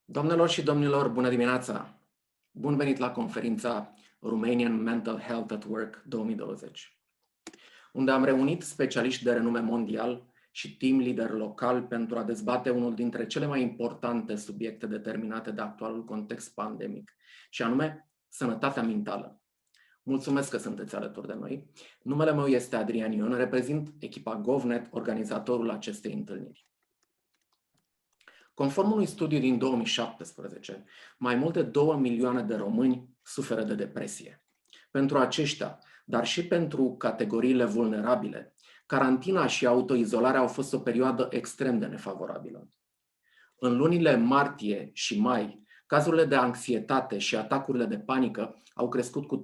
Doamnelor și domnilor, bună dimineața! Bun venit la conferința Romanian Mental Health at Work 2020, unde am reunit specialiști de renume mondial și team leader local pentru a dezbate unul dintre cele mai importante subiecte determinate de actualul context pandemic, și anume sănătatea mentală. Mulțumesc că sunteți alături de noi. Numele meu este Adrian Ion, reprezint echipa Govnet, organizatorul acestei întâlniri. Conform unui studiu din 2017, mai mult de 2 milioane de români suferă de depresie. Pentru aceștia, dar și pentru categoriile vulnerabile, carantina și autoizolarea au fost o perioadă extrem de nefavorabilă. În lunile martie și mai, cazurile de anxietate și atacurile de panică au crescut cu 38%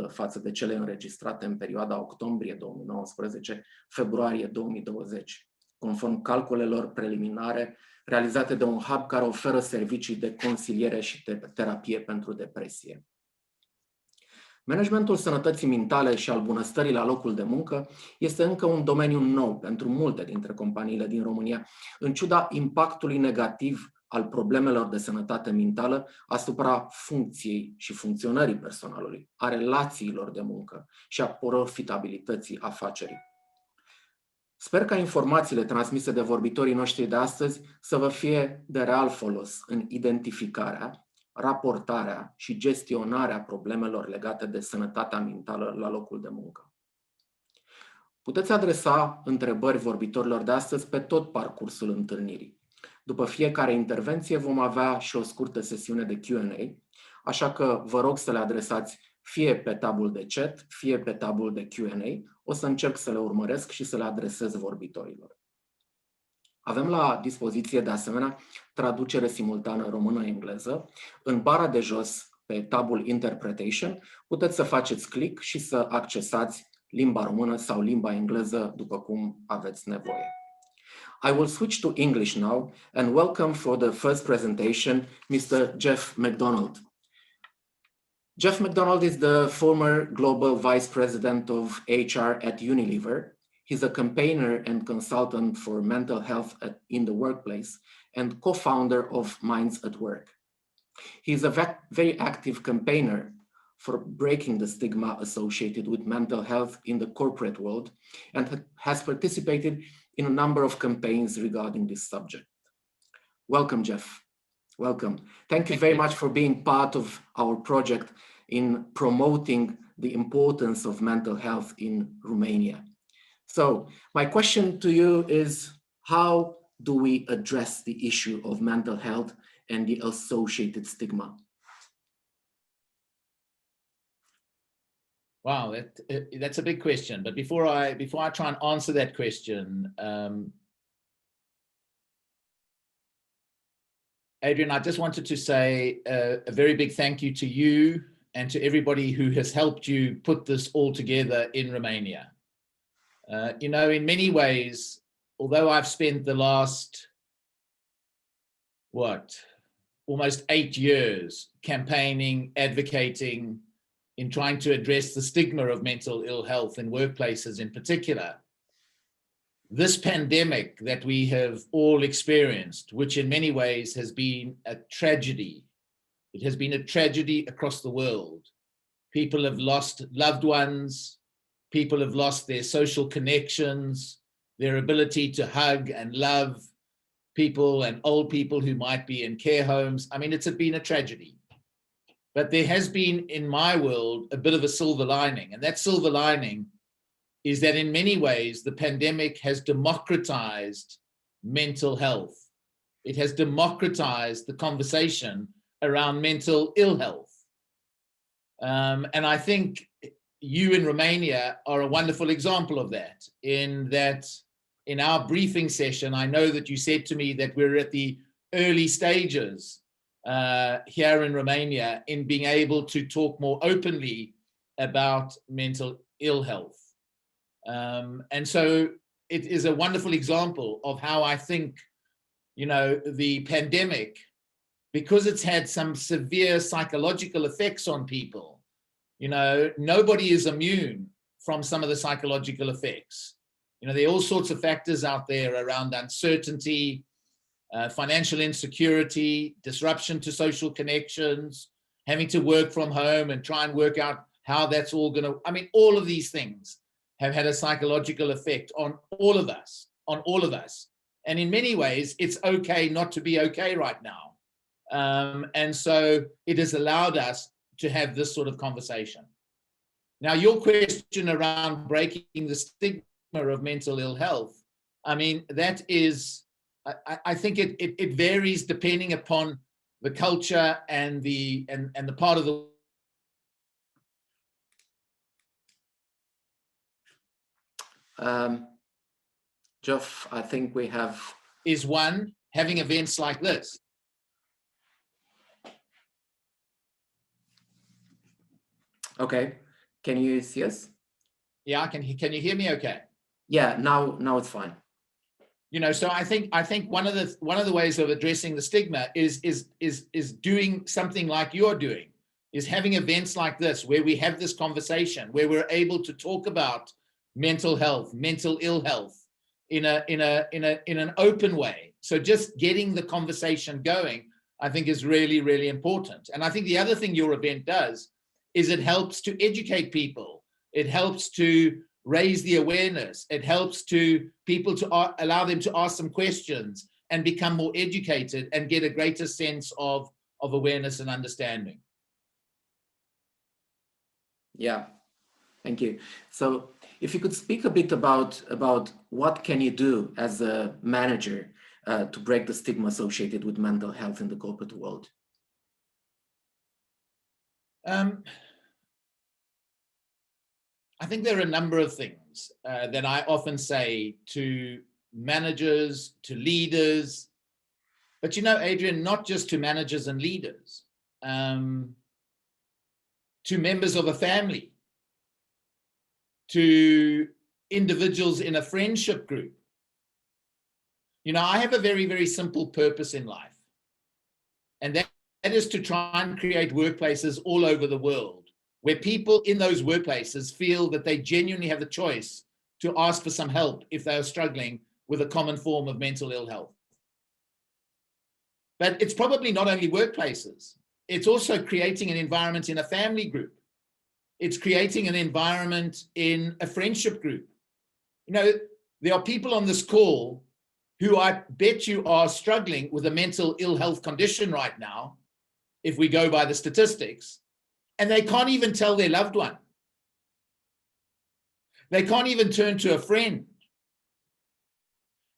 față de cele înregistrate în perioada octombrie 2019-februarie 2020, conform calculelor preliminare realizate de un hub care oferă servicii de consiliere și terapie pentru depresie. Managementul sănătății mentale și al bunăstării la locul de muncă este încă un domeniu nou pentru multe dintre companiile din România, în ciuda impactului negativ al problemelor de sănătate mentală asupra funcției și funcționării personalului, a relațiilor de muncă și a profitabilității afacerii. Sper ca informațiile transmise de vorbitorii noștri de astăzi să vă fie de real folos în identificarea, raportarea și gestionarea problemelor legate de sănătatea mentală la locul de muncă. Puteți adresa întrebări vorbitorilor de astăzi pe tot parcursul întâlnirii. După fiecare intervenție vom avea și o scurtă sesiune de Q&A, așa că vă rog să le adresați fie pe tabul de chat, fie pe tabul de Q&A. O să încerc să le urmăresc și să le adresez vorbitorilor. Avem la dispoziție, de asemenea, traducere simultană română-engleză. În bara de jos, pe tabul Interpretation, puteți să faceți click și să accesați limba română sau limba engleză după cum aveți nevoie. I will switch to English now and welcome for the first presentation Mr. Jeff Mcdonald. Jeff Mcdonald is the former global vice president of HR at Unilever. He's a campaigner and consultant for mental health in the workplace and co-founder of Minds at Work. He's a very active campaigner for breaking the stigma associated with mental health in the corporate world and has participated in a number of campaigns regarding this subject. Welcome, Jeff. Welcome. Thank you very much for being part of our project in promoting the importance of mental health in Romania. So my question to you is, how do we address the issue of mental health and the associated stigma? Wow, that's a big question. But before I try and answer that question, Adrian, I just wanted to say a very big thank you to you and to everybody who has helped you put this all together in Romania. You know, in many ways, although I've spent the last, almost 8 years campaigning, advocating, in trying to address the stigma of mental ill health in workplaces in particular, this pandemic that we have all experienced, which in many ways has been a tragedy, it has been a tragedy across the world. People have lost loved ones, people have lost their social connections, their ability to hug and love people and old people who might be in care homes. I mean, it's been a tragedy. But there has been, in my world, a bit of a silver lining. And that silver lining is that in many ways, the pandemic has democratized mental health. It has democratized the conversation around mental ill health. And I think you in Romania are a wonderful example of that, in our briefing session, I know that you said to me that we're at the early stages here in Romania in being able to talk more openly about mental ill health. And so it is a wonderful example of how I think, you know, the pandemic, because it's had some severe psychological effects on people, you know, nobody is immune from some of the psychological effects. You know, there are all sorts of factors out there around uncertainty, financial insecurity, disruption to social connections, having to work from home and try and work out how that's all going to, I mean, all of these things have had a psychological effect on all of us, And in many ways, it's okay not to be okay right now. And so it has allowed us to have this sort of conversation. Now, your question around breaking the stigma of mental ill health, I mean, that is, I think it varies depending upon the culture and the part of the. Jeff, I think we have. Is one, having events like this. Okay, can you see us? Yeah, can you hear me okay? Yeah, now it's fine. You know, so I think one of the ways of addressing the stigma is doing something like you're doing, is having events like this where we have this conversation, where we're able to talk about mental health, mental ill health in an open way. So just getting the conversation going, I think, is really, really important. And I think the other thing your event does is it helps to educate people. It helps to raise the awareness. It helps to people to allow them to ask some questions and become more educated and get a greater sense of awareness and understanding. Yeah, thank you. So if you could speak a bit about what can you do as a manager to break the stigma associated with mental health in the corporate world? I think there are a number of things that I often say to managers, to leaders, but you know, Adrian, not just to managers and leaders, to members of a family, to individuals in a friendship group. You know, I have a very, very simple purpose in life, and that is to try and create workplaces all over the world where people in those workplaces feel that they genuinely have the choice to ask for some help if they are struggling with a common form of mental ill health. But it's probably not only workplaces. It's also creating an environment in a family group. It's creating an environment in a friendship group. You know, there are people on this call who I bet you are struggling with a mental ill health condition right now, if we go by the statistics, and they can't even tell their loved one. They can't even turn to a friend.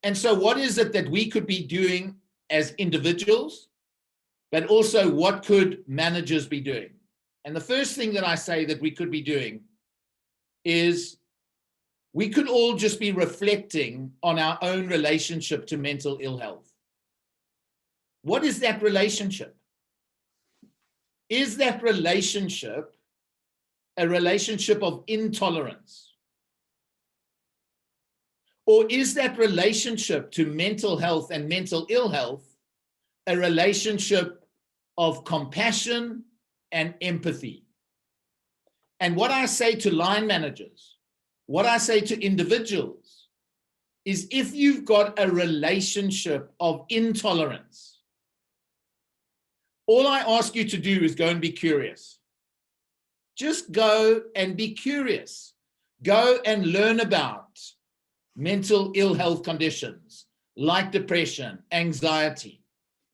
And so what is it that we could be doing as individuals, but also what could managers be doing? And the first thing that I say that we could be doing is we could all just be reflecting on our own relationship to mental ill health. What is that relationship? Is that relationship a relationship of intolerance? Or is that relationship to mental health and mental ill health a relationship of compassion and empathy? And what I say to line managers, what I say to individuals, is if you've got a relationship of intolerance, all I ask you to do is go and be curious. Just go and be curious. Go and learn about mental ill health conditions like depression, anxiety.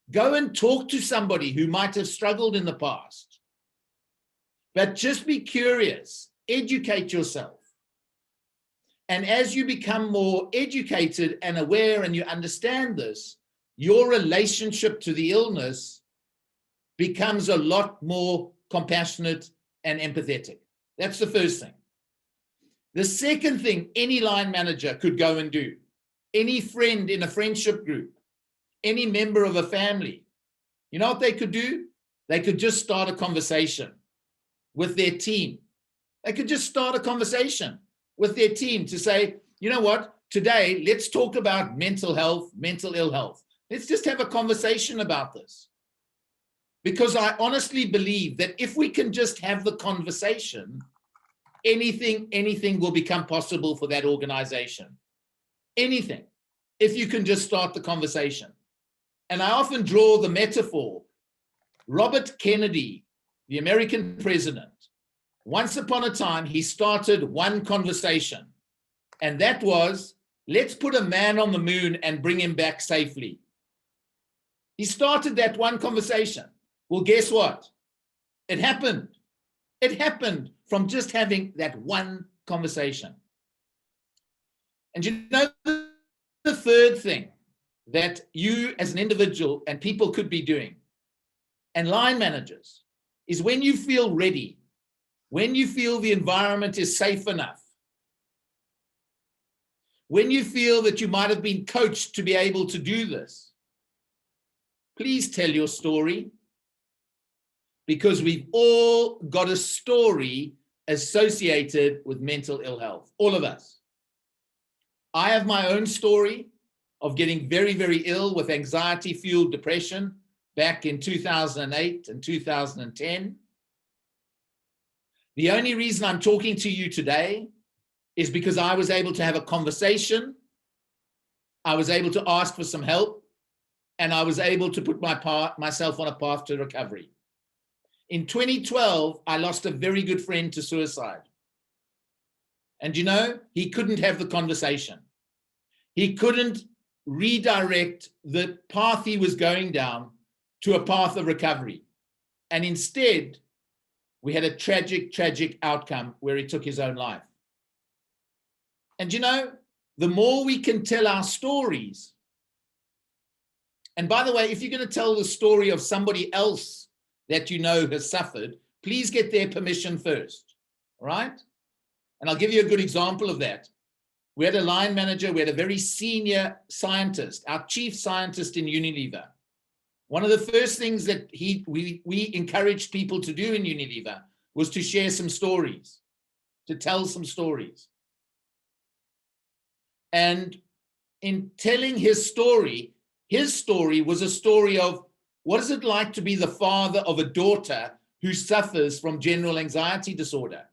Go and talk to somebody who might have struggled in the past. But just be curious, educate yourself. And as you become more educated and aware and you understand this, your relationship to the illness becomes a lot more compassionate and empathetic. That's the first thing. The second thing any line manager could go and do, any friend in a friendship group, any member of a family, you know what they could do? They could just start a conversation with their team. They could just start a conversation with their team to say, you know what, today, let's talk about mental health, mental ill health. Let's just have a conversation about this. Because I honestly believe that if we can just have the conversation, anything will become possible for that organization. Anything, if you can just start the conversation. And I often draw the metaphor. Robert Kennedy, the American president, once upon a time, he started one conversation, and that was, let's put a man on the moon and bring him back safely. He started that one conversation. Well, guess what? It happened. It happened from just having that one conversation. And you know, the third thing that you as an individual and people could be doing, and line managers, is when you feel ready, when you feel the environment is safe enough, when you feel that you might have been coached to be able to do this, please tell your story, because we've all got a story associated with mental ill health, all of us. I have my own story of getting very, very ill with anxiety-fueled depression back in 2008 and 2010. The only reason I'm talking to you today is because I was able to have a conversation, I was able to ask for some help, and I was able to put myself on a path to recovery. In 2012, I lost a very good friend to suicide. And you know, he couldn't have the conversation. He couldn't redirect the path he was going down to a path of recovery. And instead, we had a tragic, tragic outcome where he took his own life. And you know, the more we can tell our stories, and by the way, if you're going to tell the story of somebody else that you know has suffered, please get their permission first, all right? And I'll give you a good example of that. We had a line manager, we had a very senior scientist, our chief scientist in Unilever. One of the first things that we encouraged people to do in Unilever was to share some stories, to tell some stories. And in telling his story was a story of what is it like to be the father of a daughter who suffers from general anxiety disorder.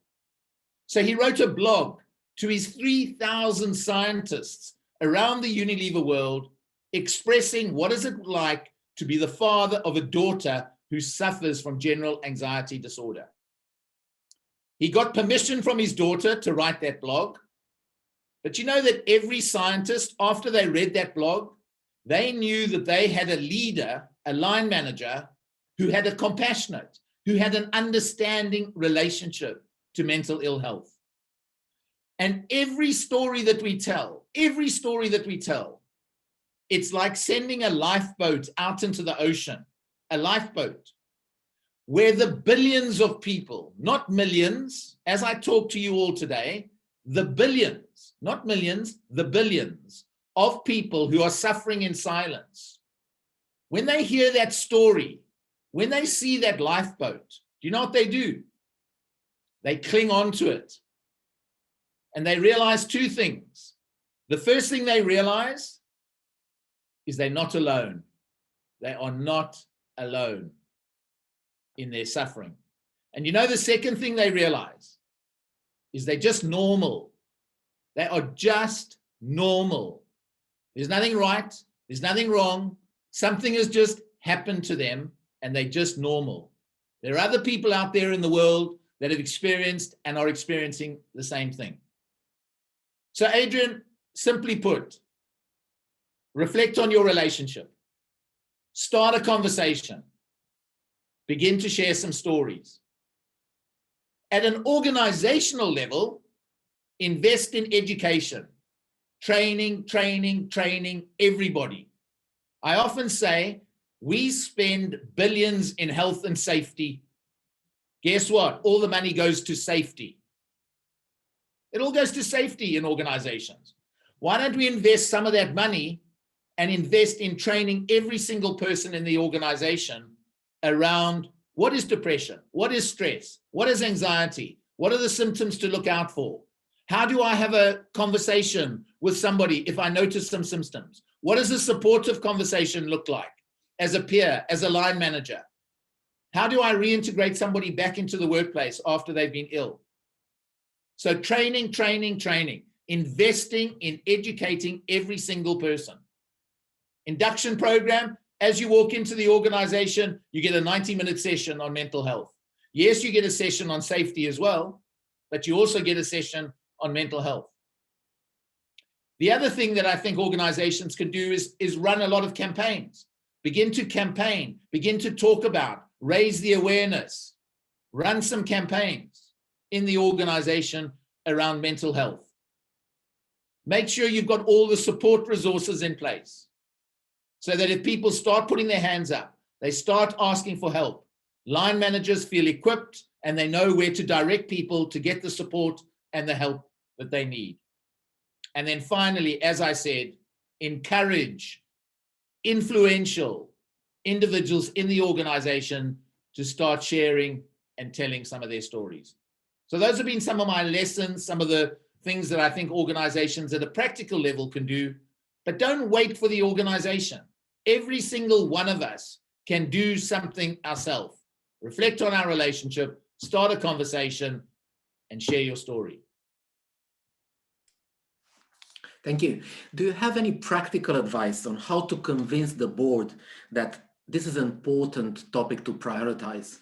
So he wrote a blog to his 3,000 scientists around the Unilever world, expressing what is it like to be the father of a daughter who suffers from general anxiety disorder. He got permission from his daughter to write that blog. But you know that every scientist, after they read that blog, they knew that they had a leader, a line manager, who had a compassionate, who had an understanding relationship to mental ill health. And every story that we tell, it's like sending a lifeboat out into the ocean, a lifeboat, where the billions of people, not millions, as I talk to you all today, the billions, not millions, the billions of people who are suffering in silence. When they hear that story, when they see that lifeboat, do you know what they do? They cling on to it. And they realize two things. The first thing they realize is they're not alone. They are not alone in their suffering. And you know the second thing they realize is they're just normal. They are just normal. There's nothing right. There's nothing wrong. Something has just happened to them and they're just normal. There are other people out there in the world that have experienced and are experiencing the same thing. So Adrian, simply put, reflect on your relationship. Start a conversation. Begin to share some stories. At an organizational level, invest in education, training everybody. I often say we spend billions in health and safety. Guess what? All the money goes to safety. It all goes to safety in organizations. Why don't we invest some of that money and invest in training every single person in the organization around what is depression, what is stress, what is anxiety, what are the symptoms to look out for? How do I have a conversation with somebody if I notice some symptoms? What does a supportive conversation look like as a peer, as a line manager? How do I reintegrate somebody back into the workplace after they've been ill? So training, investing in educating every single person. Induction program, as you walk into the organization, you get a 90-minute session on mental health. Yes, you get a session on safety as well, but you also get a session on mental health. The other thing that I think organizations can do is run a lot of campaigns. Begin to campaign, begin to talk about, raise the awareness, run some campaigns in the organization around mental health. Make sure you've got all the support resources in place so that if people start putting their hands up, they start asking for help, line managers feel equipped and they know where to direct people to get the support and the help that they need. And then finally, as I said, encourage influential individuals in the organization to start sharing and telling some of their stories. So those have been some of my lessons, some of the things that I think organizations at a practical level can do, but don't wait for the organization. Every single one of us can do something ourselves. Reflect on our relationship, start a conversation, and share your story. Thank you. Do you have any practical advice on how to convince the board that this is an important topic to prioritize?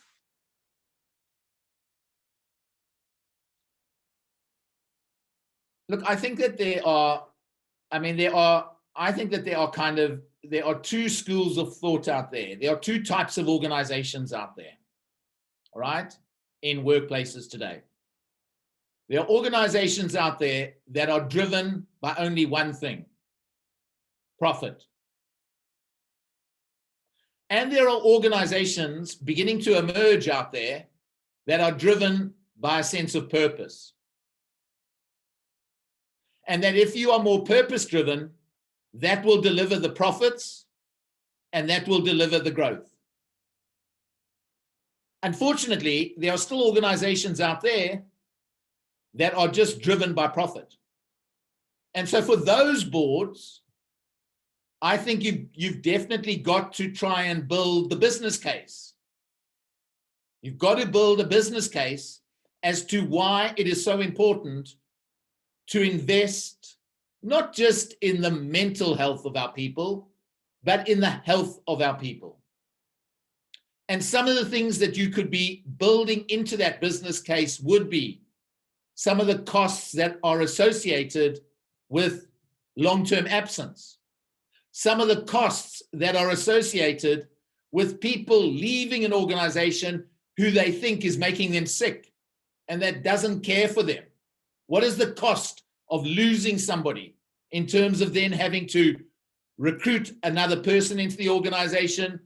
Look, I think that there are two schools of thought out there. There are two types of organizations out there, all right, in workplaces today. There are organizations out there that are driven by only one thing, profit. And there are organizations beginning to emerge out there that are driven by a sense of purpose. And that if you are more purpose-driven, that will deliver the profits and that will deliver the growth. Unfortunately, there are still organizations out there that are just driven by profit. And so for those boards, I think you've definitely got to try and build the business case. You've got to build a business case as to why it is so important to invest not just in the mental health of our people, but in the health of our people. And some of the things that you could be building into that business case would be some of the costs that are associated with long-term absence, some of the costs that are associated with people leaving an organization who they think is making them sick and that doesn't care for them. What is the cost of losing somebody in terms of then having to recruit another person into the organization?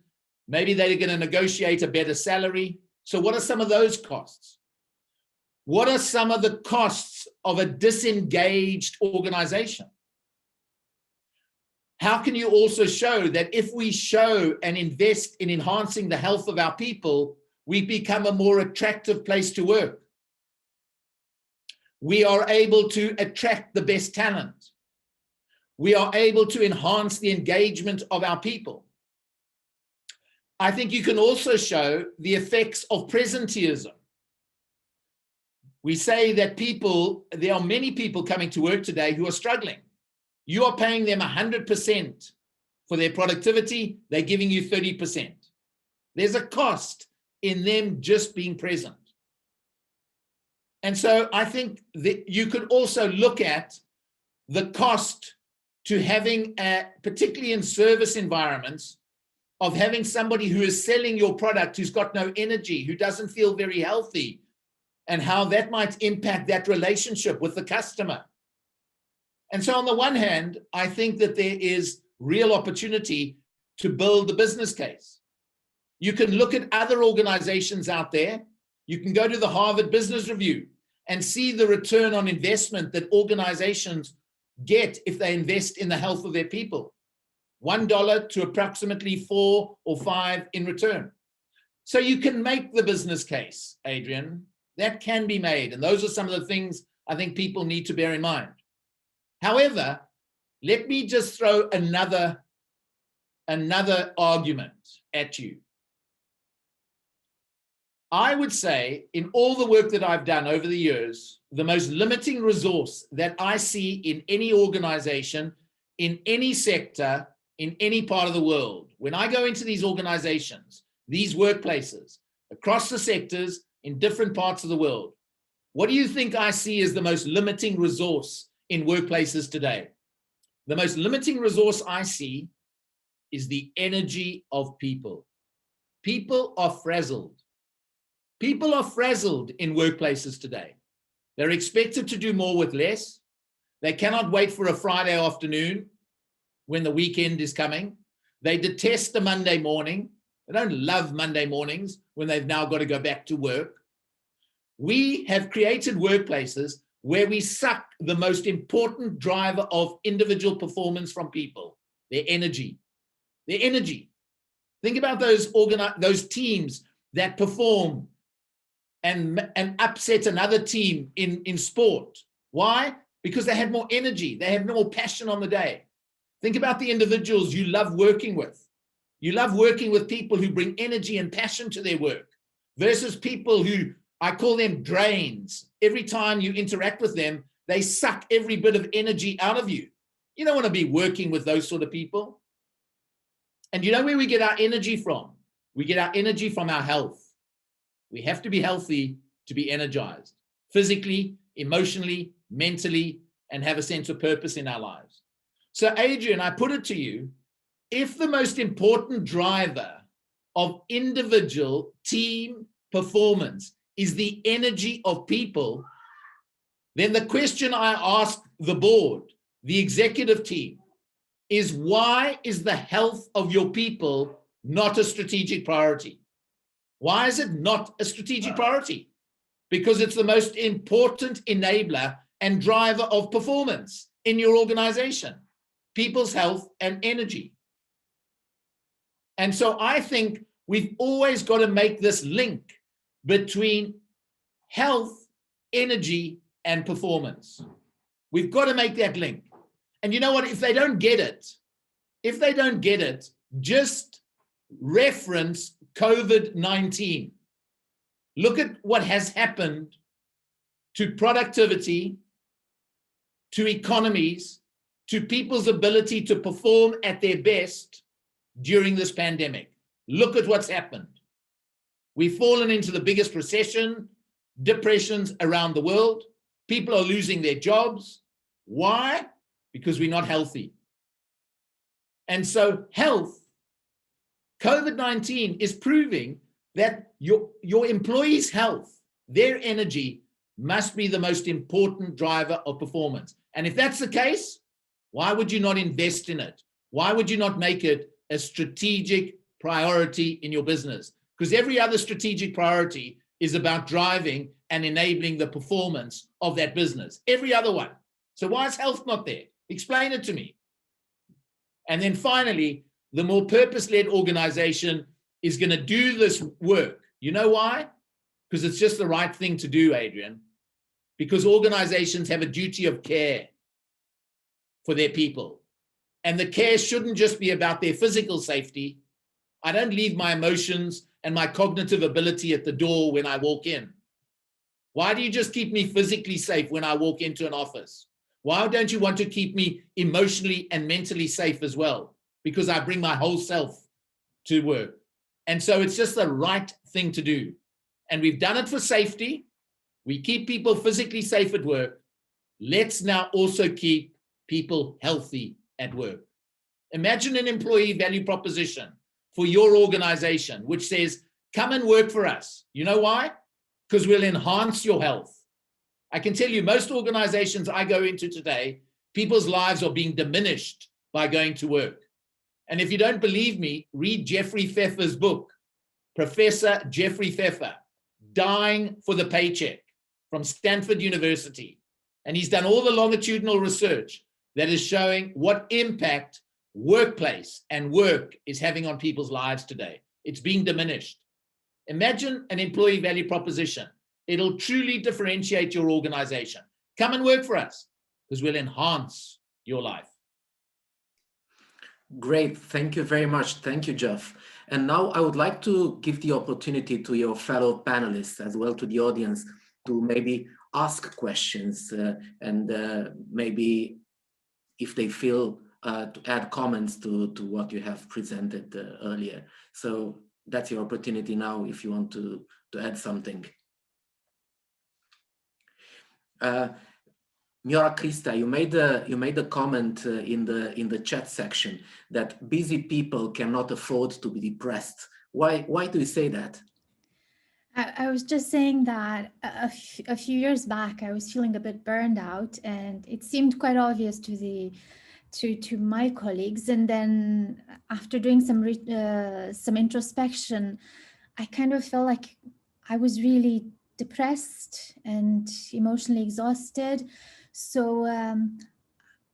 Maybe they're going to negotiate a better salary. So what are some of those costs? What are some of the costs of a disengaged organization? How can you also show that if we show and invest in enhancing the health of our people, we become a more attractive place to work? We are able to attract the best talent. We are able to enhance the engagement of our people. I think you can also show the effects of presenteeism. We say that there are many people coming to work today who are struggling. You are paying them 100% for their productivity. They're giving you 30%. There's a cost in them just being present. And so I think that you could also look at the cost to having, particularly in service environments, of having somebody who is selling your product who's got no energy, who doesn't feel very healthy, and how that might impact that relationship with the customer. And so on the one hand, I think that there is real opportunity to build the business case. You can look at other organizations out there. You can go to the Harvard Business Review and see the return on investment that organizations get if they invest in the health of their people. $1 to approximately 4 or 5 in return. So you can make the business case, Adrian. That can be made. And those are some of the things I think people need to bear in mind. However, let me just throw another argument at you. I would say in all the work that I've done over the years, the most limiting resource that I see in any organization, in any sector, in any part of the world, when I go into these organizations, these workplaces, across the sectors in different parts of the world, what do you think I see as the most limiting resource in workplaces today? The most limiting resource I see is the energy of people. People are frazzled. People are frazzled in workplaces today. They're expected to do more with less. They cannot wait for a Friday afternoon when the weekend is coming. They detest the Monday morning. They don't love Monday mornings when they've now got to go back to work. We have created workplaces where we suck the most important driver of individual performance from people, their energy. Their energy. Think about those teams that perform and upset another team in sport. Why? Because they had more energy. They had more passion on the day. Think about the individuals you love working with. You love working with people who bring energy and passion to their work versus people who, I call them drains. Every time you interact with them, they suck every bit of energy out of you. You don't want to be working with those sort of people. And you know where we get our energy from? We get our energy from our health. We have to be healthy to be energized, physically, emotionally, mentally, and have a sense of purpose in our lives. So Adrian, I put it to you, if the most important driver of individual team performance is the energy of people, then the question I ask the board, the executive team, is why is the health of your people not a strategic priority? Why is it not a strategic priority? Because it's the most important enabler and driver of performance in your organization, people's health and energy. And so I think we've always got to make this link between health, energy, and performance. We've got to make that link. And you know what? If they don't get it, just reference COVID-19. Look at what has happened to productivity, to economies, to people's ability to perform at their best during this pandemic. Look at what's happened. We've fallen into the biggest recession, depressions around the world. People are losing their jobs. Why? Because we're not healthy. And so health, COVID-19 is proving that your employees' health, their energy must be the most important driver of performance. And if that's the case, why would you not invest in it? Why would you not make it a strategic priority in your business? Because every other strategic priority is about driving and enabling the performance of that business. Every other one. So why is health not there? Explain it to me. And then finally, the more purpose-led organization is going to do this work. You know why? Because it's just the right thing to do, Adrian. Because organizations have a duty of care for their people. And the care shouldn't just be about their physical safety. I don't leave my emotions and my cognitive ability at the door when I walk in. Why do you just keep me physically safe when I walk into an office? Why don't you want to keep me emotionally and mentally safe as well? Because I bring my whole self to work. And so it's just the right thing to do. And we've done it for safety. We keep people physically safe at work. Let's now also keep people healthy at work. Imagine an employee value proposition for your organization, which says, come and work for us. You know why? Because we'll enhance your health. I can tell you, most organizations I go into today, people's lives are being diminished by going to work. And if you don't believe me, read Jeffrey Pfeffer's book, Professor Jeffrey Pfeffer, Dying for the Paycheck, from Stanford University. And he's done all the longitudinal research that is showing what impact workplace and work is having on people's lives today. It's being diminished. Imagine an employee value proposition. It'll truly differentiate your organization. Come and work for us because we'll enhance your life. Great. Thank you very much. Thank you, Jeff. And now I would like to give the opportunity to your fellow panelists as well, to the audience, to maybe ask questions and maybe if they feel to add comments to what you have presented earlier. So that's your opportunity now if you want to add something. Miora Krista, you made a comment in the chat section that busy people cannot afford to be depressed. Why do you say that? I was just saying that a few years back, I was feeling a bit burned out, and it seemed quite obvious to my colleagues. And then after doing some introspection, I kind of felt like I was really depressed and emotionally exhausted. So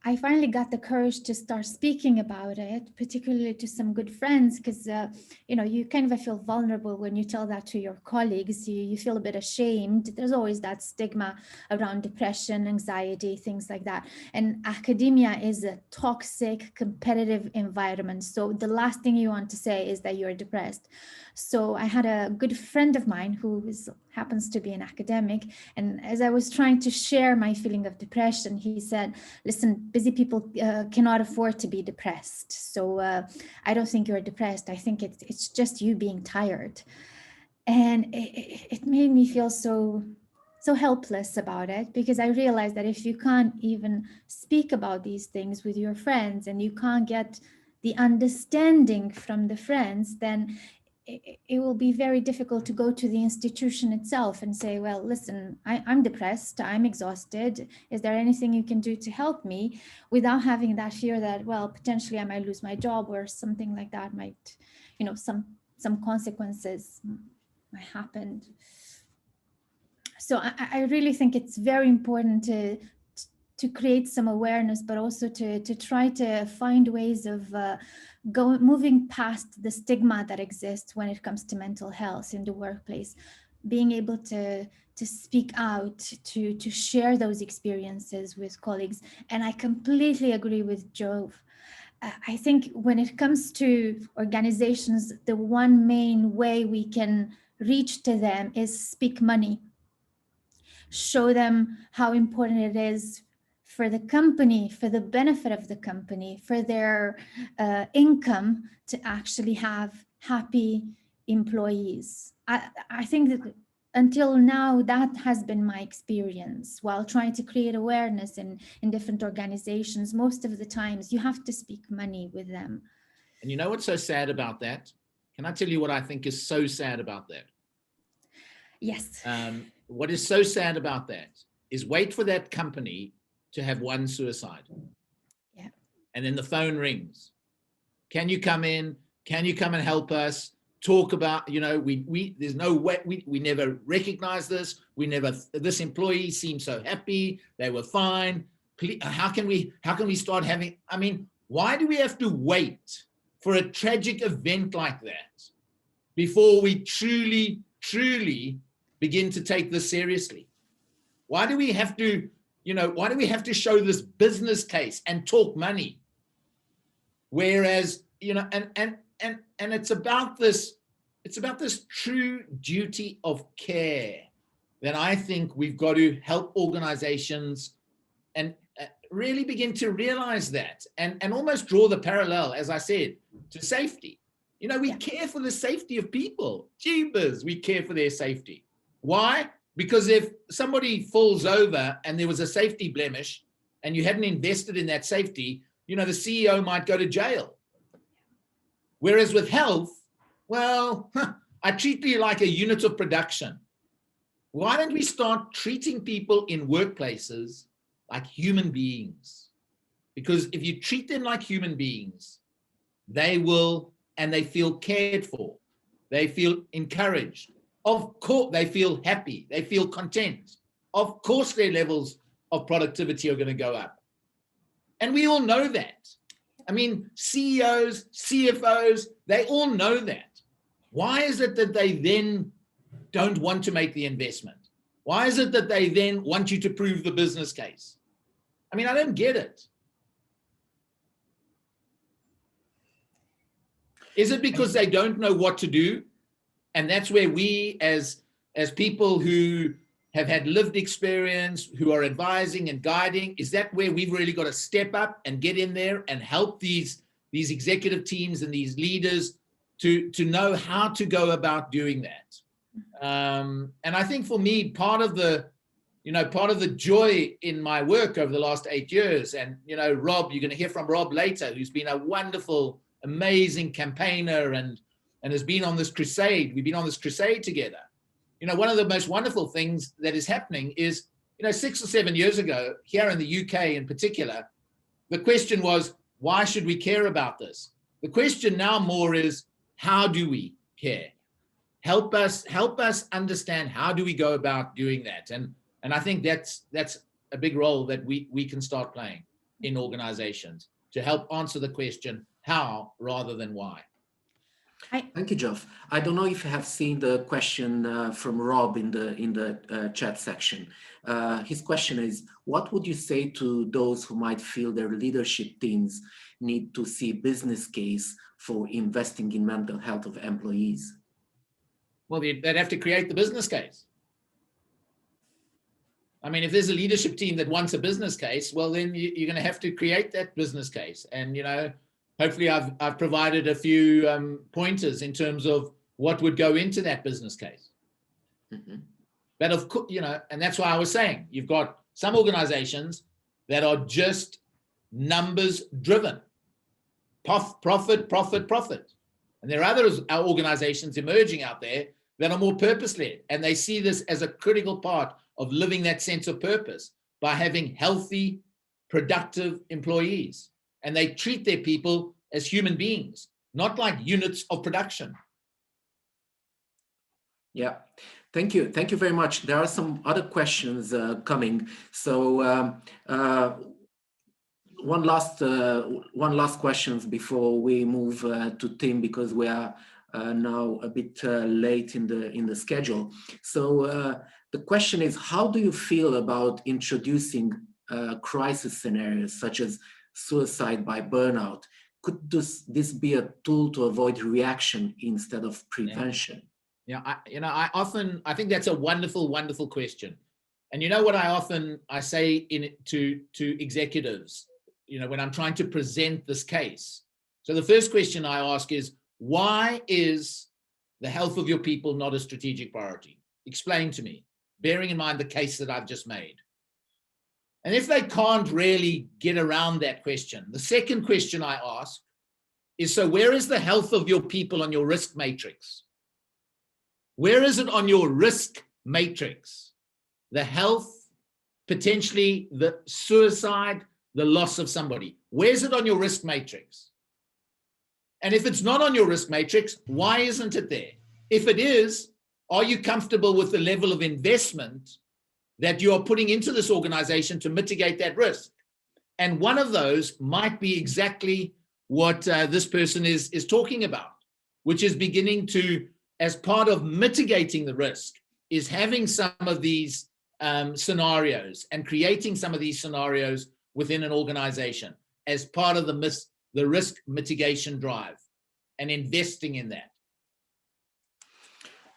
I finally got the courage to start speaking about it, particularly to some good friends, because, you know, you kind of feel vulnerable when you tell that to your colleagues. You feel a bit ashamed. There's always that stigma around depression, anxiety, things like that. And academia is a toxic, competitive environment. So the last thing you want to say is that you're depressed. So I had a good friend of mine who happens to be an academic. And as I was trying to share my feeling of depression, he said, listen, busy people cannot afford to be depressed. So I don't think you're depressed. I think it's just you being tired. And it made me feel so helpless about it, because I realized that if you can't even speak about these things with your friends and you can't get the understanding from the friends, then it will be very difficult to go to the institution itself and say, well, listen, I'm depressed, I'm exhausted. Is there anything you can do to help me, without having that fear that, well, potentially I might lose my job or something like that might, you know, some consequences might happen. So I really think it's very important to create some awareness, but also to try to find ways of moving past the stigma that exists when it comes to mental health in the workplace, being able to speak out, to share those experiences with colleagues. And I completely agree with Jove. I think when it comes to organizations, the one main way we can reach to them is speak money. Show them how important it is for the company, for the benefit of the company, for their income, to actually have happy employees. I think that until now, that has been my experience while trying to create awareness in different organizations. Most of the times you have to speak money with them. And you know what's so sad about that? Can I tell you what I think is so sad about that? Yes. What is so sad about that is wait for that company to have one suicide. Yeah. And then the phone rings. Can you come in? Can you come and help us? Talk about, you know, there's no way, we never recognized this. This employee seemed so happy. They were fine. How can we start having, I mean, why do we have to wait for a tragic event like that before we truly begin to take this seriously? Why do we have to, why do we have to show this business case and talk money? Whereas, and it's about this true duty of care that I think we've got to help organizations and really begin to realize that and almost draw the parallel, as I said, to safety. We care for the safety of people. Jeepers, we care for their safety. Why? Because if somebody falls over and there was a safety blemish and you hadn't invested in that safety, the CEO might go to jail. Whereas with health, well, I treat you like a unit of production. Why don't we start treating people in workplaces like human beings? Because if you treat them like human beings, they will, and they feel cared for. They feel encouraged. Of course, they feel happy. They feel content. Of course, their levels of productivity are going to go up. And we all know that. I mean, CEOs, CFOs, they all know that. Why is it that they then don't want to make the investment? Why is it that they then want you to prove the business case? I mean, I don't get it. Is it because they don't know what to do? And that's where we as people who have had lived experience, who are advising and guiding? Is that where we've really got to step up and get in there and help these executive teams and these leaders to know how to go about doing that? And I think for me, part of the joy in my work over the last 8 years, and Rob, you're going to hear from Rob later, who's been a wonderful, amazing campaigner and has been on this crusade. We've been on this crusade together. One of the most wonderful things that is happening is, 6 or 7 years ago, here in the UK in particular, the question was, why should we care about this? The question now more is, how do we care? Help us understand, how do we go about doing that? And I think that's a big role that we can start playing in organizations to help answer the question, how rather than why. Thank you, Geoff. I don't know if you have seen the question from Rob in the chat section. His question is, what would you say to those who might feel their leadership teams need to see business case for investing in mental health of employees? Well, they'd have to create the business case. I mean, if there's a leadership team that wants a business case, well, then you're going to have to create that business case. And, hopefully I've provided a few pointers in terms of what would go into that business case. Mm-hmm. But of course, and that's why I was saying, you've got some organizations that are just numbers driven, profit. And there are other organizations emerging out there that are more purpose-led, and they see this as a critical part of living that sense of purpose by having healthy, productive employees. And they treat their people as human beings, not like units of production. Yeah, thank you. Thank you very much. There are some other questions coming. So one last question before we move to Tim, because we are now a bit late in the schedule. So the question is, how do you feel about introducing crisis scenarios such as suicide by burnout? Could this be a tool to avoid reaction instead of prevention? Yeah, I think that's a wonderful, wonderful question. And what I say to executives, when I'm trying to present this case. So the first question I ask is, why is the health of your people not a strategic priority? Explain to me, bearing in mind the case that I've just made. And if they can't really get around that question, the second question I ask is, so where is the health of your people on your risk matrix? Where is it on your risk matrix? The health, potentially the suicide, the loss of somebody. Where's it on your risk matrix? And if it's not on your risk matrix, why isn't it there? If it is, are you comfortable with the level of investment that you are putting into this organization to mitigate that risk? And one of those might be exactly what this person is talking about, which is beginning to, as part of mitigating the risk, is having some of these scenarios and creating some of these scenarios within an organization as part of the risk mitigation drive and investing in that.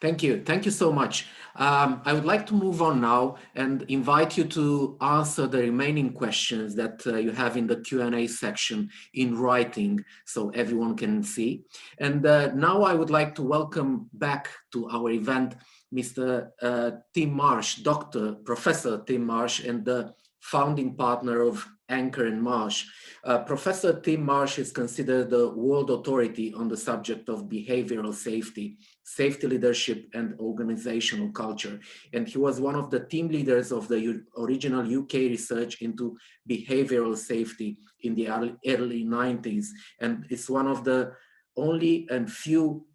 Thank you. Thank you so much. I would like to move on now and invite you to answer the remaining questions that you have in the Q&A section in writing so everyone can see. And now I would like to welcome back to our event Mr. Tim Marsh, Professor Tim Marsh, and the founding partner of Anchor and Marsh. Professor Tim Marsh is considered the world authority on the subject of behavioral safety, safety leadership, and organizational culture. And he was one of the team leaders of the original UK research into behavioral safety in the early 90s. And it's one of the only and few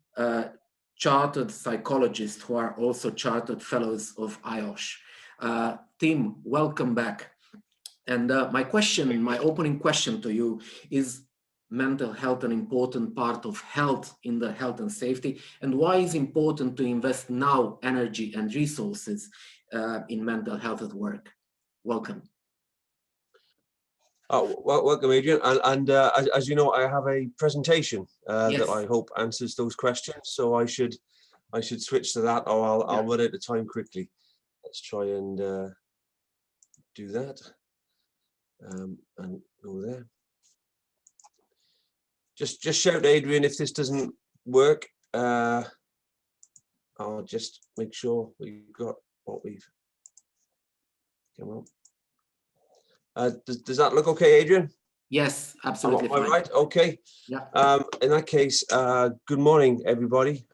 chartered psychologists who are also chartered fellows of IOSH. Tim, welcome back. And my opening question to you is, mental health an important part of health in the health and safety? And why is it important to invest now energy and resources in mental health at work? Welcome. Welcome, Adrian. And as you know, I have a presentation Yes. that I hope answers those questions. So I should switch to that, or I'll run out of time quickly. let's try and do that and go there. Just shout, Adrian, if this doesn't work. I'll just make sure we've got what we've come on. Does that look okay, Adrian? Yes, absolutely. Am I right? Okay. Yeah. In that case, good morning, everybody.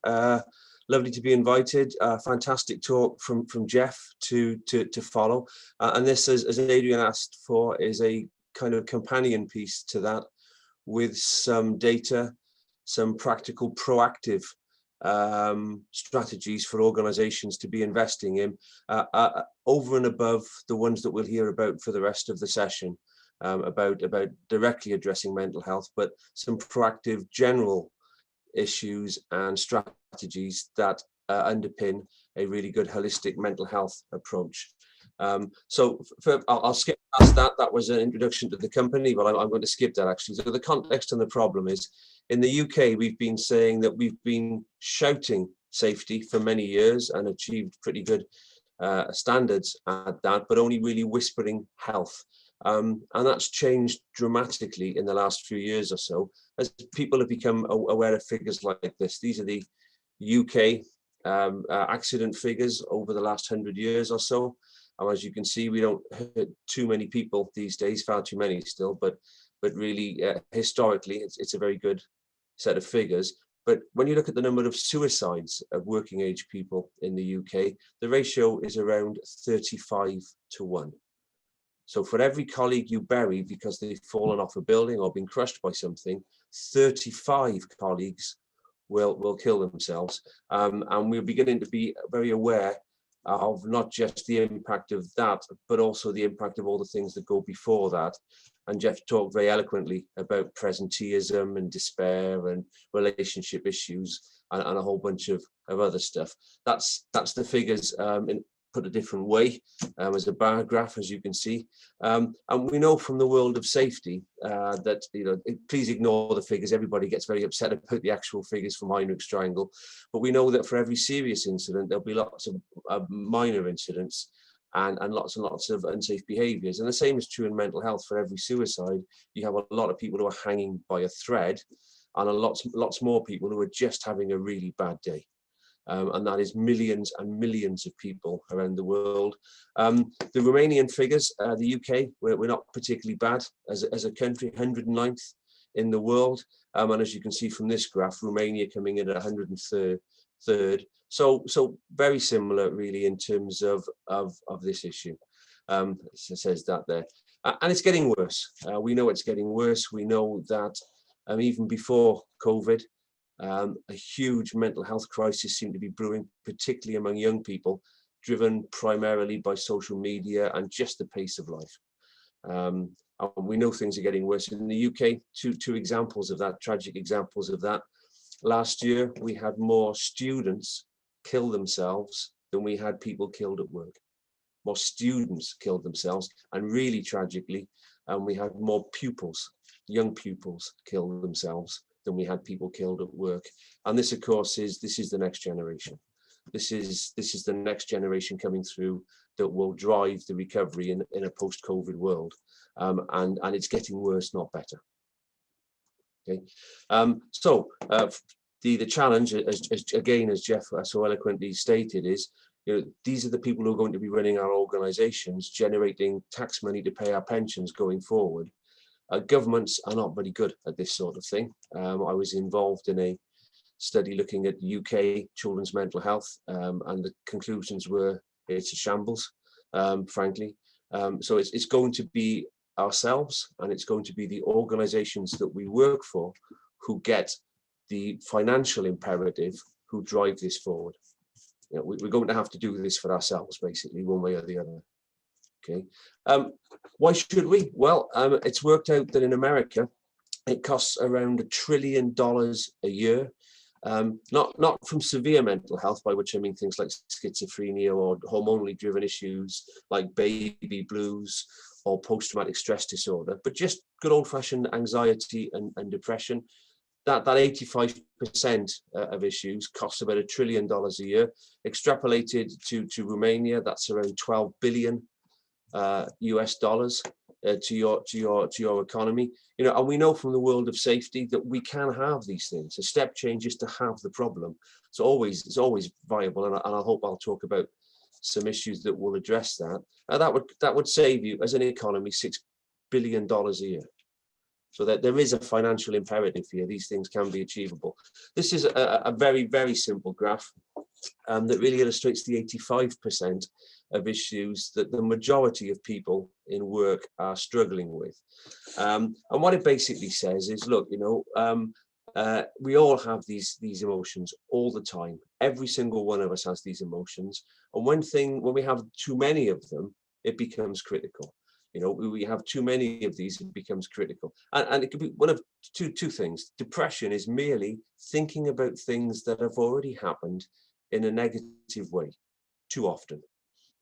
Lovely to be invited. Fantastic talk from Jeff to follow. And this, as Adrian asked for, is a kind of companion piece to that, with some data, some practical, proactive strategies for organizations to be investing in, over and above the ones that we'll hear about for the rest of the session, about directly addressing mental health, but some proactive general issues and strategies that underpin a really good holistic mental health approach. I'll skip past that. That was an introduction to the company, but I'm going to skip that actually. So the context and the problem is, in the UK, we've been saying that we've been shouting safety for many years and achieved pretty good standards at that, but only really whispering health. And that's changed dramatically in the last few years or so, as people have become aware of figures like this. These are the UK accident figures over the last 100 years or so. As you can see, we don't hurt too many people these days, far too many still, but really historically, it's a very good set of figures. But when you look at the number of suicides of working age people in the UK, the ratio is around 35-1. So for every colleague you bury because they've fallen off a building or been crushed by something, 35 colleagues will kill themselves. And we're beginning to be very aware of not just the impact of that, but also the impact of all the things that go before that. And Jeff talked very eloquently about presenteeism and despair and relationship issues and a whole bunch of other stuff. That's the figures put a different way, as a bar graph, as you can see. And we know from the world of safety that, please ignore the figures. Everybody gets very upset about the actual figures from Heinrich's triangle. But we know that for every serious incident, there'll be lots of minor incidents and lots of unsafe behaviors. And the same is true in mental health. For every suicide, you have a lot of people who are hanging by a thread, and lots more people who are just having a really bad day. And that is millions and millions of people around the world. The Romanian figures, the UK, we're not particularly bad as a country, 109th in the world. And as you can see from this graph, Romania coming in at 103rd. So very similar, really, in terms of this issue. It says that there. And it's getting worse. We know it's getting worse. We know that even before COVID, a huge mental health crisis seemed to be brewing, particularly among young people, driven primarily by social media and just the pace of life. And we know things are getting worse. In the UK, two examples of that, tragic examples of that. Last year, we had more students kill themselves than we had people killed at work. More students killed themselves, and really tragically, we had more pupils, young pupils, kill themselves than we had people killed at work. And this, of course, is the next generation. This is the next generation coming through that will drive the recovery in a post-COVID world. And it's getting worse, not better. Okay. The challenge, as Jeff so eloquently stated, is these are the people who are going to be running our organizations, generating tax money to pay our pensions going forward. Governments are not very good at this sort of thing. I was involved in a study looking at UK children's mental health, and the conclusions were it's a shambles, frankly. So it's going to be ourselves, and it's going to be the organizations that we work for who get the financial imperative, who drive this forward. We're going to have to do this for ourselves, basically, one way or the other. Okay. Why should we? Well, it's worked out that in America, it costs around $1 trillion a year. Not from severe mental health, by which I mean things like schizophrenia or hormonally driven issues like baby blues or post-traumatic stress disorder, but just good old-fashioned anxiety and depression. that 85% of issues costs about $1 trillion a year. Extrapolated to Romania, that's around 12 billion US dollars to your economy. You know, and we know from the world of safety that we can have these things. A step change is to have the problem. It's always viable, and I hope I'll talk about some issues that will address that. That would save you as an economy $6 billion a year. So that there is a financial imperative here. These things can be achievable. This is a very, very simple graph that really illustrates the 85% of issues that the majority of people in work are struggling with. And what it basically says is, look, you know, we all have these emotions all the time. Every single one of us has these emotions. And when we have too many of them, it becomes critical. You know, we have too many of these, it becomes critical. And it could be one of two things. Depression is merely thinking about things that have already happened in a negative way too often.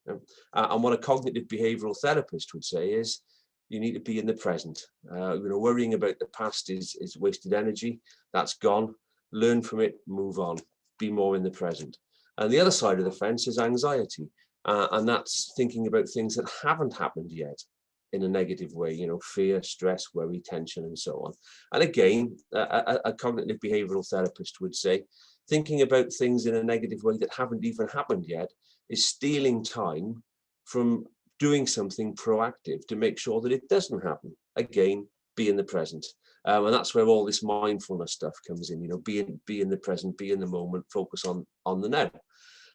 And what a cognitive behavioral therapist would say is, you need to be in the present. You know, worrying about the past is wasted energy. That's gone. Learn from it, move on. Be more in the present. And the other side of the fence is anxiety. And that's thinking about things that haven't happened yet in a negative way, you know, fear, stress, worry, tension, and so on. And again, a cognitive behavioral therapist would say, thinking about things in a negative way that haven't even happened yet is stealing time from doing something proactive to make sure that it doesn't happen. Again, be in the present. And that's where all this mindfulness stuff comes in, you know, be in the present, be in the moment, focus on the now.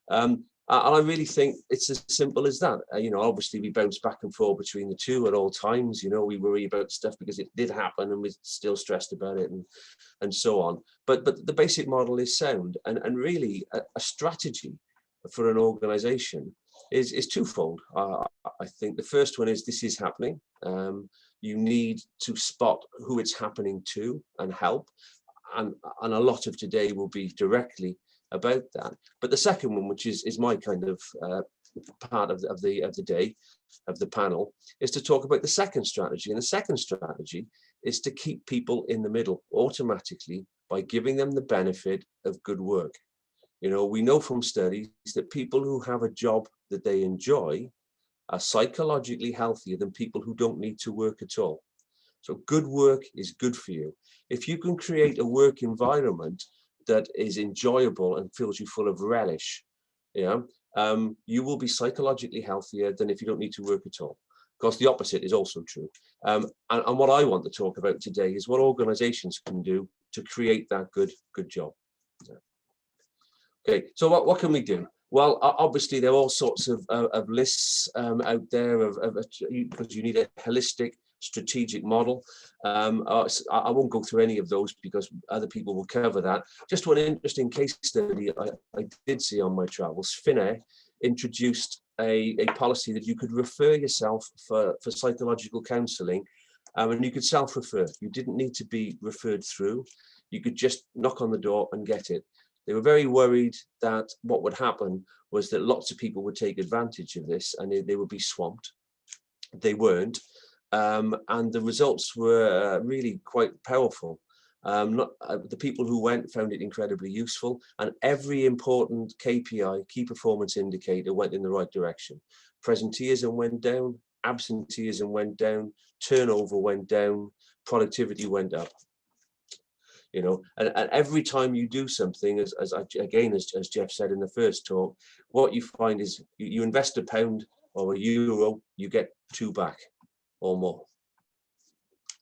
And I really think it's as simple as that. You know, obviously we bounce back and forth between the two at all times. You know, we worry about stuff because it did happen and we're still stressed about it and so on. But the basic model is sound, and really a strategy for an organization is twofold. I think the first one is, this is happening. You need to spot who it's happening to and help. And a lot of today will be directly about that. But the second one, which is my kind of part of the day, of the panel, is to talk about the second strategy. And the second strategy is to keep people in the middle automatically by giving them the benefit of good work. You know, we know from studies that people who have a job that they enjoy are psychologically healthier than people who don't need to work at all. So good work is good for you. If you can create a work environment that is enjoyable and fills you full of relish, you will be psychologically healthier than if you don't need to work at all. Of course, the opposite is also true. And what I want to talk about today is what organizations can do to create that good job. Okay, so what can we do? Well, obviously there are all sorts of lists out there because you need a holistic strategic model. I won't go through any of those because other people will cover that. Just one interesting case study I did see on my travels. Finnair introduced a policy that you could refer yourself for psychological counselling, and you could self-refer. You didn't need to be referred through. You could just knock on the door and get it. They were very worried that what would happen was that lots of people would take advantage of this and they would be swamped. They weren't. And the results were really quite powerful. The people who went found it incredibly useful, and every important KPI, key performance indicator, went in the right direction. Presenteeism went down, absenteeism went down, turnover went down, productivity went up. You know, and every time you do something, as Jeff said in the first talk, what you find is you invest £1 or €1, you get 2 back or more.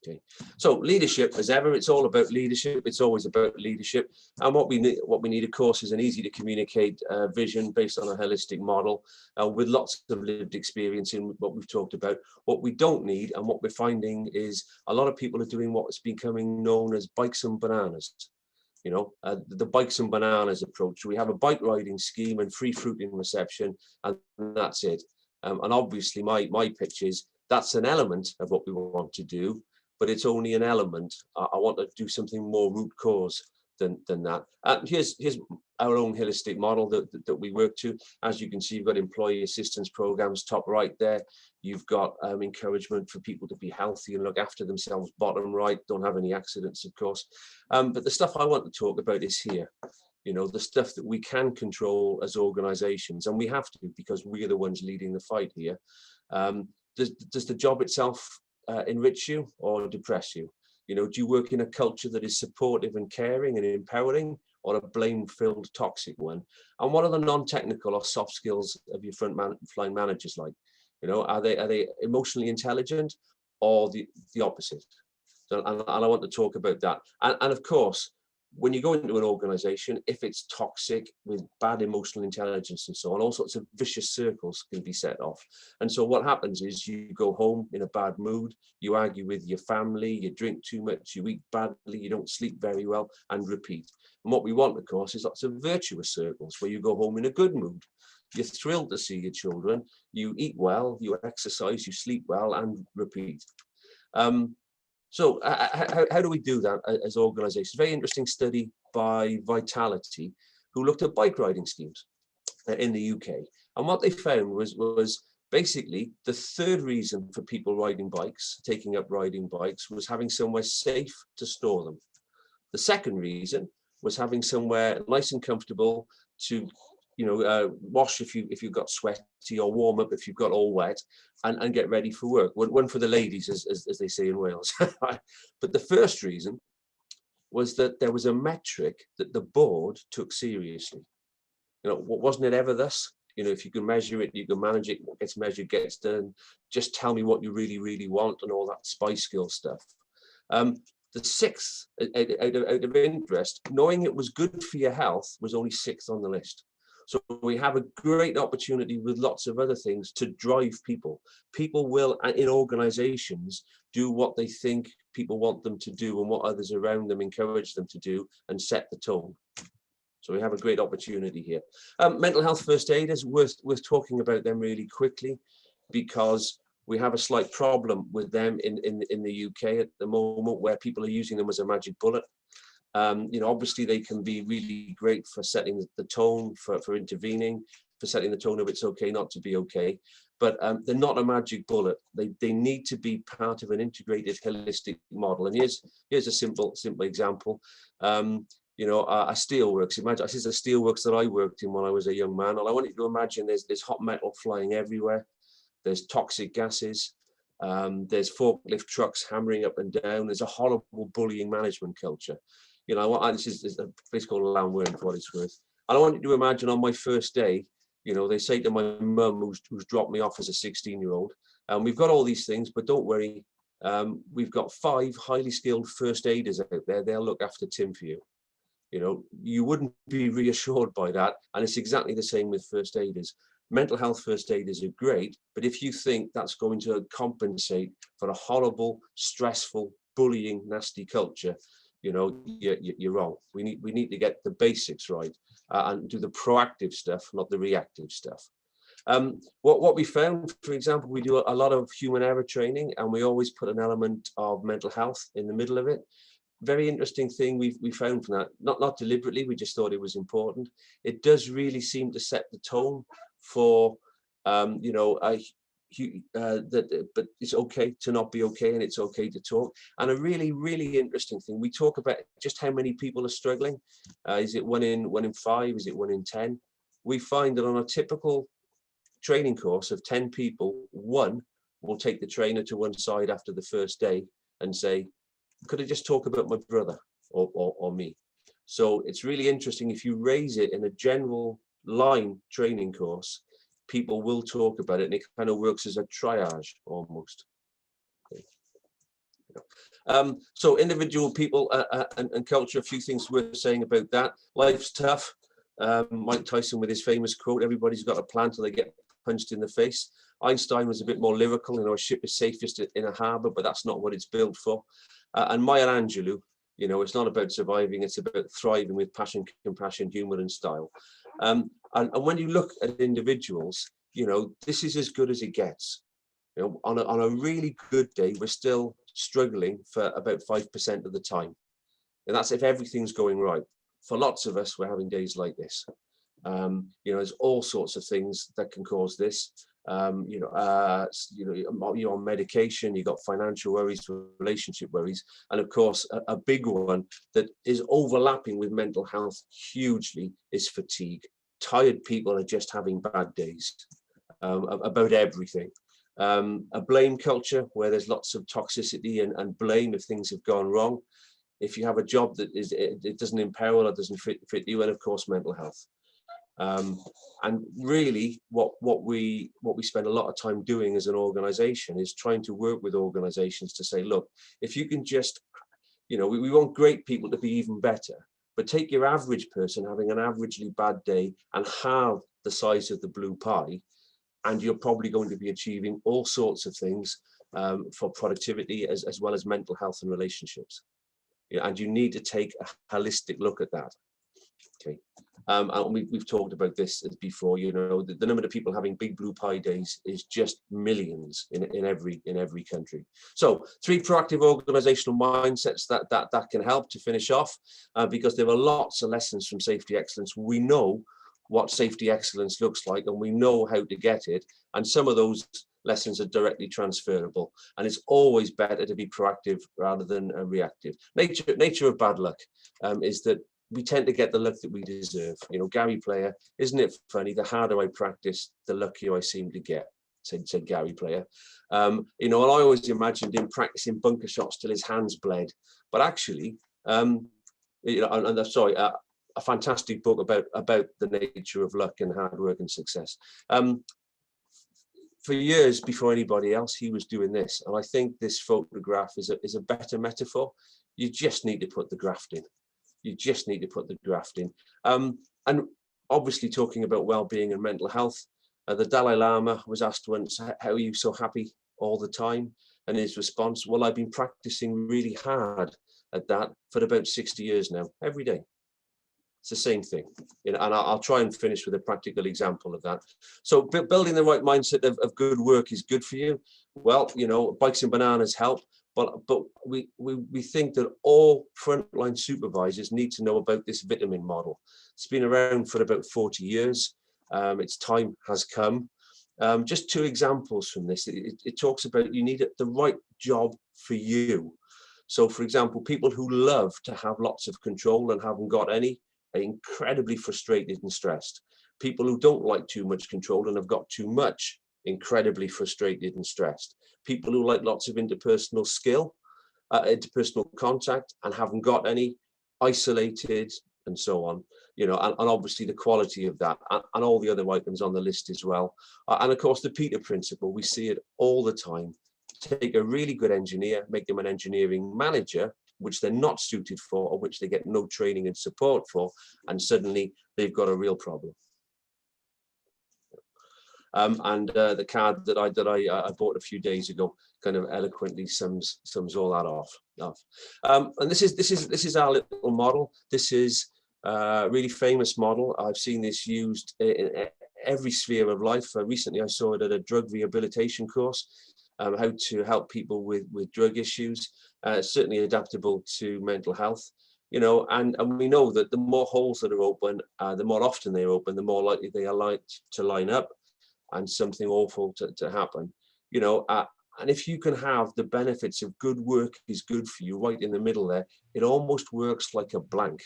Okay, so leadership, as ever, it's all about leadership. It's always about leadership. And what we need, of course, is an easy to communicate vision based on a holistic model with lots of lived experience in what we've talked about. What we don't need, and what we're finding, is a lot of people are doing what's becoming known as bikes and bananas. You know, the bikes and bananas approach. We have a bike riding scheme and free fruiting reception, and that's it. And obviously, my pitch is that's an element of what we want to do, but it's only an element. I want to do something more root cause. than that. And here's our own holistic model that we work to. As you can see, you've got employee assistance programs top right there. You've got encouragement for people to be healthy and look after themselves bottom right, don't have any accidents, of course. But the stuff I want to talk about is here. You know, the stuff that we can control as organizations, and we have to, because we are the ones leading the fight here. Does the job itself enrich you or depress you? You know, do you work in a culture that is supportive and caring and empowering, or a blame-filled toxic one? And what are the non-technical or soft skills of your frontline managers like? You know, are they emotionally intelligent, or the opposite? So, and I want to talk about that. And of course, when you go into an organization, if it's toxic with bad emotional intelligence and so on, all sorts of vicious circles can be set off. And so what happens is you go home in a bad mood, you argue with your family, you drink too much, you eat badly, you don't sleep very well, and repeat. And what we want, of course, is lots of virtuous circles where you go home in a good mood. You're thrilled to see your children, you eat well, you exercise, you sleep well, and repeat. So how do we do that as organizations? Very interesting study by Vitality, who looked at bike riding schemes in the UK. And what they found was basically the third reason for people riding bikes, taking up riding bikes, was having somewhere safe to store them. The second reason was having somewhere nice and comfortable to, you know, wash if you got sweaty, or warm up if you've got all wet, and get ready for work. One for the ladies, as they say in Wales. But the first reason was that there was a metric that the board took seriously. You know, wasn't it ever thus? You know, if you can measure it, you can manage it. What gets measured gets done. Just tell me what you really, really want, and all that spy skill stuff. The sixth, out of interest, knowing it was good for your health, was only sixth on the list. So we have a great opportunity with lots of other things to drive people. People will, in organizations, do what they think people want them to do and what others around them encourage them to do, and set the tone. So we have a great opportunity here. Mental health first aiders, worth talking about them really quickly, because we have a slight problem with them in the UK at the moment, where people are using them as a magic bullet. You know, obviously they can be really great for setting the tone, for intervening, for setting the tone of it's okay not to be okay, but they're not a magic bullet. They need to be part of an integrated, holistic model. And here's a simple example. You know, a steelworks. Imagine this is a steelworks that I worked in when I was a young man. And I want you to imagine there's hot metal flying everywhere. There's toxic gases. There's forklift trucks hammering up and down. There's a horrible bullying management culture. You know, this is a place called Lamworm, for what it's worth. And I want you to imagine on my first day, you know, they say to my mum, who's dropped me off as a 16-year-old, and we've got all these things, but don't worry, we've got 5 highly skilled first aiders out there. They'll look after Tim for you. You know, you wouldn't be reassured by that. And it's exactly the same with first aiders. Mental health first aiders are great, but if you think that's going to compensate for a horrible, stressful, bullying, nasty culture, you know, you're wrong. We need to get the basics right and do the proactive stuff, not the reactive stuff. What we found, for example, we do a lot of human error training, and we always put an element of mental health in the middle of it. Very interesting thing we found from that, not deliberately, we just thought it was important. It does really seem to set the tone for, you know, but it's okay to not be okay, and it's okay to talk. And a really, really interesting thing, we talk about just how many people are struggling. Is it 1 in 5? Is it 1 in 10? We find that on a typical training course of 10 people, 1 will take the trainer to one side after the first day and say, could I just talk about my brother or me? So it's really interesting. If you raise it in a general line training course, people will talk about it, and it kind of works as a triage almost. Okay. So individual people and culture, a few things worth saying about that. Life's tough. Mike Tyson with his famous quote, everybody's got a plan till they get punched in the face. Einstein was a bit more lyrical, you know, a ship is safest in a harbour, but that's not what it's built for. And Maya Angelou, you know, it's not about surviving, it's about thriving with passion, compassion, humour and style. And when you look at individuals, you know, this is as good as it gets. You know, on a really good day, we're still struggling for about 5% of the time. And that's if everything's going right. For lots of us, we're having days like this. There's all sorts of things that can cause this. You're on medication, you've got financial worries, relationship worries, and of course, a big one that is overlapping with mental health hugely is fatigue. Tired people are just having bad days about everything. A blame culture where there's lots of toxicity and blame if things have gone wrong. If you have a job that it doesn't empower or doesn't fit you, and of course, mental health. And really what we spend a lot of time doing as an organization is trying to work with organizations to say, look, if you can just, we want great people to be even better, but take your average person having an averagely bad day and halve the size of the blue pie, and you're probably going to be achieving all sorts of things for productivity as well as mental health and relationships. And you need to take a holistic look at that. Okay. And we've talked about this before. The number of people having big blue pie days is just millions in every country. So 3 proactive organizational mindsets that can help to finish off, because there are lots of lessons from safety excellence. We know what safety excellence looks like, and we know how to get it. And some of those lessons are directly transferable. And it's always better to be proactive rather than reactive. Nature of bad luck is that we tend to get the luck that we deserve. Gary Player, isn't it funny? The harder I practice, the luckier I seem to get, said Gary Player. And I always imagined him practicing bunker shots till his hands bled. But actually, a fantastic book about the nature of luck and hard work and success. For years before anybody else, he was doing this. And I think this photograph is a better metaphor. You just need to put the graft in. You just need to put the graft in. And obviously talking about well-being and mental health, the Dalai Lama was asked once, how are you so happy all the time? And his response, well, I've been practicing really hard at that for about 60 years now, every day. It's the same thing. And I'll try and finish with a practical example of that. So building the right mindset of good work is good for you. Well, bikes and bananas help. But we think that all frontline supervisors need to know about this vitamin model. It's been around for about 40 years. Its time has come. Just 2 examples from this. It talks about you need the right job for you. So, for example, people who love to have lots of control and haven't got any are incredibly frustrated and stressed. People who don't like too much control and have got too much, incredibly frustrated and stressed. People who like lots of interpersonal skill, interpersonal contact, and haven't got any, isolated, and so on. And obviously the quality of that, and all the other items on the list as well. And of course, the Peter principle, we see it all the time. Take a really good engineer, make them an engineering manager, which they're not suited for, or which they get no training and support for, and suddenly they've got a real problem. The card that I bought a few days ago kind of eloquently sums all that off. And this is our little model. This is a really famous model. I've seen this used in every sphere of life. Recently, I saw it at a drug rehabilitation course. How to help people with drug issues. Certainly adaptable to mental health. And we know that the more holes that are open, the more often they're open, the more likely they are to line up and something awful to happen. And if you can have the benefits of good work is good for you right in the middle there, it almost works like a blank.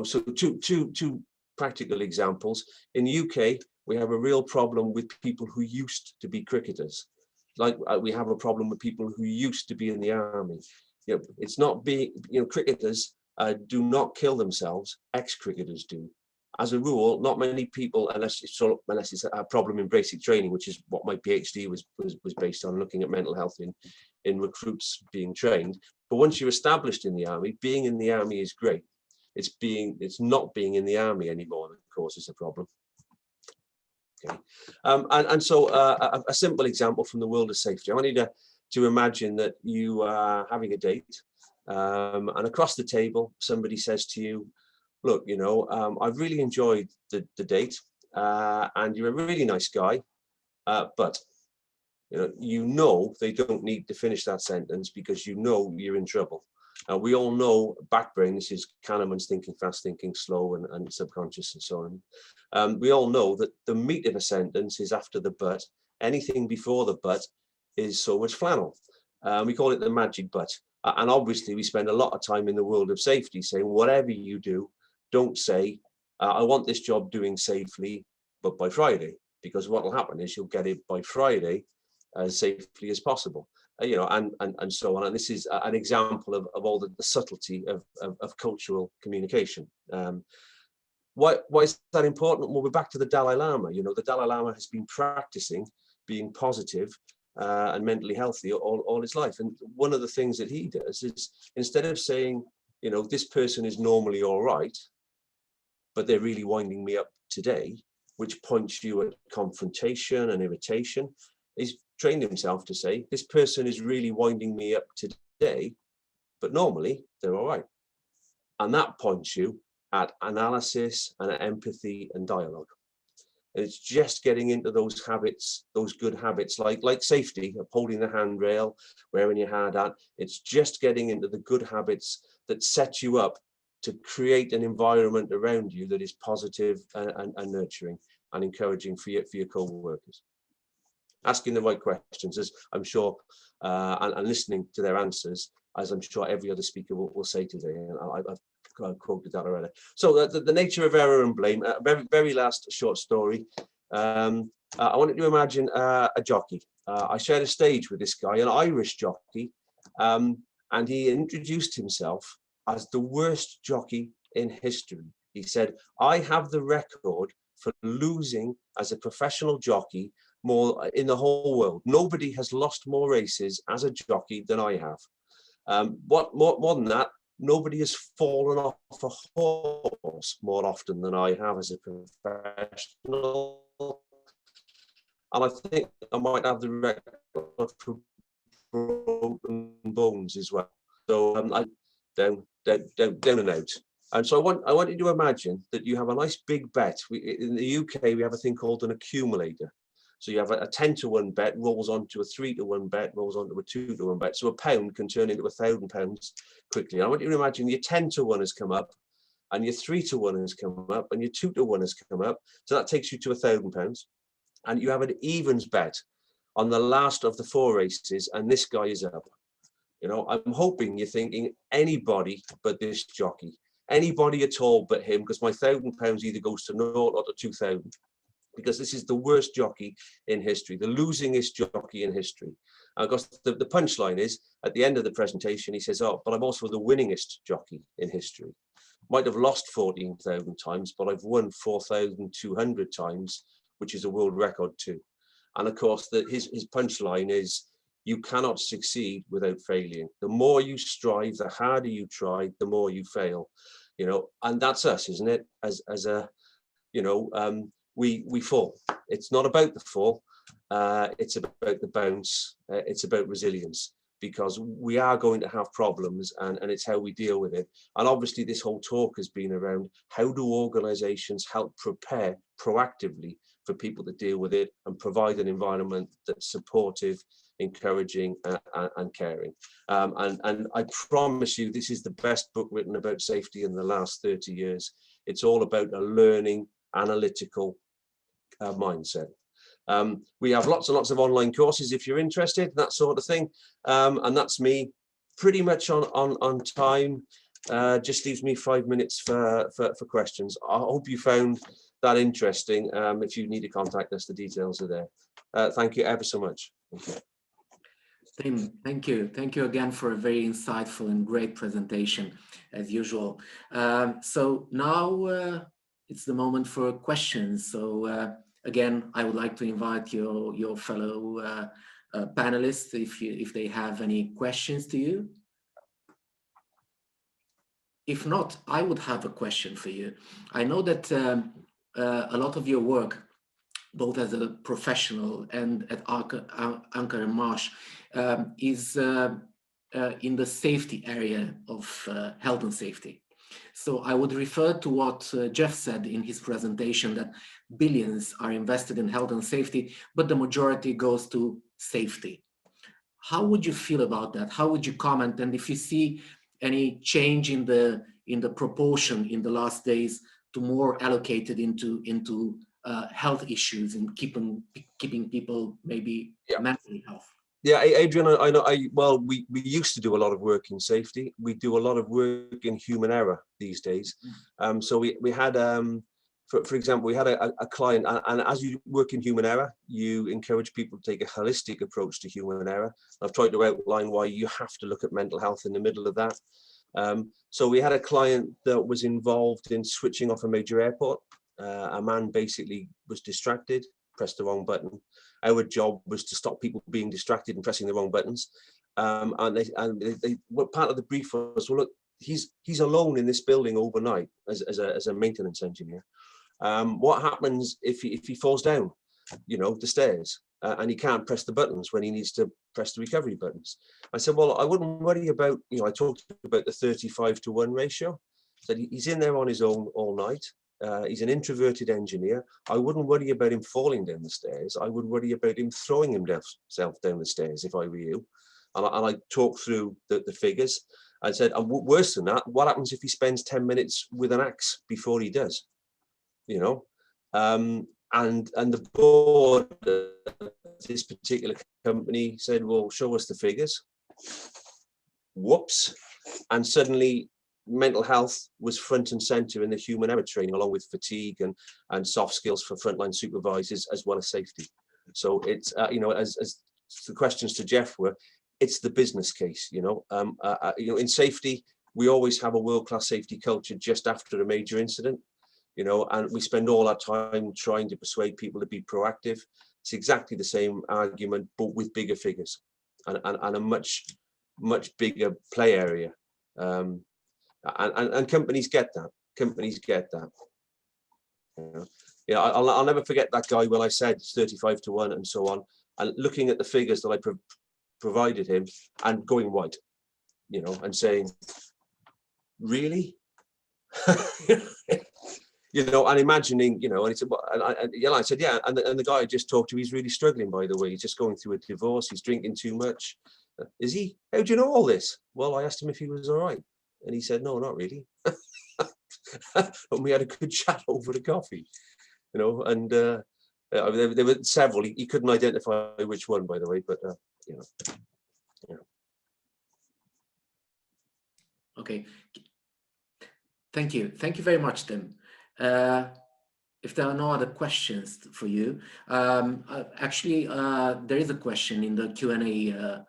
So two practical examples. In the UK, we have a real problem with people who used to be cricketers. Like we have a problem with people who used to be in the army. It's not being, cricketers do not kill themselves, ex-cricketers do. As a rule, not many people, unless it's a problem in basic training, which is what my PhD was based on, looking at mental health in recruits being trained. But once you're established in the army, being in the army is great. It's not being in the army anymore that causes a problem. Okay. And so a simple example from the world of safety. I want you to imagine that you are having a date, and across the table, somebody says to you, look, I've really enjoyed the date, and you're a really nice guy, but they don't need to finish that sentence because you're in trouble. We all know back brain, this is Kahneman's thinking fast, thinking slow, and subconscious and so on. We all know that the meat of a sentence is after the but. Anything before the but is so much flannel. We call it the magic but. And obviously we spend a lot of time in the world of safety saying, whatever you do, don't say, I want this job doing safely, but by Friday, because what will happen is you'll get it by Friday as safely as possible. You know, and so on. And this is an example of all the subtlety of cultural communication. Why is that important? Well, we're back to the Dalai Lama. You know, the Dalai Lama has been practicing being positive and mentally healthy all his life. And one of the things that he does is, instead of saying, you know, this person is normally all right, but they're really winding me up today, which points you at confrontation and irritation, he's trained himself to say, this person is really winding me up today, but normally they're all right. And that points you at analysis and empathy and dialogue. And it's just getting into those habits, those good habits, like safety, upholding the handrail, wearing your hard hat. It's just getting into the good habits that set you up to create an environment around you that is positive and nurturing and encouraging for your co-workers. Asking the right questions, as I'm sure, and listening to their answers, as I'm sure every other speaker will say today. And I've quoted that already. So the nature of error and blame. Very last short story. I wanted to imagine a jockey. I shared a stage with this guy, an Irish jockey, and he introduced himself as the worst jockey in history. He said, "I have the record for losing as a professional jockey more in the whole world. Nobody has lost more races as a jockey than I have. More than that, nobody has fallen off a horse more often than I have as a professional. And I think I might have the record for broken bones as well." So I down and out. And so I want you to imagine that you have a nice big bet. In the UK, we have a thing called an accumulator. So you have a 10-to-1 bet rolls onto a 3-to-1 bet, rolls onto a 2-to-1 bet. So a pound can turn into £1,000 quickly. And I want you to imagine your 10-to-1 has come up, and your 3-to-1 has come up, and your 2-to-1 has come up. So that takes you to £1,000. And you have an evens bet on the last of the 4 races, and this guy is up. You know, I'm hoping you're thinking anybody but this jockey, anybody at all but him, because my £1,000 either goes to 0 or to 2,000. Because this is the worst jockey in history, the losingest jockey in history. Because the punchline is, at the end of the presentation, he says, "Oh, but I'm also the winningest jockey in history. Might have lost 14,000 times, but I've won 4,200 times, which is a world record too." And of course, his punchline is, you cannot succeed without failing. The more you strive, the harder you try, the more you fail. You know, and that's us, isn't it? As a, you know, we fall. It's not about the fall. It's about the bounce. It's about resilience, because we are going to have problems, and it's how we deal with it. And obviously this whole talk has been around, how do organizations help prepare proactively for people to deal with it and provide an environment that's supportive, encouraging, and caring. And I promise you, this is the best book written about safety in the last 30 years. It's all about a learning, analytical mindset. We have lots and lots of online courses if you're interested, that sort of thing. And that's me pretty much on time. Just leaves me 5 minutes for questions. I hope you found that interesting. If you need to contact us, the details are there. Thank you ever so much. Thank you. Tim, thank you. Thank you again for a very insightful and great presentation, as usual. So now it's the moment for questions. So again, I would like to invite your fellow panelists if they have any questions to you. If not, I would have a question for you. I know that a lot of your work, both as a professional and at Anker and Marsh, is in the safety area of health and safety. So I would refer to what Jeff said in his presentation, that billions are invested in health and safety, but the majority goes to safety. How would you feel about that? How would you comment? And if you see any change in the proportion in the last days to more allocated into health issues and keeping people maybe mentally healthy? Yeah, Adrian, I know. Well, we used to do a lot of work in safety. We do a lot of work in human error these days. So we had, for example, we had a client, and as you work in human error, you encourage people to take a holistic approach to human error. I've tried to outline why you have to look at mental health in the middle of that. So we had a client that was involved in switching off a major airport. A man basically was distracted, pressed the wrong button. Our job was to stop people being distracted and pressing the wrong buttons. And they what part of the brief was, well, look, he's alone in this building overnight as a maintenance engineer. What happens if he falls down, the stairs, and he can't press the buttons when he needs to press the recovery buttons? I said, well, I wouldn't worry about, I talked about the 35-to-1 ratio. So he's in there on his own all night. He's an introverted engineer. I wouldn't worry about him falling down the stairs. I would worry about him throwing himself down the stairs if I were you. And I talked through the figures. I said, and worse than that, what happens if he spends 10 minutes with an axe before he does? And the board of this particular company said, well, show us the figures. Whoops. And suddenly mental health was front and center in the human error training, along with fatigue and soft skills for frontline supervisors, as well as safety. So it's, as the questions to Jeff were, it's the business case. In safety, we always have a world-class safety culture just after a major incident, and we spend all our time trying to persuade people to be proactive. It's exactly the same argument, but with bigger figures and a much bigger play area. And companies get that. I'll never forget that guy when I said 35-to-1 and so on, and looking at the figures that I provided him and going white, and saying, really? And imagining, and he said, well, I said, yeah, and the guy I just talked to, he's really struggling, by the way. He's just going through a divorce. He's drinking too much. Is he? How do you know all this? Well, I asked him if he was all right. And he said, no, not really. And we had a good chat over the coffee, and there were several. He couldn't identify which one, by the way, but, Okay. Thank you. Thank you very much, Tim. If there are no other questions for you, actually, there is a question in the Q&A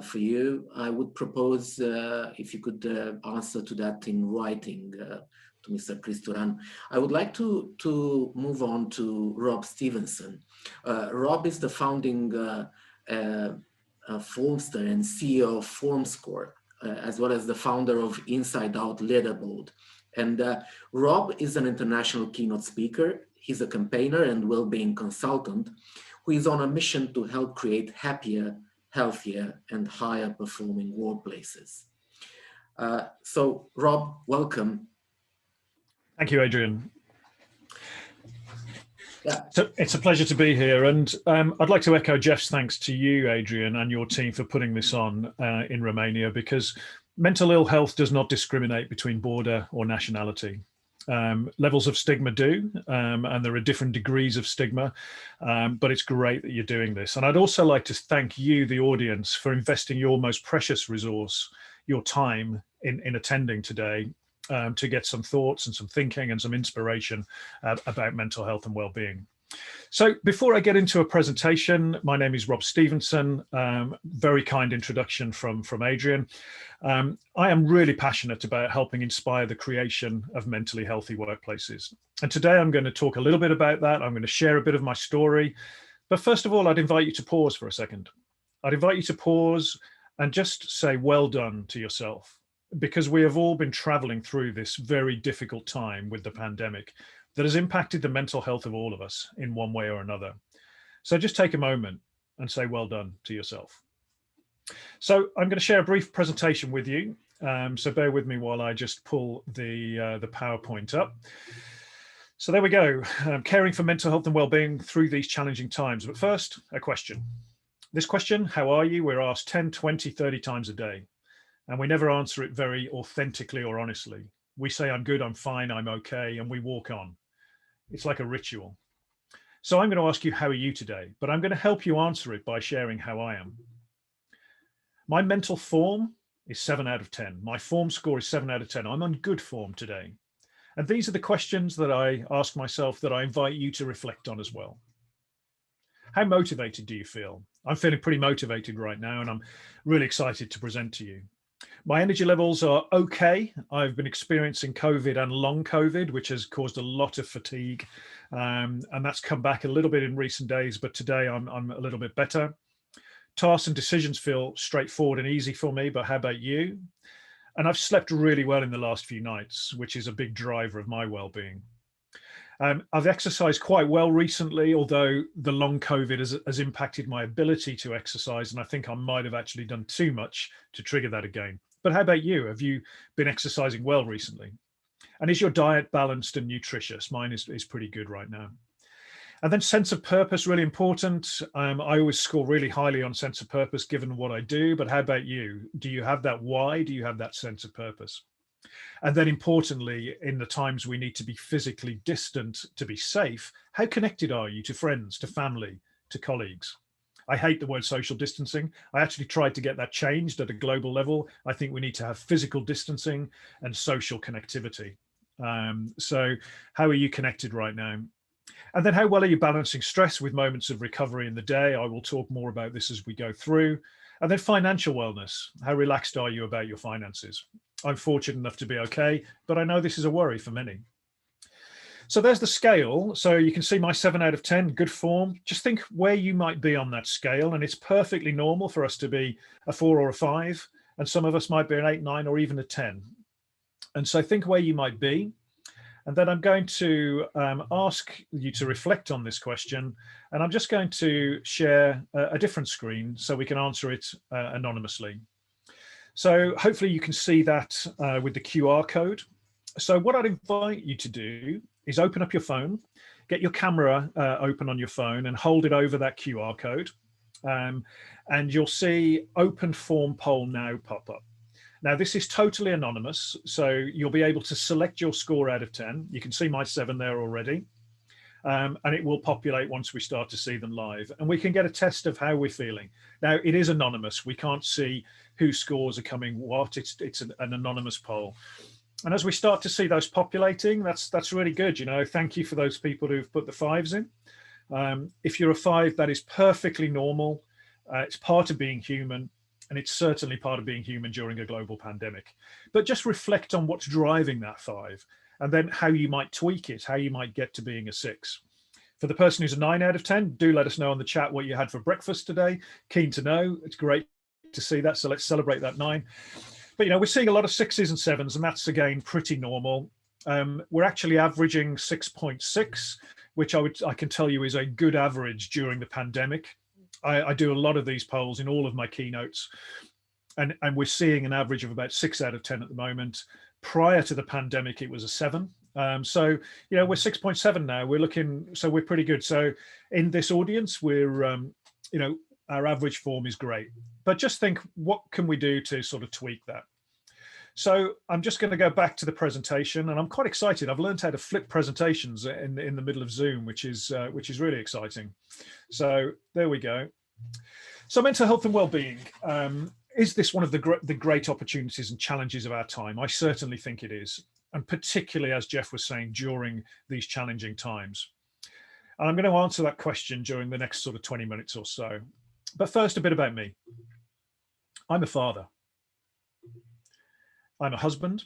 for you. I would propose if you could answer to that in writing to Mr. Christuran. I would like to move on to Rob Stevenson. Rob is the founding Formster and CEO of FormScore, as well as the founder of Inside Out Leaderboard. And Rob is an international keynote speaker. He's a campaigner and well-being consultant who is on a mission to help create happier, healthier, and higher performing workplaces. So Rob, welcome. Thank you, Adrian. Yeah. So it's a pleasure to be here. And I'd like to echo Jeff's thanks to you, Adrian, and your team for putting this on in Romania, because mental ill health does not discriminate between border or nationality. Levels of stigma do, and there are different degrees of stigma, but it's great that you're doing this. And I'd also like to thank you, the audience, for investing your most precious resource, your time, in attending today to get some thoughts and some thinking and some inspiration about mental health and well-being. So before I get into a presentation, my name is Rob Stevenson. Very kind introduction from Adrian. I am really passionate about helping inspire the creation of mentally healthy workplaces. And today I'm going to talk a little bit about that. I'm going to share a bit of my story. But first of all, I'd invite you to pause for a second. I'd invite you to pause and just say well done to yourself, because we have all been traveling through this very difficult time with the pandemic that has impacted the mental health of all of us in one way or another. So just take a moment and say well done to yourself. So I'm going to share a brief presentation with you. So bear with me while I just pull the PowerPoint up. So there we go, caring for mental health and well-being through these challenging times. But first, a question. This question, how are you? We're asked 10, 20, 30 times a day. And we never answer it very authentically or honestly. We say, I'm good, I'm fine, I'm okay, and we walk on. It's like a ritual. So I'm going to ask you, how are you today? But I'm going to help you answer it by sharing how I am. My mental form is 7 out of 10. My form score is 7 out of 10. I'm on good form today. And these are the questions that I ask myself that I invite you to reflect on as well. How motivated do you feel? I'm feeling pretty motivated right now, and I'm really excited to present to you. My energy levels are okay. I've been experiencing COVID and long COVID, which has caused a lot of fatigue. And that's come back a little bit in recent days, but today I'm a little bit better. Tasks and decisions feel straightforward and easy for me, but how about you? And I've slept really well in the last few nights, which is a big driver of my well-being. I've exercised quite well recently, although the long COVID has impacted my ability to exercise, and I think I might have actually done too much to trigger that again. But how about you? Have you been exercising well recently? And is your diet balanced and nutritious? Mine is pretty good right now. And then sense of purpose, really important. I always score really highly on sense of purpose given what I do, but how about you? Do you have that why? Do you have that sense of purpose? And then importantly, in the times we need to be physically distant to be safe, how connected are you to friends, to family, to colleagues? I hate the word social distancing. I actually tried to get that changed at a global level. I think we need to have physical distancing and social connectivity. So how are you connected right now? And then how well are you balancing stress with moments of recovery in the day? I will talk more about this as we go through. And then financial wellness. How relaxed are you about your finances? I'm fortunate enough to be okay, but I know this is a worry for many. So there's the scale. So you can see my 7 out of 10, good form. Just think where you might be on that scale. And it's perfectly normal for us to be a 4 or a 5. And some of us might be an 8, 9, or even a 10. And so think where you might be. And then I'm going to ask you to reflect on this question. And I'm just going to share a different screen so we can answer it anonymously. So hopefully you can see that with the QR code. So what I'd invite you to do is open up your phone, get your camera open on your phone and hold it over that QR code. And you'll see open form poll now pop up. Now, this is totally anonymous, so you'll be able to select your score out of 10. You can see my 7 there already, and it will populate once we start to see them live. And we can get a test of how we're feeling. Now, it is anonymous. We can't see whose scores are coming what. It's an anonymous poll. And as we start to see those populating, that's really good. You know, thank you for those people who've put the 5s in. If you're a 5, that is perfectly normal. It's part of being human. And it's certainly part of being human during a global pandemic. But just reflect on what's driving that 5 and then how you might tweak it, how you might get to being a 6. For the person who's a 9 out of 10, do let us know in the chat what you had for breakfast today. Keen to know. It's great to see that. So let's celebrate that 9. But, you know, we're seeing a lot of 6s and 7s, and that's, again, pretty normal. We're actually averaging 6.6, which I can tell you is a good average during the pandemic. I do a lot of these polls in all of my keynotes, and we're seeing an average of about 6 out of 10 at the moment. Prior to the pandemic, it was a 7. So, you know, we're 6.7 now. We're looking, so we're pretty good. So in this audience, we're, you know, our average form is great. But just think, what can we do to sort of tweak that? So I'm just going to go back to the presentation, and I'm quite excited. I've learned how to flip presentations in the middle of Zoom, which is really exciting. So there we go. So mental health and well-being, is this one of the great opportunities and challenges of our time? I certainly think it is, and particularly, as Jeff was saying, during these challenging times. And I'm going to answer that question during the next sort of 20 minutes or so. But first, a bit about me. I'm a father. I'm a husband.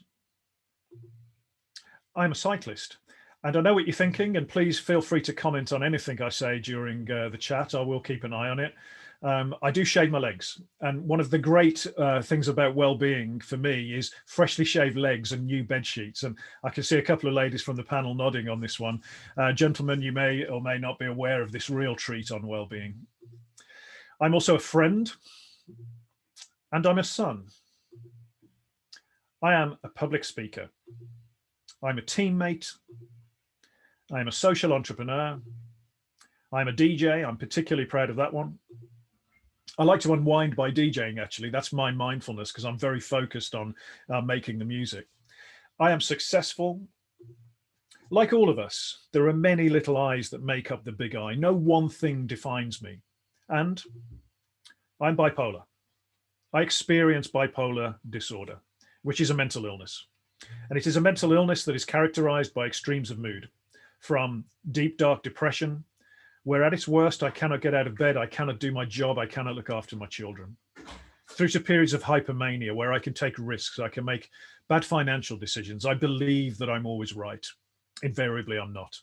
I'm a cyclist. And I know what you're thinking, and please feel free to comment on anything I say during the chat. I will keep an eye on it. I do shave my legs. And one of the great things about well-being for me is freshly shaved legs and new bed sheets. And I can see a couple of ladies from the panel nodding on this one. Gentlemen, you may or may not be aware of this real treat on well-being. I'm also a friend, and I'm a son. I am a public speaker. I'm a teammate. I'm a social entrepreneur. I'm a DJ. I'm particularly proud of that one. I like to unwind by DJing, actually. That's my mindfulness, because I'm very focused on making the music. I am successful. Like all of us, there are many little I's that make up the big I. No one thing defines me. And I'm bipolar. I experience bipolar disorder, which is a mental illness. And it is a mental illness that is characterized by extremes of mood, from deep, dark depression, where at its worst, I cannot get out of bed, I cannot do my job, I cannot look after my children, through to periods of hypomania, where I can take risks, I can make bad financial decisions. I believe that I'm always right. Invariably, I'm not.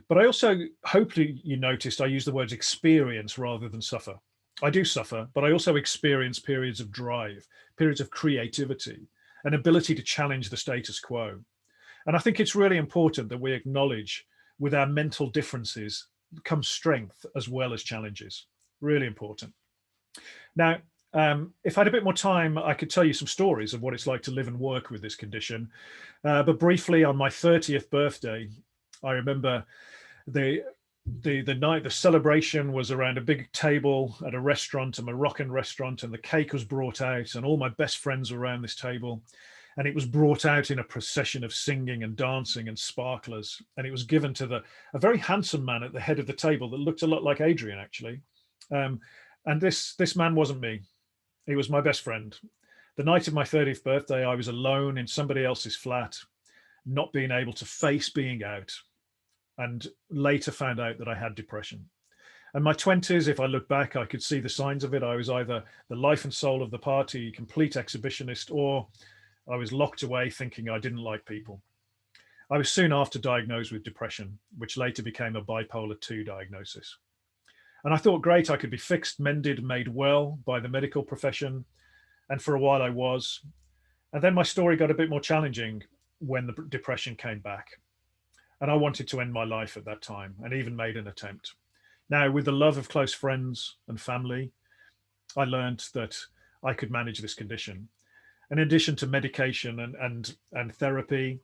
But I also, hopefully you noticed, I use the words experience rather than suffer. I do suffer, but I also experience periods of drive, periods of creativity, an ability to challenge the status quo. And I think it's really important that we acknowledge with our mental differences comes strength as well as challenges. Really important. Now, if I had a bit more time, I could tell you some stories of what it's like to live and work with this condition. But briefly, on my 30th birthday, I remember the night, the celebration was around a big table at a restaurant, a Moroccan restaurant, and the cake was brought out, and all my best friends were around this table. And it was brought out in a procession of singing and dancing and sparklers. And it was given to a very handsome man at the head of the table that looked a lot like Adrian, actually. And this man wasn't me. He was my best friend. The night of my 30th birthday, I was alone in somebody else's flat, not being able to face being out, and later found out that I had depression. And my 20s, if I look back, I could see the signs of it. I was either the life and soul of the party, complete exhibitionist, or I was locked away thinking I didn't like people. I was soon after diagnosed with depression, which later became a bipolar 2 diagnosis. And I thought, great, I could be fixed, mended, made well by the medical profession. And for a while I was. And then my story got a bit more challenging when the depression came back. And I wanted to end my life at that time, and even made an attempt. Now, with the love of close friends and family, I learned that I could manage this condition. In addition to medication and therapy,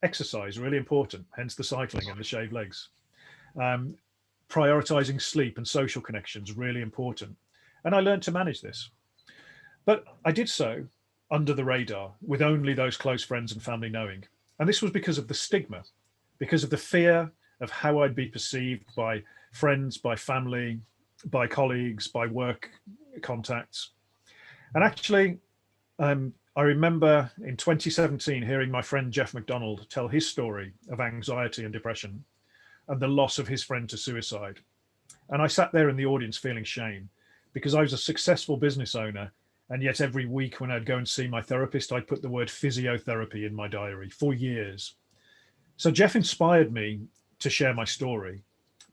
exercise, really important, hence the cycling and the shaved legs. Prioritizing sleep and social connections, really important. And I learned to manage this. But I did so under the radar, with only those close friends and family knowing. And this was because of the stigma, because of the fear of how I'd be perceived by friends, by family, by colleagues, by work contacts. And actually, I remember in 2017 hearing my friend Jeff Mcdonald tell his story of anxiety and depression and the loss of his friend to suicide. And I sat there in the audience feeling shame, because I was a successful business owner, and yet every week when I'd go and see my therapist, I'd put the word physiotherapy in my diary for years. So Jeff inspired me to share my story,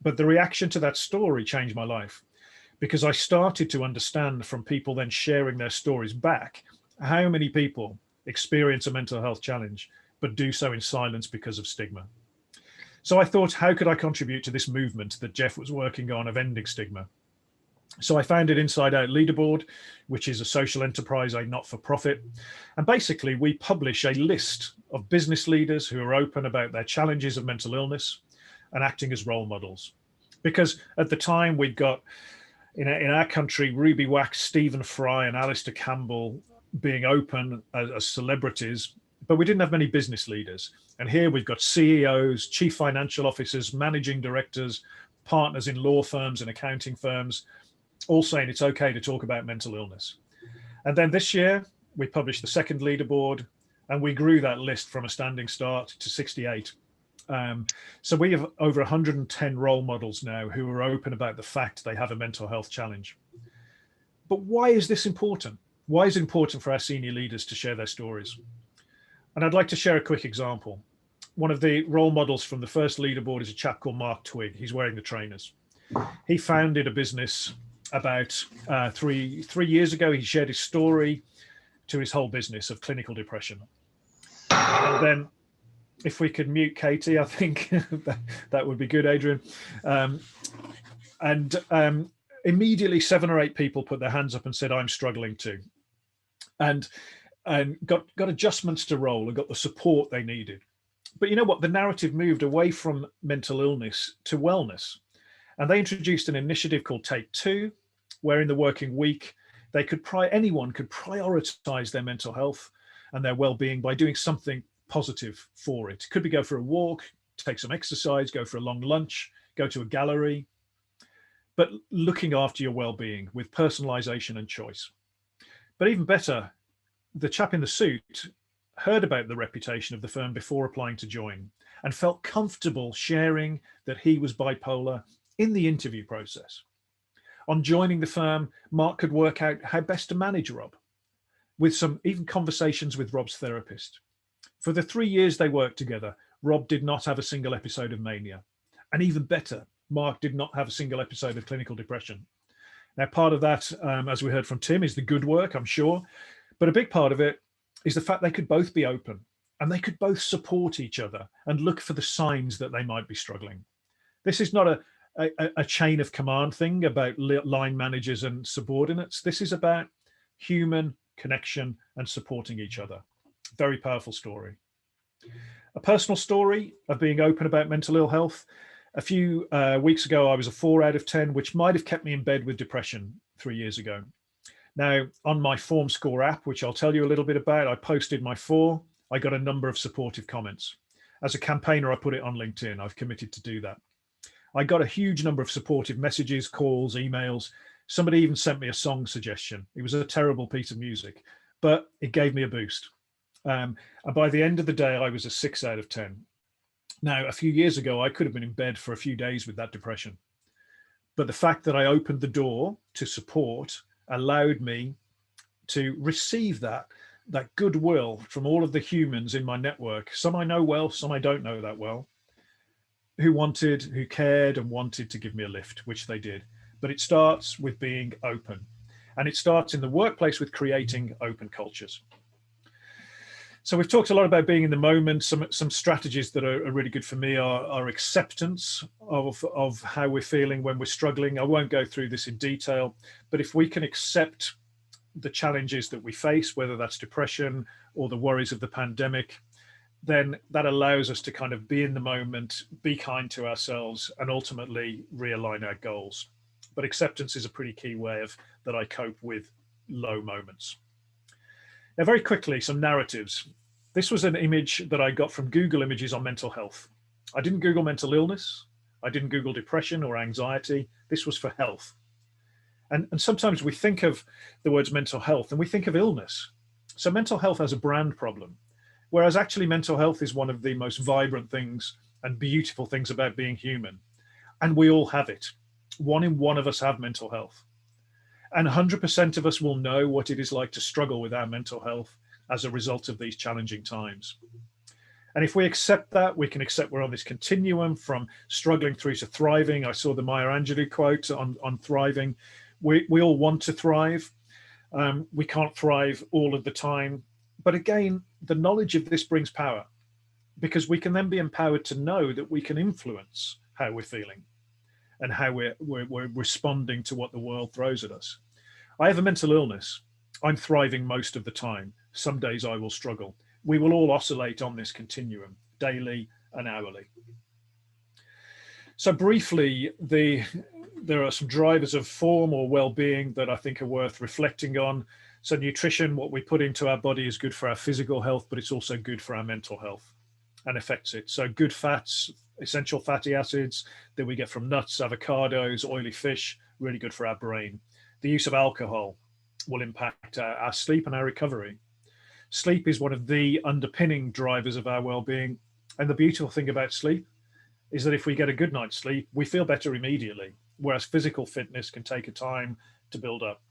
but the reaction to that story changed my life, because I started to understand from people then sharing their stories back how many people experience a mental health challenge, but do so in silence because of stigma. So I thought, how could I contribute to this movement that Jeff was working on of ending stigma? So I founded Inside Out Leaderboard, which is a social enterprise, a not-for-profit. And basically, we publish a list of business leaders who are open about their challenges of mental illness and acting as role models. Because at the time, we'd got, in our country, Ruby Wax, Stephen Fry, and Alistair Campbell being open as celebrities, but we didn't have many business leaders. And here we've got CEOs, chief financial officers, managing directors, partners in law firms and accounting firms, all saying it's okay to talk about mental illness. And then this year, we published the second leaderboard, and we grew that list from a standing start to 68. So we have over 110 role models now who are open about the fact they have a mental health challenge. But why is this important? Why is it important for our senior leaders to share their stories? And I'd like to share a quick example. One of the role models from the first leaderboard is a chap called Mark Twigg. He's wearing the trainers. He founded a business about 3 years ago. He shared his story to his whole business of clinical depression. And then if we could mute Katie, I think that would be good, Adrian. Immediately 7 or 8 people put their hands up and said, I'm struggling too. And got adjustments to roll and got the support they needed. But you know what? The narrative moved away from mental illness to wellness. And they introduced an initiative called Take 2, where in the working week, anyone could prioritize their mental health and their well-being by doing something positive for it. Could be go for a walk, take some exercise, go for a long lunch, go to a gallery, but looking after your well-being with personalization and choice. But even better, the chap in the suit heard about the reputation of the firm before applying to join and felt comfortable sharing that he was bipolar in the interview process. On joining the firm, Mark could work out how best to manage Rob, with some even conversations with Rob's therapist. For the 3 years they worked together, Rob did not have a single episode of mania. And even better, Mark did not have a single episode of clinical depression. Now, part of that, as we heard from Tim, is the good work, I'm sure. But a big part of it is the fact they could both be open and they could both support each other and look for the signs that they might be struggling. This is not a chain of command thing about line managers and subordinates. This is about human connection and supporting each other. Very powerful story. A personal story of being open about mental ill health. A few weeks ago, I was a 4 out of 10, which might have kept me in bed with depression 3 years ago. Now, on my Form Score app, which I'll tell you a little bit about, I posted my 4. I got a number of supportive comments. As a campaigner, I put it on LinkedIn. I've committed to do that. I got a huge number of supportive messages, calls, emails. Somebody even sent me a song suggestion. It was a terrible piece of music, but it gave me a boost. And by the end of the day, I was a 6 out of 10. Now, a few years ago, I could have been in bed for a few days with that depression. But the fact that I opened the door to support allowed me to receive that goodwill from all of the humans in my network. Some I know well, some I don't know that well, who cared and wanted to give me a lift, which they did. But it starts with being open. And it starts in the workplace with creating open cultures. So we've talked a lot about being in the moment. Some strategies that are really good for me are acceptance of how we're feeling when we're struggling. I won't go through this in detail, but if we can accept the challenges that we face, whether that's depression or the worries of the pandemic, then that allows us to kind of be in the moment, be kind to ourselves, and ultimately realign our goals. But acceptance is a pretty key way that I cope with low moments. Now, very quickly, some narratives. This was an image that I got from Google Images on mental health. I didn't Google mental illness. I didn't Google depression or anxiety. This was for health. And sometimes we think of the words mental health and we think of illness. So mental health has a brand problem, whereas actually mental health is one of the most vibrant things and beautiful things about being human. And we all have it. 1 in 1 of us have mental health. And 100% of us will know what it is like to struggle with our mental health as a result of these challenging times. And if we accept that, we can accept we're on this continuum from struggling through to thriving. I saw the Maya Angelou quote on thriving. We all want to thrive. We can't thrive all of the time. But again, the knowledge of this brings power, because we can then be empowered to know that we can influence how we're feeling and how we're responding to what the world throws at us. I have a mental illness. I'm thriving most of the time. Some days I will struggle. We will all oscillate on this continuum, daily and hourly. So briefly, there are some drivers of form or well-being that I think are worth reflecting on. So nutrition, what we put into our body, is good for our physical health, but it's also good for our mental health and affects it. So good fats, essential fatty acids that we get from nuts, avocados, oily fish, really good for our brain. The use of alcohol will impact our sleep and our recovery. Sleep is one of the underpinning drivers of our well-being. And the beautiful thing about sleep is that if we get a good night's sleep, we feel better immediately, whereas physical fitness can take a time to build up.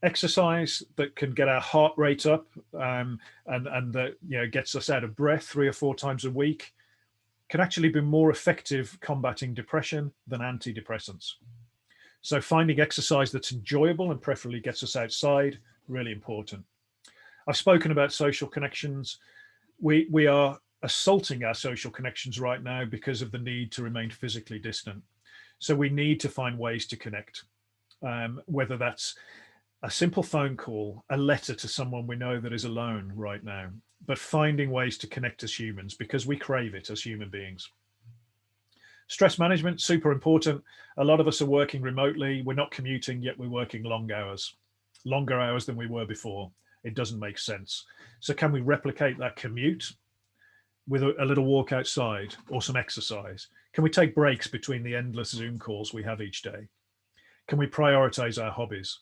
Exercise that can get our heart rate up and that gets us out of breath 3 or 4 times a week can actually be more effective combating depression than antidepressants. So finding exercise that's enjoyable and preferably gets us outside, really important. I've spoken about social connections. We are assaulting our social connections right now because of the need to remain physically distant. So we need to find ways to connect, whether that's a simple phone call, a letter to someone we know that is alone right now, but finding ways to connect as humans because we crave it as human beings. Stress management, super important. A lot of us are working remotely. We're not commuting, yet we're working long hours, longer hours than we were before. It doesn't make sense. So can we replicate that commute with a little walk outside or some exercise? Can we take breaks between the endless Zoom calls we have each day? Can we prioritize our hobbies?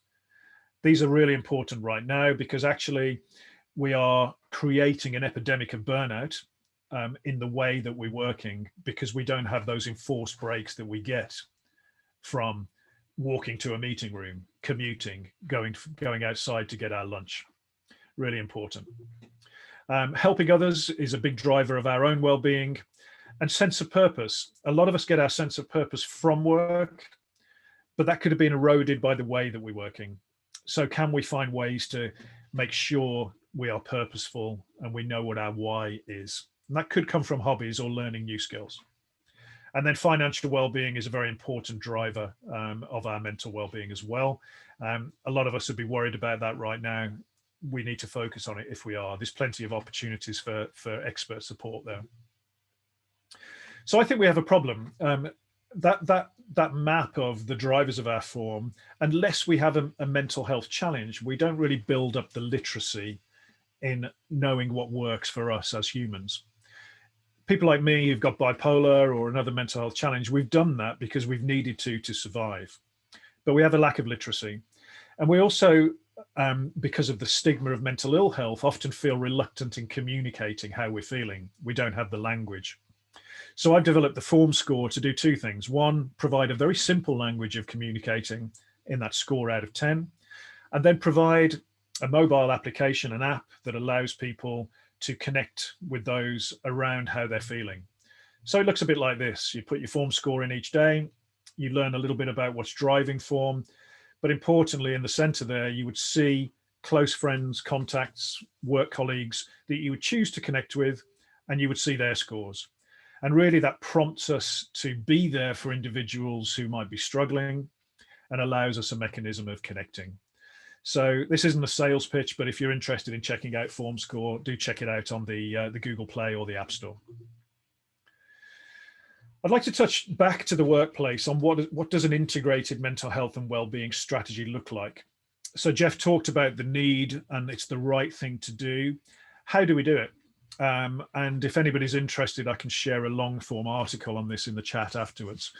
These are really important right now because actually we are creating an epidemic of burnout in the way that we're working because we don't have those enforced breaks that we get from walking to a meeting room, commuting, going outside to get our lunch. Really important. Helping others is a big driver of our own well-being, and sense of purpose. A lot of us get our sense of purpose from work, but that could have been eroded by the way that we're working. So can we find ways to make sure we are purposeful and we know what our why is? And that could come from hobbies or learning new skills. And then financial well-being is a very important driver of our mental well-being as well. A lot of us would be worried about that right now. We need to focus on it if we are. There's plenty of opportunities for expert support there. So I think we have a problem. That map of the drivers of our form, unless we have a mental health challenge, we don't really build up the literacy in knowing what works for us as humans. People like me who've got bipolar or another mental health challenge, we've done that because we've needed to survive. But we have a lack of literacy. And we also, because of the stigma of mental ill health, often feel reluctant in communicating how we're feeling. We don't have the language. So I've developed the form score to do two things. One, provide a very simple language of communicating in that score out of 10, and then provide a mobile application, an app that allows people to connect with those around how they're feeling. So it looks a bit like this. You put your form score in each day, you learn a little bit about what's driving form, but importantly in the center there, you would see close friends, contacts, work colleagues that you would choose to connect with, and you would see their scores. And really that prompts us to be there for individuals who might be struggling and allows us a mechanism of connecting. So this isn't a sales pitch, but if you're interested in checking out Form Score, do check it out on the Google Play or the App Store. I'd like to touch back to the workplace on what does an integrated mental health and well-being strategy look like? So Jeff talked about the need and it's the right thing to do. How do we do it? And if anybody's interested, I can share a long form article on this in the chat afterwards.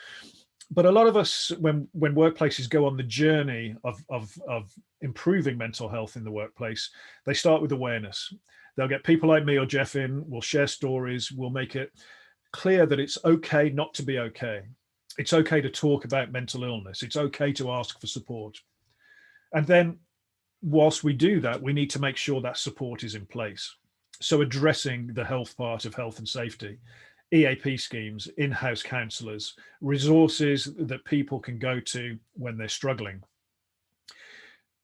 But a lot of us, when workplaces go on the journey of improving mental health in the workplace, they start with awareness. They'll get people like me or Jeff in, we'll share stories, we'll make it clear that it's okay not to be okay. It's okay to talk about mental illness. It's okay to ask for support. And then whilst we do that, we need to make sure that support is in place. So addressing the health part of health and safety, EAP schemes, in-house counsellors, resources that people can go to when they're struggling.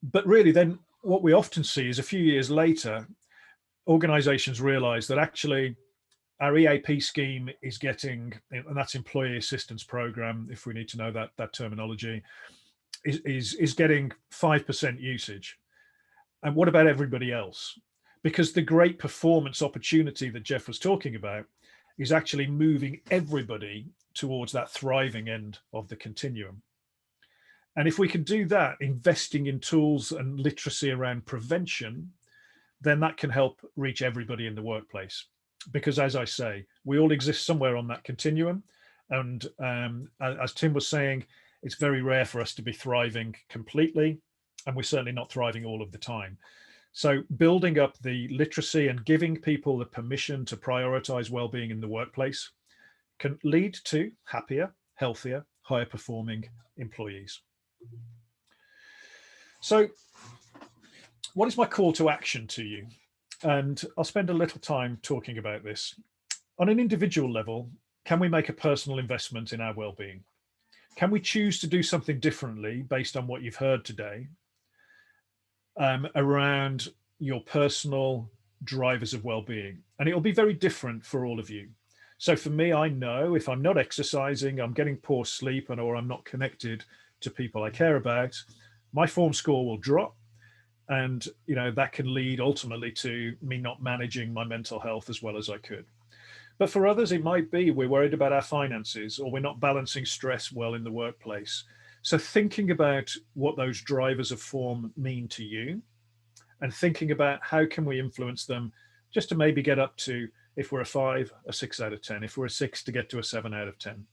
But really then what we often see is a few years later, organisations realise that actually our EAP scheme is getting, and that's employee assistance program, if we need to know that terminology, is getting 5% usage. And what about everybody else? Because the great performance opportunity that Jeff was talking about is actually moving everybody towards that thriving end of the continuum. And if we can do that, investing in tools and literacy around prevention, then that can help reach everybody in the workplace. Because as I say, we all exist somewhere on that continuum. And as Tim was saying, it's very rare for us to be thriving completely, and we're certainly not thriving all of the time. So building up the literacy and giving people the permission to prioritize well-being in the workplace can lead to happier, healthier, higher performing employees. So what is my call to action to you? And I'll spend a little time talking about this. On an individual level, can we make a personal investment in our well-being? Can we choose to do something differently based on what you've heard today around your personal drivers of well-being? And it'll be very different for all of you. So for me, I know if I'm not exercising, I'm getting poor sleep, or I'm not connected to people I care about, my form score will drop. And that can lead ultimately to me not managing my mental health as well as I could. But for others, it might be we're worried about our finances, or we're not balancing stress well in the workplace. So thinking about what those drivers of form mean to you, and thinking about how can we influence them just to maybe get up to, if we're a 5, a 6 out of 10, if we're a 6, to get to a 7 out of 10.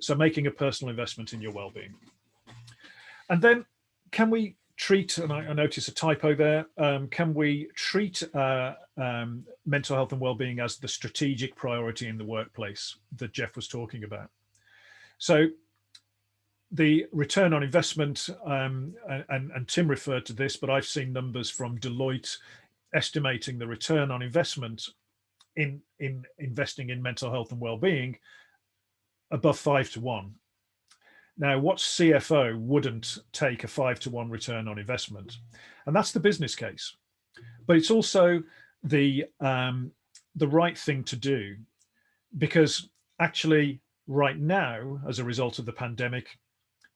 So making a personal investment in your well-being. And then can we treat, and I notice a typo there, can we treat mental health and well-being as the strategic priority in the workplace that Jeff was talking about? So the return on investment, and Tim referred to this, but I've seen numbers from Deloitte estimating the return on investment in investing in mental health and well-being above 5 to 1. Now, what CFO wouldn't take a 5 to 1 return on investment? And that's the business case. But it's also the right thing to do, because actually right now, as a result of the pandemic,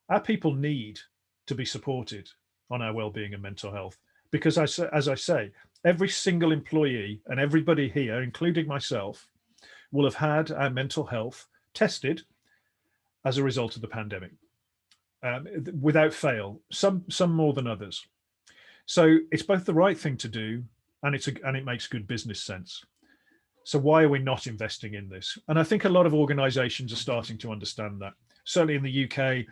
our people need to be supported on our well-being and mental health. Because as I say, every single employee and everybody here, including myself, will have had our mental health tested as a result of the pandemic, without fail, some more than others. So it's both the right thing to do, and it makes good business sense. So why are we not investing in this? And I think a lot of organizations are starting to understand that. Certainly in the UK,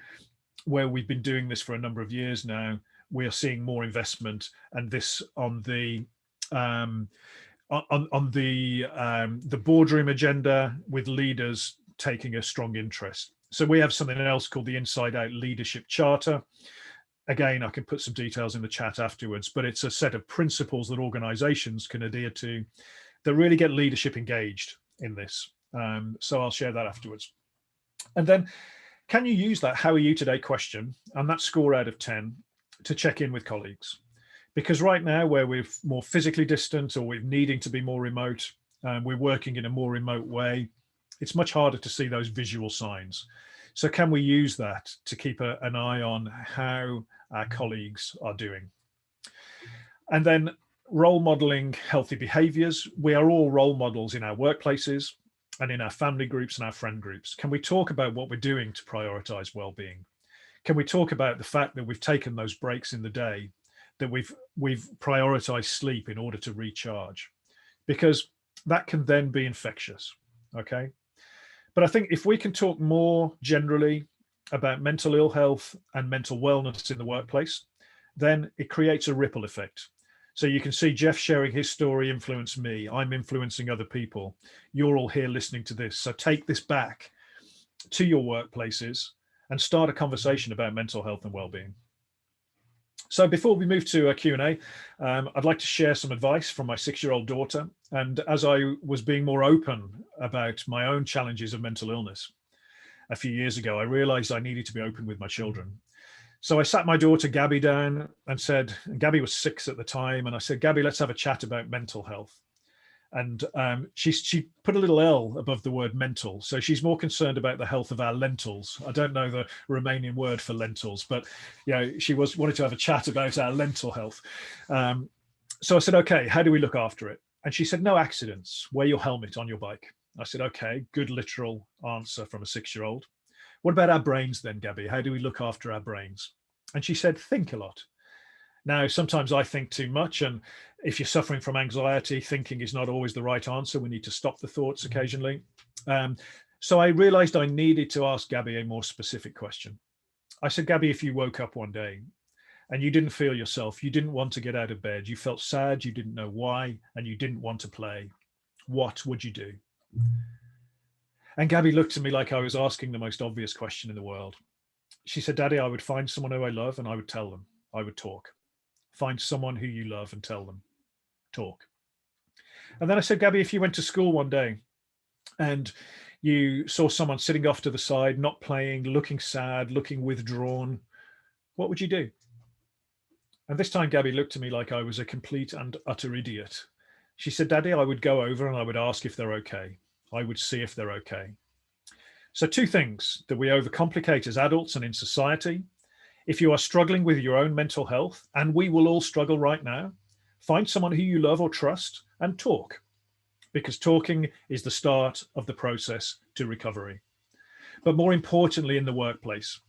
where we've been doing this for a number of years now, we are seeing more investment, and this on the boardroom agenda, with leaders taking a strong interest. So we have something else called the Inside Out Leadership Charter. Again, I can put some details in the chat afterwards, but it's a set of principles that organizations can adhere to that really get leadership engaged in this. So I'll share that afterwards. And then, can you use that "how are you today" question and that score out of 10 to check in with colleagues? Because right now, where we're more physically distant, or we're needing to be more remote, we're working in a more remote way, it's much harder to see those visual signs. So can we use that to keep an eye on how our colleagues are doing? And then role modeling healthy behaviors. We are all role models in our workplaces and in our family groups and our friend groups. Can we talk about what we're doing to prioritize well-being? Can we talk about the fact that we've taken those breaks in the day, that we've prioritized sleep in order to recharge? Because that can then be infectious, okay? But I think if we can talk more generally about mental ill health and mental wellness in the workplace, then it creates a ripple effect. So you can see Jeff sharing his story influenced me. I'm influencing other people. You're all here listening to this. So take this back to your workplaces and start a conversation about mental health and well-being. So before we move to a Q&A, I'd like to share some advice from my 6-year-old daughter. And as I was being more open about my own challenges of mental illness a few years ago, I realized I needed to be open with my children. So I sat my daughter Gabby down and said, and Gabby was 6 at the time, and I said, "Gabby, let's have a chat about mental health." And she put a little L above the word mental. So she's more concerned about the health of our lentils. I don't know the Romanian word for lentils, but she wanted to have a chat about our lentil health. So I said, "Okay, how do we look after it?" And she said, "No accidents, wear your helmet on your bike." I said, "Okay, good literal answer from a 6-year-old. What about our brains then, Gabby? How do we look after our brains?" And she said, "Think a lot." Now, sometimes I think too much, and if you're suffering from anxiety, thinking is not always the right answer. We need to stop the thoughts occasionally. So I realized I needed to ask Gabby a more specific question. I said, "Gabby, if you woke up one day and you didn't feel yourself, you didn't want to get out of bed, you felt sad, you didn't know why, and you didn't want to play, what would you do?" And Gabby looked at me like I was asking the most obvious question in the world. She said, "Daddy, I would find someone who I love and I would tell them. I would talk. Find someone who you love and tell them. Talk." And then I said, "Gabby, if you went to school one day and you saw someone sitting off to the side, not playing, looking sad, looking withdrawn, what would you do?" And this time Gabby looked at me like I was a complete and utter idiot. She said, "Daddy, I would go over and I would ask if they're okay. I would see if they're okay." So 2 things that we overcomplicate as adults and in society. If you are struggling with your own mental health, and we will all struggle right now, find someone who you love or trust and talk. because talking is the start of the process to recovery. But more importantly, in the workplace,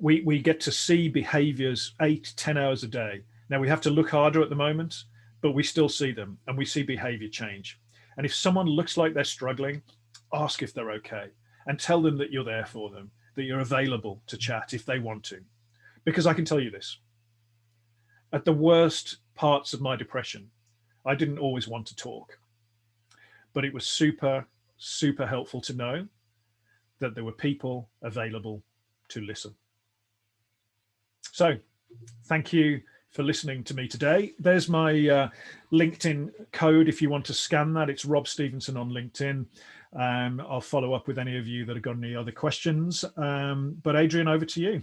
we get to see behaviors 8-10 hours a day. Now we have to look harder at the moment, but we still see them and we see behavior change. And if someone looks like they're struggling, ask if they're okay and tell them that you're there for them, that you're available to chat if they want to. Because I can tell you this, at the worst parts of my depression, I didn't always want to talk, but it was super, super helpful to know that there were people available to listen. So thank you for listening to me today. There's my LinkedIn code if you want to scan that. It's Rob Stevenson on LinkedIn. I'll follow up with any of you that have got any other questions. But Adrian, over to you.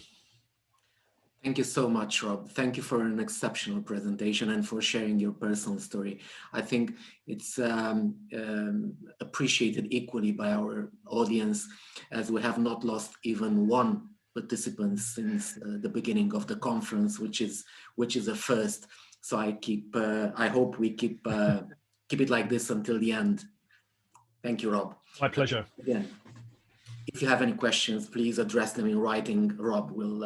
Thank you so much, Rob. Thank you for an exceptional presentation and for sharing your personal story. I think it's appreciated equally by our audience, as we have not lost even one participant since the beginning of the conference, which is a first. So I hope we keep it like this until the end. Thank you, Rob. My pleasure. Again, if you have any questions, please address them in writing. Rob will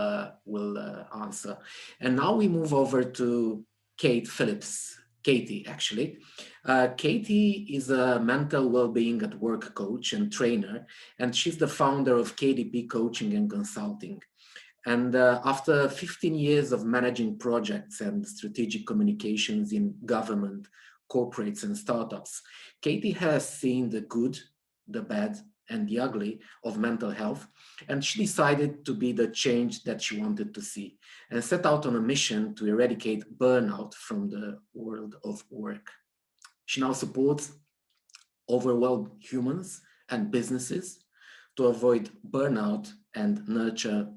answer. And now we move over to Phillips. Katie, actually. Katie is a mental well-being at work coach and trainer, and she's the founder of KDP Coaching and Consulting. And after 15 years of managing projects and strategic communications in government, corporates, and startups, Katie has seen the good, the bad, and the ugly of mental health, and she decided to be the change that she wanted to see and set out on a mission to eradicate burnout from the world of work. She now supports overwhelmed humans and businesses to avoid burnout and nurture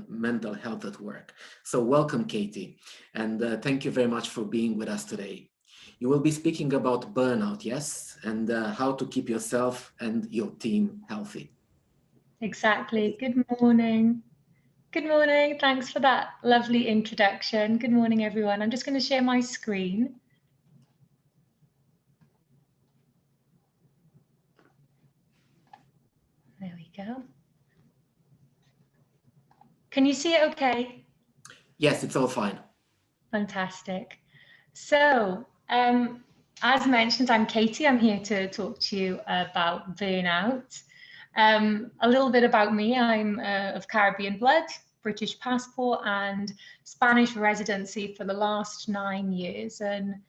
mental health at work. So welcome, Katie, and thank you very much for being with us today. You will be speaking about burnout, yes, and how to keep yourself and your team healthy. Exactly. Good morning. Good morning. Thanks for that lovely introduction. Good morning, everyone. I'm just going to share my screen. There we go. Can you see it okay? Yes, it's all fine. Fantastic. So, as mentioned, I'm Katie. I'm here to talk to you about burnout. A little bit about me. I'm of Caribbean blood, British passport, and Spanish residency for the last 9 years. And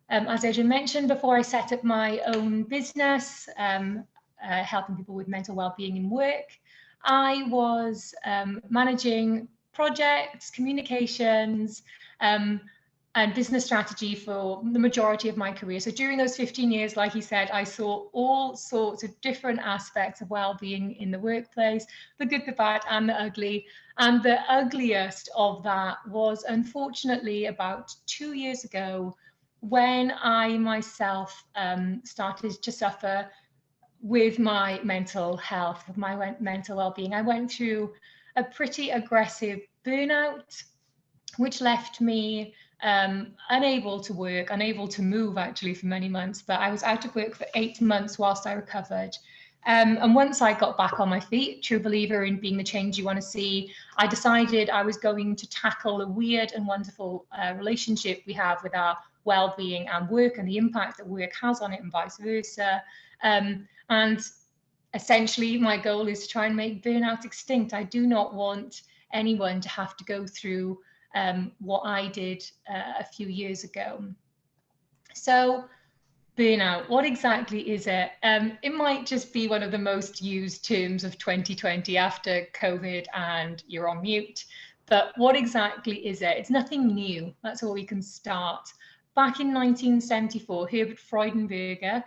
as Adrian mentioned, before I set up my own business, helping people with mental well-being in work, I was managing projects, communications, and business strategy for the majority of my career. So during those 15 years, like he said, I saw all sorts of different aspects of well-being in the workplace, the good, the bad, and the ugly. And the ugliest of that was, unfortunately, about 2 years ago, when I myself started to suffer with my mental health, with my mental well-being. I went through a pretty aggressive burnout, which left me unable to work, unable to move actually for many months, but I was out of work for 8 months whilst I recovered. And once I got back on my feet, true believer in being the change you want to see, I decided I was going to tackle a weird and wonderful relationship we have with our well-being and work and the impact that work has on it and vice versa. And essentially my goal is to try and make burnout extinct. I do not want anyone to have to go through what I did a few years ago. So burnout, what exactly is it? It might just be one of the most used terms of 2020 after COVID and you're on mute. But what exactly is it? It's nothing new. That's where we can start. Back in 1974, Herbert Freudenberger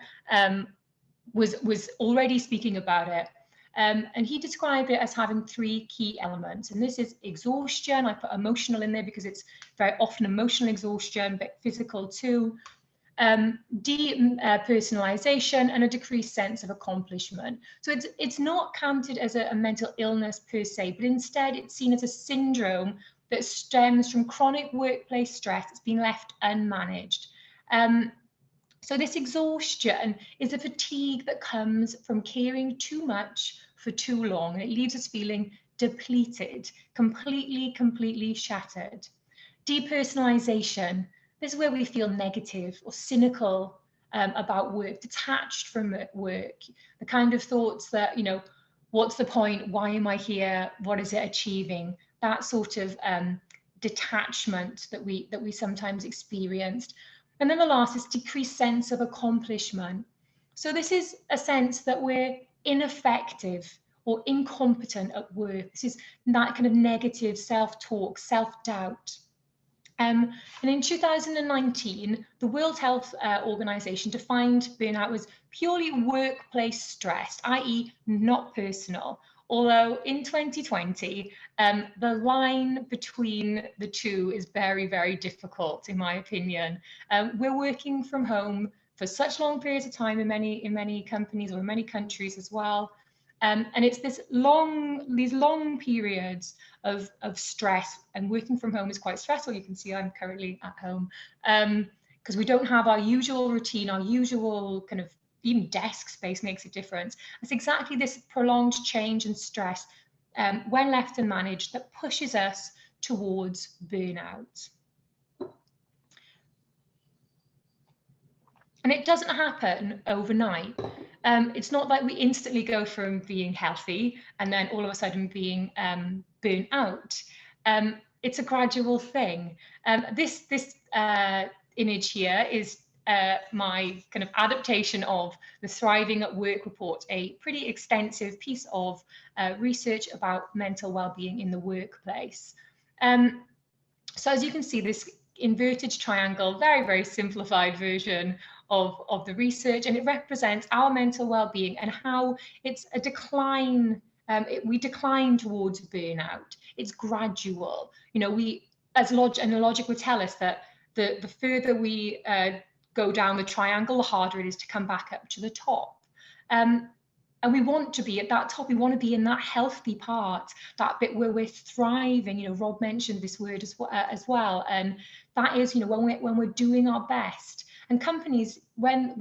was already speaking about it. And he described it as having 3 key elements. And this is exhaustion. I put emotional in there because it's very often emotional exhaustion, but physical too. Depersonalization and a decreased sense of accomplishment. So it's not counted as a mental illness per se, but instead it's seen as a syndrome that stems from chronic workplace stress that's been left unmanaged. So this exhaustion is a fatigue that comes from caring too much for too long, and it leaves us feeling depleted, completely shattered. Depersonalization, this is where we feel negative or cynical about work, detached from work, the kind of thoughts that, you know, what's the point? Why am I here? What is it achieving? That sort of detachment that we sometimes experienced. And then the last is decreased sense of accomplishment. So this is a sense that we're ineffective or incompetent at work. This is that kind of negative self-talk, self-doubt. And in 2019, the World Health Organization defined burnout as purely workplace stress, i.e. not personal. Although in 2020, the line between the two is very difficult, in my opinion. We're working from home for such long periods of time in many companies or in many countries as well. And it's these long periods of stress, and working from home is quite stressful. You can see I'm currently at home because we don't have our usual routine, our usual kind of, even desk space makes a difference. It's exactly this prolonged change and stress when left unmanaged that pushes us towards burnout. And it doesn't happen overnight. It's not like we instantly go from being healthy and then all of a sudden being burnt out. It's a gradual thing. This image here is my kind of adaptation of the Thriving at Work report, a pretty extensive piece of research about mental well-being in the workplace. So as you can see, this inverted triangle, very simplified version of the research, and it represents our mental well-being and how it's a decline. We decline towards burnout. It's gradual. You know, and the logic would tell us that the further we go down the triangle, the harder it is to come back up to the top. And we want to be at that top. We want to be in that healthy part, that bit where we're thriving. You know, Rob mentioned this word as well, and that is, you know, when we're doing our best. And companies, when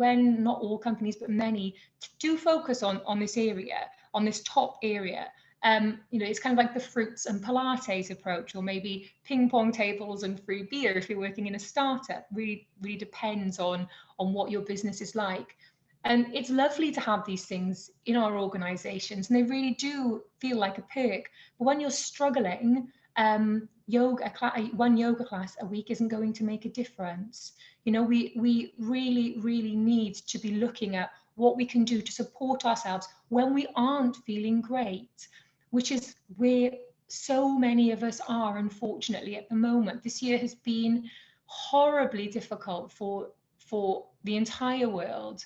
not all companies, but many, do focus on this area, on this top area. You know, it's kind of like the fruits and Pilates approach, or maybe ping pong tables and free beer if you're working in a startup. Really depends on what your business is like. And it's lovely to have these things in our organizations, and they really do feel like a perk. But when you're struggling, one yoga class a week isn't going to make a difference. You know, we really need to be looking at what we can do to support ourselves when we aren't feeling great, which is where so many of us are, unfortunately, at the moment. This year has been horribly difficult for the entire world,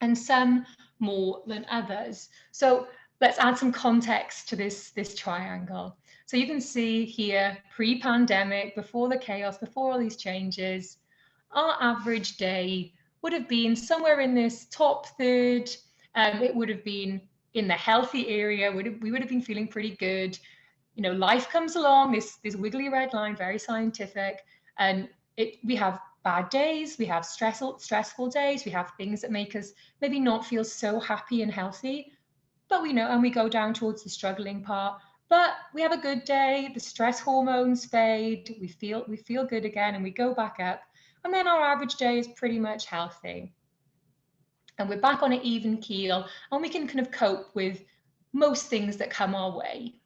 and some more than others. So let's add some context to this triangle. So you can see here, pre-pandemic, before the chaos, before all these changes, our average day would have been somewhere in this top third. It would have been in the healthy area. We would have been feeling pretty good. You know, life comes along, this wiggly red line, very scientific, and we have bad days, we have stressful days, we have things that make us maybe not feel so happy and healthy, but we know, and we go down towards the struggling part. But we have a good day, the stress hormones fade, we feel good again, and we go back up, and then our average day is pretty much healthy. And we're back on an even keel, and we can kind of cope with most things that come our way.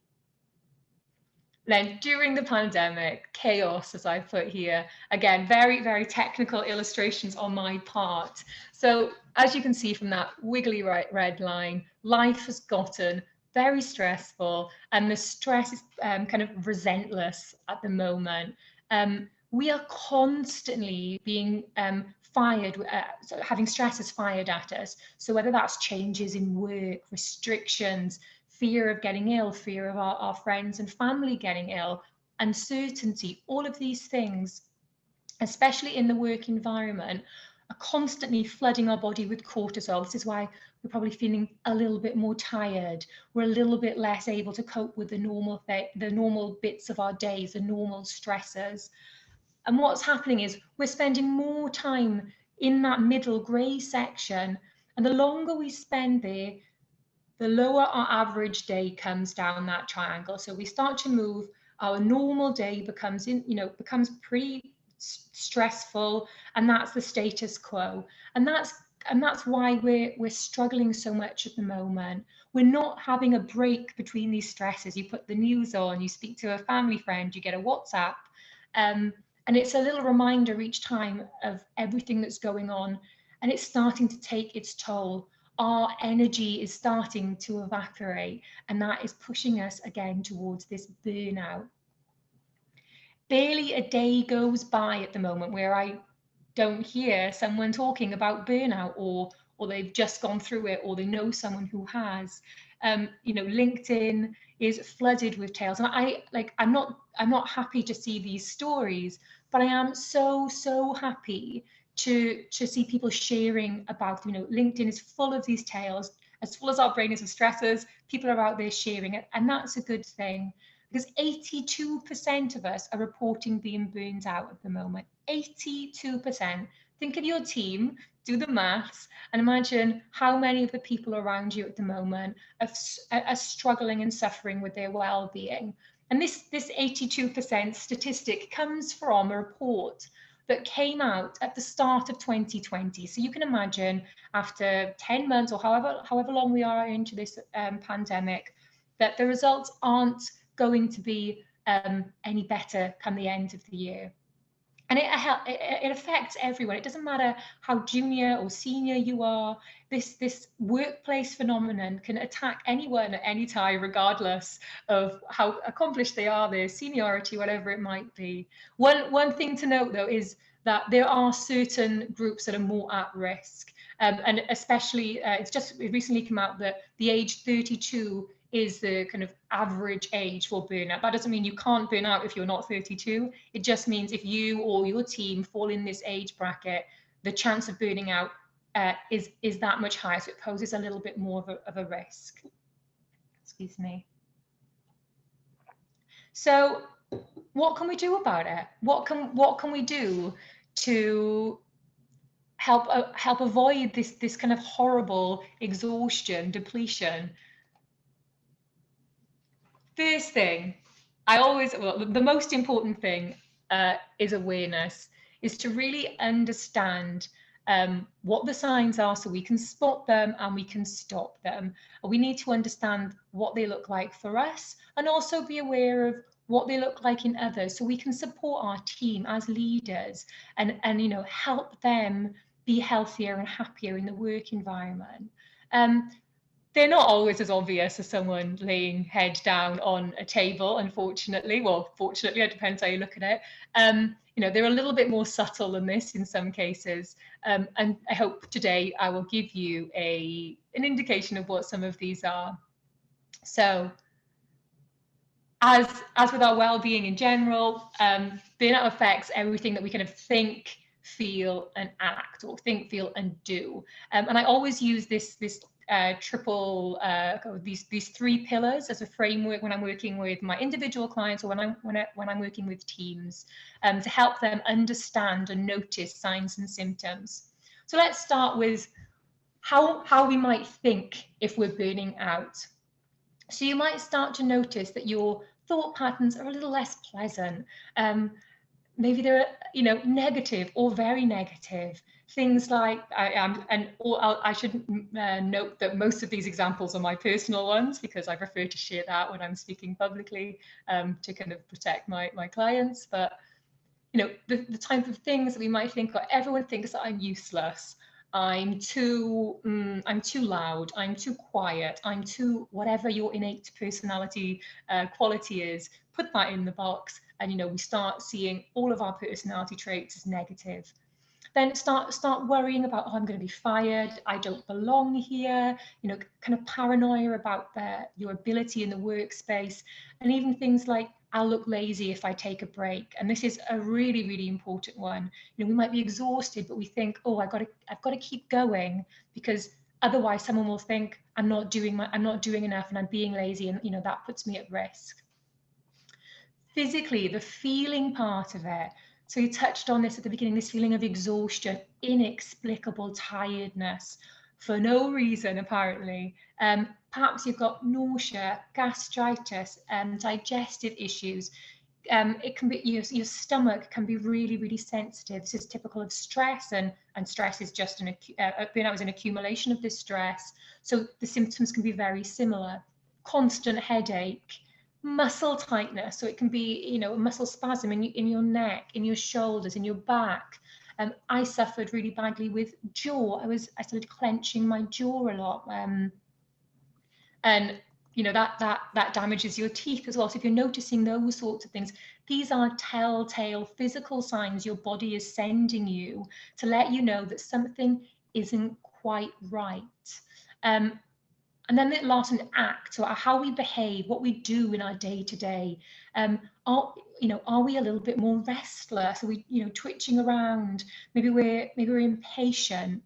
Then during the pandemic, chaos, as I put here, again, very technical illustrations on my part. So as you can see from that wiggly red line, life has gotten very stressful, and the stress is kind of relentless at the moment. We are constantly being fired, so having stresses fired at us. So whether that's changes in work, restrictions, fear of getting ill, fear of our friends and family getting ill, uncertainty, all of these things, especially in the work environment, are constantly flooding our body with cortisol. This is why we're probably feeling a little bit more tired. We're a little bit less able to cope with the normal bits of our days, the normal stressors. And what's happening is we're spending more time in that middle grey section. And the longer we spend there, the lower our average day comes down that triangle. So we start to move, our normal day becomes pretty stressful, and that's the status quo. And that's why we're struggling so much at the moment. We're not having a break between these stresses. You put the news on, you speak to a family friend, you get a WhatsApp, and it's a little reminder each time of everything that's going on, and it's starting to take its toll. Our energy is starting to evaporate, and that is pushing us again towards this burnout. Barely a day goes by at the moment where I don't hear someone talking about burnout, or they've just gone through it, or they know someone who has. LinkedIn is flooded with tales, and I'm not happy to see these stories, but I am so happy to see people sharing about, LinkedIn is full of these tales. As full as our brain is of stressors, people are out there sharing it, and that's a good thing, because 82% of us are reporting being burned out at the moment. 82%. Think of your team, do the maths, and imagine how many of the people around you at the moment are struggling and suffering with their well-being. And this 82% statistic comes from a report that came out at the start of 2020. So you can imagine, after 10 months or however long we are into this pandemic, that the results aren't going to be any better come the end of the year. And it affects everyone. It doesn't matter how junior or senior you are. This workplace phenomenon can attack anyone at any time, regardless of how accomplished they are, their seniority, whatever it might be. One thing to note, though, is that there are certain groups that are more at risk. And especially, it recently come out that the age 32 is the kind of average age for burnout. That doesn't mean you can't burn out if you're not 32. It just means if you or your team fall in this age bracket, the chance of burning out is that much higher. So it poses a little bit more of a risk. Excuse me. So what can we do about it? What can we do to help avoid this kind of horrible exhaustion, depletion? First thing, the most important thing is awareness, is to really understand what the signs are so we can spot them and we can stop them. We need to understand what they look like for us, and also be aware of what they look like in others, so we can support our team as leaders and help them be healthier and happier in the work environment. They're not always as obvious as someone laying head down on a table, unfortunately. Well, fortunately, it depends how you look at it. They're a little bit more subtle than this in some cases. And I hope today I will give you an indication of what some of these are. So, as with our well-being in general, burnout affects everything that we kind of think, feel, and act, or think, feel, and do. And I always use these three pillars as a framework when I'm working with my individual clients, or when I'm working with teams, to help them understand and notice signs and symptoms. So let's start with how we might think if we're burning out. So you might start to notice that your thought patterns are a little less pleasant. Maybe they're negative or very negative. Things like I should note that most of these examples are my personal ones, because I prefer to share that when I'm speaking publicly, to kind of protect my clients. But the type of things that we might think, everyone thinks that I'm useless. I'm too loud, I'm too quiet, I'm too whatever your innate personality quality is. Put that in the box, and we start seeing all of our personality traits as negative. Then start worrying about, I'm going to be fired, I don't belong here, kind of paranoia about your ability in the workspace, and even things like, I'll look lazy if I take a break. And this is a really, really important one. We might be exhausted, but we think, I've got to keep going, because otherwise someone will think I'm not doing enough and I'm being lazy, and that puts me at risk. Physically, the feeling part of it. So you touched on this at the beginning, this feeling of exhaustion, inexplicable tiredness for no reason, apparently. Perhaps you've got nausea, gastritis, digestive issues. It can be your stomach can be really, really sensitive. This is typical of stress, and stress is just burnout is an accumulation of this stress. So the symptoms can be very similar. Constant headache, muscle tightness. So it can be, a muscle spasm in your neck, in your shoulders, in your back. I suffered really badly with jaw. I started clenching my jaw a lot, and that damages your teeth as well. So if you're noticing those sorts of things, these are telltale physical signs your body is sending you to let you know that something isn't quite right. And then the last one, act, so how we behave, what we do in our day-to-day. Are we a little bit more restless? Are we, twitching around? Maybe we're impatient.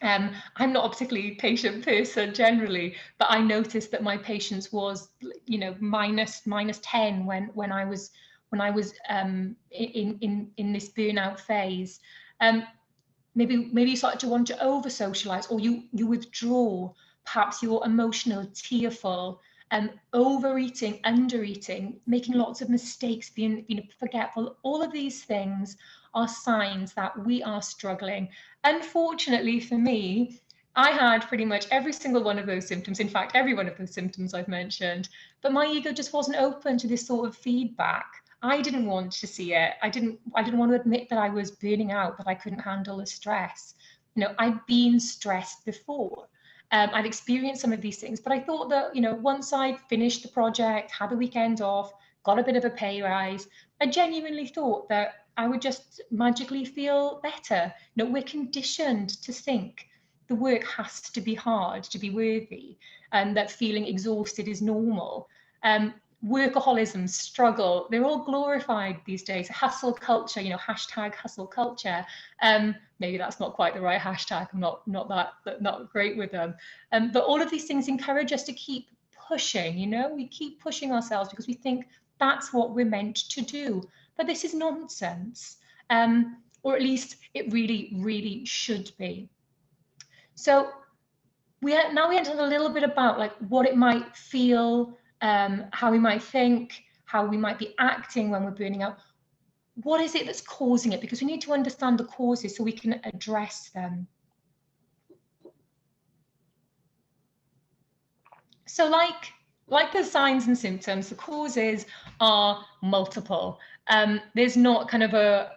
I'm not a particularly patient person generally, but I noticed that my patience was, minus 10 when I was in this burnout phase. Maybe you start to want to over socialize, or you withdraw. Perhaps you're emotional, tearful, overeating, undereating, making lots of mistakes, being forgetful. All of these things are signs that we are struggling. Unfortunately for me, I had pretty much every single one of those symptoms. In fact, every one of those symptoms I've mentioned, but my ego just wasn't open to this sort of feedback. I didn't want to see it. I didn't want to admit that I was burning out, that I couldn't handle the stress. I'd been stressed before. I'd experienced some of these things, but I thought that, once I'd finished the project, had the weekend off, got a bit of a pay rise, I genuinely thought that I would just magically feel better. We're conditioned to think the work has to be hard to be worthy, and that feeling exhausted is normal. Workaholism, struggle, they're all glorified these days. Hustle culture, hashtag hustle culture. Maybe that's not quite the right hashtag. I'm not great with them. But all of these things encourage us to keep pushing, we keep pushing ourselves because we think that's what we're meant to do. But this is nonsense, or at least it really, really should be. So we enter a little bit about what it might feel, how we might think, how we might be acting when we're burning out. What is it that's causing it? Because we need to understand the causes so we can address them. So like the signs and symptoms, the causes are multiple. There's not kind of a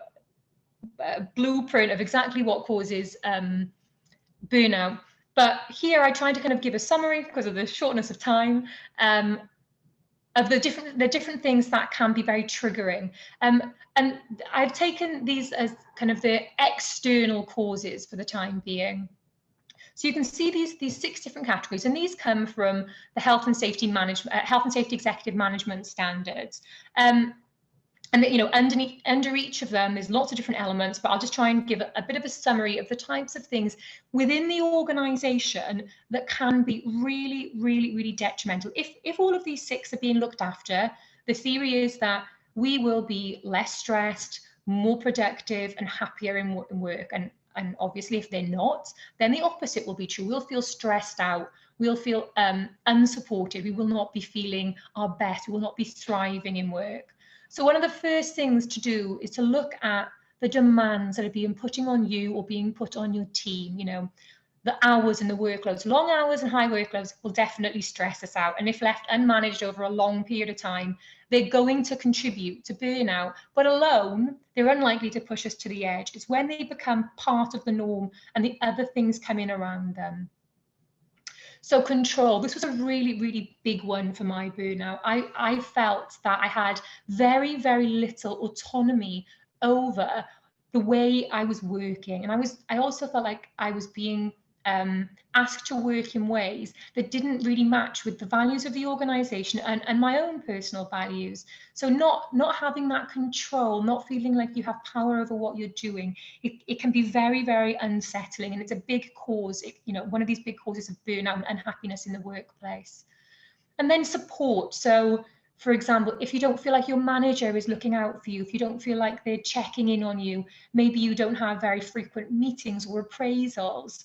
blueprint of exactly what causes burnout. But here I tried to kind of give a summary because of the shortness of time of the different things that can be very triggering. And I've taken these as kind of the external causes for the time being. So you can see these 6 different categories, and these come from the Health and Safety Executive Management Standards. And under each of them, there's lots of different elements, but I'll just try and give a bit of a summary of the types of things within the organization that can be really, really, really detrimental. If all of these 6 are being looked after, the theory is that we will be less stressed, more productive, and happier in work. And obviously, if they're not, then the opposite will be true. We'll feel stressed out. We'll feel unsupported. We will not be feeling our best. We will not be thriving in work. So one of the first things to do is to look at the demands that are being put on you or being put on your team. The hours and the workloads. Long hours and high workloads will definitely stress us out. And if left unmanaged over a long period of time, they're going to contribute to burnout. But alone, they're unlikely to push us to the edge. It's when they become part of the norm and the other things come in around them. So control, this was a really, really big one for my burnout. I felt that I had very, very little autonomy over the way I was working. And I also felt like I was being asked to work in ways that didn't really match with the values of the organization and my own personal values. So not having that control, not feeling like you have power over what you're doing, it can be very, very unsettling, and it's a big cause, one of these big causes of burnout and unhappiness in the workplace. And then support. So For example, if you don't feel like your manager is looking out for you, if you don't feel like they're checking in on you, maybe you don't have very frequent meetings or appraisals,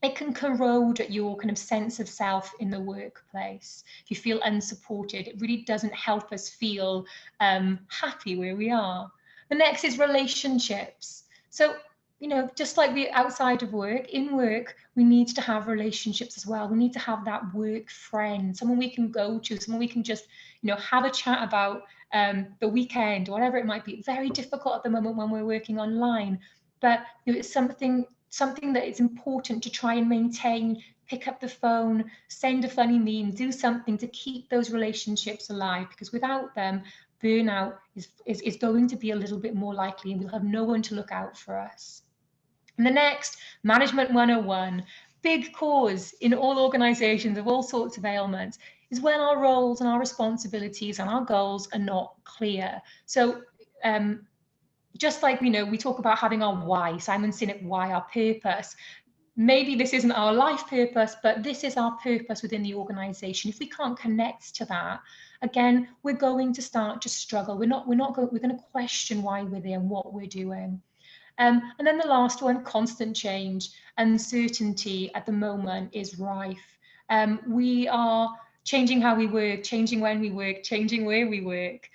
it can corrode your kind of sense of self in the workplace. If you feel unsupported, it really doesn't help us feel happy where we are. The next is relationships. So, you know, just like we outside of work, in work, we need to have relationships as well. We need to have that work friend, someone we can go to, someone we can just, you know, have a chat about the weekend, whatever it might be. Very difficult at the moment when we're working online, but it's something that it's important to try and maintain. Pick up the phone, send a funny meme, do something to keep those relationships alive, because without them, burnout is going to be a little bit more likely, and we'll have no one to look out for us. And the next, Management 101, big cause in all organizations of all sorts of ailments, is when our roles and our responsibilities and our goals are not clear. So just like, you know, we talk about having our why, Simon Sinek, why, our purpose. Maybe this isn't our life purpose, but this is our purpose within the organization. If we can't connect to that, again, we're going to start to struggle. We're going to question why we're there and what we're doing. And then the last one, constant change. Uncertainty at the moment is rife. We are changing how we work, changing when we work, changing where we work.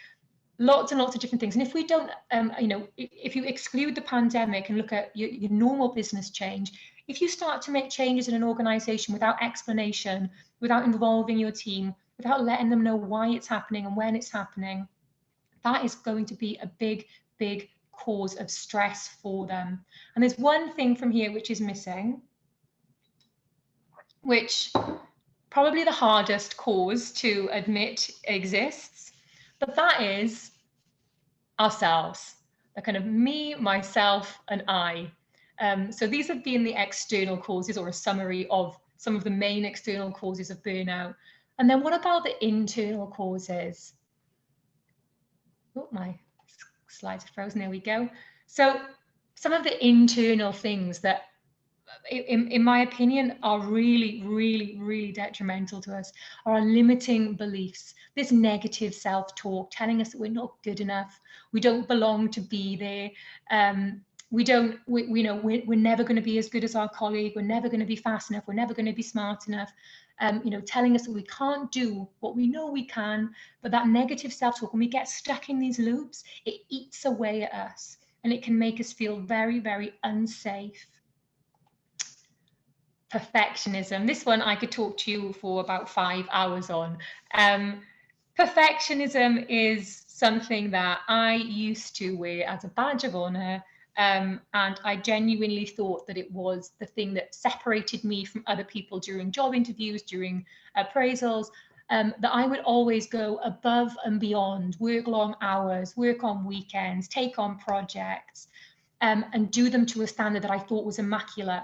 Lots and lots of different things. And if we don't, you know, if you exclude the pandemic and look at your normal business change, if you start to make changes in an organization without explanation, without involving your team, without letting them know why it's happening and when it's happening, that is going to be a big, big cause of stress for them. And there's one thing from here which is missing, which probably the hardest cause to admit exists, but that is ourselves, the kind of me, myself, and I. So these have been the external causes, or a summary of some of the main external causes of burnout. And then what about the internal causes? Oh, my slides are frozen, there we go. So some of the internal things that, in my opinion, are really, really, really detrimental to us are our limiting beliefs. This negative self-talk telling us that we're not good enough, we don't belong to be there, we're never going to be as good as our colleague, we're never going to be fast enough, we're never going to be smart enough, you know, telling us that we can't do what we know we can. But that negative self-talk, when we get stuck in these loops, it eats away at us, and it can make us feel very, very unsafe. Perfectionism. This one I could talk to you for about 5 hours on. Perfectionism is something that I used to wear as a badge of honor, and I genuinely thought that it was the thing that separated me from other people during job interviews, during appraisals, that I would always go above and beyond, work long hours, work on weekends, take on projects, and do them to a standard that I thought was immaculate.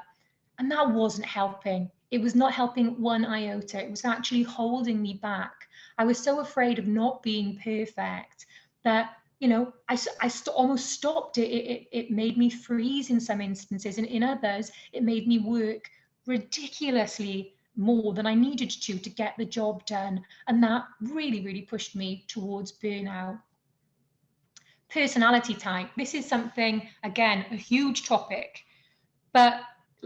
And that wasn't helping. It was not helping one iota. It was actually holding me back. I was so afraid of not being perfect that, you know, I almost stopped it. It made me freeze in some instances, and in others, it made me work ridiculously more than I needed to get the job done. And that really, really pushed me towards burnout. Personality type. This is something, again, a huge topic, but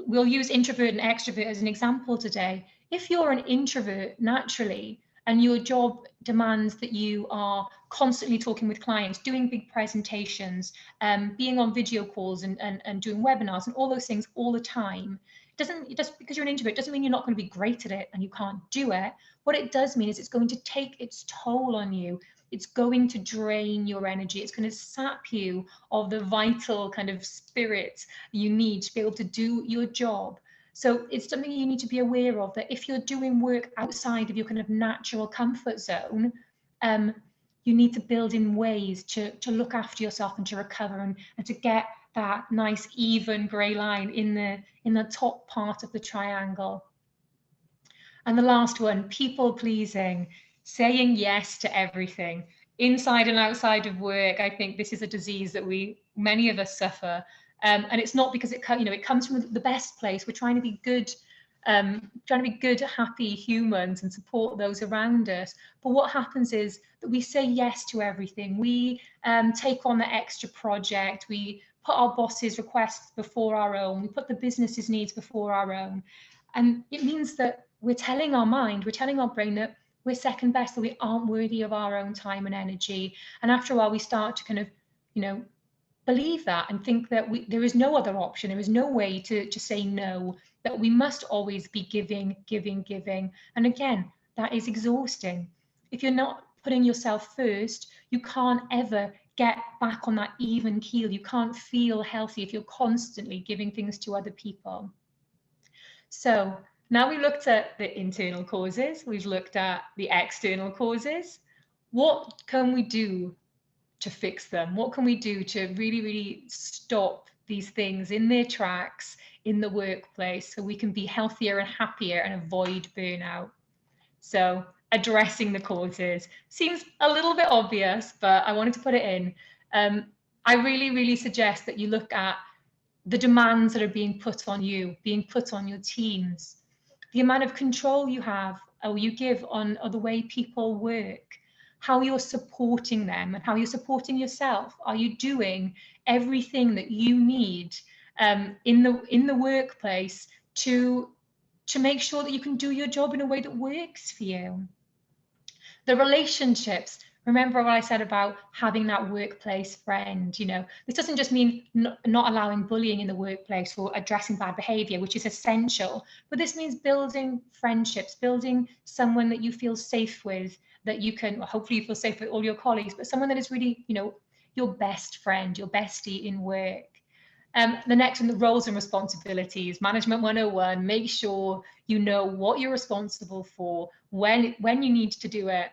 we'll use introvert and extrovert as an example today. If you're an introvert naturally, and your job demands that you are constantly talking with clients, doing big presentations, being on video calls and doing webinars and all those things all the time, just because you're an introvert doesn't mean you're not going to be great at it and you can't do it. What it does mean is it's going to take its toll on you. It's going to drain your energy. It's going to sap you of the vital kind of spirit you need to be able to do your job. So it's something you need to be aware of, that if you're doing work outside of your kind of natural comfort zone, you need to build in ways to look after yourself and to recover and to get that nice even grey line in the top part of the triangle. And the last one, people pleasing, saying yes to everything. Inside and outside of work, I think this is a disease that many of us suffer. And it's not because it comes from the best place. We're trying to be good trying to be good, happy humans and support those around us. But what happens is that we say yes to everything. We take on the extra project. We put our boss's requests before our own. We put the business's needs before our own. And it means that we're telling our mind, we're telling our brain that we're second best, that we aren't worthy of our own time and energy. And after a while, we start to kind of, believe that and think that there is no other option. There is no way to say no, that we must always be giving. And again, that is exhausting. If you're not putting yourself first, you can't ever get back on that even keel. You can't feel healthy if you're constantly giving things to other people. So now we looked at the internal causes, we've looked at the external causes. What can we do to fix them? What can we do to really, really stop these things in their tracks in the workplace so we can be healthier and happier and avoid burnout? So addressing the causes seems a little bit obvious, but I wanted to put it in. I really, really suggest that you look at the demands that are being put on you, being put on your teams, the amount of control you have or you give on the way people work, how you're supporting them and how you're supporting yourself. Are you doing everything that you need in the workplace to make sure that you can do your job in a way that works for you? The relationships. Remember what I said about having that workplace friend. This doesn't just mean not allowing bullying in the workplace or addressing bad behavior, which is essential, but this means building friendships, building someone that you feel safe with, that you can, hopefully you feel safe with all your colleagues, but someone that is really, your best friend, your bestie in work. The next one, the roles and responsibilities, management 101, make sure you know what you're responsible for, when you need to do it.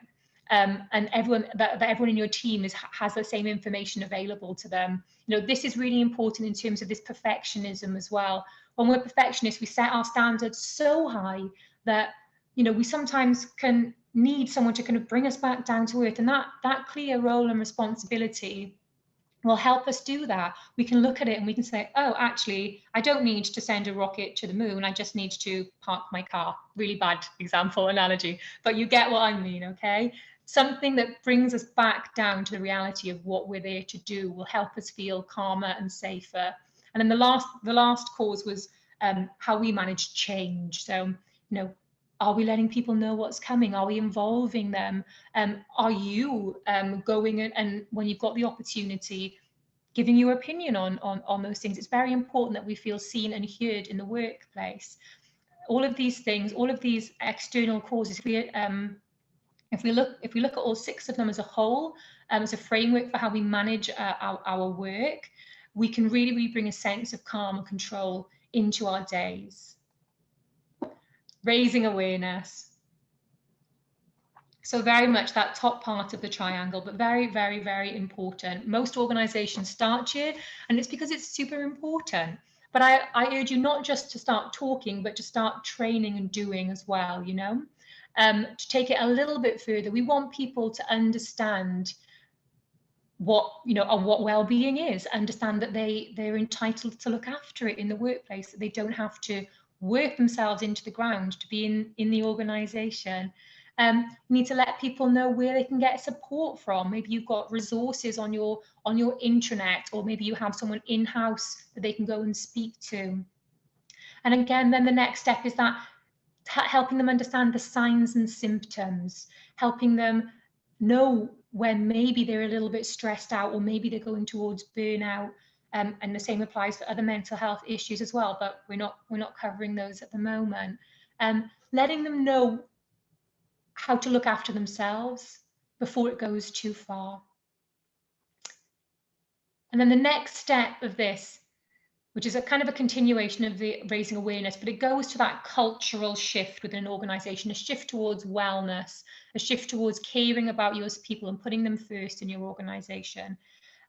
And everyone in your team has the same information available to them. This is really important in terms of this perfectionism as well. When we're perfectionists, we set our standards so high that we sometimes can need someone to kind of bring us back down to earth, and that clear role and responsibility will help us do that. We can look at it and we can say, oh, actually, I don't need to send a rocket to the moon. I just need to park my car. Really bad example, analogy, but you get what I mean, okay? Something that brings us back down to the reality of what we're there to do will help us feel calmer and safer. And then the last cause was how we manage change. So, are we letting people know what's coming? Are we involving them? Are you going and when you've got the opportunity, giving your opinion on those things? It's very important that we feel seen and heard in the workplace. All of these things, all of these external causes, if we look at all 6 of them as a whole, as a framework for how we manage our work, we can really, really bring a sense of calm and control into our days. Raising awareness. So very much that top part of the triangle, but very, very, very important. Most organizations start here, and it's because it's super important. But I urge you not just to start talking, but to start training and doing as well, to take it a little bit further. We want people to understand what well-being is, understand that they're entitled to look after it in the workplace, that they don't have to work themselves into the ground to be in the organization. You need to let people know where they can get support from. Maybe you've got resources on your intranet, or maybe you have someone in-house that they can go and speak to. And again, then the next step is that helping them understand the signs and symptoms, helping them know when maybe they're a little bit stressed out, or maybe they're going towards burnout. And the same applies for other mental health issues as well, but we're not covering those at the moment. Letting them know how to look after themselves before it goes too far. And then the next step of this, which is a kind of a continuation of the raising awareness, but it goes to that cultural shift within an organization, a shift towards wellness, a shift towards caring about your people and putting them first in your organization.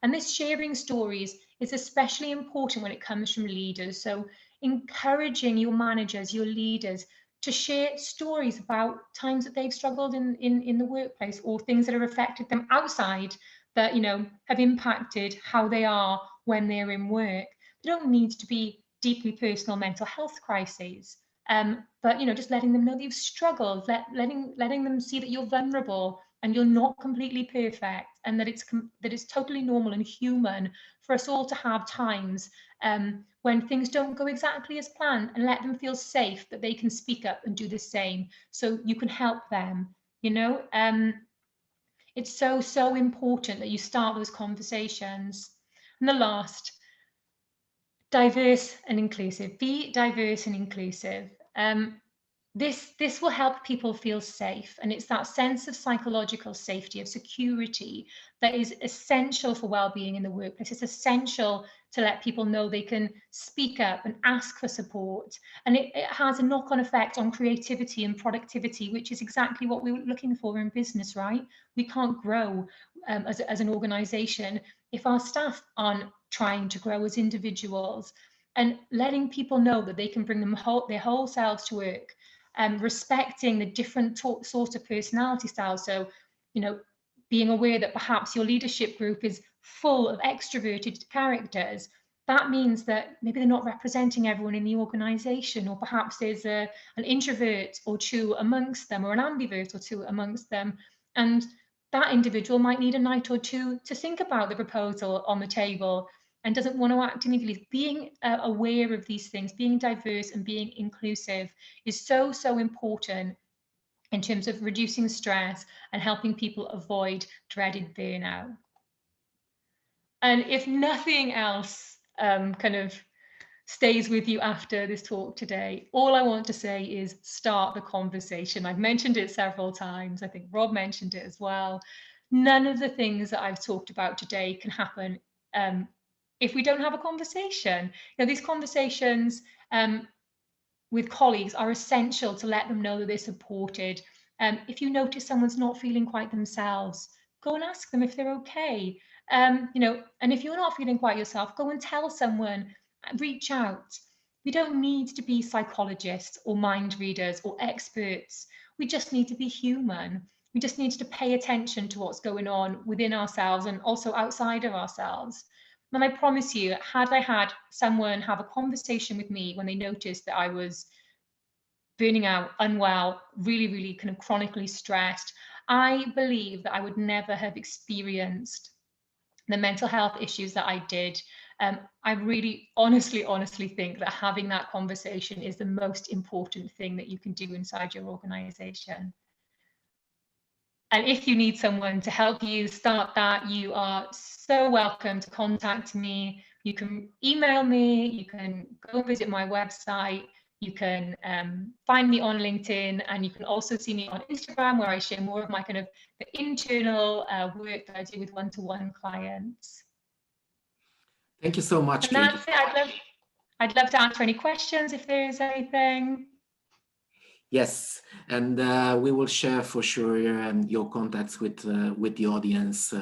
And this sharing stories is especially important when it comes from leaders. So encouraging your managers, your leaders, to share stories about times that they've struggled in the workplace, or things that have affected them outside that have impacted how they are when they're in work. They don't need to be deeply personal mental health crises, But just letting them know that you've struggled, letting them see that you're vulnerable and you're not completely perfect, and that it's totally normal and human for us all to have times when things don't go exactly as planned, and let them feel safe that they can speak up and do the same, so you can help them. It's so important that you start those conversations. And the last, diverse and inclusive. Be diverse and inclusive. This will help people feel safe, and it's that sense of psychological safety, of security, that is essential for well-being in the workplace. It's essential to let people know they can speak up and ask for support, and it has a knock-on effect on creativity and productivity, which is exactly what we're looking for in business, right? We can't grow as an organization if our staff aren't trying to grow as individuals. And letting people know that they can bring their whole selves to work, respecting the different sorts of personality styles. So, being aware that perhaps your leadership group is full of extroverted characters, that means that maybe they're not representing everyone in the organization, or perhaps there's an introvert or two amongst them, or an ambivert or two amongst them. And that individual might need a night or two to think about the proposal on the table and doesn't want to act immediately. Being aware of these things, being diverse and being inclusive is so important in terms of reducing stress and helping people avoid dreaded burnout. And if nothing else kind of stays with you after this talk today, all I want to say is start the conversation. I've mentioned it several times. I think Rob mentioned it as well. None of the things that I've talked about today can happen if we don't have a conversation. These conversations with colleagues are essential to let them know that they're supported. If you notice someone's not feeling quite themselves, go and ask them if they're okay. And if you're not feeling quite yourself, go and tell someone, reach out. We don't need to be psychologists or mind readers or experts. We just need to be human. We just need to pay attention to what's going on within ourselves and also outside of ourselves. And I promise you, had I had someone have a conversation with me when they noticed that I was burning out, unwell, really kind of chronically stressed, I believe that I would never have experienced the mental health issues that I did. I really honestly think that having that conversation is the most important thing that you can do inside your organization. And if you need someone to help you start that, you are so welcome to contact me. You can email me, you can go visit my website, you can find me on LinkedIn, and you can also see me on Instagram, where I share more of my kind of the internal work that I do with one-to-one clients. Thank you so much, And Katie. that's it. I'd love to answer any questions if there is anything. Yes, and we will share for sure your contacts with the audience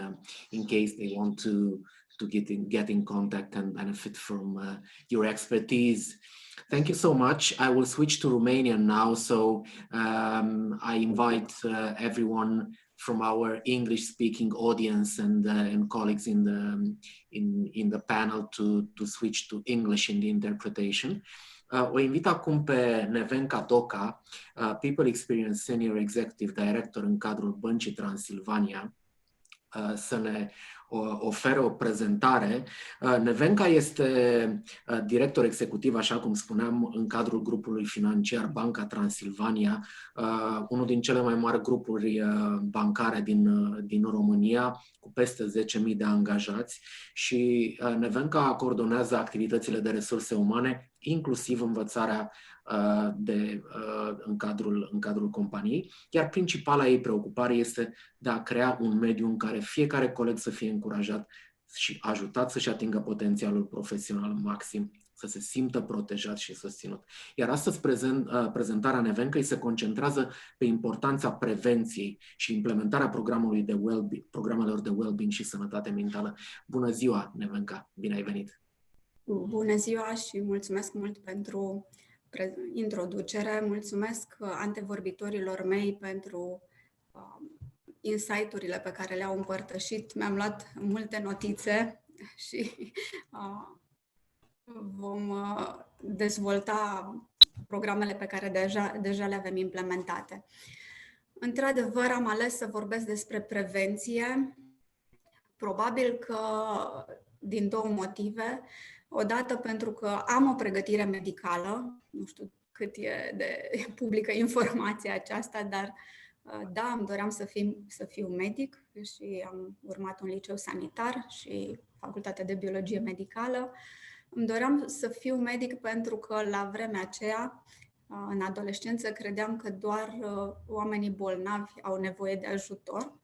in case they want to get in contact and benefit from your expertise. Thank you so much. I will switch to Romanian now, so I invite everyone from our English-speaking audience and colleagues in the panel to switch to English in the interpretation. O invit acum pe Nevenka Doca, People Experience Senior Executive Director în cadrul Băncii Transilvania, să ne oferă o prezentare. Nevenka este director executiv, așa cum spuneam, în cadrul grupului financiar Banca Transilvania, unul din cele mai mari grupuri bancare din România, cu peste 10.000 de angajați, și Nevenka coordonează activitățile de resurse umane, inclusiv învățarea în cadrul companiei, iar principala ei preocupare este de a crea un mediu în care fiecare coleg să fie încurajat și ajutat să-și atingă potențialul profesional maxim, să se simtă protejat și susținut. Iar astăzi prezentarea Nevenkei se concentrează pe importanța prevenției și implementarea programelor de well-being și sănătate mentală. Bună ziua, Nevenka! Bine ai venit! Bună ziua și mulțumesc mult pentru introducere. Mulțumesc antevorbitorilor mei pentru insight-urile pe care le-au împărtășit. Mi-am luat multe notițe și vom dezvolta programele pe care deja le avem implementate. Într-adevăr, am ales să vorbesc despre prevenție, probabil că din două motive. Odată pentru că am o pregătire medicală, nu știu cât e de publică informația aceasta, dar da, îmi doream să fiu medic și am urmat un liceu sanitar și facultatea de biologie medicală. Îmi doream să fiu medic pentru că la vremea aceea, în adolescență, credeam că doar oamenii bolnavi au nevoie de ajutor,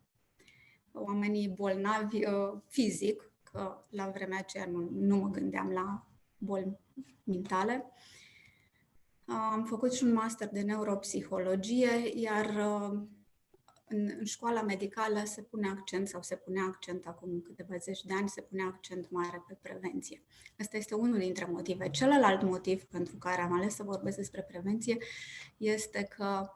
oamenii bolnavi fizic, că la vremea aceea nu mă gândeam la boli mentale. Am făcut și un master de neuropsihologie, iar în școala medicală se punea accent acum câteva zeci de ani, se punea accent mare pe prevenție. Ăsta este unul dintre motive. Celălalt motiv pentru care am ales să vorbesc despre prevenție este că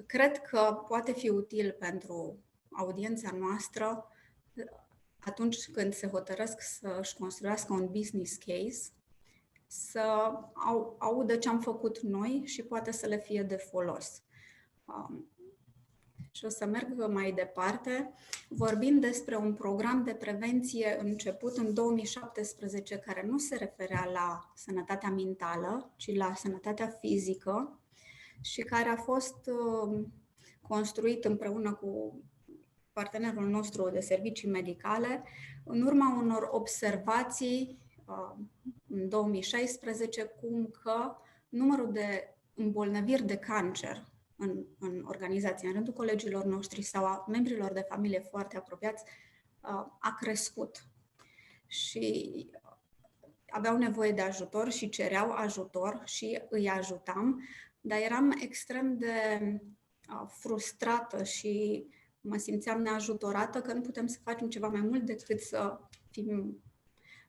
cred că poate fi util pentru audiența noastră atunci când se hotărăsc să-și construiască un business case, să audă ce am făcut noi și poate să le fie de folos. Și o să merg mai departe, vorbind despre un program de prevenție început în 2017, care nu se referea la sănătatea mentală, ci la sănătatea fizică și care a fost construit împreună cu partenerul nostru de servicii medicale, în urma unor observații în 2016, cum că numărul de îmbolnăviri de cancer în organizație, în rândul colegilor noștri sau a membrilor de familie foarte apropiați, a crescut. Și aveau nevoie de ajutor și cereau ajutor și îi ajutam, dar eram extrem de frustrată și mă simțeam neajutorată că nu putem să facem ceva mai mult decât să fim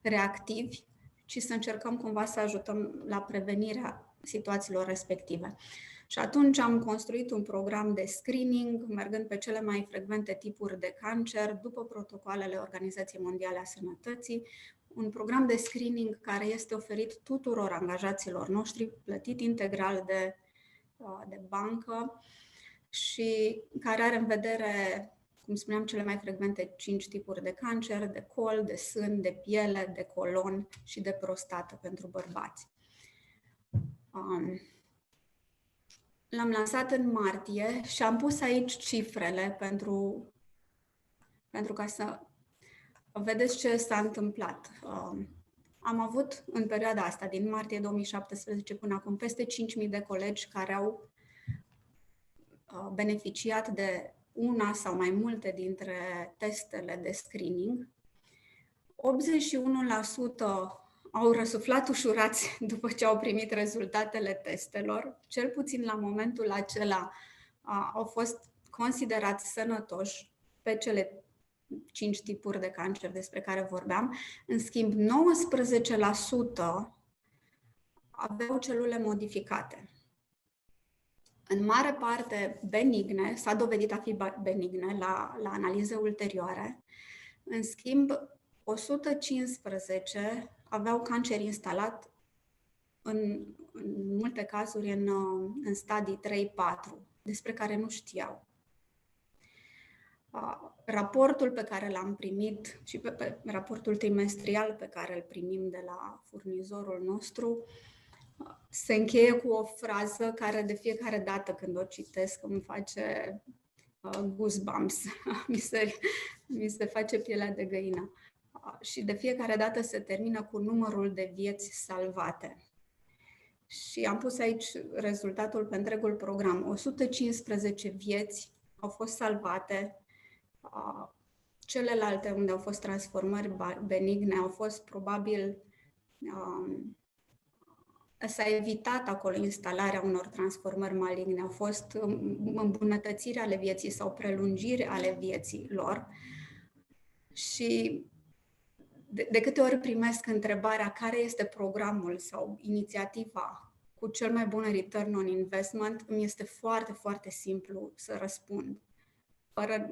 reactivi, ci să încercăm cumva să ajutăm la prevenirea situațiilor respective. Și atunci am construit un program de screening, mergând pe cele mai frecvente tipuri de cancer, după protocoalele Organizației Mondiale a Sănătății, un program de screening care este oferit tuturor angajaților noștri, plătit integral de bancă și care are în vedere, cum spuneam, cele mai frecvente 5 tipuri de cancer, de col, de sân, de piele, de colon și de prostată pentru bărbați. L-am lansat în martie și am pus aici cifrele pentru ca să vedeți ce s-a întâmplat. Am avut în perioada asta, din martie 2017 până acum, peste 5.000 de colegi care au beneficiat de una sau mai multe dintre testele de screening. 81% au răsuflat ușurați după ce au primit rezultatele testelor. Cel puțin la momentul acela au fost considerați sănătoși pe cele 5 tipuri de cancer despre care vorbeam. În schimb, 19% aveau celule modificate. În mare parte benigne, s-a dovedit a fi benigne la analize ulterioare. În schimb, 115 aveau cancer instalat, în multe cazuri în stadii 3-4, despre care nu știau. Raportul pe care l-am primit și pe raportul trimestrial pe care îl primim de la furnizorul nostru se încheie cu o frază care de fiecare dată când o citesc îmi face goosebumps, mi se face pielea de găină. Și de fiecare dată se termină cu numărul de vieți salvate. Și am pus aici rezultatul pe întregul program. 115 vieți au fost salvate. Celelalte unde au fost transformări benigne au fost probabil s-a evitat acolo instalarea unor transformări maligne, au fost îmbunătățiri ale vieții sau prelungiri ale vieții lor. Și de câte ori primesc întrebarea care este programul sau inițiativa cu cel mai bun return on investment, îmi este foarte, foarte simplu să răspund.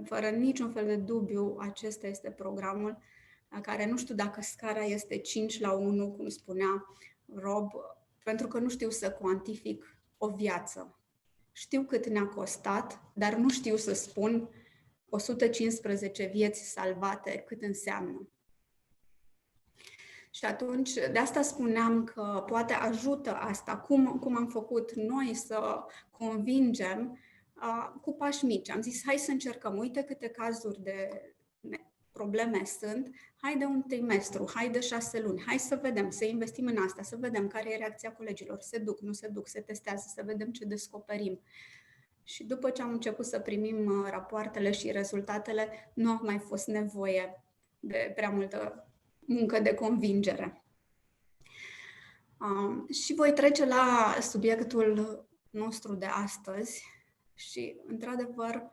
Fără niciun fel de dubiu, acesta este programul la care nu știu dacă scara este 5:1, cum spunea Rob, pentru că nu știu să cuantific o viață. Știu cât ne-a costat, dar nu știu să spun 115 vieți salvate cât înseamnă. Și atunci, de asta spuneam că poate ajută asta, cum am făcut noi să convingem cu pași mici. Am zis, hai să încercăm, uite câte cazuri de probleme sunt, hai de un trimestru, hai de 6 luni, hai să vedem, să investim în asta, să vedem care e reacția colegilor, se duc, nu se duc, se testează, să vedem ce descoperim. Și după ce am început să primim rapoartele și rezultatele, nu a mai fost nevoie de prea multă muncă de convingere. Și voi trece la subiectul nostru de astăzi și, într-adevăr,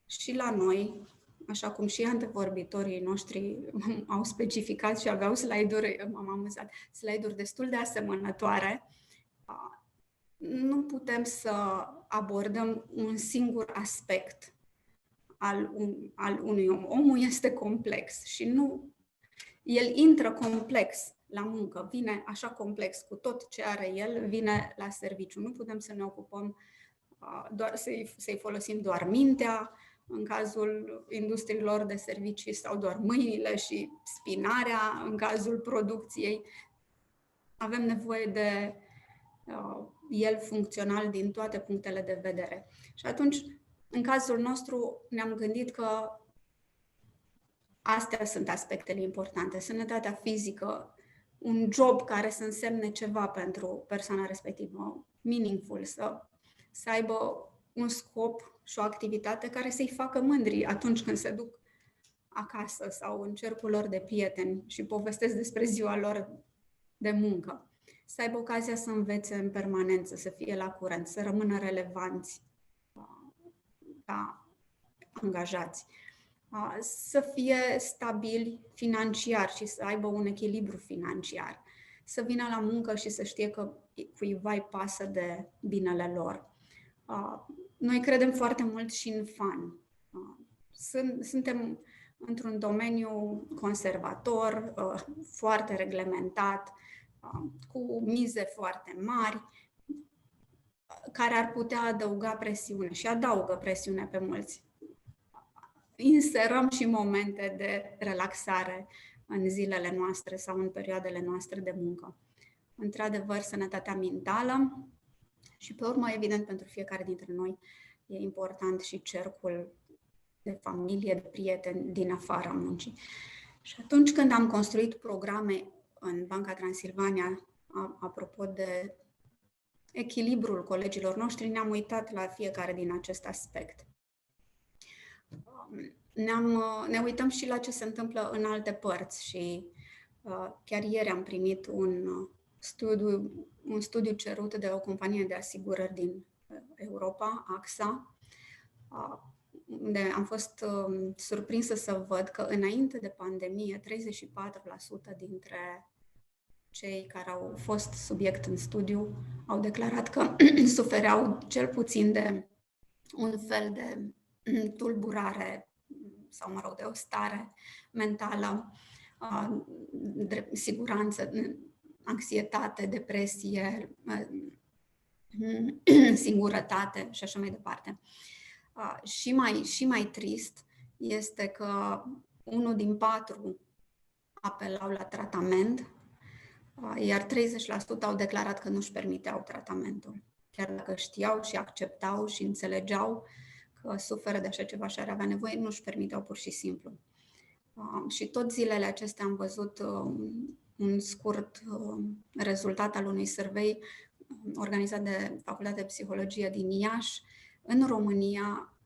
și la noi, așa cum și antevorbitorii noștri au specificat și aveau slide-uri, m-am amuzat, slide-uri destul de asemănătoare, nu putem să abordăm un singur aspect al unui om. Omul este complex și el intră complex la muncă, vine așa complex cu tot ce are el, vine la serviciu. Nu putem să ne ocupăm doar să-i folosim doar mintea, în cazul industriilor de servicii, sau doar mâinile și spinarea în cazul producției. Avem nevoie de el funcțional din toate punctele de vedere. Și atunci, în cazul nostru, ne-am gândit că astea sunt aspectele importante. Sănătatea fizică, un job care să însemne ceva pentru persoana respectivă, meaningful, să aibă un scop și o activitate care să-i facă mândri atunci când se duc acasă sau în cercul lor de prieteni și povestesc despre ziua lor de muncă. Să aibă ocazia să învețe în permanență, să fie la curent, să rămână relevanți ca angajați, să fie stabili financiar și să aibă un echilibru financiar, să vină la muncă și să știe că cuiva îi pasă de binele lor. Noi credem foarte mult și în fun. Suntem într-un domeniu conservator, foarte reglementat, cu mize foarte mari, care ar putea adăuga presiune și adaugă presiune pe mulți. Inserăm și momente de relaxare în zilele noastre sau în perioadele noastre de muncă. Într-adevăr, sănătatea mentală și, pe urmă, evident, pentru fiecare dintre noi e important și cercul de familie, de prieteni din afara muncii. Și atunci când am construit programe în Banca Transilvania, apropo de echilibrul colegilor noștri, ne-am uitat la fiecare din acest aspect. Ne uităm și la ce se întâmplă în alte părți și chiar ieri am primit un studiu cerut de o companie de asigurări din Europa, AXA, unde am fost surprinsă să văd că înainte de pandemie 34% dintre cei care au fost subiect în studiu au declarat că sufereau cel puțin de un fel de tulburare sau, mă rog, de o stare mentală, siguranță, anxietate, depresie, singurătate și așa mai departe. Și mai trist este că 1 din 4 apelau la tratament, iar 30% au declarat că nu-și permiteau tratamentul. Chiar dacă știau și acceptau și înțelegeau că suferă de așa ceva și ar avea nevoie, nu-și permiteau pur și simplu. Și tot zilele acestea am văzut un scurt rezultat al unui survey organizat de Facultatea de Psihologie din Iași. În România,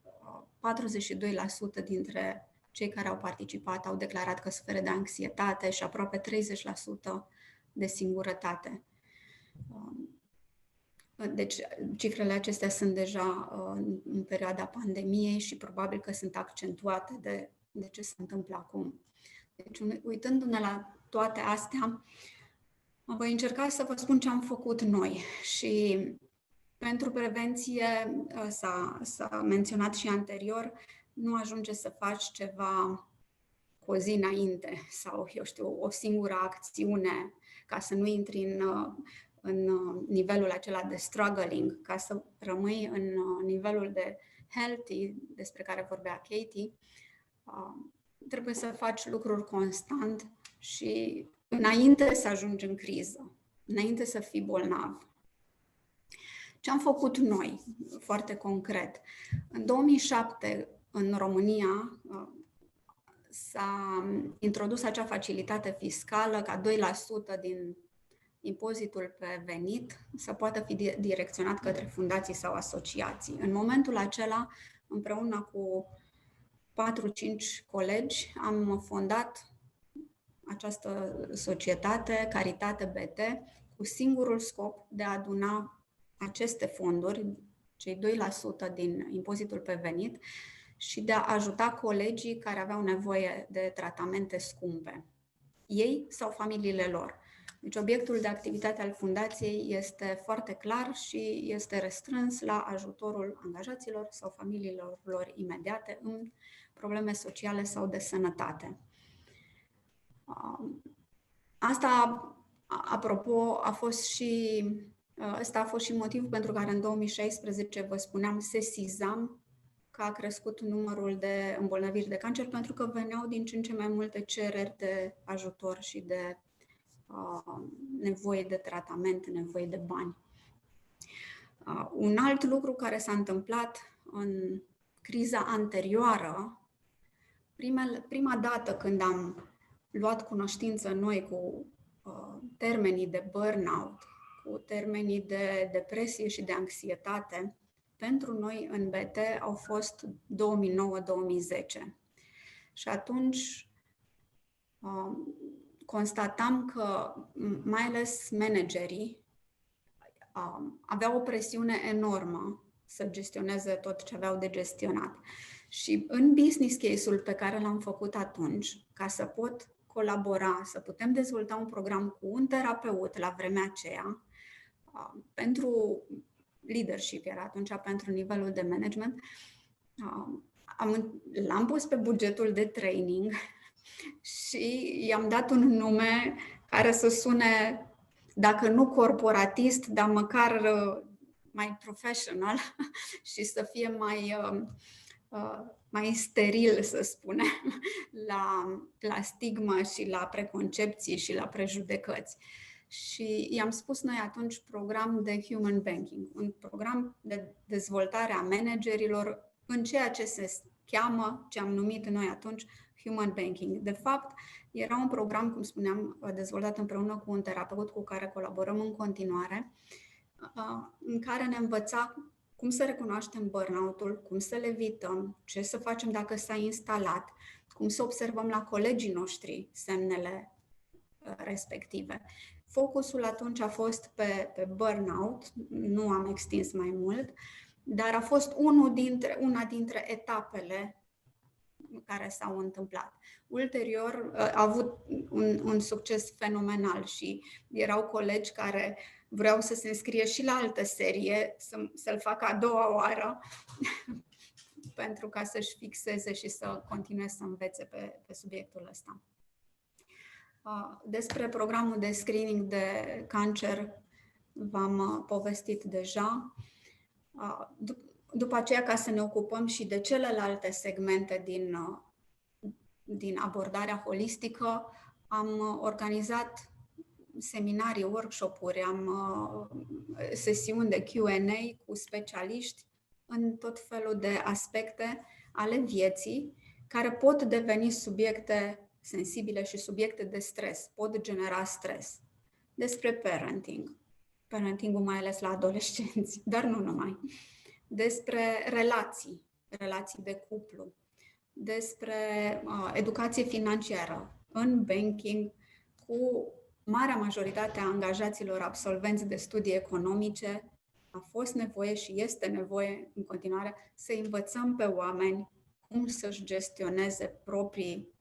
42% dintre cei care au participat au declarat că suferă de anxietate și aproape 30% de singurătate. Deci, cifrele acestea sunt deja în perioada pandemiei și probabil că sunt accentuate de ce se întâmplă acum. Deci, uitându-ne la toate astea, voi încerca să vă spun ce am făcut noi. Și pentru prevenție, s-a menționat și anterior, nu ajunge să faci ceva cu o zi înainte sau, eu știu, o singură acțiune ca să nu intri în nivelul acela de struggling, ca să rămâi în nivelul de healthy, despre care vorbea Katie, trebuie să faci lucruri constant și înainte să ajungi în criză, înainte să fii bolnav. Ce am făcut noi, foarte concret? În 2007, în România, s-a introdus acea facilitate fiscală ca 2% din impozitul pe venit să poată fi direcționat către fundații sau asociații. În momentul acela, împreună cu 4-5 colegi, am fondat această societate, Caritate BT, cu singurul scop de a aduna aceste fonduri, cei 2% din impozitul pe venit, și de a ajuta colegii care aveau nevoie de tratamente scumpe, ei sau familiile lor. Deci obiectul de activitate al fundației este foarte clar și este restrâns la ajutorul angajaților sau familiilor lor imediate în probleme sociale sau de sănătate. Asta, apropo, ăsta a fost și motivul pentru care în 2016, vă spuneam, sesizam că a crescut numărul de îmbolnăviri de cancer, pentru că veneau din ce în ce mai multe cereri de ajutor și de nevoie de tratament, nevoie de bani. Un alt lucru care s-a întâmplat în criza anterioară, prima dată când am luat cunoștință noi cu termenii de burnout, cu termenii de depresie și de anxietate, pentru noi în BT au fost 2009-2010. Și atunci constatam că mai ales managerii aveau o presiune enormă să gestioneze tot ce aveau de gestionat. Și în business case-ul pe care l-am făcut atunci, ca să pot colabora, să putem dezvolta un program cu un terapeut la vremea aceea, pentru leadership, era atunci pentru nivelul de management, l-am pus pe bugetul de training și i-am dat un nume care să sune, dacă nu corporatist, dar măcar mai professional și să fie mai steril, să spunem, la stigma și la preconcepții și la prejudecăți. Și i-am spus noi atunci program de human banking, un program de dezvoltare a managerilor în ceea ce se cheamă, ce am numit noi atunci, human banking. De fapt, era un program, cum spuneam, dezvoltat împreună cu un terapeut cu care colaborăm în continuare, în care ne învăța cum să recunoaștem burnout-ul, cum să-l evităm, ce să facem dacă s-a instalat, cum să observăm la colegii noștri semnele respective. Focusul atunci a fost pe burnout, nu am extins mai mult, dar a fost una dintre etapele care s-au întâmplat. Ulterior a avut un succes fenomenal și erau colegi care vreau să se înscrie și la altă serie, să-l facă a doua oară, pentru ca să-și fixeze și să continue să învețe pe subiectul ăsta. Despre programul de screening de cancer v-am povestit deja. După aceea, ca să ne ocupăm și de celelalte segmente din abordarea holistică, am organizat seminarii, workshop-uri, sesiuni de Q&A cu specialiști în tot felul de aspecte ale vieții, care pot deveni subiecte sensibile și subiecte de stres, pot genera stres. Despre parenting-ul mai ales la adolescenți, dar nu numai. Despre relații de cuplu, despre educație financiară în banking, cu marea majoritate a angajaților absolvenți de studii economice. A fost nevoie și este nevoie în continuare să învățăm pe oameni cum să-și gestioneze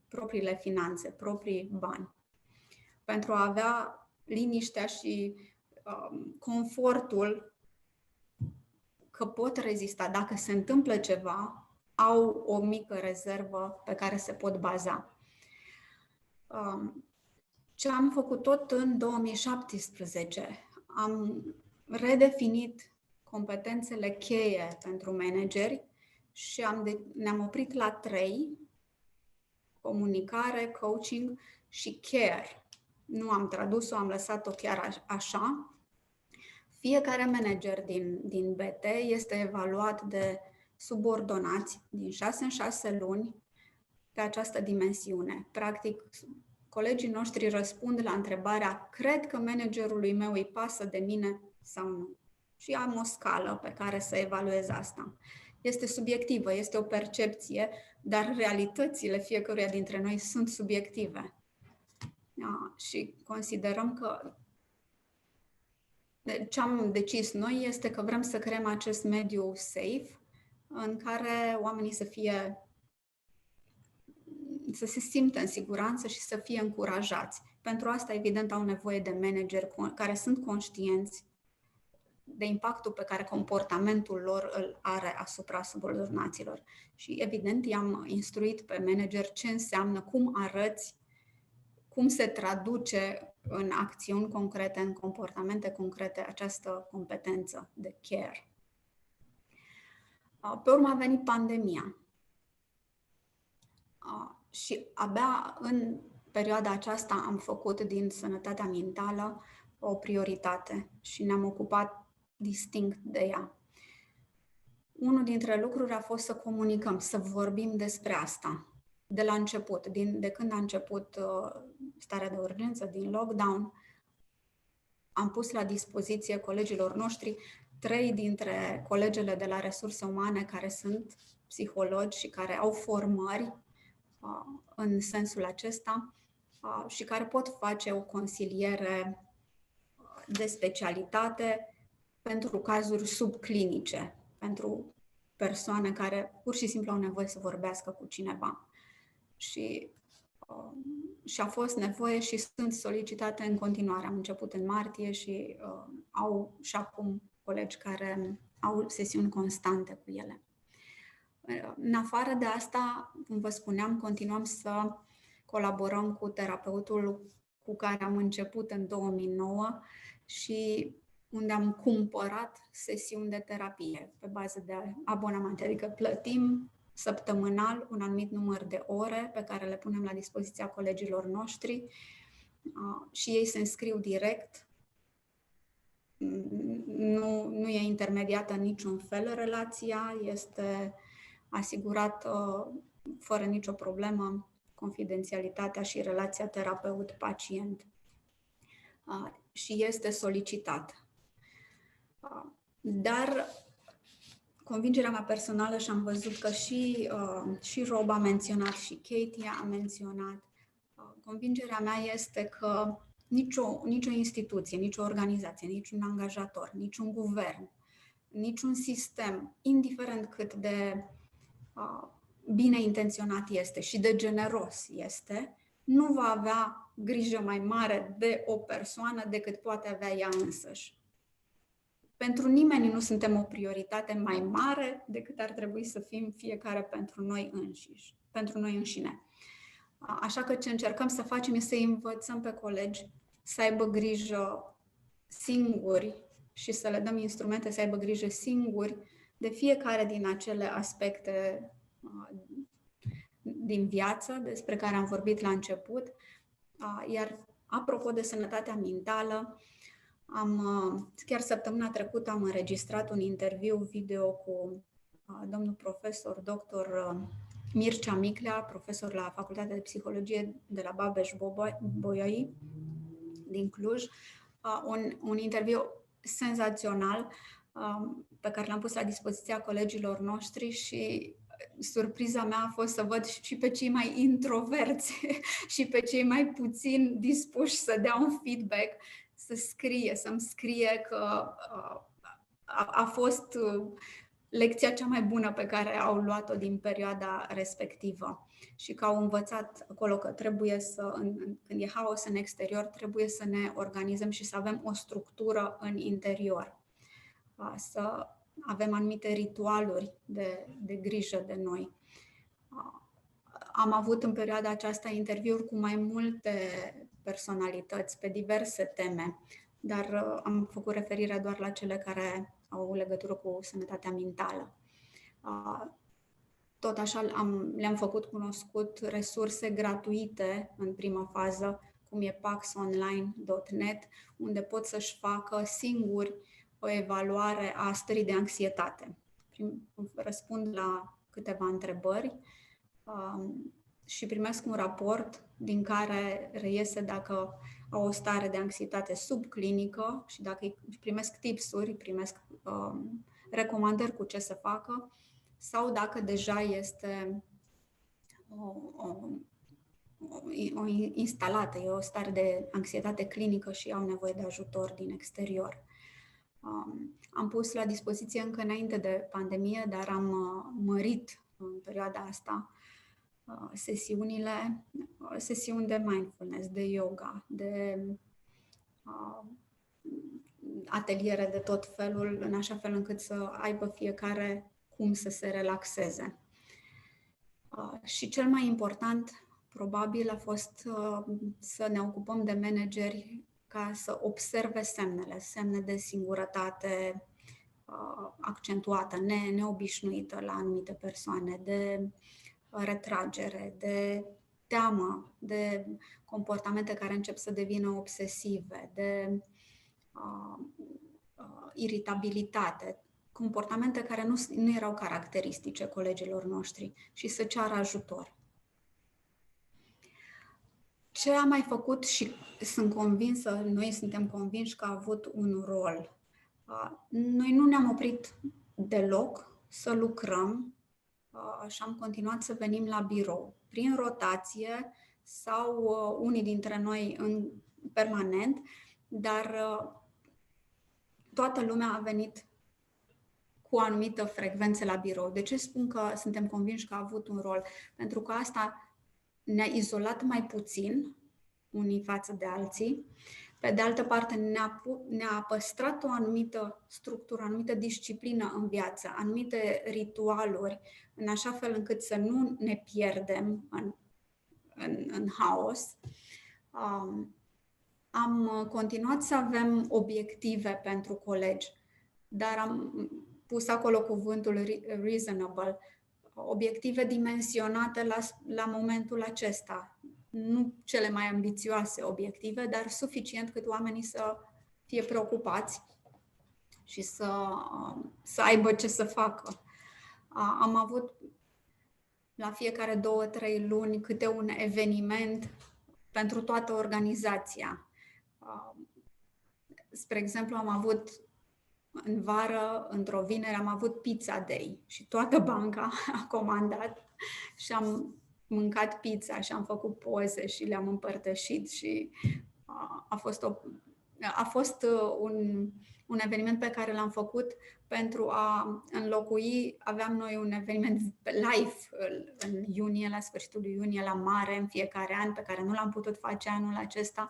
propriile finanțe, proprii bani, pentru a avea liniștea și confortul că pot rezista. Dacă se întâmplă ceva, au o mică rezervă pe care se pot baza. Ce am făcut tot în 2017? am redefinit competențele cheie pentru manageri și ne-am oprit la 3: comunicare, coaching și care. Nu am tradus-o, am lăsat-o chiar așa. Fiecare manager din BT este evaluat de subordonați din 6 în 6 luni pe această dimensiune. Practic, colegii noștri răspund la întrebarea: cred că managerului meu îi pasă de mine sau nu? Și am o scală pe care să evaluez asta. Este subiectivă, este o percepție, dar realitățile fiecăruia dintre noi sunt subiective. Și considerăm că ce am decis noi este că vrem să creăm acest mediu safe în care oamenii să se simtă în siguranță și să fie încurajați. Pentru asta, evident, au nevoie de manageri care sunt conștienți de impactul pe care comportamentul lor îl are asupra subordonaților. Și, evident, i-am instruit pe manager ce înseamnă, cum arăți, cum se traduce în acțiuni concrete, în comportamente concrete, această competență de care. Pe urmă a venit pandemia. Și abia în perioada aceasta am făcut din sănătatea mentală o prioritate și ne-am ocupat distinct de ea. Unul dintre lucruri a fost să comunicăm, să vorbim despre asta. De la început, de când a început starea de urgență, din lockdown, am pus la dispoziție colegilor noștri 3 dintre colegele de la resurse umane care sunt psihologi și care au formări în sensul acesta și care pot face o consiliere de specialitate pentru cazuri subclinice, pentru persoane care pur și simplu au nevoie să vorbească cu cineva. Și a fost nevoie și sunt solicitate în continuare. Am început în martie și au și acum colegi care au sesiuni constante cu ele. În afară de asta, cum vă spuneam, continuăm să colaborăm cu terapeutul cu care am început în 2009 și unde am cumpărat sesiuni de terapie pe bază de abonament, adică plătim săptămânal un anumit număr de ore pe care le punem la dispoziția colegilor noștri și ei se înscriu direct. Nu e intermediată în niciun fel relația, este asigurată fără nicio problemă confidențialitatea și relația terapeut-pacient și este solicitat. Dar convingerea mea personală, și am văzut că și Rob a menționat și Katie a menționat, convingerea mea este că nicio instituție, nicio organizație, niciun angajator, niciun guvern, niciun sistem, indiferent cât de bine intenționat este și de generos este, nu va avea grijă mai mare de o persoană decât poate avea ea însăși. Pentru nimeni nu suntem o prioritate mai mare decât ar trebui să fim fiecare pentru noi înșine. Așa că ce încercăm să facem este să învățăm pe colegi să aibă grijă singuri și să le dăm instrumente să aibă grijă singuri de fiecare din acele aspecte din viață despre care am vorbit la început. Iar apropo de sănătatea mentală, chiar săptămâna trecută am înregistrat un interviu video cu domnul profesor dr. Mircea Miclea, profesor la Facultatea de Psihologie de la Babeș-Bolyai din Cluj. Un interviu senzațional pe care l-am pus la dispoziția colegilor noștri și surpriza mea a fost să văd și pe cei mai introverți și pe cei mai puțin dispuși să dea un feedback, să-mi scrie că a fost lecția cea mai bună pe care au luat-o din perioada respectivă și că au învățat acolo că trebuie când e haos în exterior, trebuie să ne organizăm și să avem o structură în interior. Să avem anumite ritualuri de grijă de noi. Am avut în perioada aceasta interviuri cu mai multe personalități pe diverse teme. dar am făcut referire doar la cele care au legătură cu sănătatea mentală. Tot așa le-am făcut cunoscut resurse gratuite în prima fază, cum e paxonline.net, unde pot să-și facă singuri o evaluare a stării de anxietate. Răspund la câteva întrebări și primesc un raport din care reiese dacă au o stare de anxietate subclinică și dacă primesc tipsuri, primesc recomandări cu ce să facă, sau dacă deja este o instalată, e o stare de anxietate clinică și au nevoie de ajutor din exterior. Am pus la dispoziție încă înainte de pandemie, dar am mărit în perioada asta sesiuni de mindfulness, de yoga, de ateliere de tot felul, în așa fel încât să aibă fiecare cum să se relaxeze. Și cel mai important, probabil, a fost să ne ocupăm de manageri ca să observe semne de singurătate accentuată, neobișnuită la anumite persoane, de retragere, de teamă, de comportamente care încep să devină obsesive, de iritabilitate, comportamente care nu erau caracteristice colegilor noștri și să ceară ajutor. Ce am mai făcut și noi suntem convinși că a avut un rol. Noi nu ne-am oprit deloc să lucrăm și am continuat să venim la birou, prin rotație sau unii dintre noi în permanent, dar toată lumea a venit cu o anumită frecvență la birou. De ce spun că suntem convinși că a avut un rol? Pentru că asta ne-a izolat mai puțin unii față de alții. Pe de altă parte, ne-a păstrat o anumită structură, o anumită disciplină în viață, anumite ritualuri, în așa fel încât să nu ne pierdem în haos. Am continuat să avem obiective pentru colegi, dar am pus acolo cuvântul reasonable, obiective dimensionate la momentul acesta. Nu cele mai ambițioase obiective, dar suficient cât oamenii să fie preocupați și să aibă ce să facă. Am avut la fiecare 2-3 luni câte un eveniment pentru toată organizația. Spre exemplu, am avut în vară, într-o vineri, am avut Pizza Day și toată banca a comandat și am mâncat pizza și am făcut poze și le-am împărtășit și a fost un eveniment pe care l-am făcut pentru a înlocui, aveam noi un eveniment live în iunie, la sfârșitul lui iunie, la mare, în fiecare an, pe care nu l-am putut face anul acesta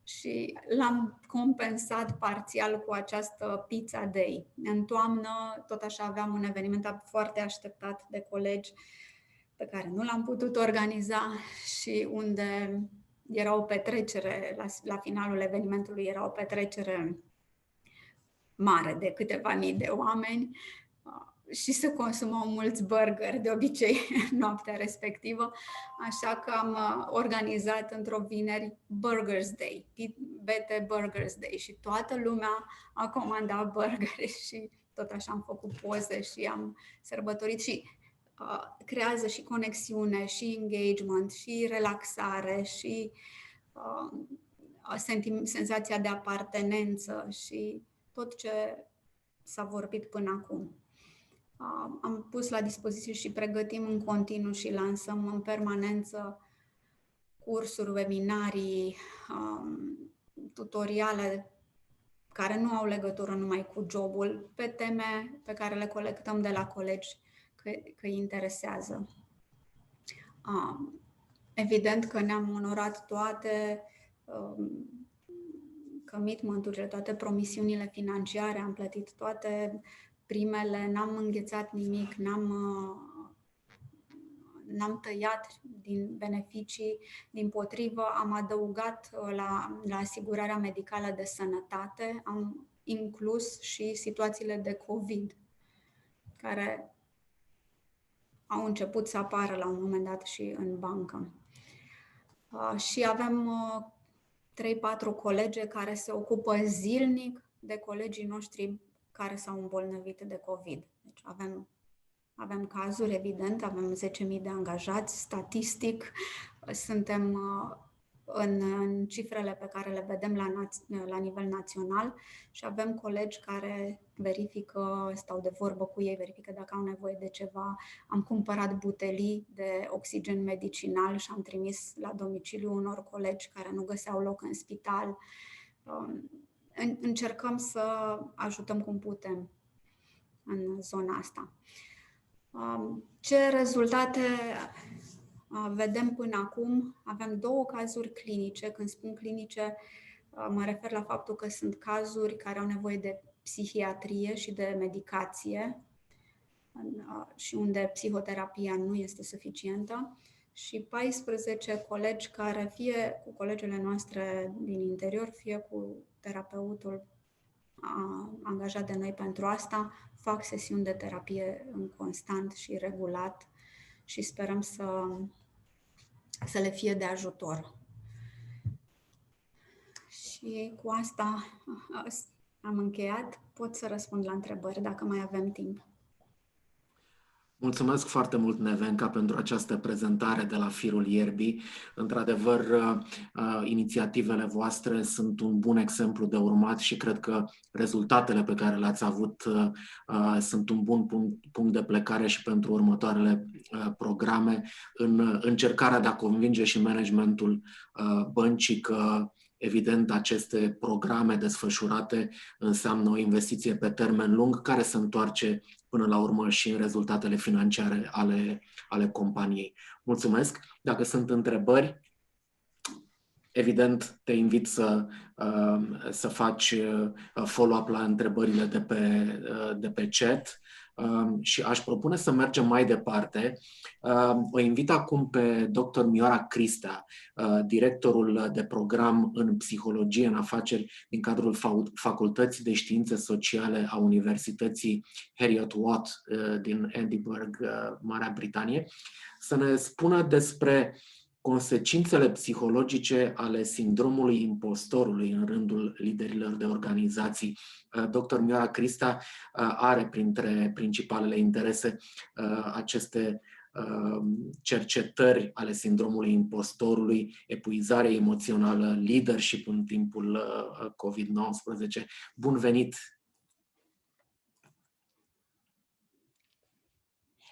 și l-am compensat parțial cu această Pizza Day. În toamnă, tot așa, aveam un eveniment foarte așteptat de colegi pe care nu l-am putut organiza și unde era o petrecere, la finalul evenimentului era o petrecere mare de câteva mii de oameni și se consumau mulți burgeri de obicei noaptea respectivă, așa că am organizat într-o vineri Burgers Day, BT Burgers Day și toată lumea a comandat burgeri și tot așa am făcut poze și am sărbătorit și creează și conexiune, și engagement, și relaxare, și senzația de apartenență și tot ce s-a vorbit până acum. Am pus la dispoziție și pregătim în continuu și lansăm în permanență cursuri, webinarii, tutoriale care nu au legătură numai cu jobul, pe teme pe care le colectăm de la colegi că îi interesează. Evident că ne-am onorat toate commitment-urile, toate promisiunile financiare, am plătit toate primele, n-am înghețat nimic, n-am tăiat din beneficii, dimpotrivă am adăugat la asigurarea medicală de sănătate, am inclus și situațiile de COVID, care au început să apară la un moment dat și în bancă. Și avem 3-4 colege care se ocupă zilnic de colegii noștri care s-au îmbolnăvit de COVID. Deci avem cazuri, evident, avem 10.000 de angajați, statistic, suntem în cifrele pe care le vedem la nivel național și avem colegi care verifică, stau de vorbă cu ei, verifică dacă au nevoie de ceva. Am cumpărat butelii de oxigen medicinal și am trimis la domiciliu unor colegi care nu găseau loc în spital. Încercăm să ajutăm cum putem în zona asta. Ce rezultate vedem până acum? Avem 2 cazuri clinice. Când spun clinice, mă refer la faptul că sunt cazuri care au nevoie de psihiatrie și de medicație și unde psihoterapia nu este suficientă, și 14 colegi care fie cu colegele noastre din interior, fie cu terapeutul angajat de noi pentru asta, fac sesiuni de terapie în constant și regulat și sperăm să le fie de ajutor. Și cu asta am încheiat. Pot să răspund la întrebări dacă mai avem timp. Mulțumesc foarte mult, Nevenka, pentru această prezentare de la Firul Ierbii. Într-adevăr, inițiativele voastre sunt un bun exemplu de urmat și cred că rezultatele pe care le-ați avut sunt un bun punct de plecare și pentru următoarele programe în încercarea de a convinge și managementul băncii că, evident, aceste programe desfășurate înseamnă o investiție pe termen lung care se întoarce până la urmă și în rezultatele financiare ale companiei. Mulțumesc! Dacă sunt întrebări, evident, te invit să faci follow-up la întrebările de pe chat. Și aș propune să mergem mai departe. O invit acum pe dr. Mioara Cristea, directorul de program în psihologie în afaceri din cadrul Facultății de Științe Sociale a Universității Heriot-Watt din Edinburgh, Marea Britanie, să ne spună despre consecințele psihologice ale sindromului impostorului în rândul liderilor de organizații. Dr. Mioara Cristea are printre principalele interese aceste cercetări ale sindromului impostorului, epuizare emoțională, leadership în timpul COVID-19. Bun venit!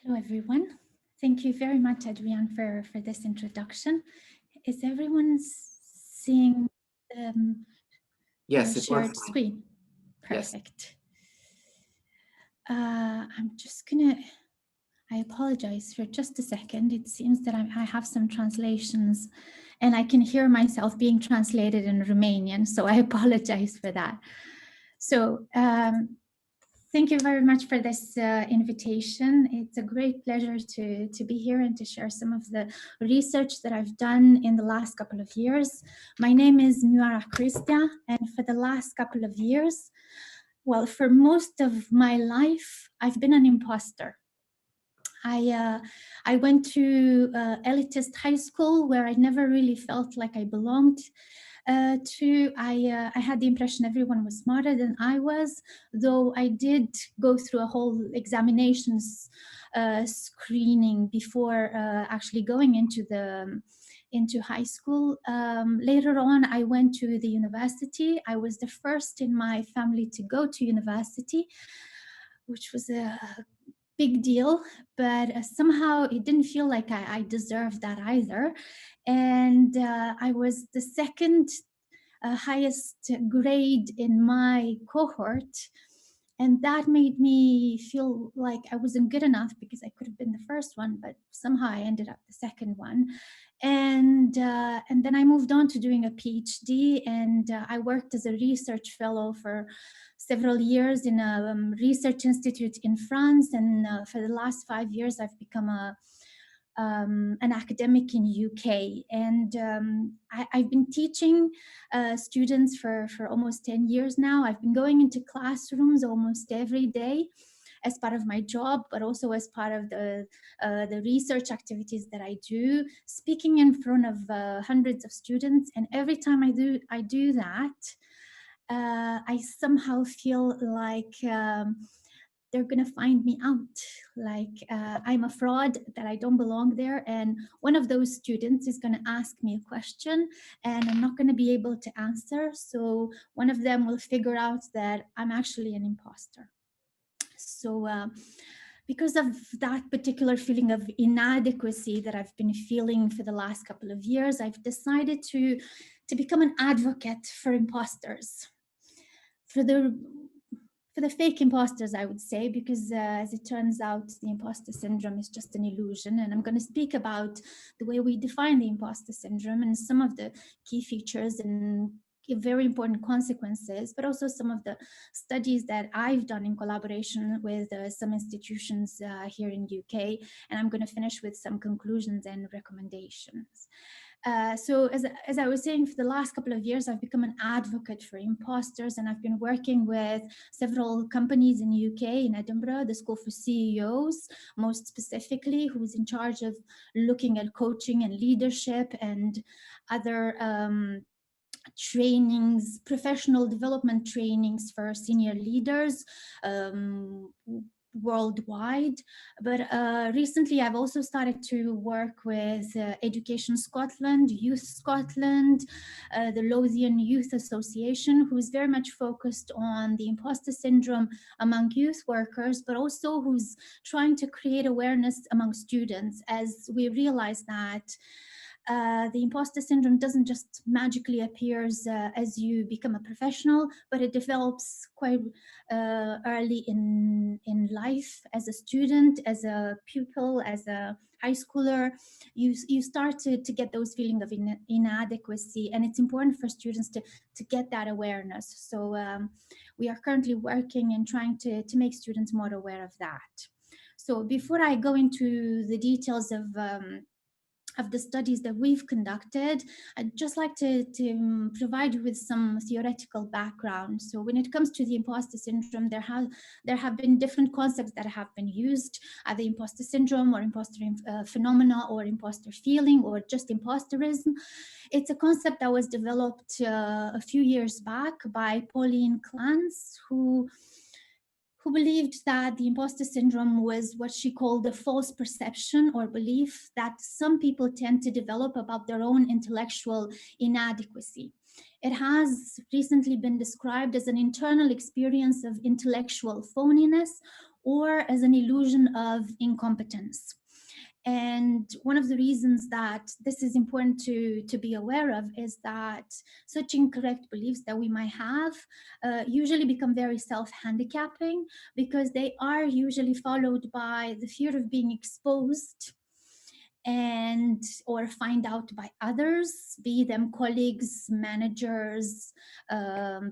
Hello, everyone. Thank you very much, Adrian, for this introduction. Is everyone seeing Yes, the shared screen? Perfect. Yes. I'm just I apologize for just a second. It seems that I have some translations and I can hear myself being translated in Romanian, so I apologize for that. So, thank you very much for this invitation. It's a great pleasure to be here and to share some of the research that I've done in the last couple of years. My name is Mioara Cristea, and for the last couple of years, well, for most of my life, I've been an imposter. I went to elitist high school where I never really felt like I belonged. I had the impression everyone was smarter than I was, though I did go through a whole examinations screening before actually going into high school. Later on, I went to the university. I was the first in my family to go to university, which was a big deal, but somehow it didn't feel like I deserved that either. And I was the second highest grade in my cohort. And that made me feel like I wasn't good enough because I could have been the first one, but somehow I ended up the second one. And then I moved on to doing a PhD, and I worked as a research fellow for several years in a research institute in France. And for the last 5 years, I've become an academic in UK, and I've been teaching students for almost 10 years now. I've been going into classrooms almost every day as part of my job, but also as part of the research activities that I do, speaking in front of hundreds of students. And every time I do that, I somehow feel like they're gonna find me out, like I'm a fraud, that I don't belong there. And one of those students is gonna ask me a question and I'm not gonna be able to answer. So one of them will figure out that I'm actually an imposter. So because of that particular feeling of inadequacy that I've been feeling for the last couple of years, I've decided to become an advocate for imposters, for the fake imposters, I would say, because as it turns out, the imposter syndrome is just an illusion. And I'm going to speak about the way we define the imposter syndrome and some of the key features and very important consequences, but also some of the studies that I've done in collaboration with some institutions here in UK. And I'm going to finish with some conclusions and recommendations. So as I was saying, for the last couple of years, I've become an advocate for imposters, and I've been working with several companies in UK, in Edinburgh, the School for CEOs, most specifically, who's in charge of looking at coaching and leadership and other trainings, professional development trainings for senior leaders worldwide. But recently I've also started to work with Education Scotland, Youth Scotland, the Lothian Youth Association, who's very much focused on the imposter syndrome among youth workers, but also who's trying to create awareness among students, as we realize that the imposter syndrome doesn't just magically appear as you become a professional, but it develops quite early in life, as a student, as a pupil, as a high schooler. You start to get those feelings of inadequacy, and it's important for students to get that awareness. So we are currently working and trying to make students more aware of that. So before I go into the details of the studies that we've conducted, I'd just like to provide you with some theoretical background. So when it comes to the imposter syndrome, there have been different concepts that have been used, the imposter syndrome or imposter phenomena or imposter feeling or just imposterism. It's a concept that was developed a few years back by Pauline Clance, who believed that the imposter syndrome was what she called a false perception or belief that some people tend to develop about their own intellectual inadequacy. It has recently been described as an internal experience of intellectual phoniness or as an illusion of incompetence. And one of the reasons that this is important to be aware of is that such incorrect beliefs that we might have usually become very self-handicapping, because they are usually followed by the fear of being exposed and or find out by others, be them colleagues, managers,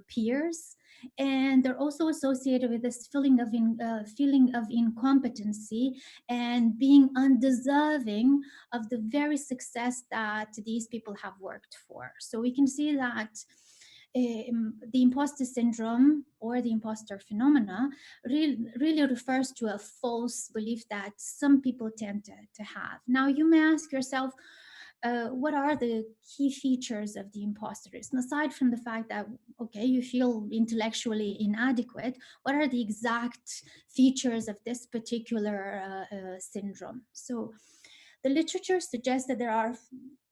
peers. And they're also associated with this feeling of incompetency and being undeserving of the very success that these people have worked for. So we can see that the imposter syndrome or the imposter phenomena really refers to a false belief that some people tend to have. Now, you may ask yourself, what are the key features of the imposterism? Aside from the fact that, okay, you feel intellectually inadequate, what are the exact features of this particular syndrome? So the literature suggests that there are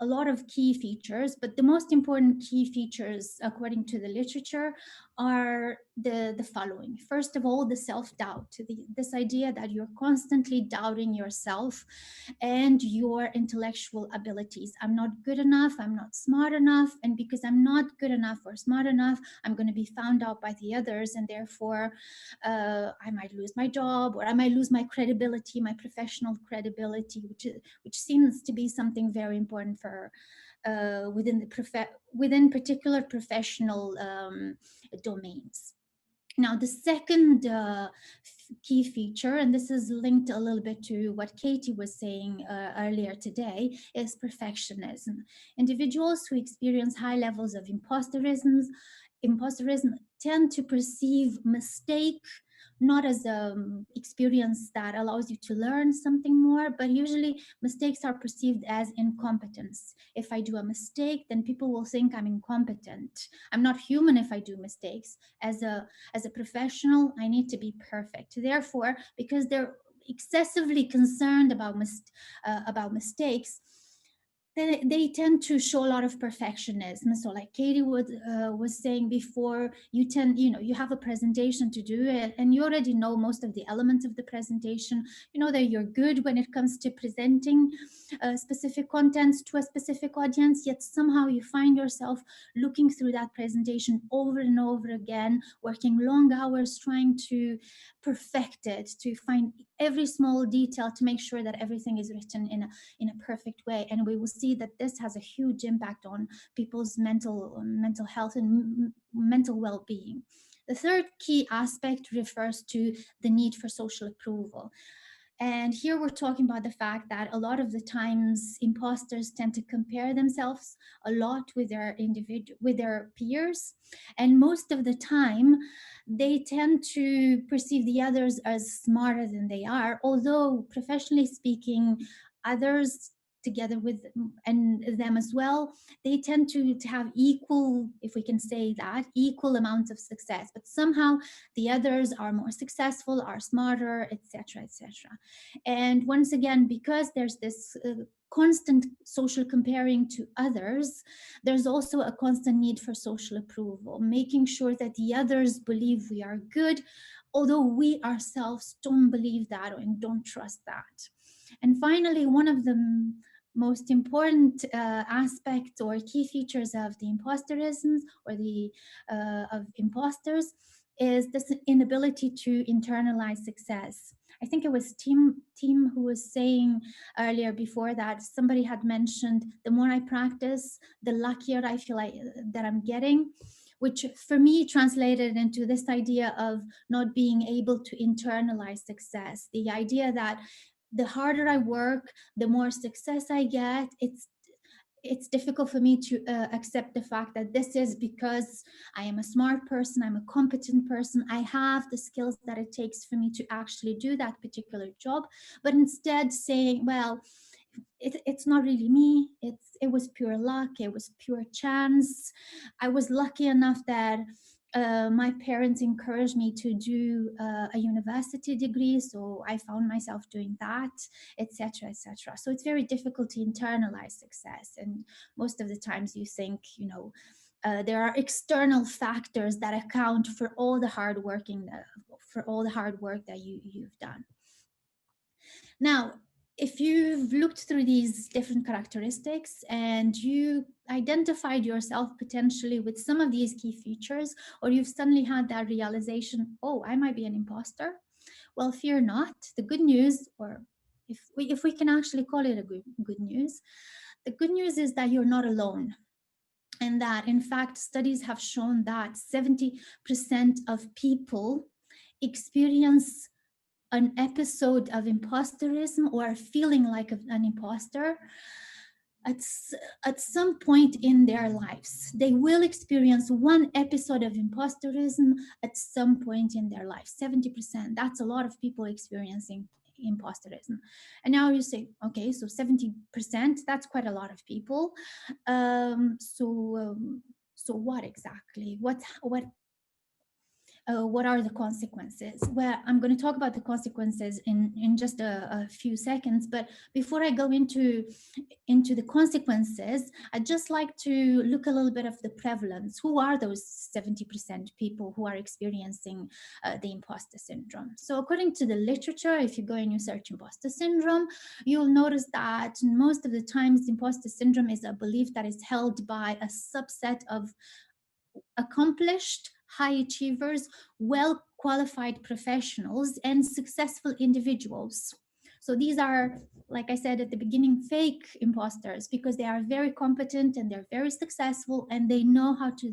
a lot of key features, but the most important key features, according to the literature, are the following. First of all, the self-doubt, this idea that you're constantly doubting yourself and your intellectual abilities. I'm not good enough, I'm not smart enough, and because I'm not good enough or smart enough, I'm going to be found out by the others, and therefore I might lose my job, or I might lose my credibility, my professional credibility, which seems to be something very important for within particular professional domains. Now, the second key feature, and this is linked a little bit to what Katie was saying earlier today, is perfectionism. Individuals who experience high levels of imposterism tend to perceive mistake not as an experience that allows you to learn something more, but usually mistakes are perceived as incompetence. If I do a mistake, then people will think I'm incompetent. I'm not human if I do mistakes. As a professional, I need to be perfect. Therefore, because they're excessively concerned about mistakes, they tend to show a lot of perfectionism. So like Katie was saying before, you have a presentation to do it, and you already know most of the elements of the presentation. You know that you're good when it comes to presenting specific contents to a specific audience, yet somehow you find yourself looking through that presentation over and over again, working long hours trying to perfect it, to find every small detail to make sure that everything is written in a perfect way. And we will see that this has a huge impact on people's mental health and mental well-being. The third key aspect refers to the need for social approval. And here we're talking about the fact that a lot of the times imposters tend to compare themselves a lot with their peers. And most of the time, they tend to perceive the others as smarter than they are, although professionally speaking, others together with them as well, they tend to have equal, if we can say that, equal amounts of success, but somehow the others are more successful, are smarter, etc., etc. And once again, because there's this constant social comparing to others, there's also a constant need for social approval, making sure that the others believe we are good, although we ourselves don't believe that and don't trust that. And finally, one of the most important aspects or key features of the imposterism or the of imposters is this inability to internalize success. I think it was Tim who was saying earlier before that somebody had mentioned the more I practice, the luckier I feel that I'm getting, which for me translated into this idea of not being able to internalize success. The idea that the harder I work, the more success I get. It's difficult for me to accept the fact that this is because I am a smart person, I'm a competent person, I have the skills that it takes for me to actually do that particular job. But instead saying, well, it's not really me, it was pure luck, it was pure chance. I was lucky enough that my parents encouraged me to do a university degree, so I found myself doing that, etc., etc. So it's very difficult to internalize success, and most of the times you think, there are external factors that account for all the hard work that you've done. Now, if you've looked through these different characteristics and you identified yourself potentially with some of these key features, or you've suddenly had that realization, oh, I might be an imposter, well, fear not. The good news, or if we can actually call it a good news, the good news is that you're not alone. And that, in fact, studies have shown that 70% of people experience an episode of imposterism or feeling like an imposter at some point in their lives. They will experience one episode of imposterism at some point in their life. 70%, that's a lot of people experiencing imposterism. And now you say, okay, so 70%, that's quite a lot of people. So what exactly? What are the consequences? Well, I'm going to talk about the consequences in just a few seconds. But before I go into the consequences, I'd just like to look a little bit of the prevalence. Who are those 70% people who are experiencing the imposter syndrome? So according to the literature, if you go and you search imposter syndrome, you'll notice that most of the times imposter syndrome is a belief that is held by a subset of accomplished, high achievers, well-qualified professionals, and successful individuals. So these are, like I said at the beginning, fake imposters, because they are very competent and they're very successful and they know how to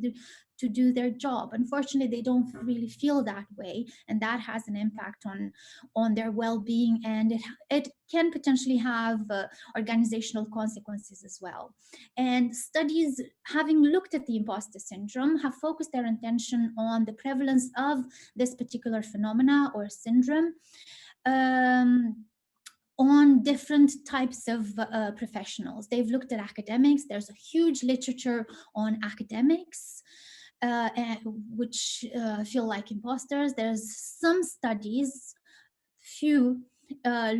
do their job. Unfortunately, they don't really feel that way, and that has an impact on their well-being, and it can potentially have organizational consequences as well. And studies having looked at the imposter syndrome have focused their attention on the prevalence of this particular phenomena or syndrome on different types of professionals. They've looked at academics. There's a huge literature on academics, which feel like imposters. There's some studies, few,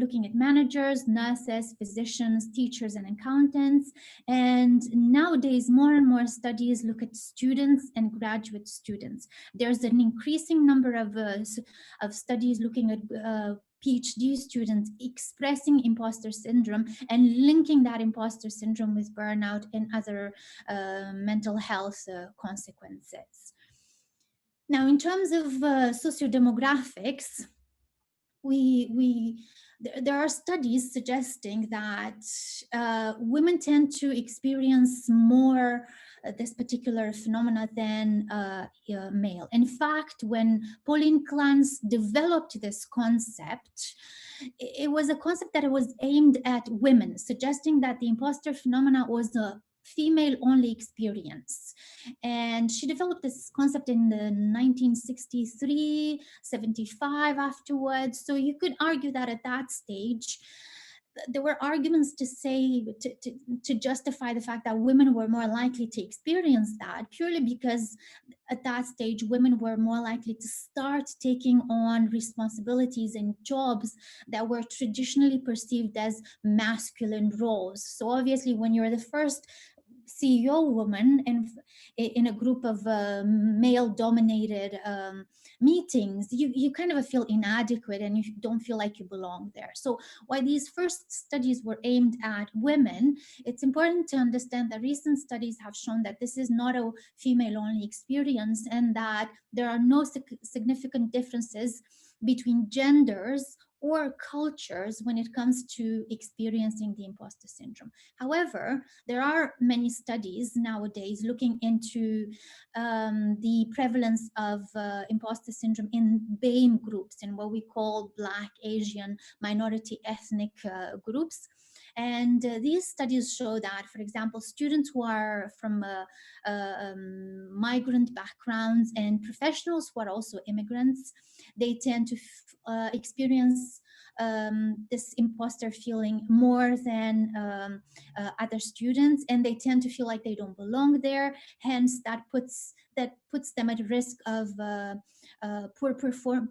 looking at managers, nurses, physicians, teachers, and accountants. And nowadays, more and more studies look at students and graduate students. There's an increasing number of studies looking at PhD students expressing imposter syndrome and linking that imposter syndrome with burnout and other mental health consequences. Now, in terms of sociodemographics, there are studies suggesting that women tend to experience more this particular phenomena than male. In fact, when Pauline Clance developed this concept, it was a concept that was aimed at women, suggesting that the imposter phenomena was a female-only experience. And she developed this concept in the 1963, 75 afterwards. So you could argue that at that stage, there were arguments to say, to justify the fact that women were more likely to experience that, purely because at that stage, women were more likely to start taking on responsibilities and jobs that were traditionally perceived as masculine roles. So obviously, when you're the first CEO woman in a group of male-dominated meetings, you kind of feel inadequate and you don't feel like you belong there. So while these first studies were aimed at women, it's important to understand that recent studies have shown that this is not a female-only experience and that there are no significant differences between genders or cultures when it comes to experiencing the imposter syndrome. However, there are many studies nowadays looking into the prevalence of imposter syndrome in BAME groups, in what we call Black, Asian, minority ethnic groups. And these studies show that, for example, students who are from migrant backgrounds and professionals who are also immigrants, they tend to experience this imposter feeling more than other students, and they tend to feel like they don't belong there. Hence, that puts them at risk of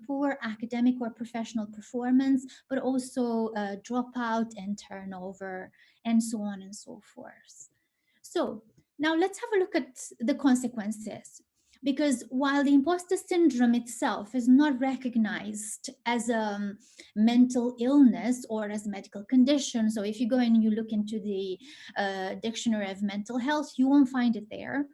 poor academic or professional performance, but also dropout and turnover, and so on and so forth. So now let's have a look at the consequences. Because while the imposter syndrome itself is not recognized as a mental illness or as a medical condition, so if you go and you look into the dictionary of mental health, you won't find it there.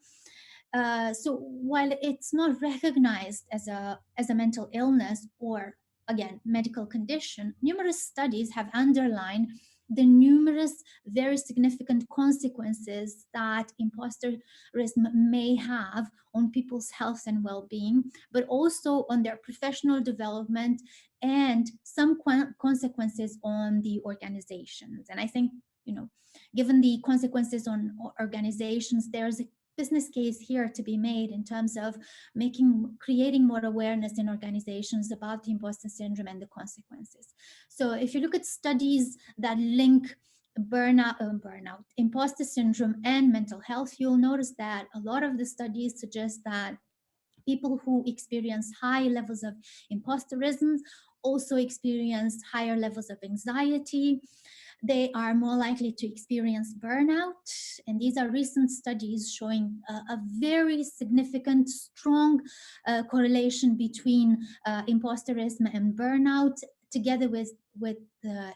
So while it's not recognized as a mental illness or, again, medical condition, numerous studies have underlined the numerous very significant consequences that imposterism may have on people's health and well-being, but also on their professional development and some consequences on the organizations. And I think, given the consequences on organizations, there's a business case here to be made in terms of creating more awareness in organizations about the imposter syndrome and the consequences. So if you look at studies that link burnout, imposter syndrome, and mental health, you'll notice that a lot of the studies suggest that people who experience high levels of imposterism also experience higher levels of anxiety. They are more likely to experience burnout. And these are recent studies showing a very significant, strong correlation between imposterism and burnout. together with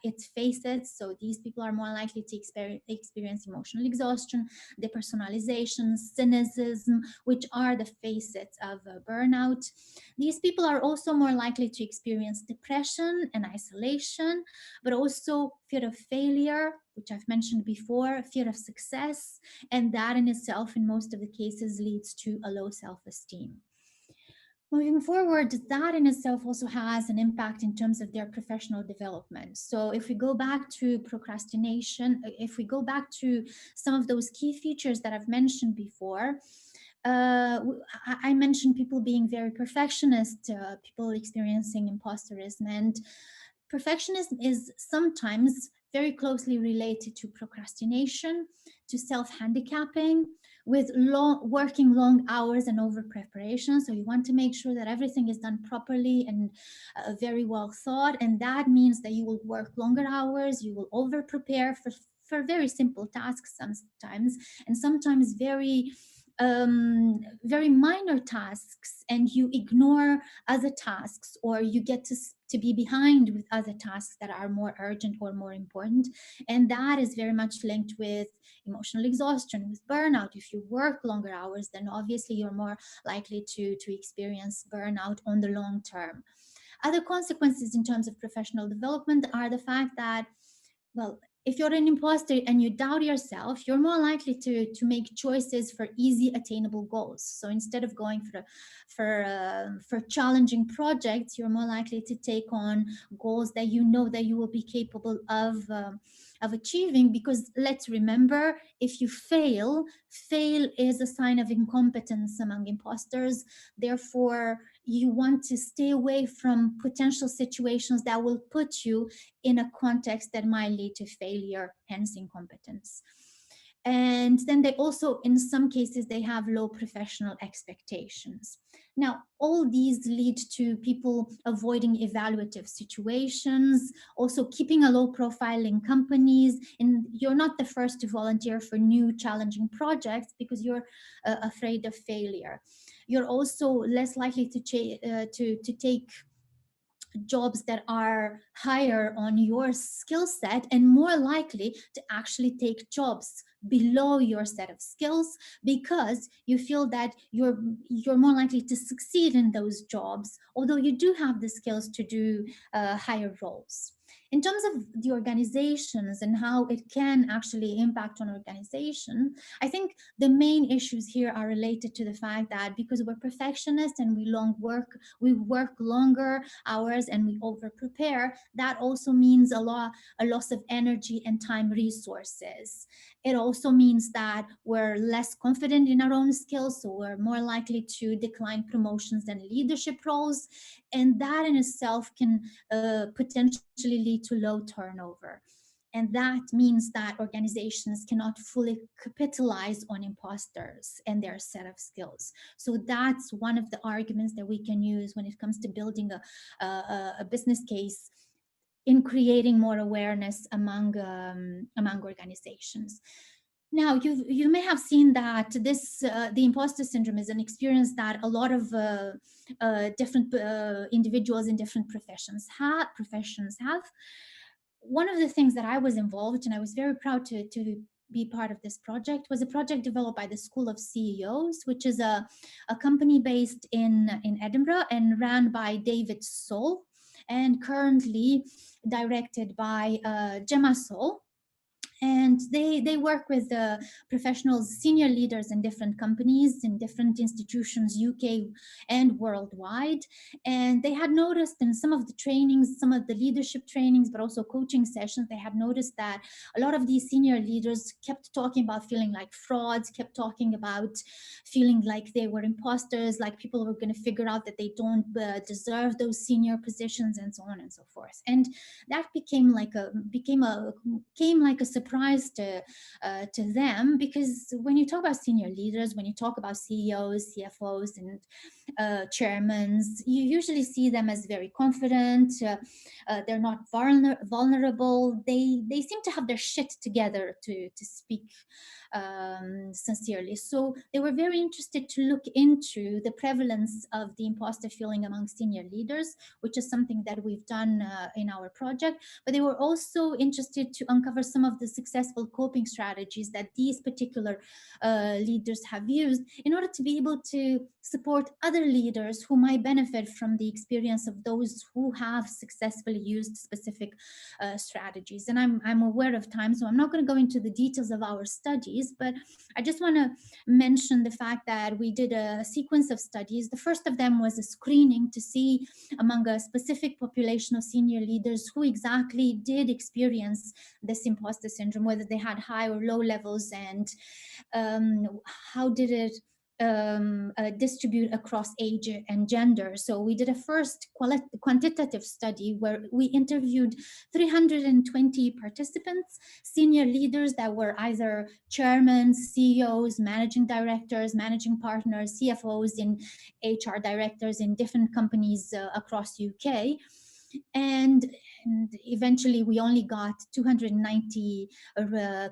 its facets. So these people are more likely to experience emotional exhaustion, depersonalization, cynicism, which are the facets of burnout. These people are also more likely to experience depression and isolation, but also fear of failure, which I've mentioned before, fear of success, and that in itself, in most of the cases, leads to a low self-esteem. Moving forward, that in itself also has an impact in terms of their professional development. So if we go back to procrastination, if we go back to some of those key features that I've mentioned before, I mentioned people being very perfectionist, people experiencing imposterism, and perfectionism is sometimes very closely related to procrastination, to self-handicapping, with working long hours and over preparation. So you want to make sure that everything is done properly and very well thought. And that means that you will work longer hours, you will over prepare for very simple tasks sometimes, and sometimes very minor tasks, and you ignore other tasks, or you get to be behind with other tasks that are more urgent or more important. And that is very much linked with emotional exhaustion, with burnout. If you work longer hours, then obviously you're more likely to experience burnout on the long term. Other consequences in terms of professional development are the fact that, well, if you're an imposter and you doubt yourself, you're more likely to make choices for easy attainable goals. So instead of going for challenging projects, you're more likely to take on goals that you know that you will be capable of achieving. Because let's remember, if you fail is a sign of incompetence among imposters. Therefore, you want to stay away from potential situations that will put you in a context that might lead to failure, hence incompetence. And then they also, in some cases, they have low professional expectations. Now, all these lead to people avoiding evaluative situations, also keeping a low profile in companies. And you're not the first to volunteer for new challenging projects because you're afraid of failure. You're also less likely to take jobs that are higher on your skill set, and more likely to actually take jobs below your set of skills, because you feel that you're more likely to succeed in those jobs, although you do have the skills to do higher roles. In terms of the organizations and how it can actually impact on organization, I think the main issues here are related to the fact that because we're perfectionists and we work longer hours and we over prepare, that also means a loss of energy and time resources. It also means that we're less confident in our own skills, so we're more likely to decline promotions and leadership roles, and that in itself can potentially lead to low turnover. And that means that organizations cannot fully capitalize on imposters and their set of skills. So that's one of the arguments that we can use when it comes to building a business case in creating more awareness among organizations. Now, you may have seen that the imposter syndrome is an experience that a lot of different individuals in different professions have. One of the things that I was involved in, I was very proud to be part of this project, was a project developed by the School of CEOs, which is a company based in Edinburgh and ran by David Soul, and currently directed by Gemma Soul. And they work with professionals, senior leaders in different companies, in different institutions, UK and worldwide. And they had noticed in some of the trainings, some of the leadership trainings, but also coaching sessions, they had noticed that a lot of these senior leaders kept talking about feeling like frauds, kept talking about feeling like they were imposters, like people were going to figure out that they don't deserve those senior positions, and so on and so forth. And that became like a surprise to them, because when you talk about senior leaders, when you talk about CEOs, CFOs, and chairmen, you usually see them as very confident. They're not vulnerable. They seem to have their shit together, to speak sincerely. So they were very interested to look into the prevalence of the imposter feeling among senior leaders, which is something that we've done in our project. But they were also interested to uncover some of the successful coping strategies that these particular leaders have used in order to be able to support other leaders who might benefit from the experience of those who have successfully used specific strategies. And I'm aware of time, so I'm not going to go into the details of our studies, but I just want to mention the fact that we did a sequence of studies. The first of them was a screening to see among a specific population of senior leaders who exactly did experience this imposter syndrome, whether they had high or low levels, and how did it distribute across age and gender. So we did a first quantitative study where we interviewed 320 participants, senior leaders that were either chairmen, CEOs, managing directors, managing partners, CFOs, in HR directors in different companies across UK. And eventually we only got 290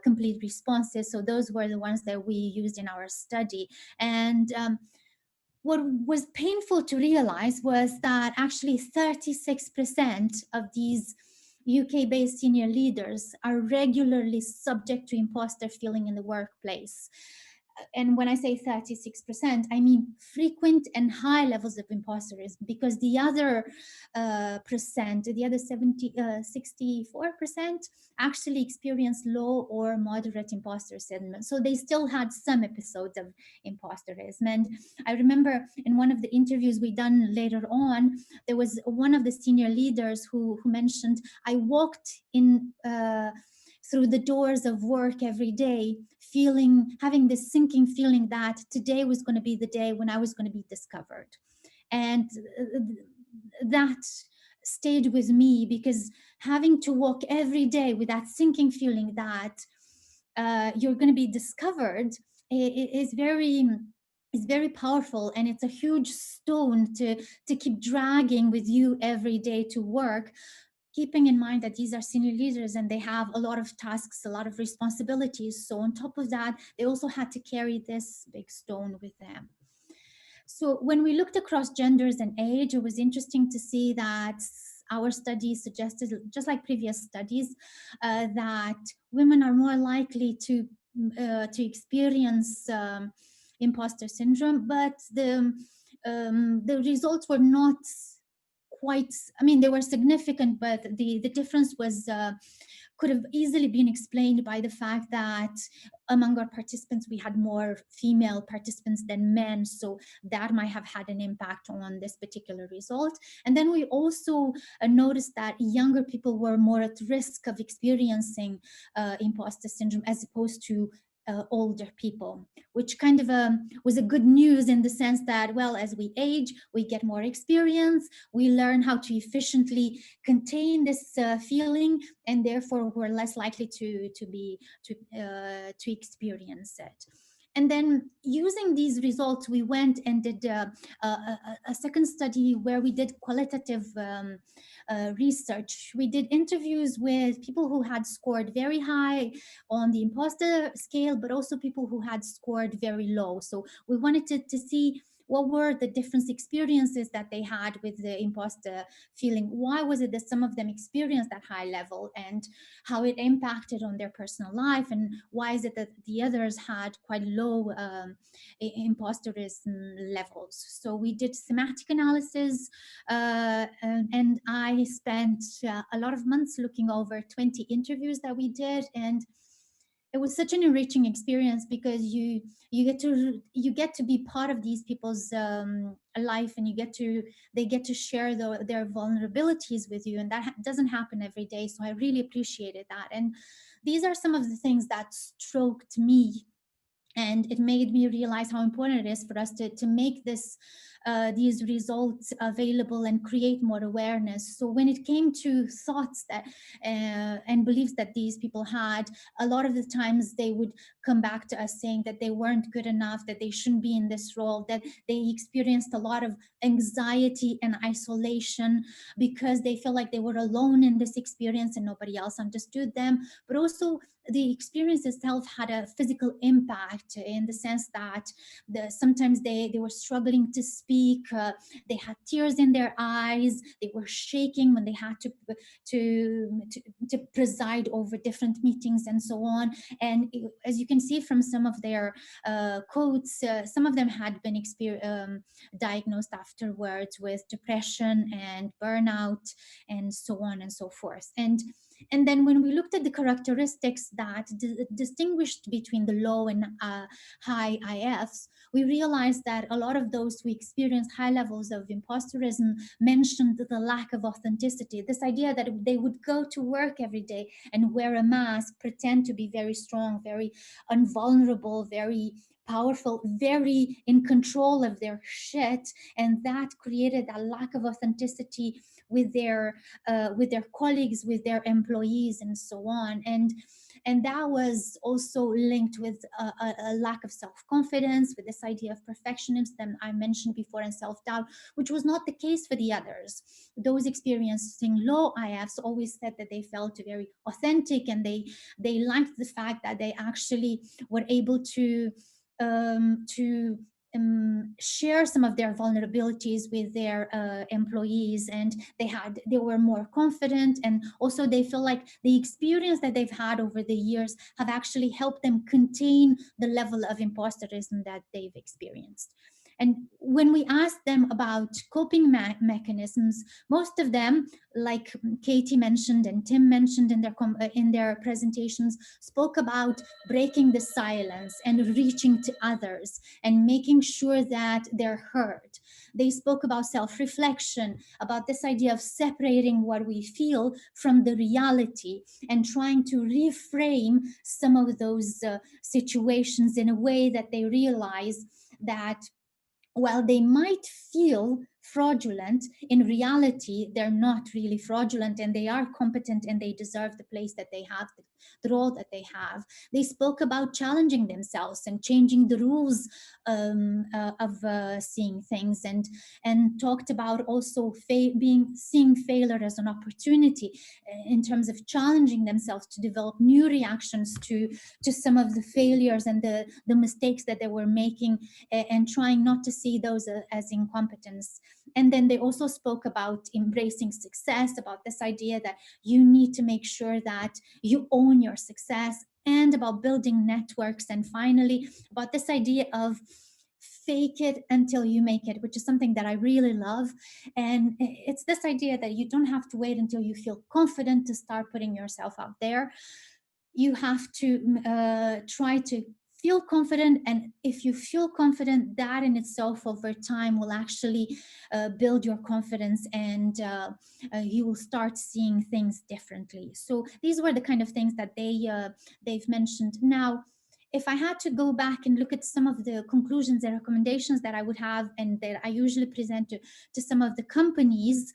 complete responses. So those were the ones that we used in our study. And what was painful to realize was that actually 36% of these UK-based senior leaders are regularly subject to imposter feeling in the workplace. And when I say 36%, I mean frequent and high levels of imposterism, because the other the other 64% actually experienced low or moderate imposter syndrome. So they still had some episodes of imposterism. And I remember in one of the interviews we done later on, there was one of the senior leaders who mentioned, I walked in through the doors of work every day, having this sinking feeling that today was going to be the day when I was going to be discovered. And that stayed with me, because having to walk every day with that sinking feeling that you're going to be discovered is very powerful, and it's a huge stone to keep dragging with you every day to work, keeping in mind that these are senior leaders and they have a lot of tasks, a lot of responsibilities. So on top of that, they also had to carry this big stone with them. So when we looked across genders and age, it was interesting to see that our study suggested, just like previous studies, that women are more likely to experience imposter syndrome, but the results were not quite, I mean, they were significant, but the difference was could have easily been explained by the fact that among our participants, we had more female participants than men. So that might have had an impact on this particular result. And then we also noticed that younger people were more at risk of experiencing imposter syndrome as opposed to older people, which kind of was a good news in the sense that, well, as we age, we get more experience, we learn how to efficiently contain this feeling, and therefore we're less likely to experience it. And then using these results, we went and did a second study where we did qualitative research. We did interviews with people who had scored very high on the imposter scale, but also people who had scored very low. So we wanted to see what were the different experiences that they had with the imposter feeling. Why was it that some of them experienced that high level, and how it impacted on their personal life, and why is it that the others had quite low imposterism levels? So we did thematic analysis, and I spent a lot of months looking over 20 interviews that we did, and it was such an enriching experience, because you get to be part of these people's life, and they get to share their vulnerabilities with you, and that doesn't happen every day. So I really appreciated that, and these are some of the things that stroked me, and it made me realize how important it is for us to make these results available and create more awareness. So when it came to thoughts that and beliefs that these people had, a lot of the times they would come back to us saying that they weren't good enough, that they shouldn't be in this role, that they experienced a lot of anxiety and isolation because they felt like they were alone in this experience and nobody else understood them. But also the experience itself had a physical impact, in the sense that sometimes they were struggling to speak, they had tears in their eyes, they were shaking when they had to preside over different meetings and so on. And as you can see from some of their quotes, some of them had been diagnosed afterwards with depression and burnout and so on and so forth. And then when we looked at the characteristics that distinguished between the low and high IFs, we realized that a lot of those who experienced high levels of imposterism mentioned the lack of authenticity, this idea that they would go to work every day and wear a mask, pretend to be very strong, very invulnerable, very powerful, very in control of their shit, and that created a lack of authenticity with their colleagues, with their employees, and so on. And that was also linked with a lack of self-confidence, with this idea of perfectionism that I mentioned before, and self-doubt, which was not the case for the others. Those experiencing low IFs always said that they felt very authentic, and they liked the fact that they actually were able to share some of their vulnerabilities with their employees, and they were more confident, and also they feel like the experience that they've had over the years have actually helped them contain the level of imposterism that they've experienced. And when we asked them about coping mechanisms, most of them, like Katie mentioned and Tim mentioned in their presentations, spoke about breaking the silence and reaching to others and making sure that they're heard. They spoke about self-reflection, about this idea of separating what we feel from the reality and trying to reframe some of those situations in a way that they realize that while they might feel fraudulent, in reality, they're not really fraudulent, and they are competent, and they deserve the place that they have, the role that they have. They spoke about challenging themselves and changing the rules of seeing things, and talked about also seeing failure as an opportunity in terms of challenging themselves to develop new reactions to some of the failures and the mistakes that they were making, and trying not to see those as incompetence. And then they also spoke about embracing success, about this idea that you need to make sure that you own your success, and about building networks, and finally about this idea of fake it until you make it, which is something that I really love. And it's this idea that you don't have to wait until you feel confident to start putting yourself out there. You have to try to feel confident, and if you feel confident, that in itself over time will actually build your confidence, and you will start seeing things differently. So these were the kind of things that they've mentioned. Now, if I had to go back and look at some of the conclusions and recommendations that I would have, and that I usually present to some of the companies,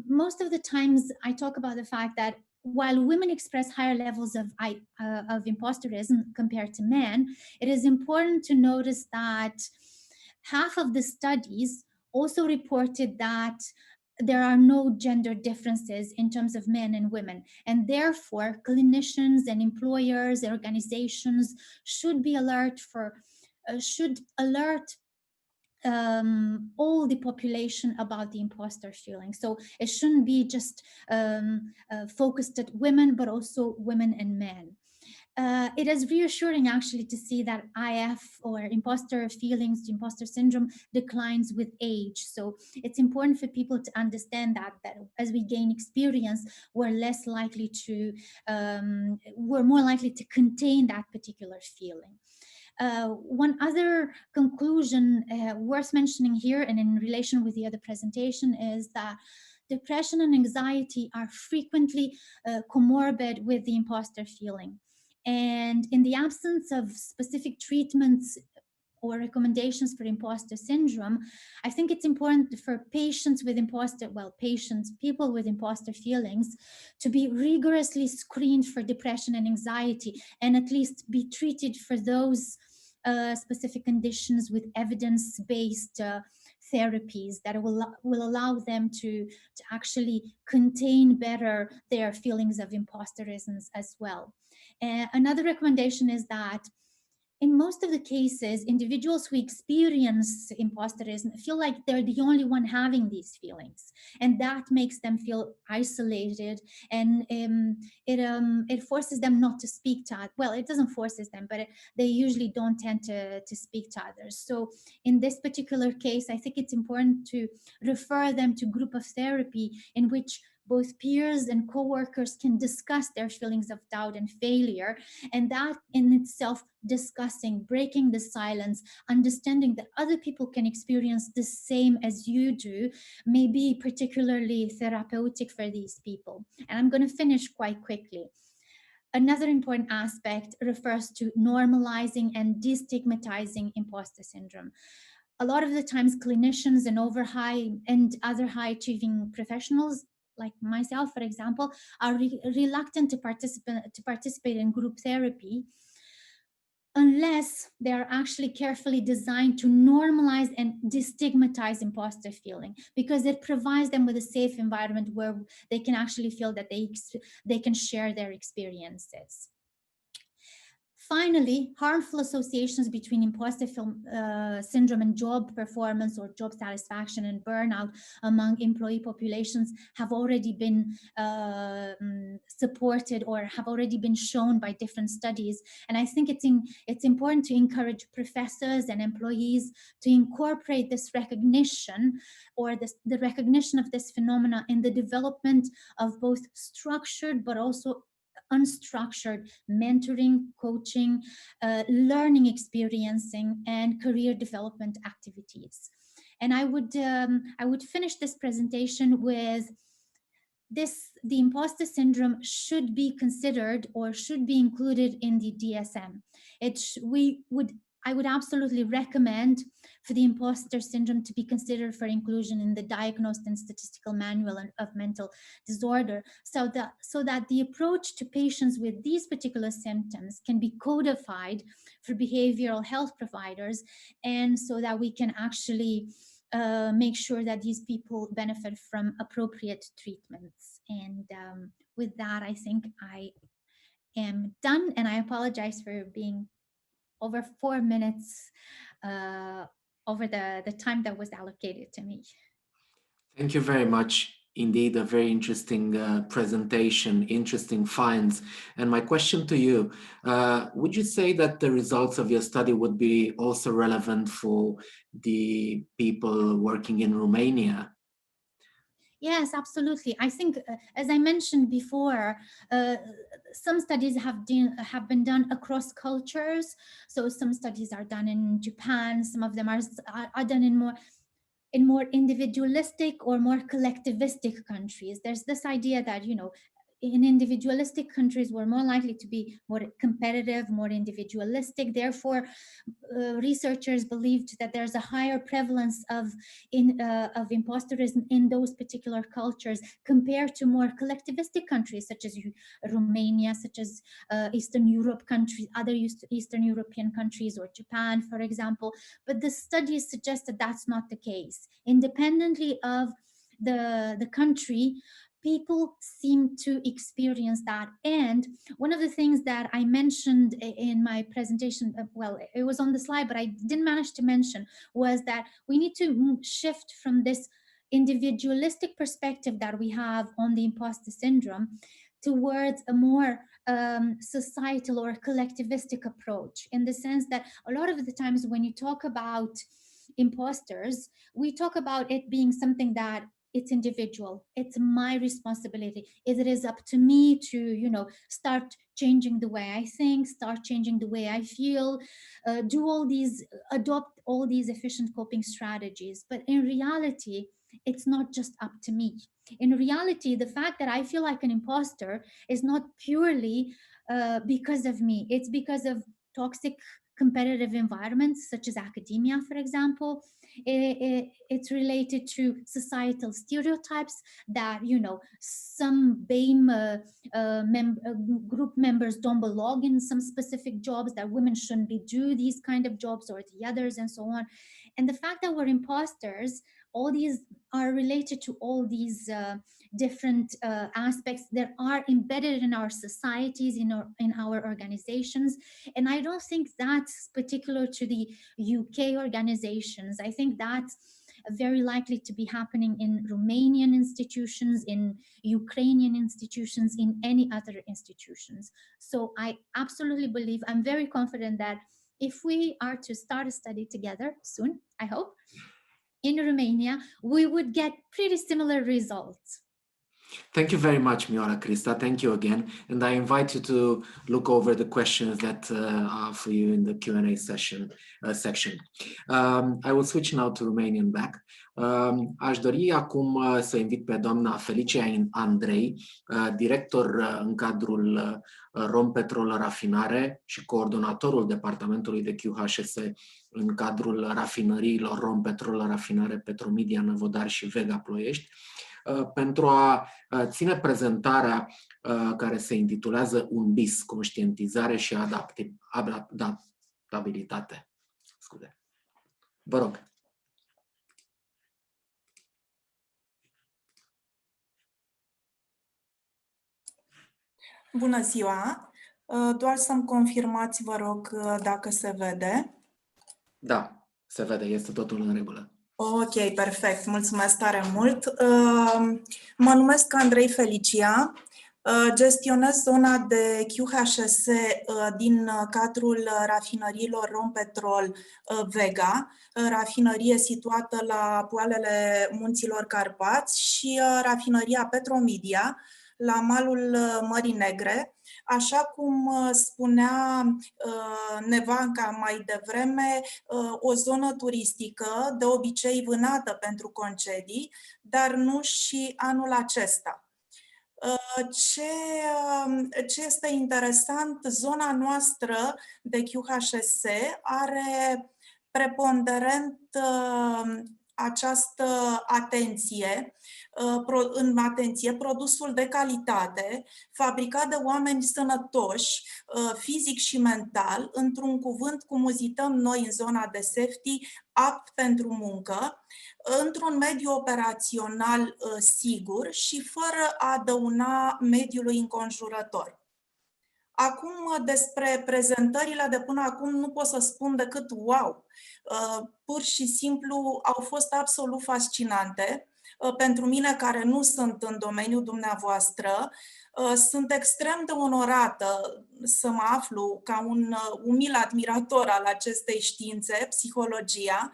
most of the times I talk about the fact that while women express higher levels of imposterism compared to men, it is important to notice that half of the studies also reported that there are no gender differences in terms of men and women, and therefore clinicians and employers and organizations should alert all the population about the imposter feeling. So it shouldn't be just focused at women, but also women and men. It is reassuring actually to see that IF, or imposter feelings, imposter syndrome, declines with age. So it's important for people to understand that as we gain experience, we're more likely to contain that particular feeling. One other conclusion worth mentioning here, and in relation with the other presentation, is that depression and anxiety are frequently comorbid with the imposter feeling. And in the absence of specific treatments or recommendations for imposter syndrome, I think it's important for people with imposter feelings to be rigorously screened for depression and anxiety, and at least be treated for those specific conditions with evidence-based therapies that will allow them to actually contain better their feelings of imposterism as well. Another recommendation is that in most of the cases, individuals who experience imposterism feel like they're the only one having these feelings, and that makes them feel isolated, and it forces them not to speak to. Well, it doesn't forces them, but they usually don't tend to speak to others. So in this particular case, I think it's important to refer them to group of therapy in which both peers and co-workers can discuss their feelings of doubt and failure, and that in itself, discussing, breaking the silence, understanding that other people can experience the same as you do, may be particularly therapeutic for these people. And I'm going to finish quite quickly. Another important aspect refers to normalizing and destigmatizing imposter syndrome. A lot of the times, clinicians and other high achieving professionals like myself, for example, are reluctant to participate in group therapy unless they are actually carefully designed to normalize and destigmatize imposter feeling, because it provides them with a safe environment where they can actually feel that they can share their experiences. Finally, harmful associations between imposter syndrome and job performance or job satisfaction and burnout among employee populations have already been supported or have already been shown by different studies. And I think it's important to encourage professors and employees to incorporate this recognition or the recognition of this phenomena in the development of both structured but also unstructured mentoring, coaching, learning experiencing, and career development activities. And I would finish this presentation with the imposter syndrome should be considered or should be included in the DSM. I would absolutely recommend for the imposter syndrome to be considered for inclusion in the Diagnosed and Statistical Manual of Mental Disorder, so that the approach to patients with these particular symptoms can be codified for behavioral health providers, and so that we can actually make sure that these people benefit from appropriate treatments. And with that, I think I am done, and I apologize for being over 4 minutes over the time that was allocated to me. Thank you very much. Indeed, a very interesting presentation, interesting finds. And my question to you, would you say that the results of your study would be also relevant for the people working in Romania? Yes, absolutely. I think, as I mentioned before, some studies have been done across cultures. So some studies are done in Japan, some of them are done in more individualistic or more collectivistic countries. There's this idea that, in individualistic countries, we're more likely to be more competitive, more individualistic. Therefore, researchers believed that there's a higher prevalence of imposterism in those particular cultures compared to more collectivistic countries such as Romania, such as Eastern Europe countries, other Eastern European countries, or Japan, for example. But the studies suggest that that's not the case. Independently of the country, people seem to experience that. And one of the things that I mentioned in my presentation, well, it was on the slide, but I didn't manage to mention, was that we need to shift from this individualistic perspective that we have on the imposter syndrome towards a more societal or collectivistic approach, in the sense that a lot of the times when you talk about imposters, we talk about it being something that it's individual, it's my responsibility. It is up to me to, start changing the way I think, start changing the way I feel, adopt all these efficient coping strategies. But in reality, it's not just up to me. In reality, the fact that I feel like an imposter is not purely because of me. It's because of toxic competitive environments such as academia, for example. It's related to societal stereotypes that, some BAME group members don't belong in some specific jobs, that women shouldn't do these kind of jobs or the others, and so on. And the fact that we're imposters all these are related to all these different aspects that are embedded in our societies, in our organizations. And I don't think that's particular to the UK organizations. I think that's very likely to be happening in Romanian institutions, in Ukrainian institutions, in any other institutions. So I absolutely believe, I'm very confident that if we are to start a study together soon, I hope, in Romania, we would get pretty similar results. Thank you very much, Miora Krista. Thank you again. And I invite you to look over the questions that are for you in the Q&A section. I will switch now to Romanian back. Aș dori acum să invit pe doamna Felicia Andrei, director în cadrul Rompetrol Rafinare și coordonatorul departamentului de QHS în cadrul rafinăriilor Rompetrol Rafinare, Petromedia, Năvodari și Vega Ploiești, pentru a ține prezentarea care se intitulează Un bis, conștientizare și adaptabilitate. Scuze. Vă rog. Bună ziua! Doar să-mi confirmați, vă rog, dacă se vede. Da, se vede, este totul în regulă. Ok, perfect, mulțumesc tare mult. Mă numesc Andrei Felicia, gestionez zona de QHS din cadrul rafinăriilor Rompetrol Vega, rafinărie situată la poalele Munților Carpați, și rafinăria Petromedia la malul Mării Negre. Așa cum spunea Nevanca mai devreme, o zonă turistică, de obicei vânată pentru concedii, dar nu și anul acesta. Ce este interesant, zona noastră de QHS are preponderent această atenție, produsul de calitate, fabricat de oameni sănătoși, fizic și mental, într-un cuvânt, cum uzităm noi în zona de safety, apt pentru muncă, într-un mediu operațional sigur și fără a dăuna mediului înconjurător. Acum, despre prezentările de până acum nu pot să spun decât wow! Pur și simplu au fost absolut fascinante. Pentru mine, care nu sunt în domeniul dumneavoastră, sunt extrem de onorată să mă aflu ca un umil admirator al acestei științe, psihologia,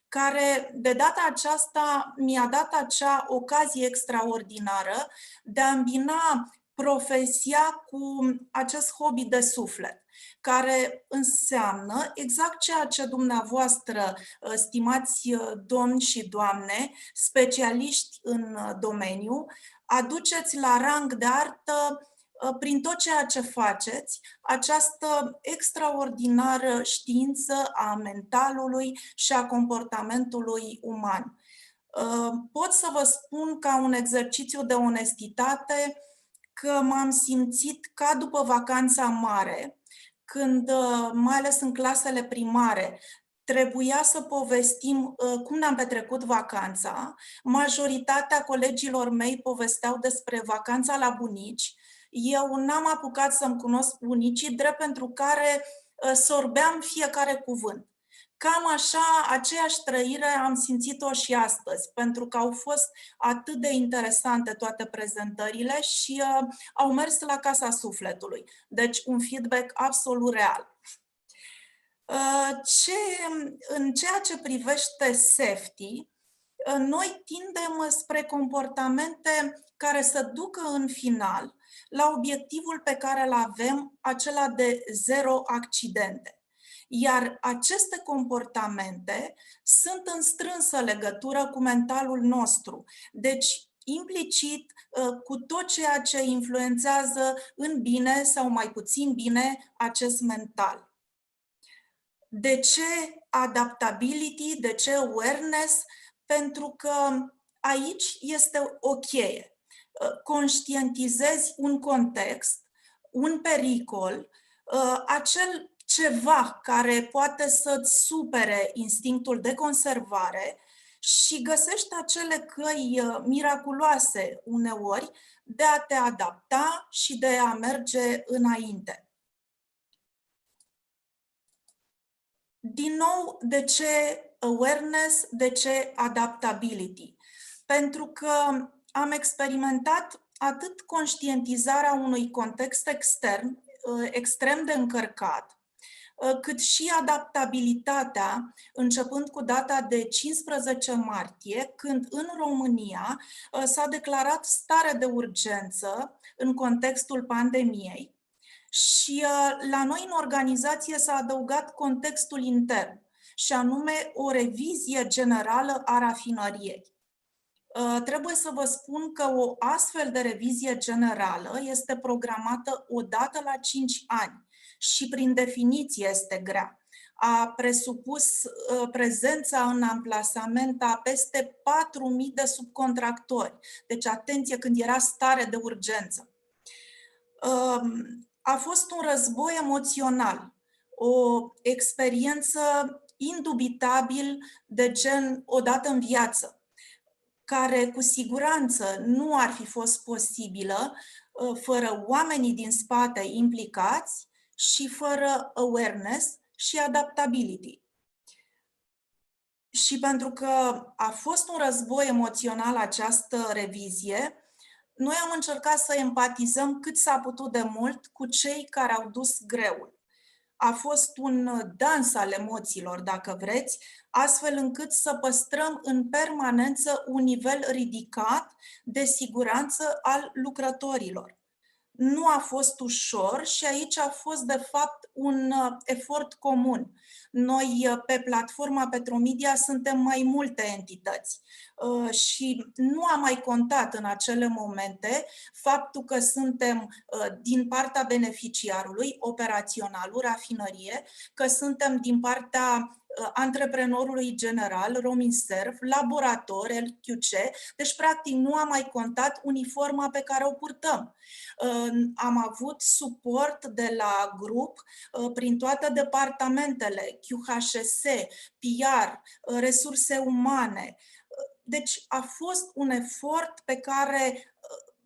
care de data aceasta mi-a dat acea ocazie extraordinară de a îmbina profesia cu acest hobby de suflet, care înseamnă exact ceea ce dumneavoastră, stimați domni și doamne, specialiști în domeniu, aduceți la rang de artă prin tot ceea ce faceți, această extraordinară știință a mentalului și a comportamentului uman. Pot să vă spun, ca un exercițiu de onestitate, că m-am simțit ca după vacanța mare, când, mai ales în clasele primare, trebuia să povestim cum ne-am petrecut vacanța. Majoritatea colegilor mei povesteau despre vacanța la bunici. Eu n-am apucat să-mi cunosc bunicii, drept pentru care sorbeam fiecare cuvânt. Cam așa, aceeași trăire am simțit-o și astăzi, pentru că au fost atât de interesante toate prezentările și au mers la casa sufletului. Deci un feedback absolut real. În ceea ce privește safety, noi tindem spre comportamente care să ducă în final la obiectivul pe care îl avem, acela de 0 accidente. Iar aceste comportamente sunt în strânsă legătură cu mentalul nostru. Deci, implicit, cu tot ceea ce influențează în bine sau mai puțin bine acest mental. De ce adaptability? De ce awareness? Pentru că aici este o cheie. Conștientizezi un context, un pericol, acel ceva care poate să-ți supere instinctul de conservare și găsești acele căi miraculoase uneori de a te adapta și de a merge înainte. Din nou, de ce awareness, de ce adaptability? Pentru că am experimentat atât conștientizarea unui context extern, extrem de încărcat, cât și adaptabilitatea, începând cu data de 15 martie, când în România s-a declarat stare de urgență în contextul pandemiei. Și la noi în organizație s-a adăugat contextul intern, și anume o revizie generală a rafinăriei. Trebuie să vă spun că o astfel de revizie generală este programată odată la 5 ani și prin definiție este grea. A presupus prezența în amplasament a peste 4.000 de subcontractori. Deci atenție, când era stare de urgență. A fost un război emoțional, o experiență indubitabil de gen odată în viață, care cu siguranță nu ar fi fost posibilă fără oamenii din spate implicați și fără awareness și adaptability. Și pentru că a fost un război emoțional această revizie, noi am încercat să empatizăm cât s-a putut de mult cu cei care au dus greul. A fost un dans al emoțiilor, dacă vreți, astfel încât să păstrăm în permanență un nivel ridicat de siguranță al lucrătorilor. Nu a fost ușor și aici a fost, de fapt, un efort comun. Noi, pe platforma Petromedia, suntem mai multe entități și nu am mai contat în acele momente faptul că suntem din partea beneficiarului, operaționalul, rafinărie, că suntem din partea antreprenorului general, Rominserv, laborator, LQC, deci practic nu am mai contat uniforma pe care o purtăm. Am avut suport de la grup prin toate departamentele, QHSS, PR, resurse umane. Deci a fost un efort pe care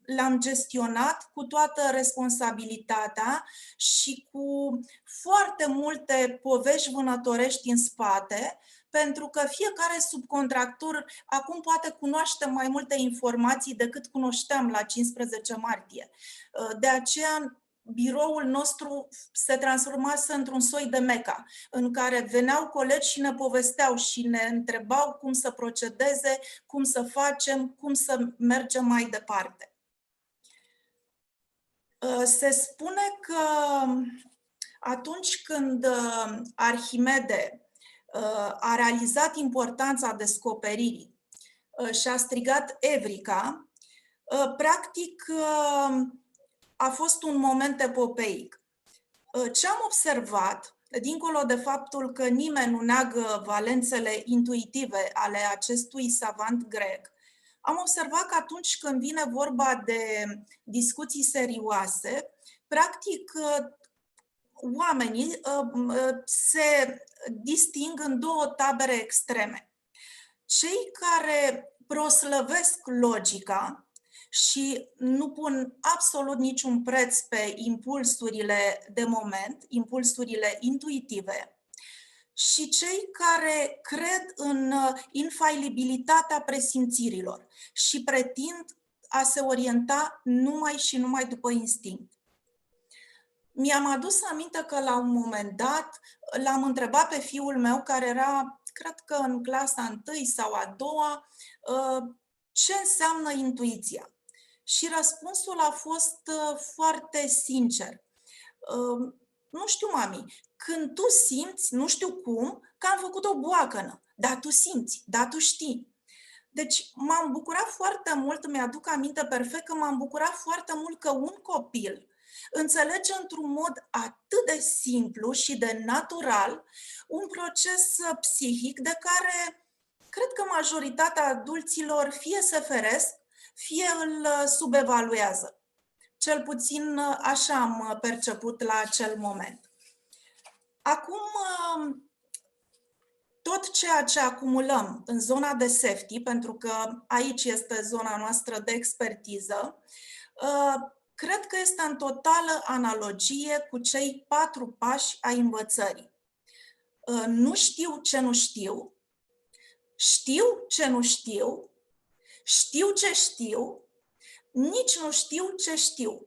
l-am gestionat cu toată responsabilitatea și cu foarte multe povești vânătorești în spate, pentru că fiecare subcontractor acum poate cunoaște mai multe informații decât cunoșteam la 15 martie. De aceea, biroul nostru se transformase într-un soi de Meca, în care veneau colegi și ne povesteau și ne întrebau cum să procedeze, cum să facem, cum să mergem mai departe. Se spune că atunci când Arhimede a realizat importanța descoperirii și a strigat Evrica, practic a fost un moment epopeic. Ce am observat, dincolo de faptul că nimeni nu neagă valențele intuitive ale acestui savant grec, am observat că atunci când vine vorba de discuții serioase, practic oamenii se disting în două tabere extreme. Cei care proslăvesc logica și nu pun absolut niciun preț pe impulsurile de moment, impulsurile intuitive, și cei care cred în infailibilitatea presimțirilor și pretind a se orienta numai și numai după instinct. Mi-am adus aminte că la un moment dat l-am întrebat pe fiul meu, care era, cred că în clasa 1 sau a 2, ce înseamnă intuiția. Și răspunsul a fost foarte sincer. Nu știu, mami, când tu simți, nu știu cum, că am făcut o boacănă, dar tu simți, dar tu știi. Deci m-am bucurat foarte mult, mi-aduc aminte perfect că m-am bucurat foarte mult că un copil înțelege într-un mod atât de simplu și de natural un proces psihic de care cred că majoritatea adulților fie se feresc, fie îl subevaluează. Cel puțin așa am perceput la acel moment. Acum, tot tot ceea ce acumulăm în zona de safety, pentru că aici este zona noastră de expertiză, cred că este în totală analogie cu cei 4 pași ai învățării. Nu știu ce nu știu, știu ce nu știu, știu ce știu, nici nu știu ce știu.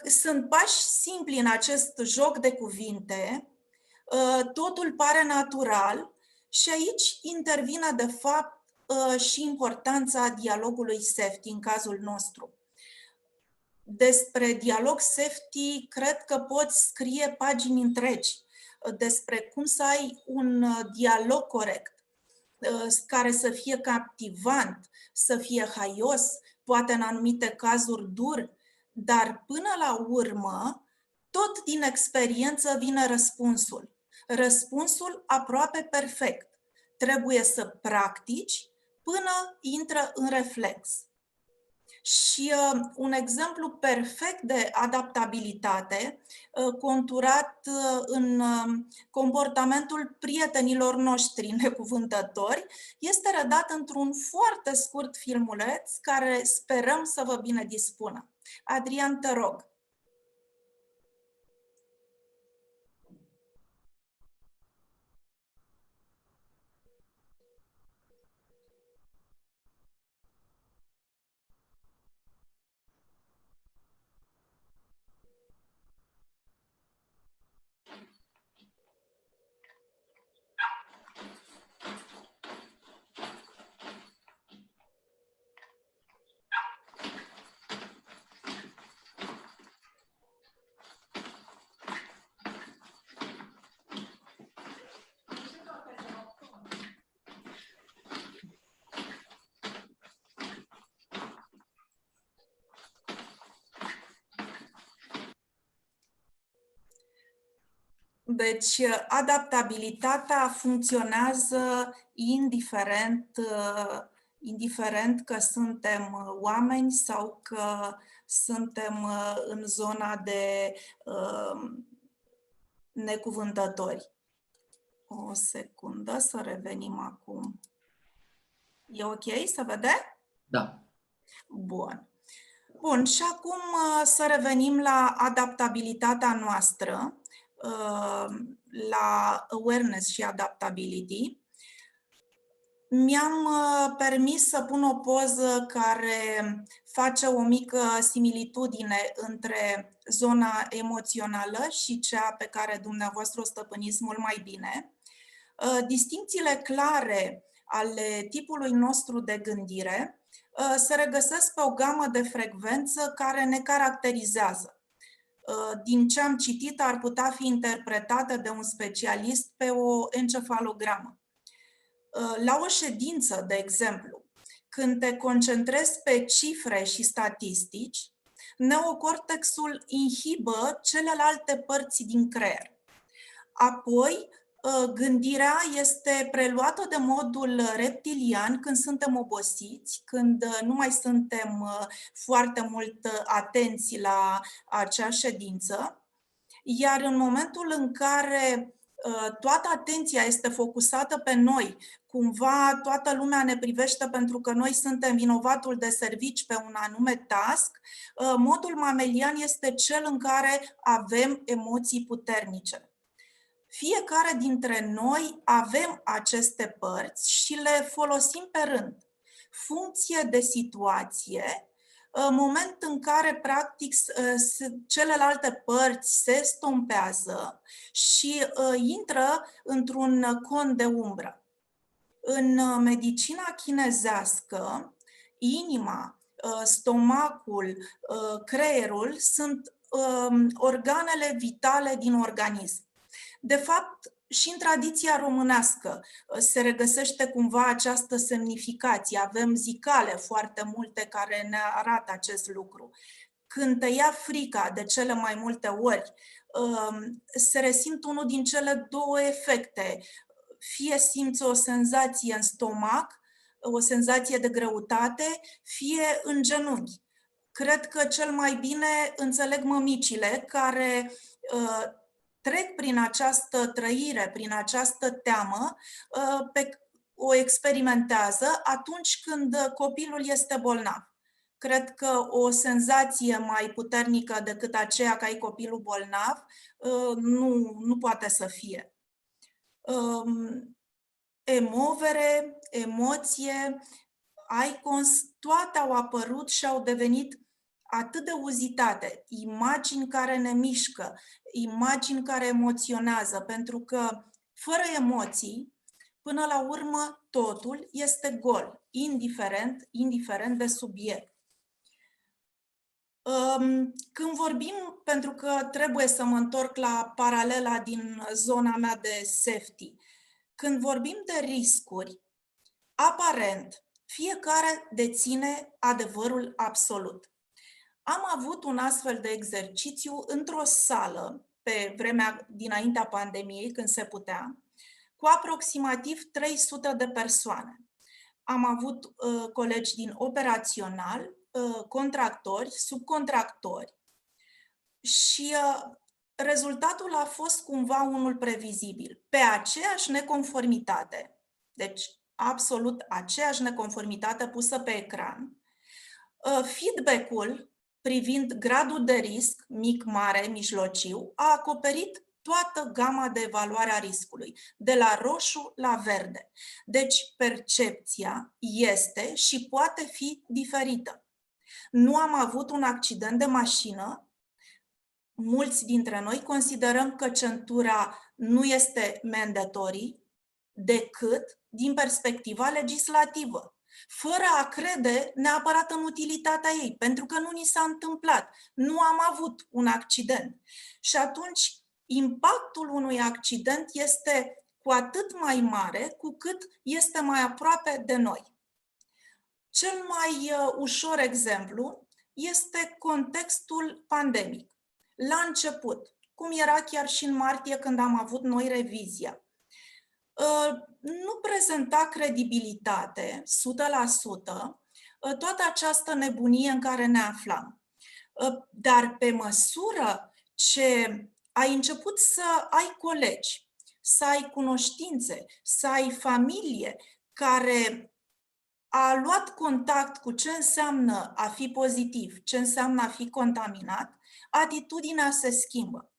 Sunt pași simpli în acest joc de cuvinte, totul pare natural și aici intervine de fapt și importanța dialogului safety în cazul nostru. Despre dialog safety cred că poți scrie pagini întregi despre cum să ai un dialog corect, care să fie captivant, să fie haios, poate în anumite cazuri dur, dar până la urmă, tot din experiență vine răspunsul. Răspunsul aproape perfect. Trebuie să practici până intră în reflex. Și un exemplu perfect de adaptabilitate, conturat în comportamentul prietenilor noștri necuvântători, este redat într-un foarte scurt filmuleț care sperăm să vă bine dispună. Adrian, te rog. Deci, adaptabilitatea funcționează indiferent că suntem oameni sau că suntem în zona de necuvântători. O secundă, să revenim acum. E ok? Se vede? Da. Bun. Bun, și acum să revenim la adaptabilitatea noastră, la awareness și adaptability. Mi-am permis să pun o poză care face o mică similitudine între zona emoțională și cea pe care dumneavoastră o stăpâniți mult mai bine. Distincțiile clare ale tipului nostru de gândire se regăsesc pe o gamă de frecvență care ne caracterizează. Din ce am citit, ar putea fi interpretată de un specialist pe o encefalogramă. La o ședință, de exemplu, când te concentrezi pe cifre și statistici, neocortexul inhibă celelalte părți din creier. Apoi, gândirea este preluată de modul reptilian când suntem obosiți, când nu mai suntem foarte mult atenți la acea ședință, iar în momentul în care toată atenția este focusată pe noi, cumva toată lumea ne privește pentru că noi suntem vinovatul de servici pe un anume task, modul mamelian este cel în care avem emoții puternice. Fiecare dintre noi avem aceste părți și le folosim pe rând, funcție de situație, moment în care practic celelalte părți se stompează și intră într-un con de umbră. În medicina chinezească, inima, stomacul, creierul sunt organele vitale din organism. De fapt, și în tradiția românească se regăsește cumva această semnificație. Avem zicale foarte multe care ne arată acest lucru. Când te ia frica de cele mai multe ori, se resimt unul din cele două efecte. Fie simți o senzație în stomac, o senzație de greutate, fie în genunchi. Cred că cel mai bine înțeleg mămicile care trec prin această trăire, prin această teamă, o experimentează atunci când copilul este bolnav. Cred că o senzație mai puternică decât aceea că ai copilul bolnav nu poate să fie. Emovere, emoție, icons, toate au apărut și au devenit atât de uzitate, imagini care ne mișcă, imagini care emoționează, pentru că fără emoții, până la urmă, totul este gol, indiferent de subiect. Când vorbim, pentru că trebuie să mă întorc la paralela din zona mea de safety, când vorbim de riscuri, aparent, fiecare deține adevărul absolut. Am avut un astfel de exercițiu într-o sală, pe vremea dinaintea pandemiei, când se putea, cu aproximativ 300 de persoane. Am avut colegi din operațional, contractori, subcontractori și rezultatul a fost cumva unul previzibil. Pe aceeași neconformitate, deci absolut aceeași neconformitate pusă pe ecran, feedback-ul privind gradul de risc, mic, mare, mijlociu, a acoperit toată gama de evaluare a riscului, de la roșu la verde. Deci percepția este și poate fi diferită. Nu am avut un accident de mașină. Mulți dintre noi considerăm că centura nu este mandatory decât din perspectiva legislativă, fără a crede neapărat în utilitatea ei, pentru că nu ni s-a întâmplat. Nu am avut un accident. Și atunci impactul unui accident este cu atât mai mare cu cât este mai aproape de noi. Cel mai ușor exemplu este contextul pandemic. La început, cum era chiar și în martie când am avut noi revizia, nu prezenta credibilitate 100% toată această nebunie în care ne aflam. Dar pe măsură ce ai început să ai colegi, să ai cunoștințe, să ai familie care a luat contact cu ce înseamnă a fi pozitiv, ce înseamnă a fi contaminat, atitudinea se schimbă.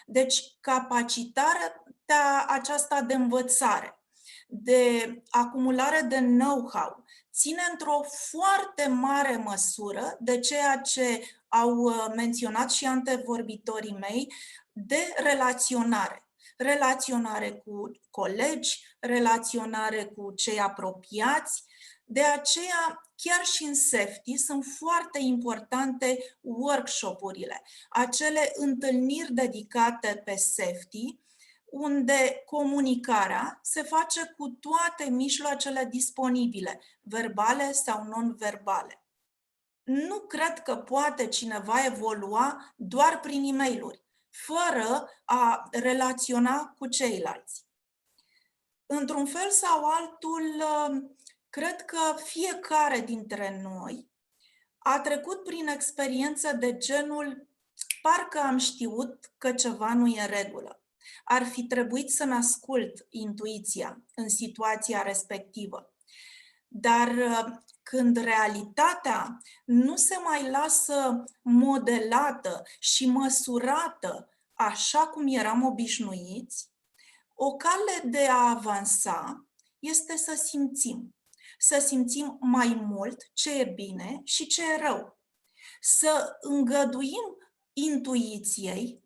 Deci, capacitatea aceasta de învățare, de acumulare de know-how, ține într-o foarte mare măsură de ceea ce au menționat și antevorbitorii mei, de relaționare. Relaționare cu colegi, relaționare cu cei apropiați. De aceea, chiar și în safety, sunt foarte importante workshop-urile, acele întâlniri dedicate pe safety, unde comunicarea se face cu toate mijloacele disponibile, verbale sau non-verbale. Nu cred că poate cineva evolua doar prin e-mail-uri, fără a relaționa cu ceilalți. Într-un fel sau altul, cred că fiecare dintre noi a trecut prin experiență de genul parcă am știut că ceva nu e în regulă. Ar fi trebuit să-mi ascult intuiția în situația respectivă. Dar când realitatea nu se mai lasă modelată și măsurată așa cum eram obișnuiți, o cale de a avansa este să simțim. Să simțim mai mult ce e bine și ce e rău. Să îngăduim intuiției,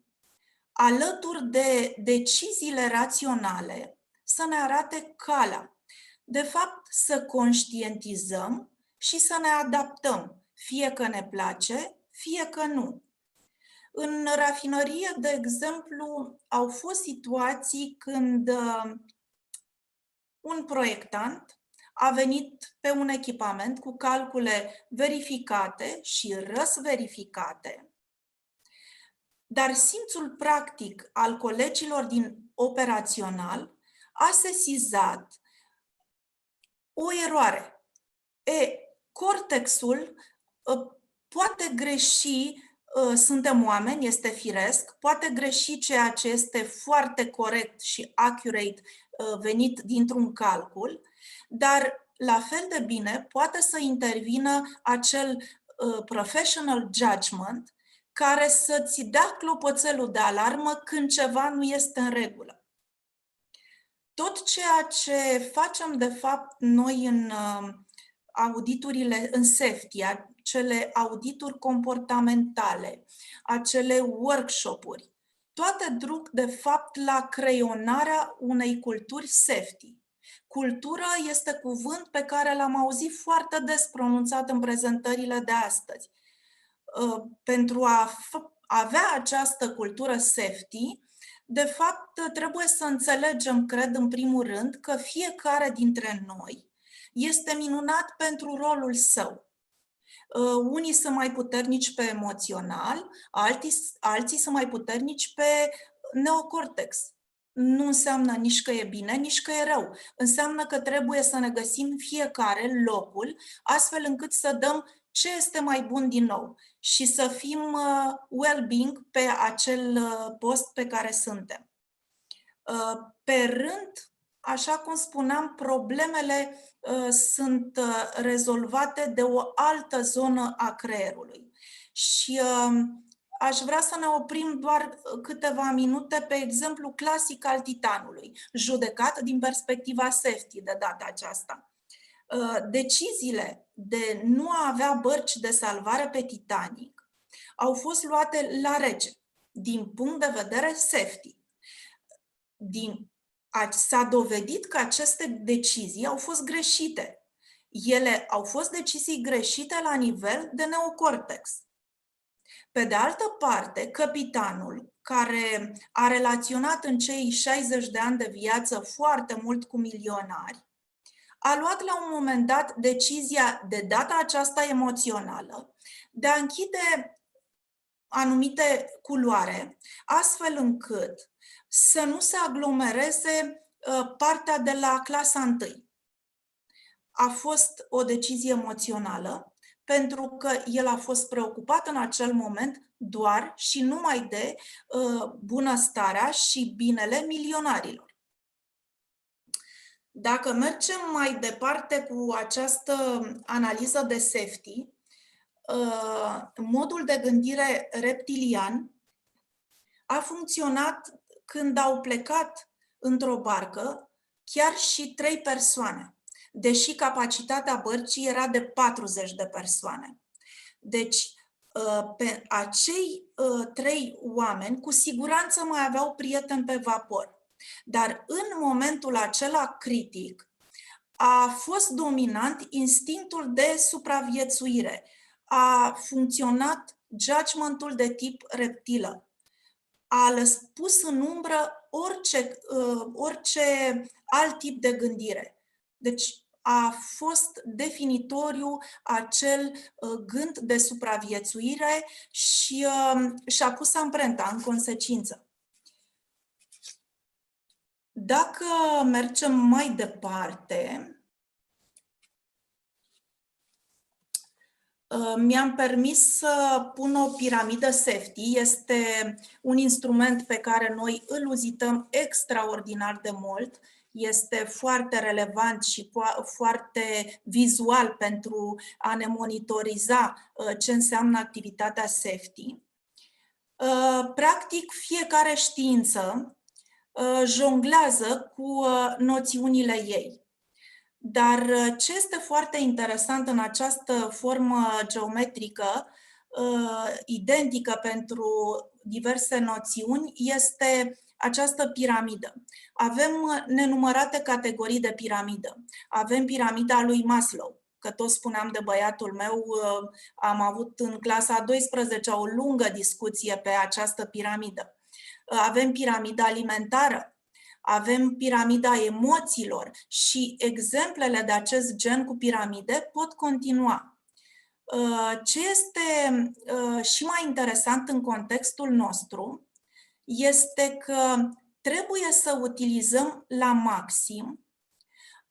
alături de deciziile raționale, să ne arate calea. De fapt, să conștientizăm și să ne adaptăm, fie că ne place, fie că nu. În rafinărie, de exemplu, au fost situații când un proiectant a venit pe un echipament cu calcule verificate și răsverificate, dar simțul practic al colegilor din operațional a sesizat o eroare. Cortexul poate greși suntem oameni, este firesc, poate greși ceea ce este foarte corect și accurate venit dintr-un calcul, dar la fel de bine poate să intervină acel professional judgment care să-ți dea clopoțelul de alarmă când ceva nu este în regulă. Tot ceea ce facem, de fapt, noi în auditurile în safety, acele audituri comportamentale, acele workshop-uri, toate duc, de fapt, la creionarea unei culturi safety. Cultură este cuvânt pe care l-am auzit foarte des pronunțat în prezentările de astăzi. Pentru a avea această cultură safety, de fapt, trebuie să înțelegem, cred, în primul rând, că fiecare dintre noi este minunat pentru rolul său. Unii sunt mai puternici pe emoțional, alții sunt mai puternici pe neocortex. Nu înseamnă nici că e bine, nici că e rău. Înseamnă că trebuie să ne găsim fiecare locul, astfel încât să dăm ce este mai bun din nou și să fim well-being pe acel post pe care suntem. Pe rând, așa cum spuneam, problemele sunt rezolvate de o altă zonă a creierului. Și aș vrea să ne oprim doar câteva minute pe exemplu clasic al Titanului, judecat din perspectiva safety de data aceasta. Deciziile de nu a avea bărci de salvare pe Titanic au fost luate la rece, din punct de vedere safety. S-a dovedit că aceste decizii au fost greșite. Ele au fost decizii greșite la nivel de neocortex. Pe de altă parte, capitanul, care a relaționat în cei 60 de ani de viață foarte mult cu milionari, a luat la un moment dat decizia, de data aceasta emoțională, de a închide anumite culoare, astfel încât să nu se aglomereze partea de la clasa 1. A fost o decizie emoțională, pentru că el a fost preocupat în acel moment doar și numai de bunăstarea și binele milionarilor. Dacă mergem mai departe cu această analiză de safety, modul de gândire reptilian a funcționat când au plecat într-o barcă chiar și 3 persoane, deși capacitatea bărcii era de 40 de persoane. Deci, pe acei 3 oameni cu siguranță mai aveau prieteni pe vapor. Dar în momentul acela critic a fost dominant instinctul de supraviețuire. A funcționat judgmentul de tip reptilă. A pus în umbră orice alt tip de gândire. Deci a fost definitoriu acel gând de supraviețuire și și-a pus amprenta în consecință. Dacă mergem mai departe, mi-am permis să pun o piramidă safety. Este un instrument pe care noi îl uzităm extraordinar de mult. Este foarte relevant și foarte vizual pentru a ne monitoriza ce înseamnă activitatea safety. Practic, fiecare știință jonglează cu noțiunile ei. Dar ce este foarte interesant în această formă geometrică, identică pentru diverse noțiuni, este această piramidă. Avem nenumărate categorii de piramidă. Avem piramida lui Maslow, că tot spuneam de băiatul meu, am avut în clasa a 12-a o lungă discuție pe această piramidă. Avem piramida alimentară, avem piramida emoțiilor și exemplele de acest gen cu piramide pot continua. Ce este și mai interesant în contextul nostru este că trebuie să utilizăm la maxim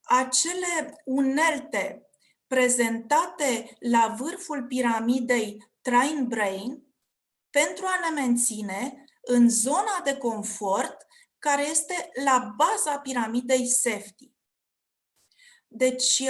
acele unelte prezentate la vârful piramidei Train Brain pentru a ne menține în zona de confort care este la baza piramidei safety. Deci,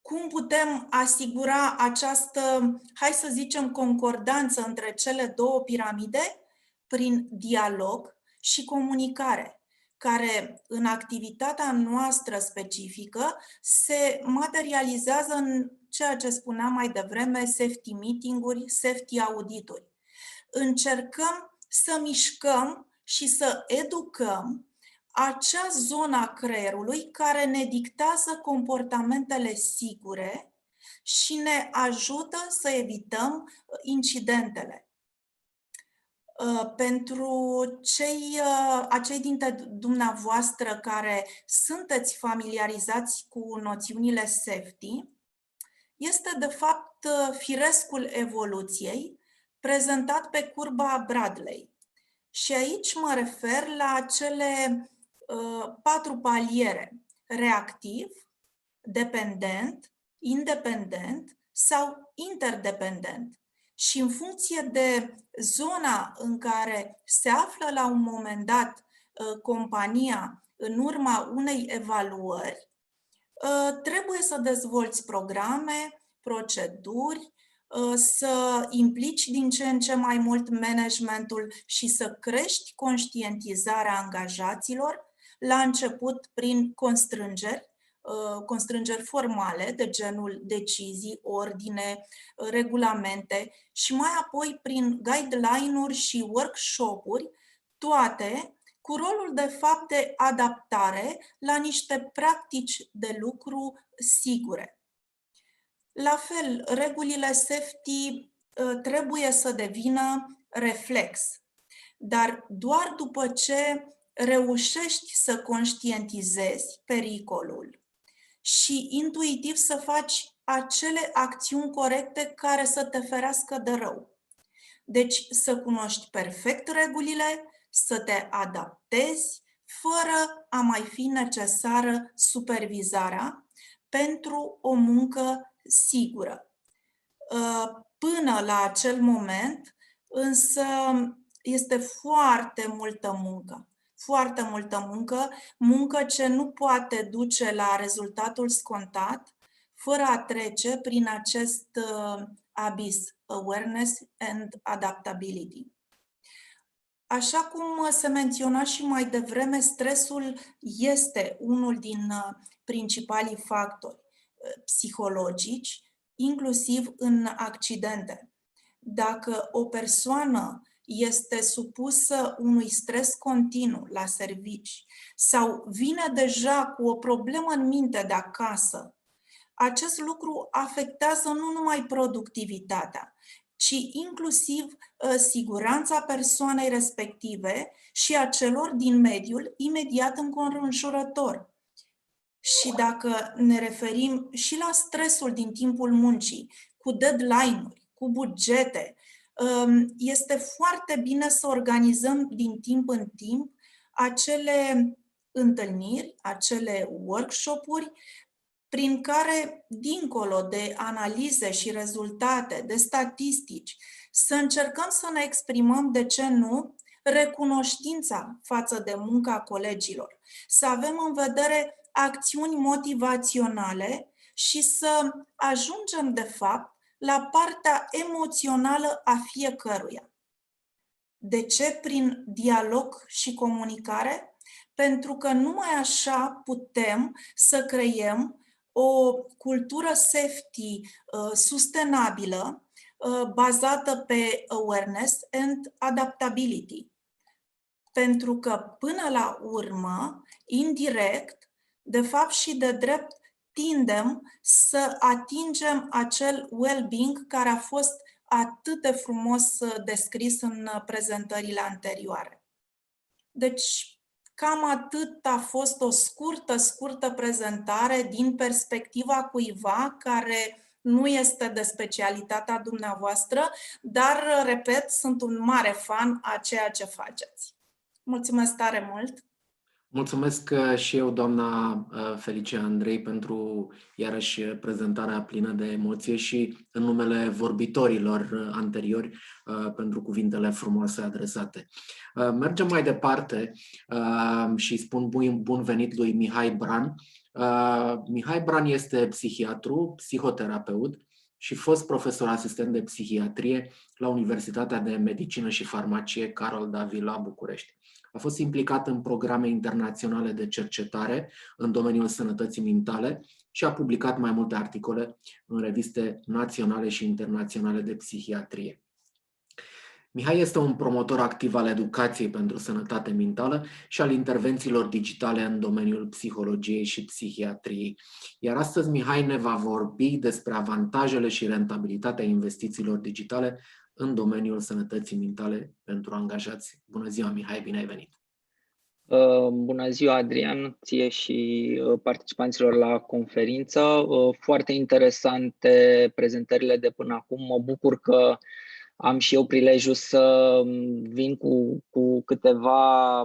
cum putem asigura această, hai să zicem, concordanță între cele două piramide? Prin dialog și comunicare, care în activitatea noastră specifică se materializează în ceea ce spuneam mai devreme, safety meeting-uri, safety audituri. Încercăm să mișcăm și să educăm acea zonă a creierului care ne dictează comportamentele sigure și ne ajută să evităm incidentele. Pentru acei dintre dumneavoastră care sunteți familiarizați cu noțiunile safety, este de fapt firescul evoluției prezentat pe curba Bradley. Și aici mă refer la cele 4 paliere: reactiv, dependent, independent sau interdependent. Și în funcție de zona în care se află la un moment dat compania în urma unei evaluări, trebuie să dezvolți programe, proceduri, să implici din ce în ce mai mult managementul și să crești conștientizarea angajaților, la început prin constrângeri formale de genul decizii, ordine, regulamente și mai apoi prin guideline-uri și workshop-uri, toate cu rolul de fapt de adaptare la niște practici de lucru sigure. La fel, regulile safety trebuie să devină reflex, dar doar după ce reușești să conștientizezi pericolul și intuitiv să faci acele acțiuni corecte care să te ferească de rău. Deci să cunoști perfect regulile, să te adaptezi, fără a mai fi necesară supervizarea pentru o muncă sigură. Până la acel moment, însă, este foarte multă muncă. Foarte multă muncă ce nu poate duce la rezultatul scontat fără a trece prin acest abis, awareness and adaptability. Așa cum se menționa și mai devreme, stresul este unul din principalii factori psihologici, inclusiv în accidente. Dacă o persoană este supusă unui stres continuu la servici sau vine deja cu o problemă în minte de acasă, acest lucru afectează nu numai productivitatea, ci inclusiv siguranța persoanei respective și a celor din mediul imediat înconjurător. Și dacă ne referim și la stresul din timpul muncii, cu deadline-uri, cu bugete, este foarte bine să organizăm din timp în timp acele întâlniri, acele workshop-uri prin care, dincolo de analize și rezultate, de statistici, să încercăm să ne exprimăm, de ce nu, recunoștința față de munca colegilor, să avem în vedere acțiuni motivaționale și să ajungem, de fapt, la partea emoțională a fiecăruia. De ce? Prin dialog și comunicare? Pentru că numai așa putem să creăm o cultură safety sustenabilă, bazată pe awareness and adaptability. Pentru că, până la urmă, indirect, de fapt și de drept, tindem să atingem acel well-being care a fost atât de frumos descris în prezentările anterioare. Deci, cam atât a fost o scurtă prezentare din perspectiva cuiva care nu este de specialitatea dumneavoastră, dar, repet, sunt un mare fan a ceea ce faceți. Mulțumesc tare mult! Mulțumesc și eu, doamna Felicia Andrei, pentru iarăși prezentarea plină de emoție și în numele vorbitorilor anteriori pentru cuvintele frumoase adresate. Mergem mai departe și spun bun venit lui Mihai Bran. Mihai Bran este psihiatru, psihoterapeut și fost profesor asistent de psihiatrie la Universitatea de Medicină și Farmacie Carol Davila, București. A fost implicat în programe internaționale de cercetare în domeniul sănătății mentale și a publicat mai multe articole în reviste naționale și internaționale de psihiatrie. Mihai este un promotor activ al educației pentru sănătate mentală și al intervențiilor digitale în domeniul psihologiei și psihiatriei. Iar astăzi Mihai ne va vorbi despre avantajele și rentabilitatea investițiilor digitale în domeniul sănătății mentale pentru angajați. Bună ziua, Mihai, bine ai venit! Bună ziua, Adrian, ție și participanților la conferință. Foarte interesante prezentările de până acum. Mă bucur că am și eu prilejul să vin cu câteva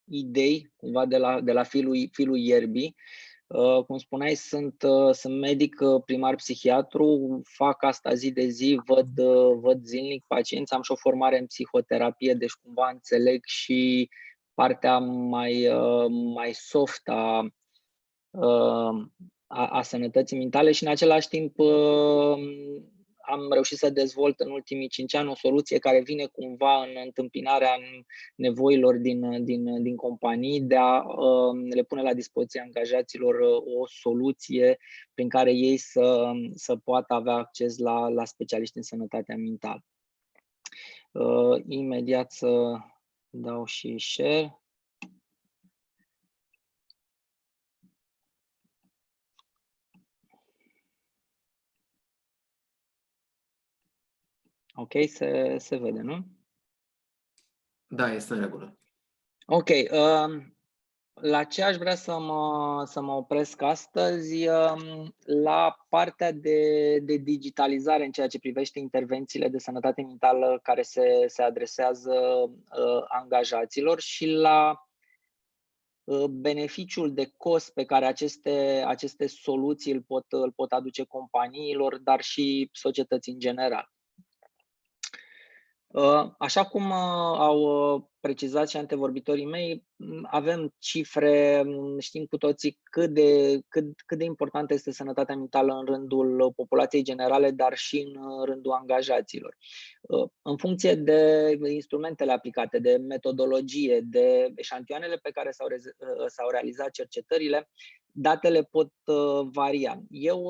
idei, cumva de la filul ierbii. Cum spuneai, sunt medic primar psihiatru, fac asta zi de zi, văd zilnic pacienți, am și o formare în psihoterapie, deci cumva înțeleg și partea mai soft a sănătății mentale și în același timp am reușit să dezvolt în ultimii 5 ani o soluție care vine cumva în întâmpinarea nevoilor din companii de a le pune la dispoziția angajaților o soluție prin care ei să poată avea acces la specialiști în sănătatea mentală. Imediat să dau și share. Ok, se vede, nu? Da, este în regulă. Ok, la ce aș vrea să mă opresc astăzi? La partea de digitalizare în ceea ce privește intervențiile de sănătate mentală care se adresează angajaților și la beneficiul de cost pe care aceste soluții îl pot aduce companiilor, dar și societății în general. Așa cum au precizat și antevorbitorii mei, avem cifre, știm cu toții cât de importantă este sănătatea mentală în rândul populației generale, dar și în rândul angajaților. În funcție de instrumentele aplicate, de metodologie, de eșantioanele pe care s-au realizat cercetările, datele pot varia. Eu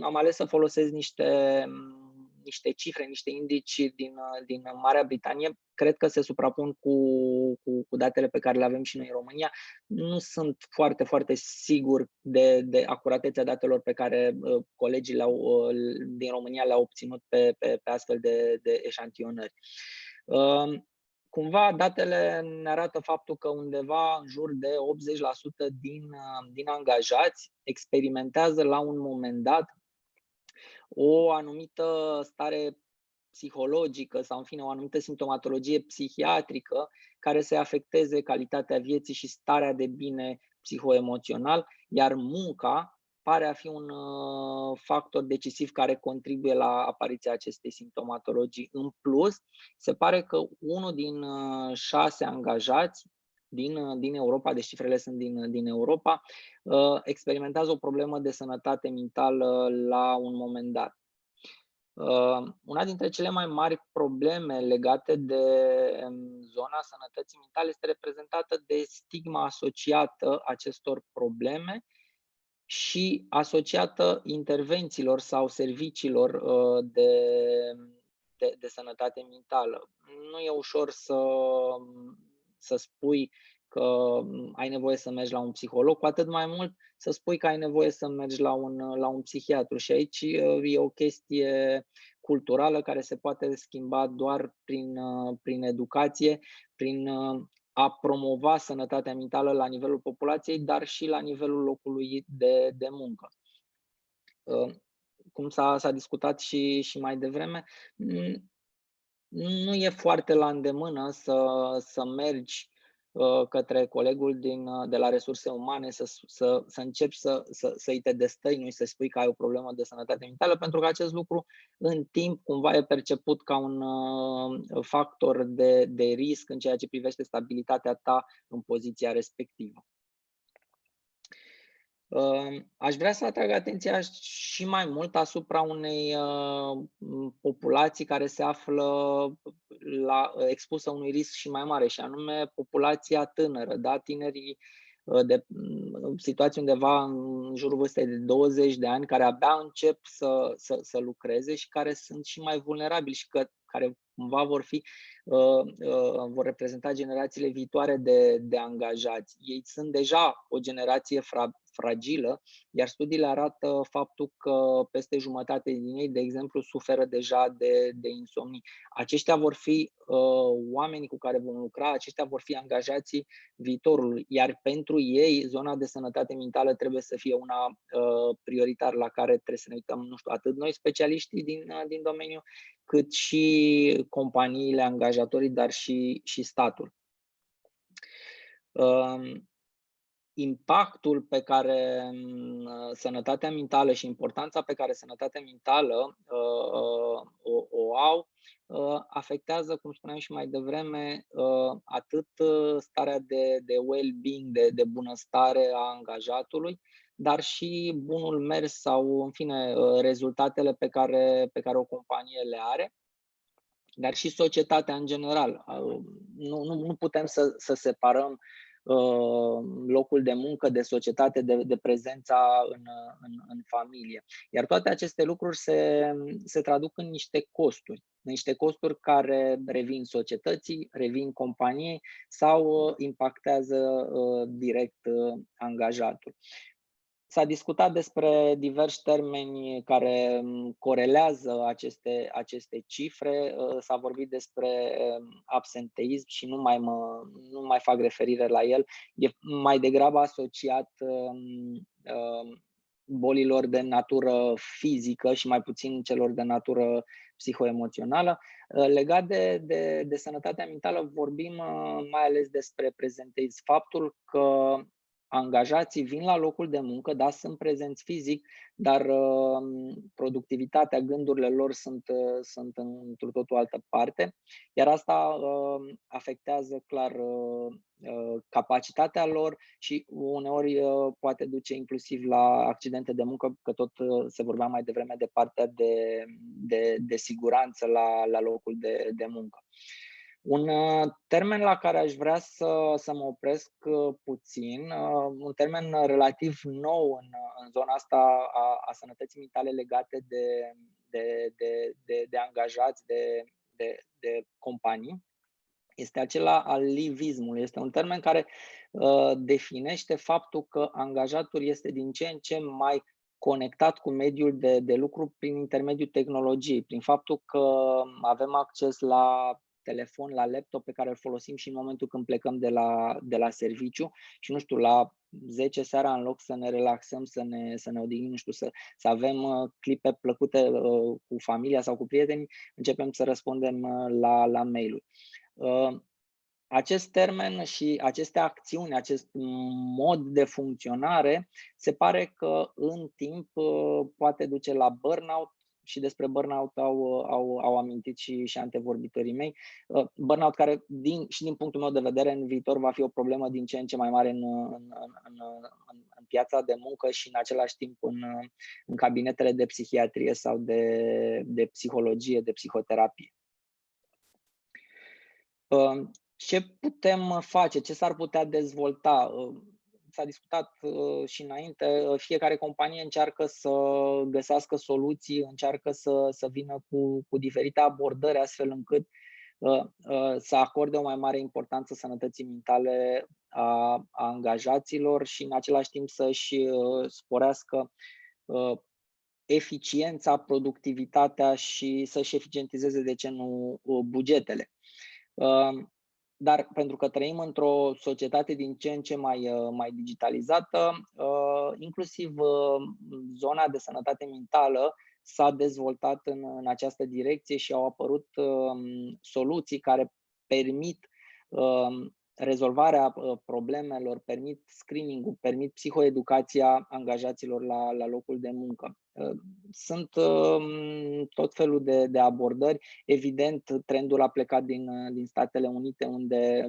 am ales să folosesc niște cifre, niște indici din Marea Britanie, cred că se suprapun cu datele pe care le avem și noi în România. Nu sunt foarte, foarte sigur de acuratețea datelor pe care colegii din România le-au obținut pe astfel de eșantionări. Cumva datele ne arată faptul că undeva în jur de 80% din angajați experimentează la un moment dat o anumită stare psihologică sau, în fine, o anumită simptomatologie psihiatrică care să afecteze calitatea vieții și starea de bine psihoemoțional, iar munca pare a fi un factor decisiv care contribuie la apariția acestei simptomatologii. În plus, se pare că 1 din 6 angajați din Europa, deci cifrele sunt din Europa, experimentează o problemă de sănătate mentală la un moment dat. Una dintre cele mai mari probleme legate de zona sănătății mentale este reprezentată de stigma asociată acestor probleme și asociată intervențiilor sau serviciilor de sănătate mentală. Nu e ușor să spui că ai nevoie să mergi la un psiholog, cu atât mai mult să spui că ai nevoie să mergi la un psihiatru. Și aici e o chestie culturală care se poate schimba doar prin educație, prin a promova sănătatea mentală la nivelul populației, dar și la nivelul locului de muncă. Cum s-a discutat și mai devreme, nu e foarte la îndemână să mergi către colegul de la resurse umane să începi să-i te destăinui, să spui că ai o problemă de sănătate mentală, pentru că acest lucru în timp cumva e perceput ca un factor de risc în ceea ce privește stabilitatea ta în poziția respectivă. Aș vrea să atrag atenția și mai mult asupra unei populații care se află expusă unui risc și mai mare, și anume populația tânără, da? Tinerii de situații undeva în jurul vârstei de 20 de ani, care abia încep să lucreze și care sunt și mai vulnerabili și care cumva vor reprezenta generațiile viitoare de angajați. Ei sunt deja o generație fragilă, iar studiile arată faptul că peste jumătate din ei, de exemplu, suferă deja de insomnii. Aceștia vor fi oamenii cu care vom lucra, aceștia vor fi angajații viitorului, iar pentru ei zona de sănătate mentală trebuie să fie una prioritară, la care trebuie să ne uităm, nu știu, atât noi specialiștii din domeniu, cât și companiile, angajatorii, dar și statul. Impactul pe care sănătatea mentală și importanța pe care sănătatea mentală o au afectează, cum spuneam și mai devreme, atât starea de well-being, de bunăstare a angajatului, dar și bunul mers sau, în fine, rezultatele pe care o companie le are, dar și societatea în general. Nu putem să separăm locul de muncă, de societate, de prezența în familie. Iar toate aceste lucruri se traduc în niște costuri care revin societății, revin companiei sau impactează direct angajatul. S-a discutat despre diversi termeni care corelează aceste cifre. S-a vorbit despre absenteism și nu mai fac referire la el. E mai degrabă asociat bolilor de natură fizică și mai puțin celor de natură psihoemoțională. Legat de sănătatea mentală, vorbim mai ales despre presenteism. Faptul că angajații vin la locul de muncă, da, sunt prezenți fizic, dar productivitatea, gândurile lor sunt într-o totul altă parte, iar asta afectează clar capacitatea lor și uneori poate duce inclusiv la accidente de muncă, că tot se vorbea mai devreme de partea de siguranță la locul de muncă. Un termen la care aș vrea să mă opresc puțin, un termen relativ nou în zona asta a sănătății mentale legate de angajați, de companii, este acela al livismului. Este un termen care definește faptul că angajatul este din ce în ce mai conectat cu mediul de lucru prin intermediul tehnologiei, prin faptul că avem acces la telefon, la laptop pe care îl folosim și în momentul când plecăm de la serviciu și, nu știu, la 10 seara, în loc să ne relaxăm, să ne odihnim, nu știu, să avem clipe plăcute cu familia sau cu prietenii, începem să răspundem la mail-uri. Acest termen și aceste acțiuni, acest mod de funcționare, se pare că în timp poate duce la burnout, și despre burnout au amintit și antevorbitorii mei. Burnout care, și din punctul meu de vedere, în viitor va fi o problemă din ce în ce mai mare în piața de muncă și în același timp în cabinetele de psihiatrie sau de psihologie, de psihoterapie. Ce putem face? Ce s-ar putea dezvolta? S-a discutat și înainte, fiecare companie încearcă să găsească soluții, încearcă să vină cu diferite abordări, astfel încât să acorde o mai mare importanță sănătății mentale a angajaților și în același timp să-și sporească eficiența, productivitatea și să-și eficientizeze, de ce nu, bugetele. Dar pentru că trăim într-o societate din ce în ce mai digitalizată, inclusiv zona de sănătate mentală s-a dezvoltat în această direcție și au apărut soluții care permit rezolvarea problemelor, permit screening-ul, permit psihoeducația angajaților la locul de muncă. Sunt tot felul de abordări. Evident, trendul a plecat din Statele Unite, unde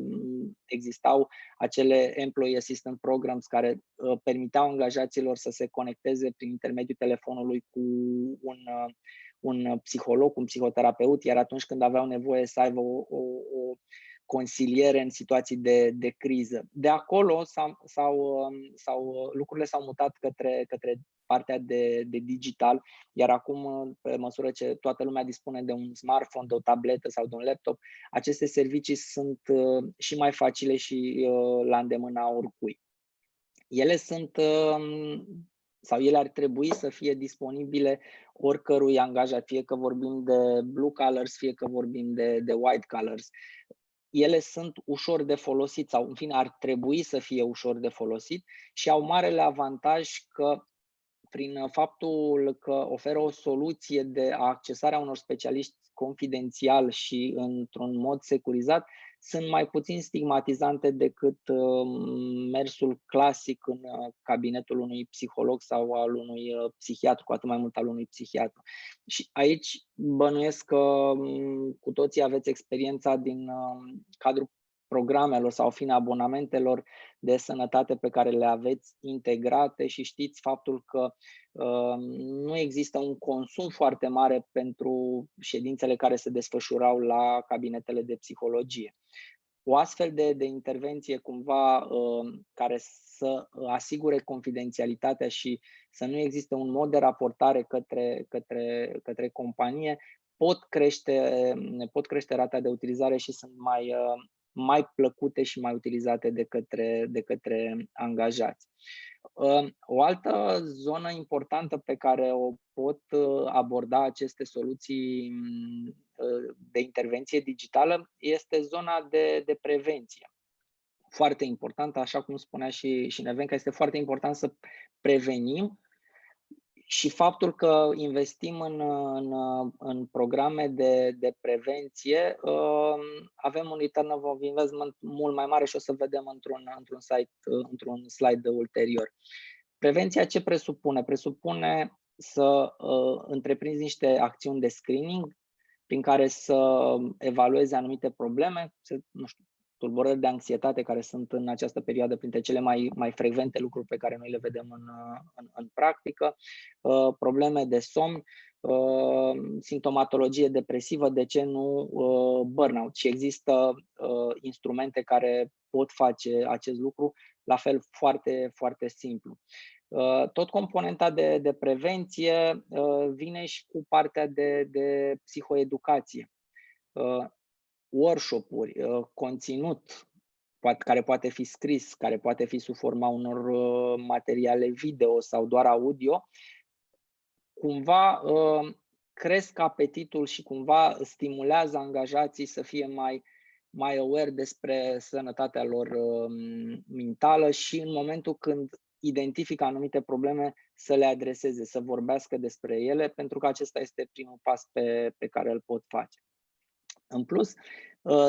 existau acele Employee Assistance Programs care permiteau angajaților să se conecteze prin intermediul telefonului cu un psiholog, un psihoterapeut, iar atunci când aveau nevoie să aibă o consiliere în situații de criză. De acolo lucrurile s-au mutat către partea de digital, iar acum, pe măsură ce toată lumea dispune de un smartphone, de o tabletă sau de un laptop, aceste servicii sunt și mai facile și la îndemâna oricui. Ele sunt sau ele ar trebui să fie disponibile oricărui angajat, fie că vorbim de blue collars, fie că vorbim de white collars. Ele sunt ușor de folosit sau, în fine, ar trebui să fie ușor de folosit și au marele avantaj că, prin faptul că oferă o soluție de accesare a unor specialiști confidențial și într-un mod securizat, sunt mai puțin stigmatizante decât mersul clasic în cabinetul unui psiholog sau al unui psihiatru, cu atât mai mult al unui psihiatru. Și aici bănuiesc că cu toții aveți experiența din cadrul programelor sau fiind abonamentelor de sănătate pe care le aveți integrate și știți faptul că nu există un consum foarte mare pentru ședințele care se desfășurau la cabinetele de psihologie. O astfel de intervenție cumva care să asigure confidențialitatea și să nu existe un mod de raportare către companie pot crește rata de utilizare și sunt mai plăcute și mai utilizate de către angajați. O altă zonă importantă pe care o pot aborda aceste soluții de intervenție digitală este zona de prevenție. Foarte importantă, așa cum spunea și Nevenca, este foarte important să prevenim și faptul că investim în programe de prevenție, avem un return of investment mult mai mare și o să vedem într-un slide ulterior. Prevenția ce presupune? Presupune să întreprinzi niște acțiuni de screening prin care să evaluezi anumite probleme, tulburări de anxietate care sunt în această perioadă printre cele mai frecvente lucruri pe care noi le vedem în practică, probleme de somn, simptomatologie depresivă, de ce nu burnout. Și există instrumente care pot face acest lucru la fel foarte, foarte simplu. Tot componenta de prevenție vine și cu partea de psihoeducație. Workshop-uri, conținut care poate fi scris, care poate fi sub forma unor materiale video sau doar audio, cumva cresc apetitul și cumva stimulează angajații să fie mai aware despre sănătatea lor mentală și în momentul când identifică anumite probleme să le adreseze, să vorbească despre ele, pentru că acesta este primul pas pe care îl pot face. În plus,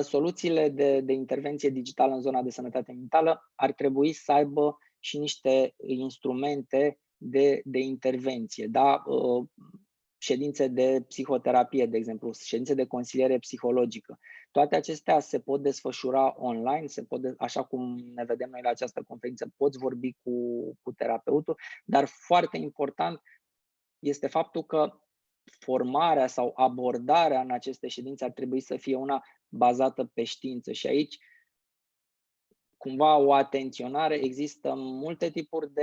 soluțiile de intervenție digitală în zona de sănătate mentală ar trebui să aibă și niște instrumente de intervenție, da? Ședințe de psihoterapie, de exemplu, ședințe de consiliere psihologică. Toate acestea se pot desfășura online, așa cum ne vedem noi la această conferință, poți vorbi cu terapeutul, dar foarte important este faptul că formarea sau abordarea în aceste ședințe ar trebui să fie una bazată pe știință și aici cumva o atenționare, există multe tipuri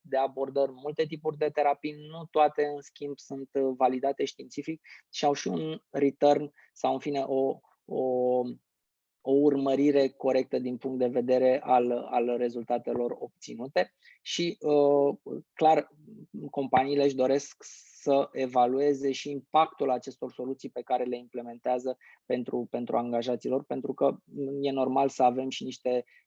de abordări, multe tipuri de terapii, nu toate în schimb sunt validate științific și au și un return sau în fine o urmărire corectă din punct de vedere al rezultatelor obținute și clar companiile își doresc să evalueze și impactul acestor soluții pe care le implementează pentru angajaților, pentru că e normal să avem și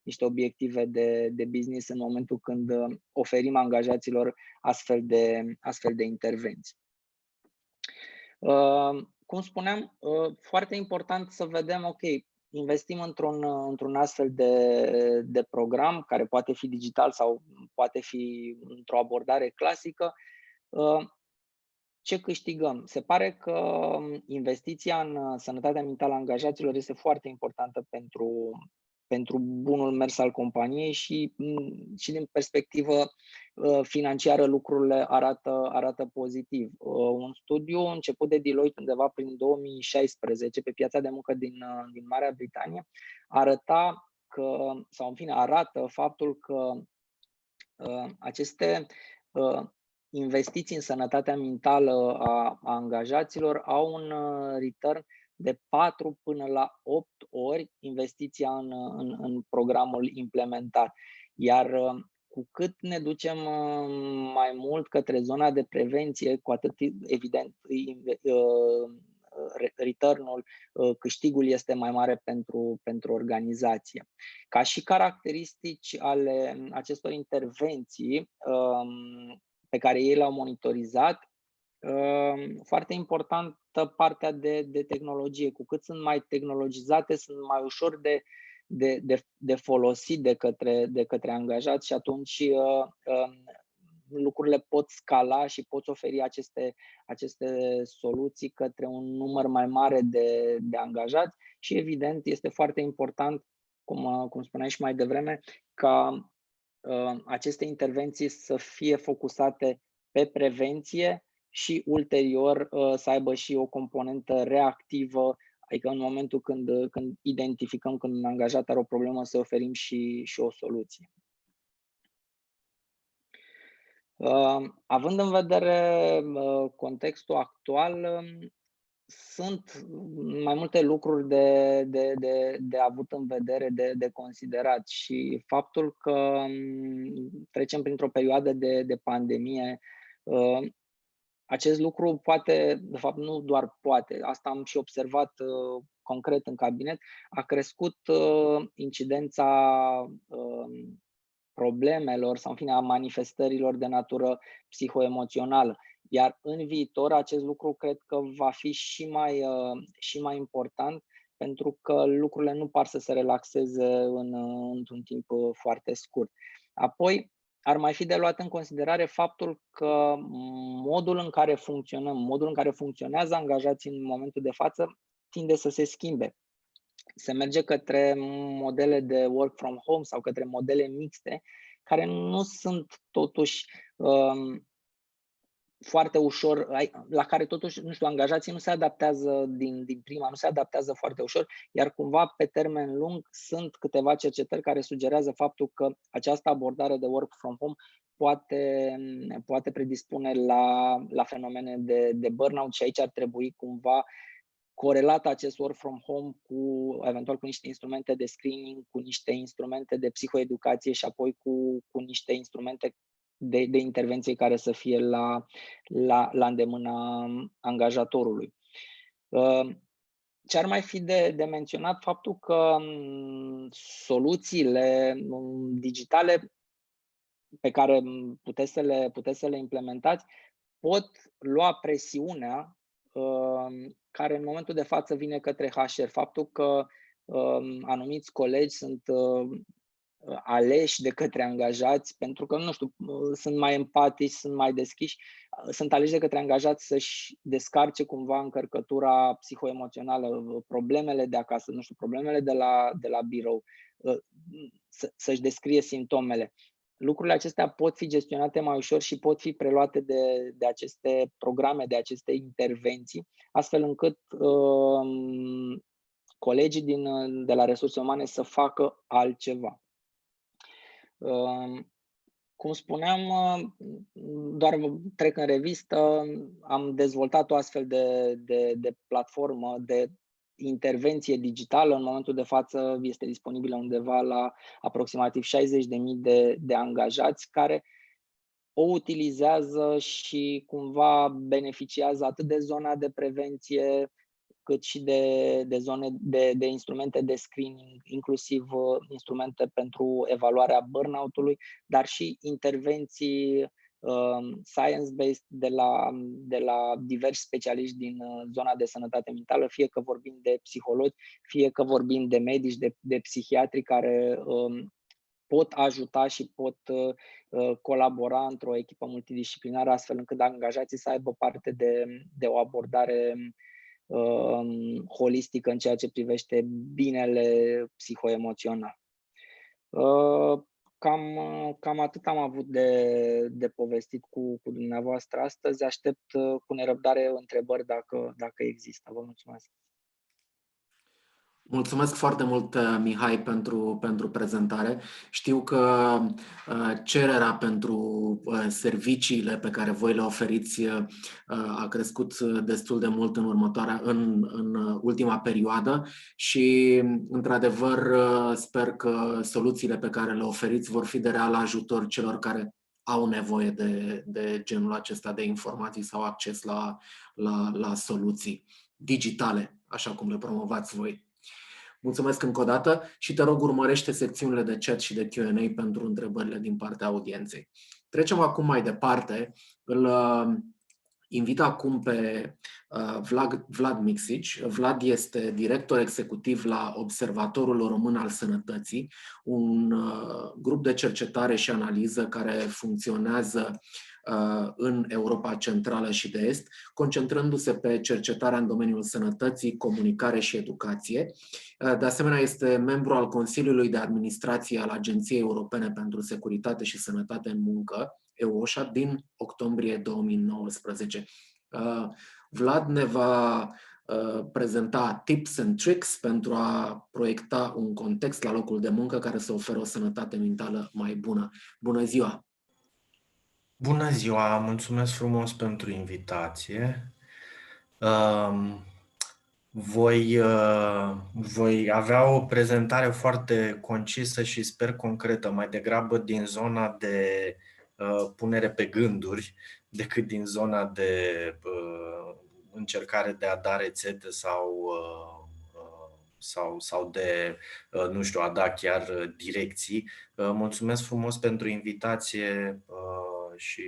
niște obiective de business în momentul când oferim angajaților astfel de intervenții. Cum spuneam, foarte important să vedem, ok, investim într-un astfel de program, care poate fi digital sau poate fi într-o abordare clasică, ce câștigăm? Se pare că investiția în sănătatea mentală a angajaților este foarte importantă pentru bunul mers al companiei și din perspectivă financiară lucrurile arată pozitiv. Un studiu început de Deloitte undeva prin 2016 pe piața de muncă din Marea Britanie arată faptul că aceste investiții în sănătatea mentală a angajaților au un return de 4 până la 8 ori investiția în programul implementat. Iar cu cât ne ducem mai mult către zona de prevenție, cu atât evident return-ul, câștigul este mai mare pentru organizație. Ca și caracteristici ale acestor intervenții pe care ei le-au monitorizat, foarte importantă partea de tehnologie. Cu cât sunt mai tehnologizate, sunt mai ușor de folosit de către angajați și atunci lucrurile pot scala și poți oferi aceste soluții către un număr mai mare de angajați și evident este foarte important, cum spuneai și mai devreme, ca aceste intervenții să fie focusate pe prevenție și ulterior să aibă și o componentă reactivă, adică în momentul când identificăm când un angajat are o problemă să oferim și o soluție. Având în vedere contextul actual, sunt mai multe lucruri de avut în vedere, de considerat și faptul că trecem printr-o perioadă de pandemie, acest lucru poate, de fapt nu doar poate, asta am și observat concret în cabinet, a crescut incidența problemelor sau în fine a manifestărilor de natură psihoemoțională. Iar în viitor acest lucru cred că va fi și mai important, pentru că lucrurile nu par să se relaxeze într-un timp foarte scurt. Apoi ar mai fi de luat în considerare faptul că modul în care funcționăm, modul în care funcționează angajații în momentul de față tinde să se schimbe. Se merge către modele de work from home sau către modele mixte, care nu sunt totuși foarte ușor, la care totuși, nu știu, angajații nu se adaptează din prima, nu se adaptează foarte ușor, iar cumva pe termen lung sunt câteva cercetări care sugerează faptul că această abordare de work from home poate predispune la fenomene de burnout și aici ar trebui cumva corelat acest work from home eventual cu niște instrumente de screening, cu niște instrumente de psihoeducație și apoi cu niște instrumente de intervenție care să fie la îndemâna angajatorului. Ce ar mai fi de menționat? Faptul că soluțiile digitale pe care puteți să le implementați pot lua presiunea care în momentul de față vine către HR. Faptul că anumiți colegi sunt aleși de către angajați pentru că, nu știu, sunt mai empatici, sunt mai deschiși, sunt aleși de către angajați să-și descarce cumva încărcătura psihoemoțională, problemele de acasă, nu știu, problemele de la birou, să-și descrie simptomele. Lucrurile acestea pot fi gestionate mai ușor și pot fi preluate de aceste programe, de aceste intervenții, astfel încât colegii de la resurse umane să facă altceva. Cum spuneam, doar trec în revistă, am dezvoltat o astfel de platformă de intervenție digitală. În momentul de față este disponibilă undeva la aproximativ 60.000 de angajați care o utilizează și cumva beneficiază atât de zona de prevenție, cât și de zone de instrumente de screening, inclusiv instrumente pentru evaluarea burnout-ului, dar și intervenții science-based de la diversi specialiști din zona de sănătate mentală, fie că vorbim de psihologi, fie că vorbim de medici, de psihiatri care pot ajuta și pot colabora într-o echipă multidisciplinară, astfel încât angajații să aibă parte de o abordare holistică în ceea ce privește binele psihoemoțional. Cam atât am avut de povestit cu dumneavoastră astăzi. Aștept cu nerăbdare întrebări dacă există. Vă mulțumesc. Mulțumesc foarte mult, Mihai, pentru prezentare. Știu că cererea pentru serviciile pe care voi le oferiți a crescut destul de mult în ultima perioadă și, într-adevăr, sper că soluțiile pe care le oferiți vor fi de real ajutor celor care au nevoie de genul acesta de informații sau acces la soluții digitale, așa cum le promovați voi. Mulțumesc încă o dată și te rog, urmărește secțiunile de chat și de Q&A pentru întrebările din partea audienței. Trecem acum mai departe. Îl invit acum pe Vlad Mixic. Vlad este director executiv la Observatorul Român al Sănătății, un grup de cercetare și analiză care funcționează în Europa Centrală și de Est, concentrându-se pe cercetarea în domeniul sănătății, comunicare și educație. De asemenea, este membru al Consiliului de Administrație al Agenției Europene pentru Securitate și Sănătate în Muncă, EUOSHA, din octombrie 2019. Vlad ne va prezenta tips and tricks pentru a proiecta un context la locul de muncă care să oferă o sănătate mentală mai bună. Bună ziua! Bună ziua! Mulțumesc frumos pentru invitație. Voi avea o prezentare foarte concisă și sper concretă, mai degrabă din zona de punere pe gânduri decât din zona de încercare de a da rețete sau de, nu știu, a da chiar direcții. Mulțumesc frumos pentru invitație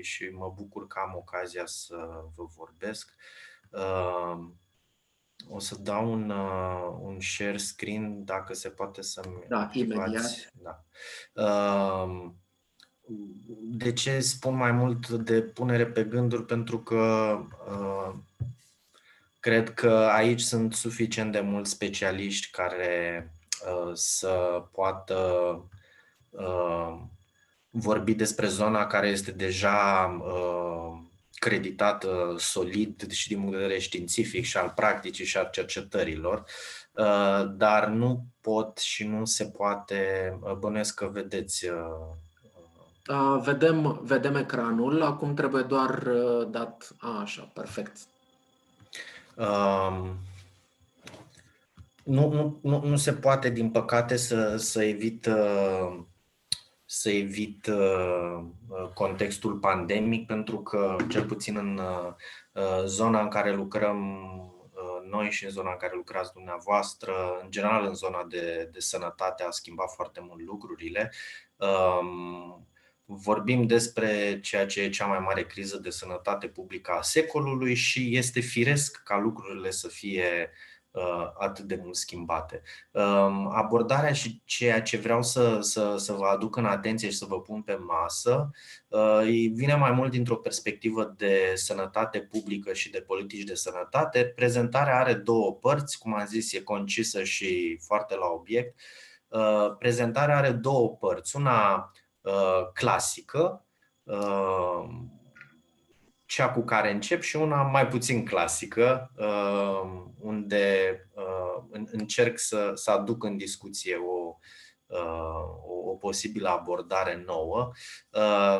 și mă bucur că am ocazia să vă vorbesc. O să dau un share screen, dacă se poate să-mi imediat. Da. De ce spun mai mult de punere pe gânduri? Pentru că cred că aici sunt suficient de mulți specialiști care să poată vorbi despre zona care este deja creditată solid și din punct de vedere științific și al practicii și al cercetărilor, dar nu pot și nu se poate, bănuiesc că vedeți. Vedem ecranul, acum trebuie doar dat, așa, perfect. Nu se poate, din păcate, să evit contextul pandemic, pentru că, cel puțin în zona în care lucrăm noi și în zona în care lucrați dumneavoastră, în general în zona de sănătate, a schimbat foarte mult lucrurile. Vorbim despre ceea ce e cea mai mare criză de sănătate publică a secolului și este firesc ca lucrurile să fie atât de mult schimbate. Abordarea și ceea ce vreau să vă aduc în atenție și să vă pun pe masă vine mai mult dintr-o perspectivă de sănătate publică și de politici de sănătate. Prezentarea are două părți, cum am zis, e concisă și foarte la obiect. Prezentarea are două părți, una clasică, cea cu care încep, și una mai puțin clasică, unde încerc să aduc în discuție o posibilă abordare nouă.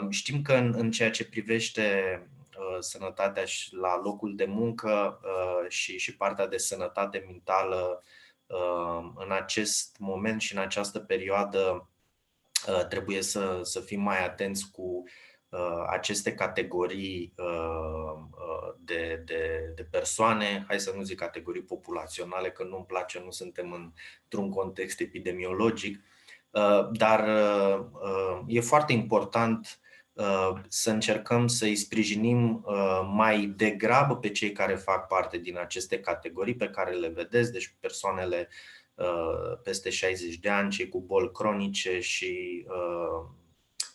Știm că în ceea ce privește sănătatea și la locul de muncă și partea de sănătate mentală, în acest moment și în această perioadă trebuie să fim mai atenți cu aceste categorii de persoane, hai să nu zic categorii populaționale, că nu-mi place, nu suntem într-un context epidemiologic, dar e foarte important să încercăm să-i sprijinim mai degrabă pe cei care fac parte din aceste categorii pe care le vedeți, deci persoanele peste 60 de ani, cei cu boli cronice și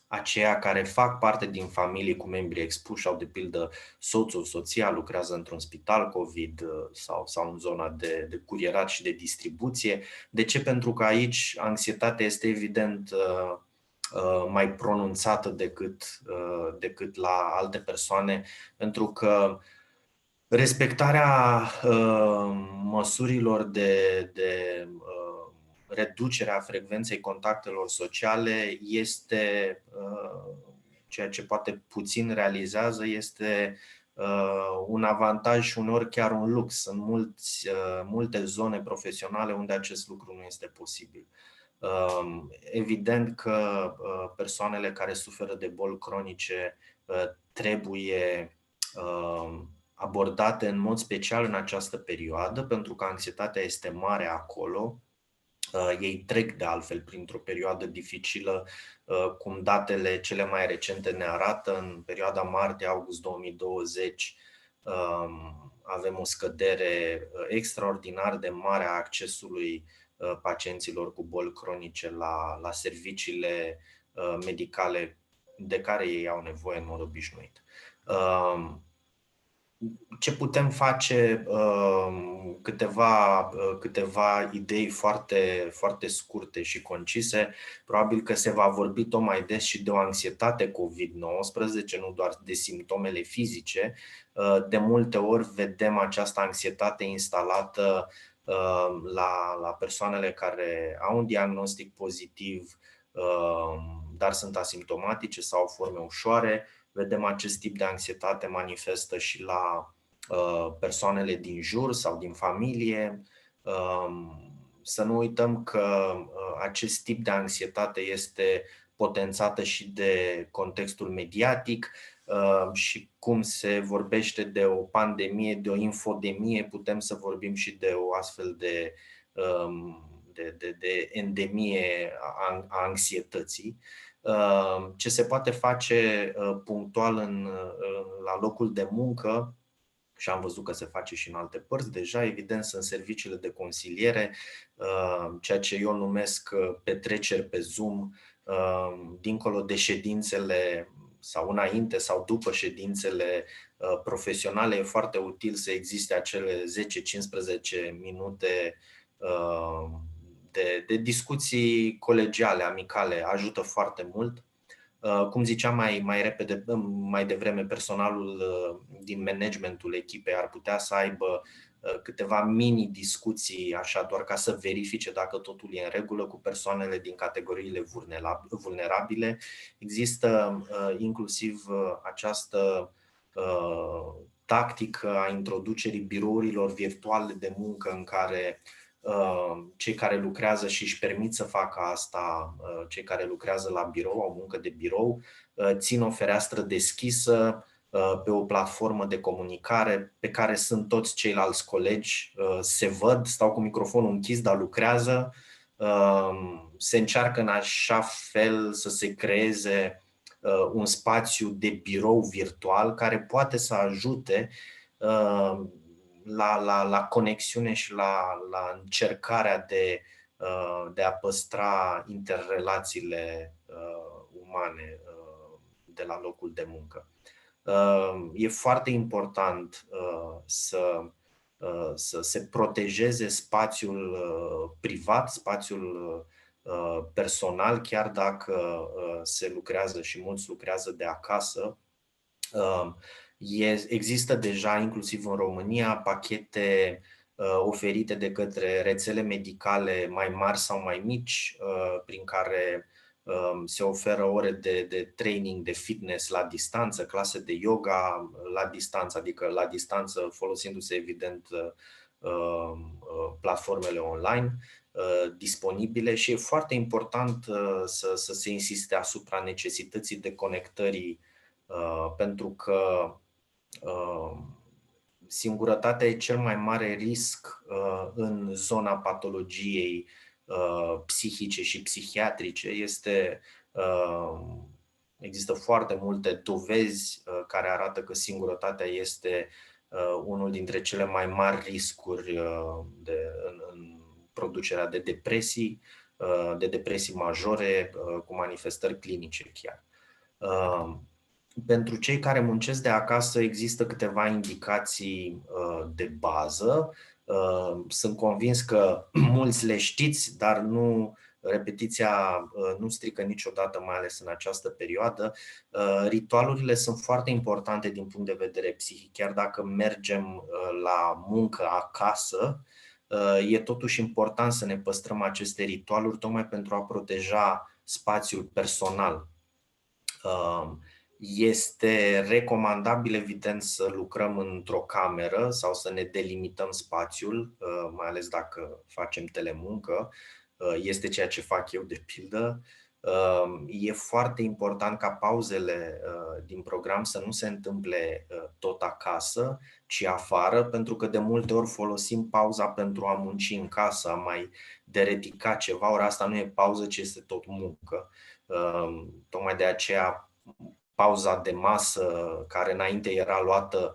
aceia care fac parte din familii cu membri expuși sau, de pildă, soțul, soția lucrează într-un spital COVID sau în zona de curierat și de distribuție. De ce? Pentru că aici anxietatea este evident mai pronunțată decât la alte persoane, pentru că respectarea măsurilor de reducerea frecvenței contactelor sociale este ceea ce poate puțin realizează, este un avantaj și uneori chiar un lux în multe zone profesionale unde acest lucru nu este posibil. Evident că persoanele care suferă de boli cronice trebuie abordate în mod special în această perioadă, pentru că anxietatea este mare acolo. Ei trec de altfel printr-o perioadă dificilă, cum datele cele mai recente ne arată. În perioada martie-august 2020 avem o scădere extraordinar de mare a accesului pacienților cu boli cronice la serviciile medicale de care ei au nevoie în mod obișnuit. Ce putem face? Câteva idei foarte, foarte scurte și concise. Probabil că se va vorbi tot mai des și de o anxietate COVID-19, nu doar de simptomele fizice. De multe ori vedem această anxietate instalată la persoanele care au un diagnostic pozitiv, dar sunt asimptomatice sau au forme ușoare. Vedem acest tip de anxietate manifestă și la persoanele din jur sau din familie. Să nu uităm că acest tip de anxietate este potențată și de contextul mediatic și cum se vorbește de o pandemie, de o infodemie, putem să vorbim și de o astfel de endemie a anxietății. Ce se poate face punctual la locul de muncă, și am văzut că se face și în alte părți deja, evident, sunt serviciile de consiliere, ceea ce eu numesc petreceri pe Zoom, dincolo de ședințele sau înainte sau după ședințele profesionale. E foarte util să existe acele 10-15 minute de discuții colegiale, amicale, ajută foarte mult. Cum ziceam mai devreme, personalul din managementul echipei ar putea să aibă câteva mini-discuții, așa, doar ca să verifice dacă totul e în regulă cu persoanele din categoriile vulnerabile. Există inclusiv această tactică a introducerii birourilor virtuale de muncă în care cei care lucrează și își permit să facă asta, cei care lucrează la birou, au muncă de birou, țin o fereastră deschisă pe o platformă de comunicare pe care sunt toți ceilalți colegi, se văd, stau cu microfonul închis, dar lucrează. Se încearcă în așa fel să se creeze un spațiu de birou virtual care poate să ajute la conexiune și la încercarea de a păstra interrelațiile umane de la locul de muncă. E foarte important să se protejeze spațiul privat, spațiul personal, chiar dacă se lucrează și mulți lucrează de acasă. Există deja, inclusiv în România, pachete oferite de către rețele medicale mai mari sau mai mici, prin care se oferă ore de training de fitness la distanță, clase de yoga la distanță, adică la distanță folosindu-se evident platformele online disponibile, și e foarte important să se insiste asupra necesității de conectării, pentru că singurătatea e cel mai mare risc în zona patologiei psihice și psihiatrice. Este Există foarte multe dovezi care arată că singurătatea este unul dintre cele mai mari riscuri în producerea de depresii majore cu manifestări clinice chiar. Pentru cei care muncesc de acasă există câteva indicații de bază. Sunt convins că mulți le știți, dar repetiția nu strică niciodată, mai ales în această perioadă. Ritualurile sunt foarte importante din punct de vedere psihic. Chiar dacă mergem la muncă acasă, e totuși important să ne păstrăm aceste ritualuri tocmai pentru a proteja spațiul personal. Este recomandabil, evident, să lucrăm într-o cameră sau să ne delimităm spațiul, mai ales dacă facem telemuncă. Este ceea ce fac eu, de pildă. E foarte important ca pauzele din program să nu se întâmple tot acasă, ci afară, pentru că de multe ori folosim pauza pentru a munci în casă, a mai deredica ceva, ori asta nu e pauză, ci este tot muncă. Tocmai de aceea pauza de masă, care înainte era luată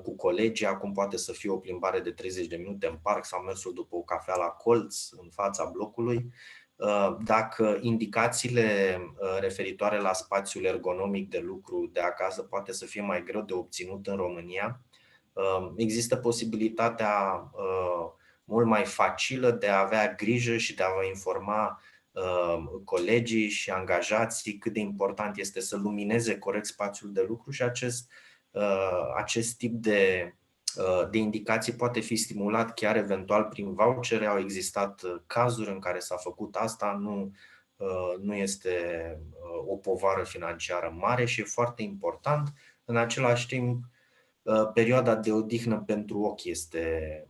cu colegii, acum poate să fie o plimbare de 30 de minute în parc sau mersul după o cafea la colț în fața blocului. Dacă indicațiile referitoare la spațiul ergonomic de lucru de acasă poate să fie mai greu de obținut în România, există posibilitatea mult mai facilă de a avea grijă și de a vă informa colegii și angajații cât de important este să lumineze corect spațiul de lucru și acest tip de indicații poate fi stimulat chiar eventual prin vouchere. Au existat cazuri în care s-a făcut asta, nu este o povară financiară mare și e foarte important. În același timp, perioada de odihnă pentru ochi este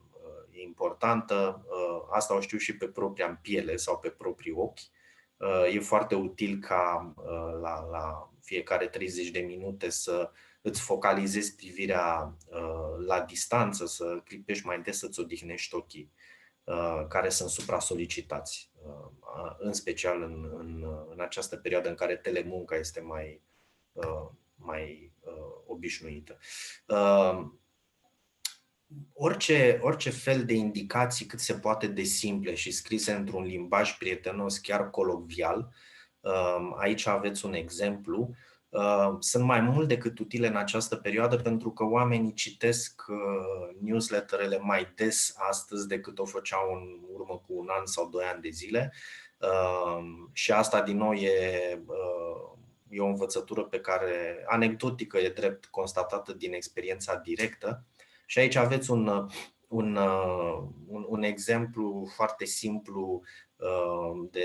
importantă. Asta o știu și pe propria piele sau pe proprii ochi. E foarte util ca la fiecare 30 de minute să îți focalizezi privirea la distanță, să clipești mai des, să-ți odihnești ochii, care sunt supra-solicitați, în special în această perioadă în care telemunca este mai obișnuită. Orice fel de indicații cât se poate de simple și scrise într-un limbaj prietenos, chiar colocvial, aici aveți un exemplu, sunt mai mult decât utile în această perioadă, pentru că oamenii citesc newsletterele mai des astăzi decât o făceau în urmă cu 1 an sau 2 ani de zile. Și asta, din nou, e o învățătură pe care, anecdotică, e drept, constatată din experiența directă. Și aici aveți un exemplu foarte simplu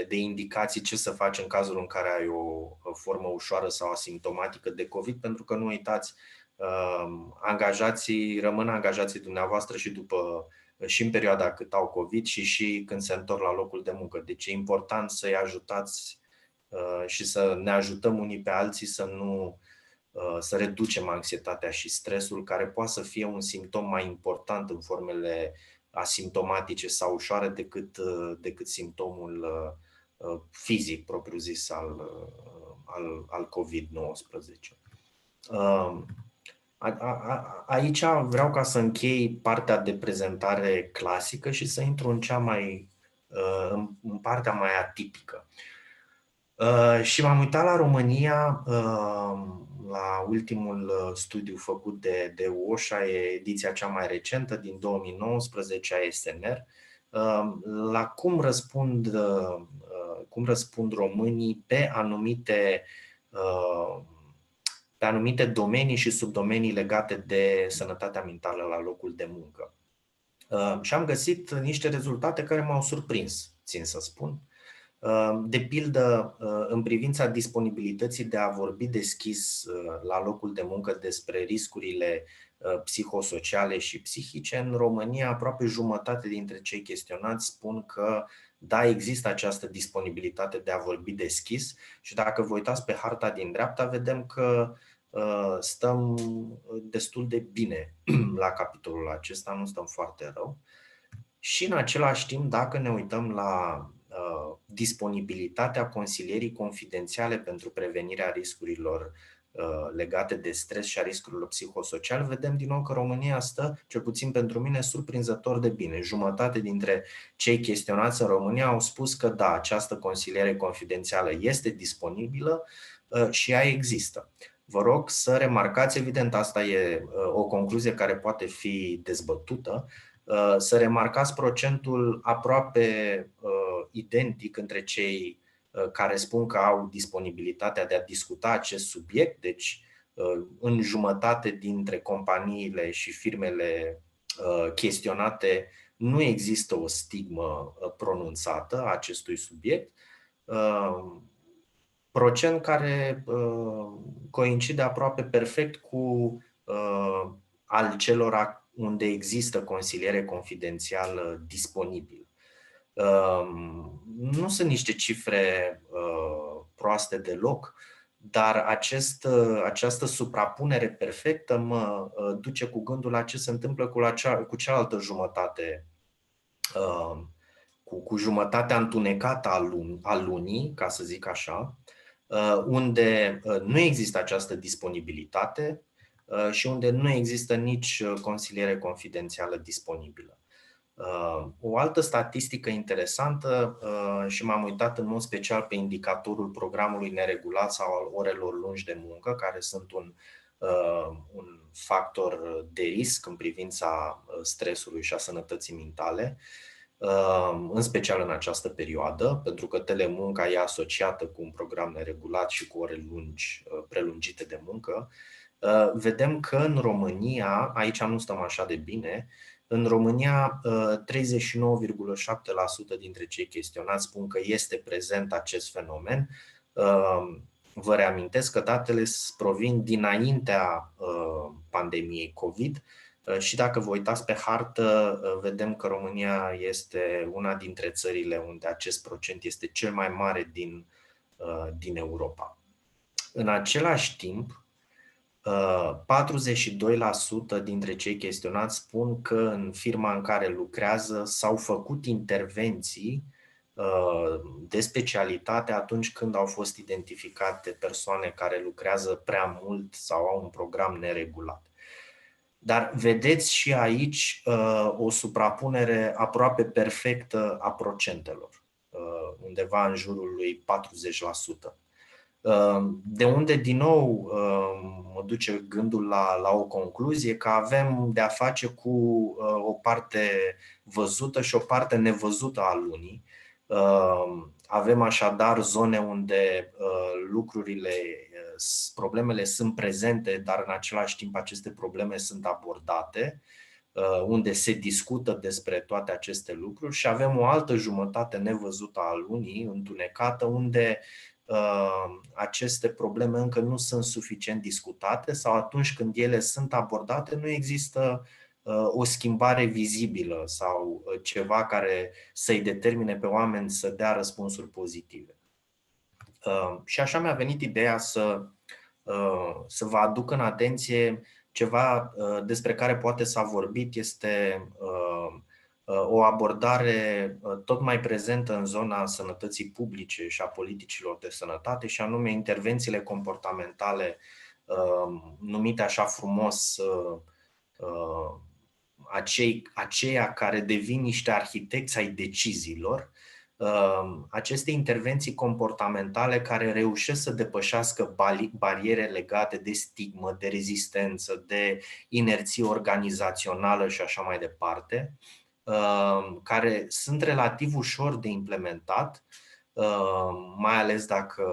de indicații ce să faci în cazul în care ai o formă ușoară sau asimptomatică de COVID, pentru că nu uitați, angajații rămân angajații dumneavoastră și în perioada cât au COVID și când se întorc la locul de muncă. Deci e important să-i ajutați și să ne ajutăm unii pe alții să reducem anxietatea și stresul, care poate să fie un simptom mai important în formele asimptomatice sau ușoare decât simptomul fizic propriu-zis al COVID-19. Aici vreau ca să închei partea de prezentare clasică și să intru în partea mai atipică. Și m-am uitat la România, la ultimul studiu făcut de OSHA, e ediția cea mai recentă din 2019 a SNR, la cum răspund românii pe anumite domenii și subdomenii legate de sănătatea mentală la locul de muncă. Și am găsit niște rezultate care m-au surprins, țin să spun. De pildă, în privința disponibilității de a vorbi deschis la locul de muncă despre riscurile psihosociale și psihice, în România aproape jumătate dintre cei chestionați spun că da, există această disponibilitate de a vorbi deschis și dacă vă uitați pe harta din dreapta, vedem că stăm destul de bine la capitolul acesta, nu stăm foarte rău. Și în același timp, dacă ne uităm la disponibilitatea consilierii confidențiale pentru prevenirea riscurilor legate de stres și a riscurilor psihosociale, vedem din nou că România stă, cel puțin pentru mine, surprinzător de bine. Jumătate dintre cei chestionați în România au spus că da, această consiliere confidențială este disponibilă și ea există. Vă rog să remarcați, evident, asta e o concluzie care poate fi dezbătută, să remarcați procentul aproape identic între cei care spun că au disponibilitatea de a discuta acest subiect, deci în jumătate dintre companiile și firmele chestionate nu există o stigmă pronunțată a acestui subiect, procent care coincide aproape perfect cu al celor unde există consiliere confidențială disponibilă. Nu sunt niște cifre proaste deloc, dar această suprapunere perfectă mă duce cu gândul la ce se întâmplă cu cealaltă jumătate, cu jumătatea întunecată a lunii, ca să zic așa, unde nu există această disponibilitate și unde nu există nici consiliere confidențială disponibilă. O altă statistică interesantă, și m-am uitat în mod special pe indicatorul programului neregulat sau al orelor lungi de muncă, care sunt un factor de risc în privința stresului și a sănătății mentale, în special în această perioadă, pentru că telemunca e asociată cu un program neregulat și cu ore lungi, prelungite de muncă. Vedem că în România, aici nu stăm așa de bine, în România 39,7% dintre cei chestionați spun că este prezent acest fenomen. Vă reamintesc că datele provin dinaintea pandemiei COVID și dacă vă uitați pe hartă, vedem că România este una dintre țările unde acest procent este cel mai mare din Europa. În același timp, 42% dintre cei chestionați spun că în firma în care lucrează s-au făcut intervenții de specialitate atunci când au fost identificate persoane care lucrează prea mult sau au un program neregulat. Dar vedeți și aici o suprapunere aproape perfectă a procentelor, undeva în jurul lui 40%. De unde, din nou, mă duce gândul la o concluzie că avem de-a face cu o parte văzută și o parte nevăzută a lunii. Avem așadar zone unde problemele sunt prezente, dar în același timp aceste probleme sunt abordate, unde se discută despre toate aceste lucruri, și avem o altă jumătate nevăzută a lunii, întunecată, unde aceste probleme încă nu sunt suficient discutate sau atunci când ele sunt abordate nu există o schimbare vizibilă sau ceva care să-i determine pe oameni să dea răspunsuri pozitive. Și așa mi-a venit ideea să vă aduc în atenție ceva despre care poate s-a vorbit, este o abordare tot mai prezentă în zona sănătății publice și a politicilor de sănătate, și anume intervențiile comportamentale numite așa frumos aceia care devin niște arhitecți ai deciziilor, aceste intervenții comportamentale care reușesc să depășească bariere legate de stigmă, de rezistență, de inerție organizațională și așa mai departe, care sunt relativ ușor de implementat, mai ales dacă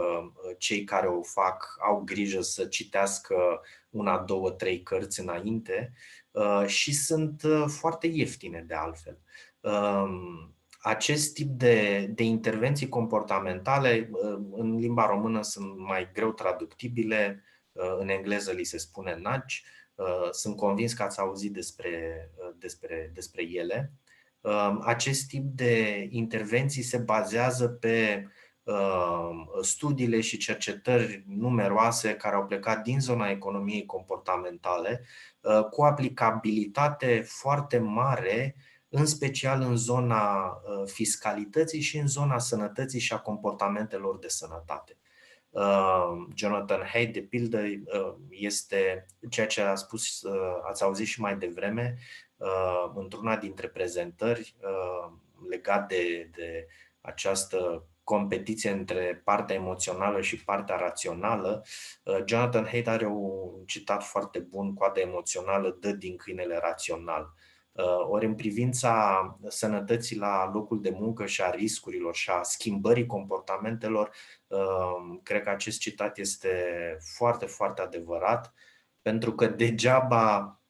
cei care o fac au grijă să citească 1, 2, 3 cărți înainte și sunt foarte ieftine de altfel. Acest tip de intervenții comportamentale în limba română sunt mai greu traductibile, în engleză li se spune nudge. Sunt convins că ați auzit despre ele. Acest tip de intervenții se bazează pe studiile și cercetări numeroase care au plecat din zona economiei comportamentale, cu aplicabilitate foarte mare în special în zona fiscalității și în zona sănătății și a comportamentelor de sănătate. Jonathan Haidt, de pildă, este ceea ce a spus, ați auzit și mai devreme, într-una dintre prezentări legat de această competiție între partea emoțională și partea rațională. Jonathan Haidt are un citat foarte bun: coada emoțională dă din câinele rațional. Ori în privința sănătății la locul de muncă și a riscurilor și a schimbării comportamentelor, cred că acest citat este foarte, foarte adevărat, pentru că degeaba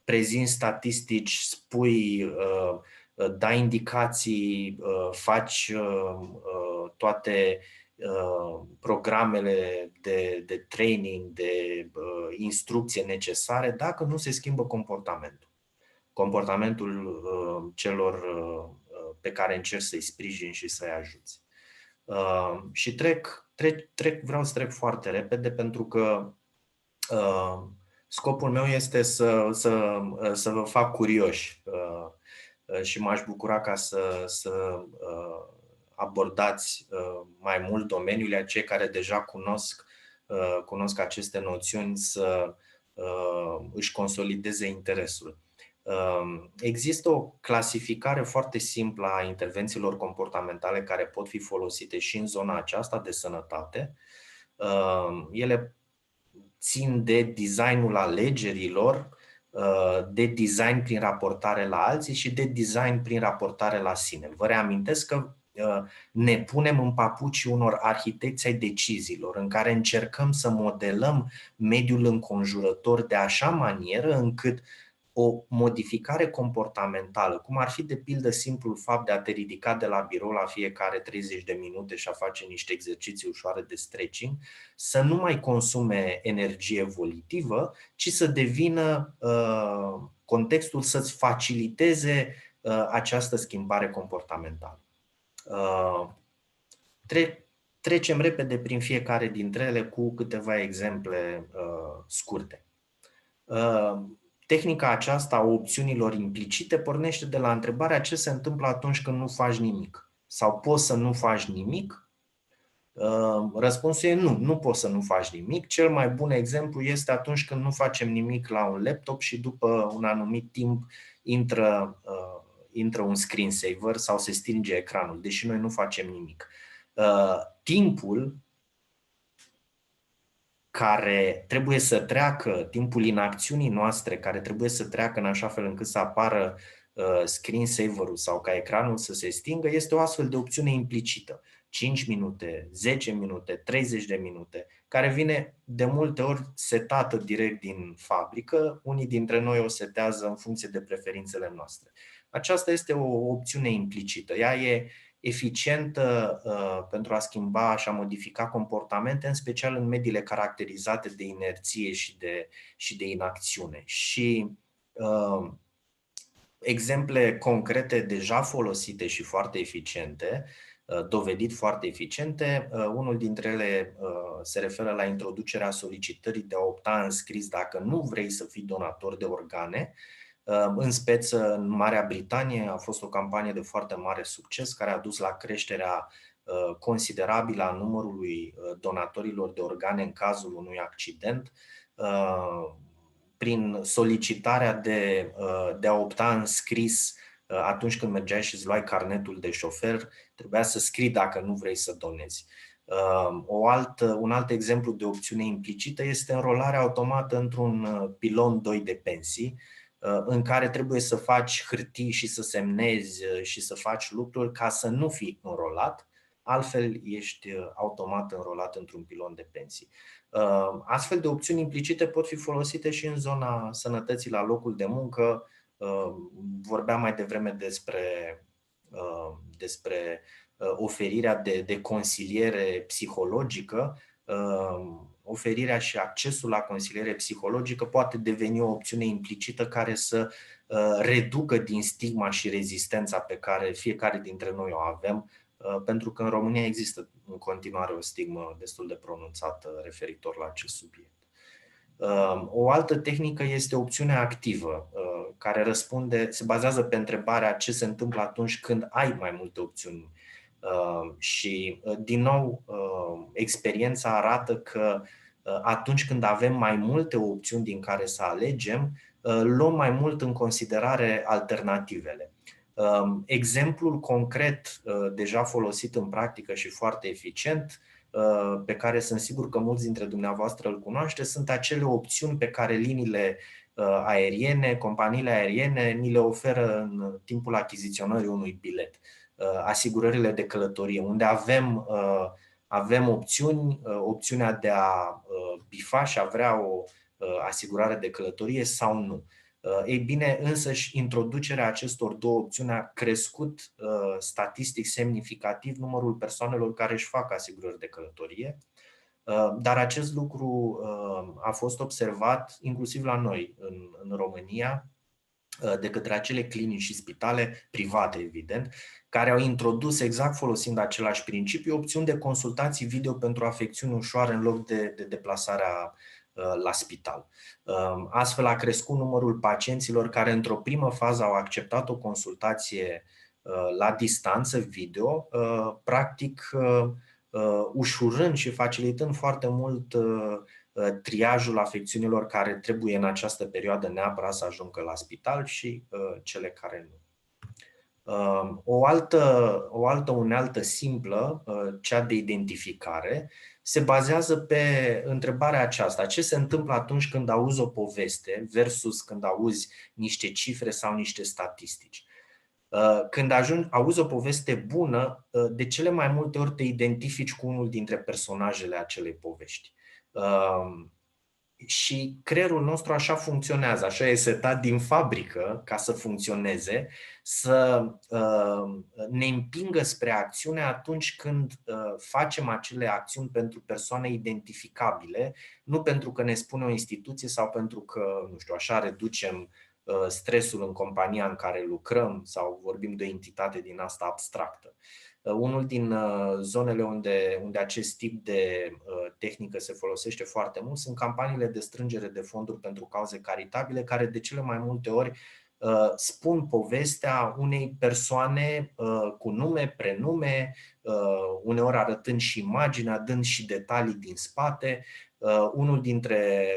prezinți statistici, spui, dai indicații, faci toate programele de training, de instrucție necesare, dacă nu se schimbă comportamentul celor pe care încerci să-i sprijini și să-i ajuți. Și vreau să trec foarte repede, pentru că scopul meu este să vă fac curioși și m-aș bucura ca să abordați mai mult domeniul, iar cei care deja cunosc aceste noțiuni să își consolideze interesul. Există o clasificare foarte simplă a intervențiilor comportamentale care pot fi folosite și în zona aceasta de sănătate. Ele țin de designul alegerilor, de design prin raportare la alții și de design prin raportare la sine. Vă reamintesc că ne punem în papucii unor arhitecți ai deciziilor, în care încercăm să modelăm mediul înconjurător de așa manieră încât o modificare comportamentală, cum ar fi de pildă simplul fapt de a te ridica de la birou la fiecare 30 de minute și a face niște exerciții ușoare de stretching, să nu mai consume energie volitivă, ci să devină contextul să-ți faciliteze această schimbare comportamentală. Trecem repede prin fiecare dintre ele cu câteva exemple scurte. Tehnica aceasta a opțiunilor implicite pornește de la întrebarea ce se întâmplă atunci când nu faci nimic. Sau poți să nu faci nimic? Răspunsul e nu, nu poți să nu faci nimic. Cel mai bun exemplu este atunci când nu facem nimic la un laptop și după un anumit timp intră un screensaver sau se stinge ecranul, deși noi nu facem nimic. Timpul care trebuie să treacă, timpul inacțiunii noastre, care trebuie să treacă în așa fel încât să apară screensaver-ul sau ca ecranul să se stingă, este o astfel de opțiune implicită. 5 minute, 10 minute, 30 de minute, care vine de multe ori setată direct din fabrică. Unii dintre noi o setează în funcție de preferințele noastre. Aceasta este o opțiune implicită. Ea e eficientă pentru a schimba și a modifica comportamente, în special în mediile caracterizate de inerție și de inacțiune. Și exemple concrete deja folosite și foarte eficiente, dovedit foarte eficiente, unul dintre ele se referă la introducerea solicitării de a opta în scris dacă nu vrei să fii donator de organe. În speță, în Marea Britanie a fost o campanie de foarte mare succes care a dus la creșterea considerabilă a numărului donatorilor de organe în cazul unui accident, prin solicitarea de a opta în scris. Atunci când mergeai și îți luai carnetul de șofer, trebuia să scrii dacă nu vrei să donezi. Un alt exemplu de opțiune implicită este înrolarea automată într-un pilon 2 de pensii, în care trebuie să faci hârtii și să semnezi și să faci lucruri ca să nu fii înrolat, altfel ești automat înrolat într-un pilon de pensii. Astfel de opțiuni implicite pot fi folosite și în zona sănătății la locul de muncă. Vorbeam mai devreme despre oferirea de consiliere psihologică. Oferirea și accesul la consiliere psihologică poate deveni o opțiune implicită care să reducă din stigma și rezistența pe care fiecare dintre noi o avem, pentru că în România există în continuare o stigmă destul de pronunțată referitor la acest subiect. O altă tehnică este opțiunea activă, care se bazează pe întrebarea ce se întâmplă atunci când ai mai multe opțiuni. Și, din nou, experiența arată că atunci când avem mai multe opțiuni din care să alegem, luăm mai mult în considerare alternativele. Exemplul concret deja folosit în practică și foarte eficient, pe care sunt sigur că mulți dintre dumneavoastră îl cunoaște, sunt acele opțiuni pe care liniile aeriene, companiile aeriene ni le oferă în timpul achiziționării unui bilet. Asigurările de călătorie, unde avem opțiunea de a bifa și a vrea o asigurare de călătorie sau nu. Ei bine, însăși introducerea acestor două opțiuni a crescut statistic semnificativ numărul persoanelor care își fac asigurări de călătorie, dar acest lucru a fost observat inclusiv la noi în România de către acele clinici și spitale private, evident, care au introdus, exact folosind același principiu, opțiuni de consultații video pentru afecțiuni ușoare în loc de deplasarea la spital. Astfel a crescut numărul pacienților care într-o primă fază au acceptat o consultație la distanță video, practic ușurând și facilitând foarte mult triajul afecțiunilor care trebuie în această perioadă neapărat să ajungă la spital și cele care nu. O altă unealtă simplă, cea de identificare, se bazează pe întrebarea aceasta: ce se întâmplă atunci când auzi o poveste versus când auzi niște cifre sau niște statistici? Când auzi o poveste bună, de cele mai multe ori te identifici cu unul dintre personajele acelei povești. Și creierul nostru așa funcționează, așa e setat din fabrică ca să funcționeze, să ne împingă spre acțiune atunci când facem acele acțiuni pentru persoane identificabile, nu pentru că ne spune o instituție sau pentru că, nu știu, așa reducem stresul în compania în care lucrăm sau vorbim de o entitate din asta abstractă. Unul din zonele unde acest tip de tehnică se folosește foarte mult sunt campaniile de strângere de fonduri pentru cauze caritabile, care de cele mai multe ori spun povestea unei persoane cu nume, prenume, uneori arătând și imaginea, dând și detalii din spate.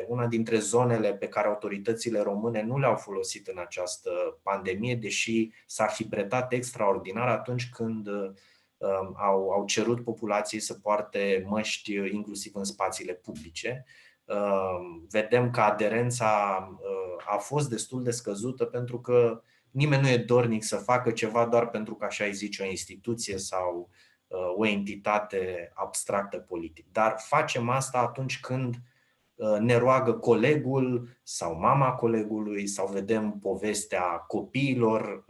Una dintre zonele pe care autoritățile române nu le-au folosit în această pandemie, deși s-ar fi pretat extraordinar atunci când au cerut populației să poarte măști inclusiv în spațiile publice. Vedem că aderența a fost destul de scăzută pentru că nimeni nu e dornic să facă ceva doar pentru că așa îi zice o instituție sau o entitate abstractă politic. Dar facem asta atunci când ne roagă colegul sau mama colegului sau vedem povestea copiilor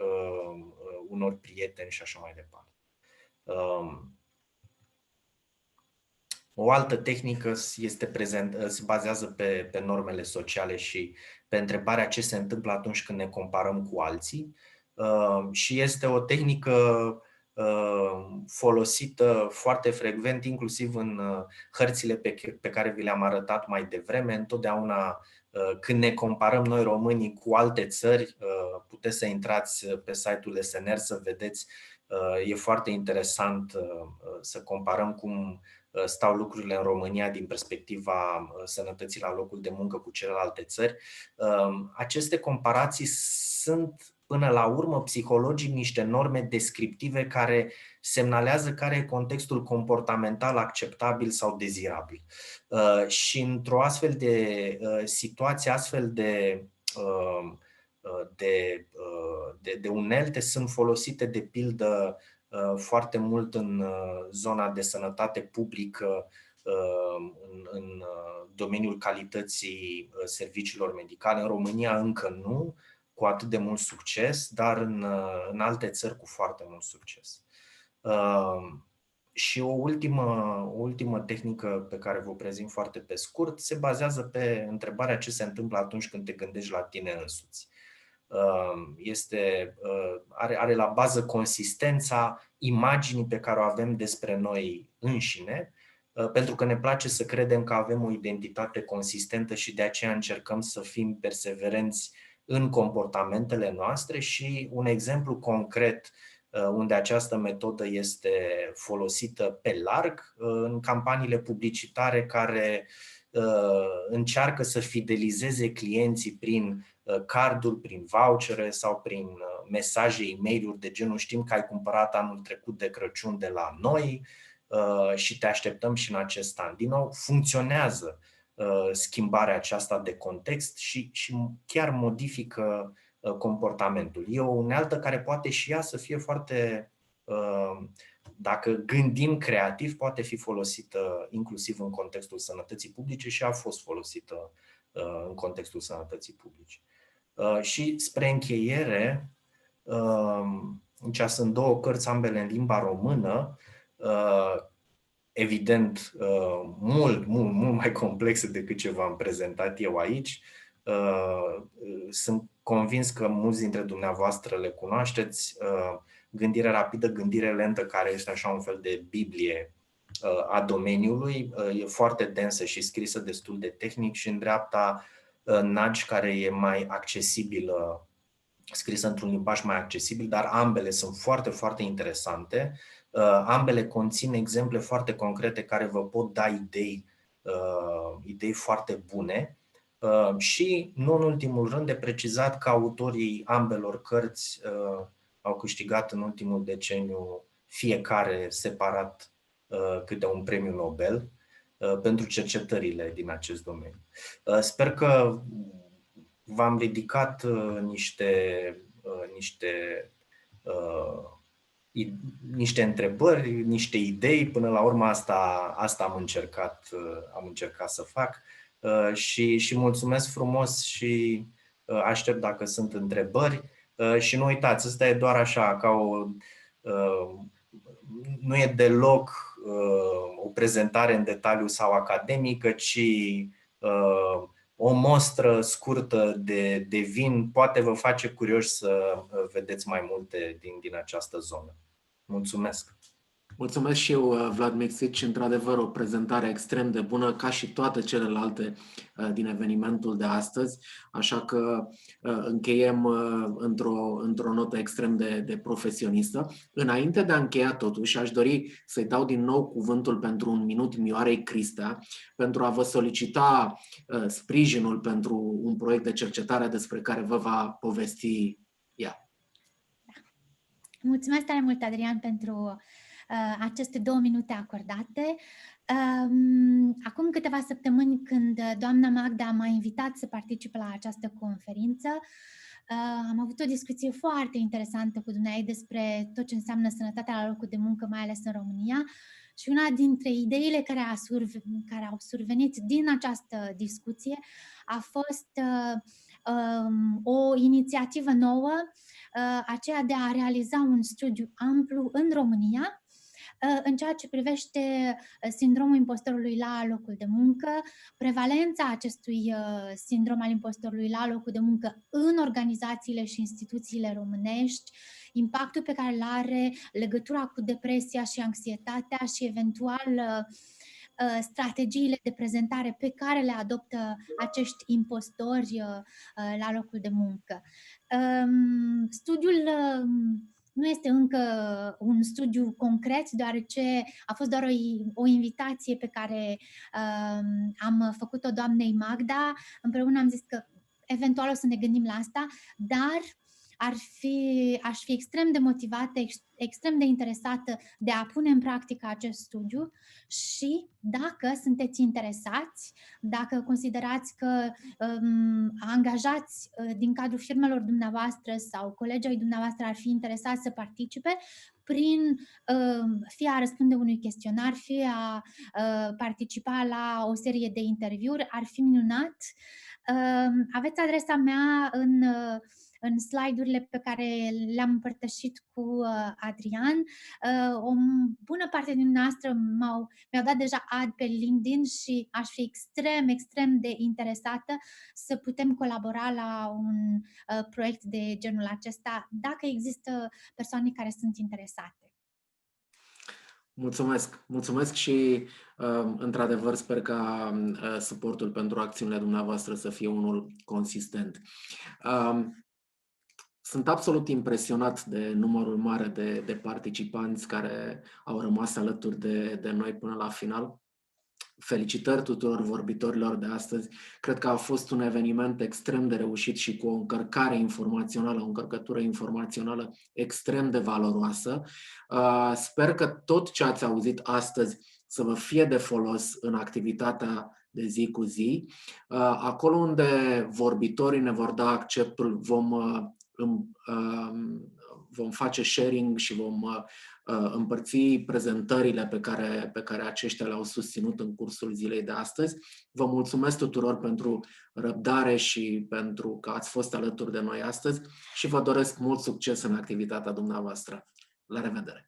unor prieteni și așa mai departe. O altă tehnică se bazează pe normele sociale și pe întrebarea ce se întâmplă atunci când ne comparăm cu alții, și este o tehnică folosită foarte frecvent, inclusiv în hărțile pe care vi le-am arătat mai devreme. Întotdeauna când ne comparăm noi românii cu alte țări, puteți să intrați pe site-ul SNR să vedeți. E foarte interesant să comparăm cum stau lucrurile în România din perspectiva sănătății la locul de muncă cu celelalte țări. Aceste comparații sunt până la urmă psihologic niște norme descriptive care semnalează care e contextul comportamental acceptabil sau dezirabil. Și într-o astfel de situație, astfel de unelte sunt folosite de pildă foarte mult în zona de sănătate publică, în domeniul calității serviciilor medicale. În România încă nu cu atât de mult succes, dar în alte țări cu foarte mult succes. Și o ultimă tehnică pe care vă prezint foarte pe scurt se bazează pe întrebarea ce se întâmplă atunci când te gândești la tine însuți. Are la bază consistența imaginii pe care o avem despre noi înșine, pentru că ne place să credem că avem o identitate consistentă și de aceea încercăm să fim perseverenți în comportamentele noastre și un exemplu concret unde această metodă este folosită pe larg în campaniile publicitare care încearcă să fidelizeze clienții prin carduri, prin vouchere sau prin mesaje, e-mail-uri de genul știm că ai cumpărat anul trecut de Crăciun de la noi și te așteptăm și în acest an. Din nou, funcționează schimbarea aceasta de context și chiar modifică comportamentul. E o unealtă care poate și ea să fie foarte, dacă gândim creativ, poate fi folosită inclusiv în contextul sănătății publice și a fost folosită în contextul sănătății publice. Și spre încheiere, aici sunt două cărți, ambele în limba română, evident mult mai complexe decât ce v-am prezentat eu aici. Sunt convins că mulți dintre dumneavoastră le cunoașteți. Gândire rapidă, gândire lentă, care este așa un fel de Biblie a domeniului. E foarte densă și scrisă destul de tehnic, și în dreapta Nudge, care e mai accesibilă, scrisă într-un limbaj mai accesibil, dar ambele sunt foarte, foarte interesante. Ambele conțin exemple foarte concrete care vă pot da idei foarte bune. Și, nu în ultimul rând, de precizat că autorii ambelor cărți au câștigat în ultimul deceniu fiecare separat câte un premiu Nobel pentru cercetările din acest domeniu. Sper că v-am ridicat niște întrebări, niște idei. Până la urmă asta am încercat să fac. Și mulțumesc frumos și aștept dacă sunt întrebări. Și nu uitați, ăsta e doar așa, nu e deloc o prezentare în detaliu sau academică, ci o mostră scurtă de vin. Poate vă face curioși să vedeți mai multe din această zonă. Mulțumesc! Mulțumesc și eu, Vlad Mixici, într-adevăr o prezentare extrem de bună, ca și toate celelalte din evenimentul de astăzi, așa că încheiem într-o notă extrem de profesionistă. Înainte de a încheia totuși, aș dori să-i dau din nou cuvântul pentru un minut Mioarei Cristea, pentru a vă solicita sprijinul pentru un proiect de cercetare despre care vă va povesti ea. Mulțumesc tare mult, Adrian, pentru aceste 2 minute acordate. Acum câteva săptămâni, când doamna Magda m-a invitat să participe la această conferință, am avut o discuție foarte interesantă cu dumneavoastră despre tot ce înseamnă sănătatea la locul de muncă, mai ales în România. Și una dintre ideile care au survenit din această discuție a fost o inițiativă nouă, aceea de a realiza un studiu amplu în România în ceea ce privește sindromul impostorului la locul de muncă, prevalența acestui sindrom al impostorului la locul de muncă în organizațiile și instituțiile românești, impactul pe care îl are, legătura cu depresia și anxietatea și eventual strategiile de prezentare pe care le adoptă acești impostori la locul de muncă. Studiul nu este încă un studiu concret, deoarece a fost doar o invitație pe care am făcut-o doamnei Magda. Împreună am zis că eventual o să ne gândim la asta, dar aș fi extrem de motivată, extrem de interesată de a pune în practică acest studiu și dacă sunteți interesați, dacă considerați că angajați din cadrul firmelor dumneavoastră sau colegii ai dumneavoastră ar fi interesați să participe, fie a răspunde unui chestionar, fie a participa la o serie de interviuri, ar fi minunat. Aveți adresa mea în slide-urile pe care le-am împărtășit cu Adrian. O bună parte din noastră mi-au dat deja ad pe LinkedIn și aș fi extrem de interesată să putem colabora la un proiect de genul acesta, dacă există persoane care sunt interesate. Mulțumesc și, într-adevăr, sper ca suportul pentru acțiunile dumneavoastră să fie unul consistent. Sunt absolut impresionat de numărul mare de participanți care au rămas alături de noi până la final. Felicitări tuturor vorbitorilor de astăzi. Cred că a fost un eveniment extrem de reușit și cu o încărcare informațională, o încărcătură informațională extrem de valoroasă. Sper că tot ce ați auzit astăzi să vă fie de folos în activitatea de zi cu zi. Acolo unde vorbitorii ne vor da acceptul, vom face sharing și vom împărți prezentările pe care aceștia le-au susținut în cursul zilei de astăzi. Vă mulțumesc tuturor pentru răbdare și pentru că ați fost alături de noi astăzi și vă doresc mult succes în activitatea dumneavoastră. La revedere!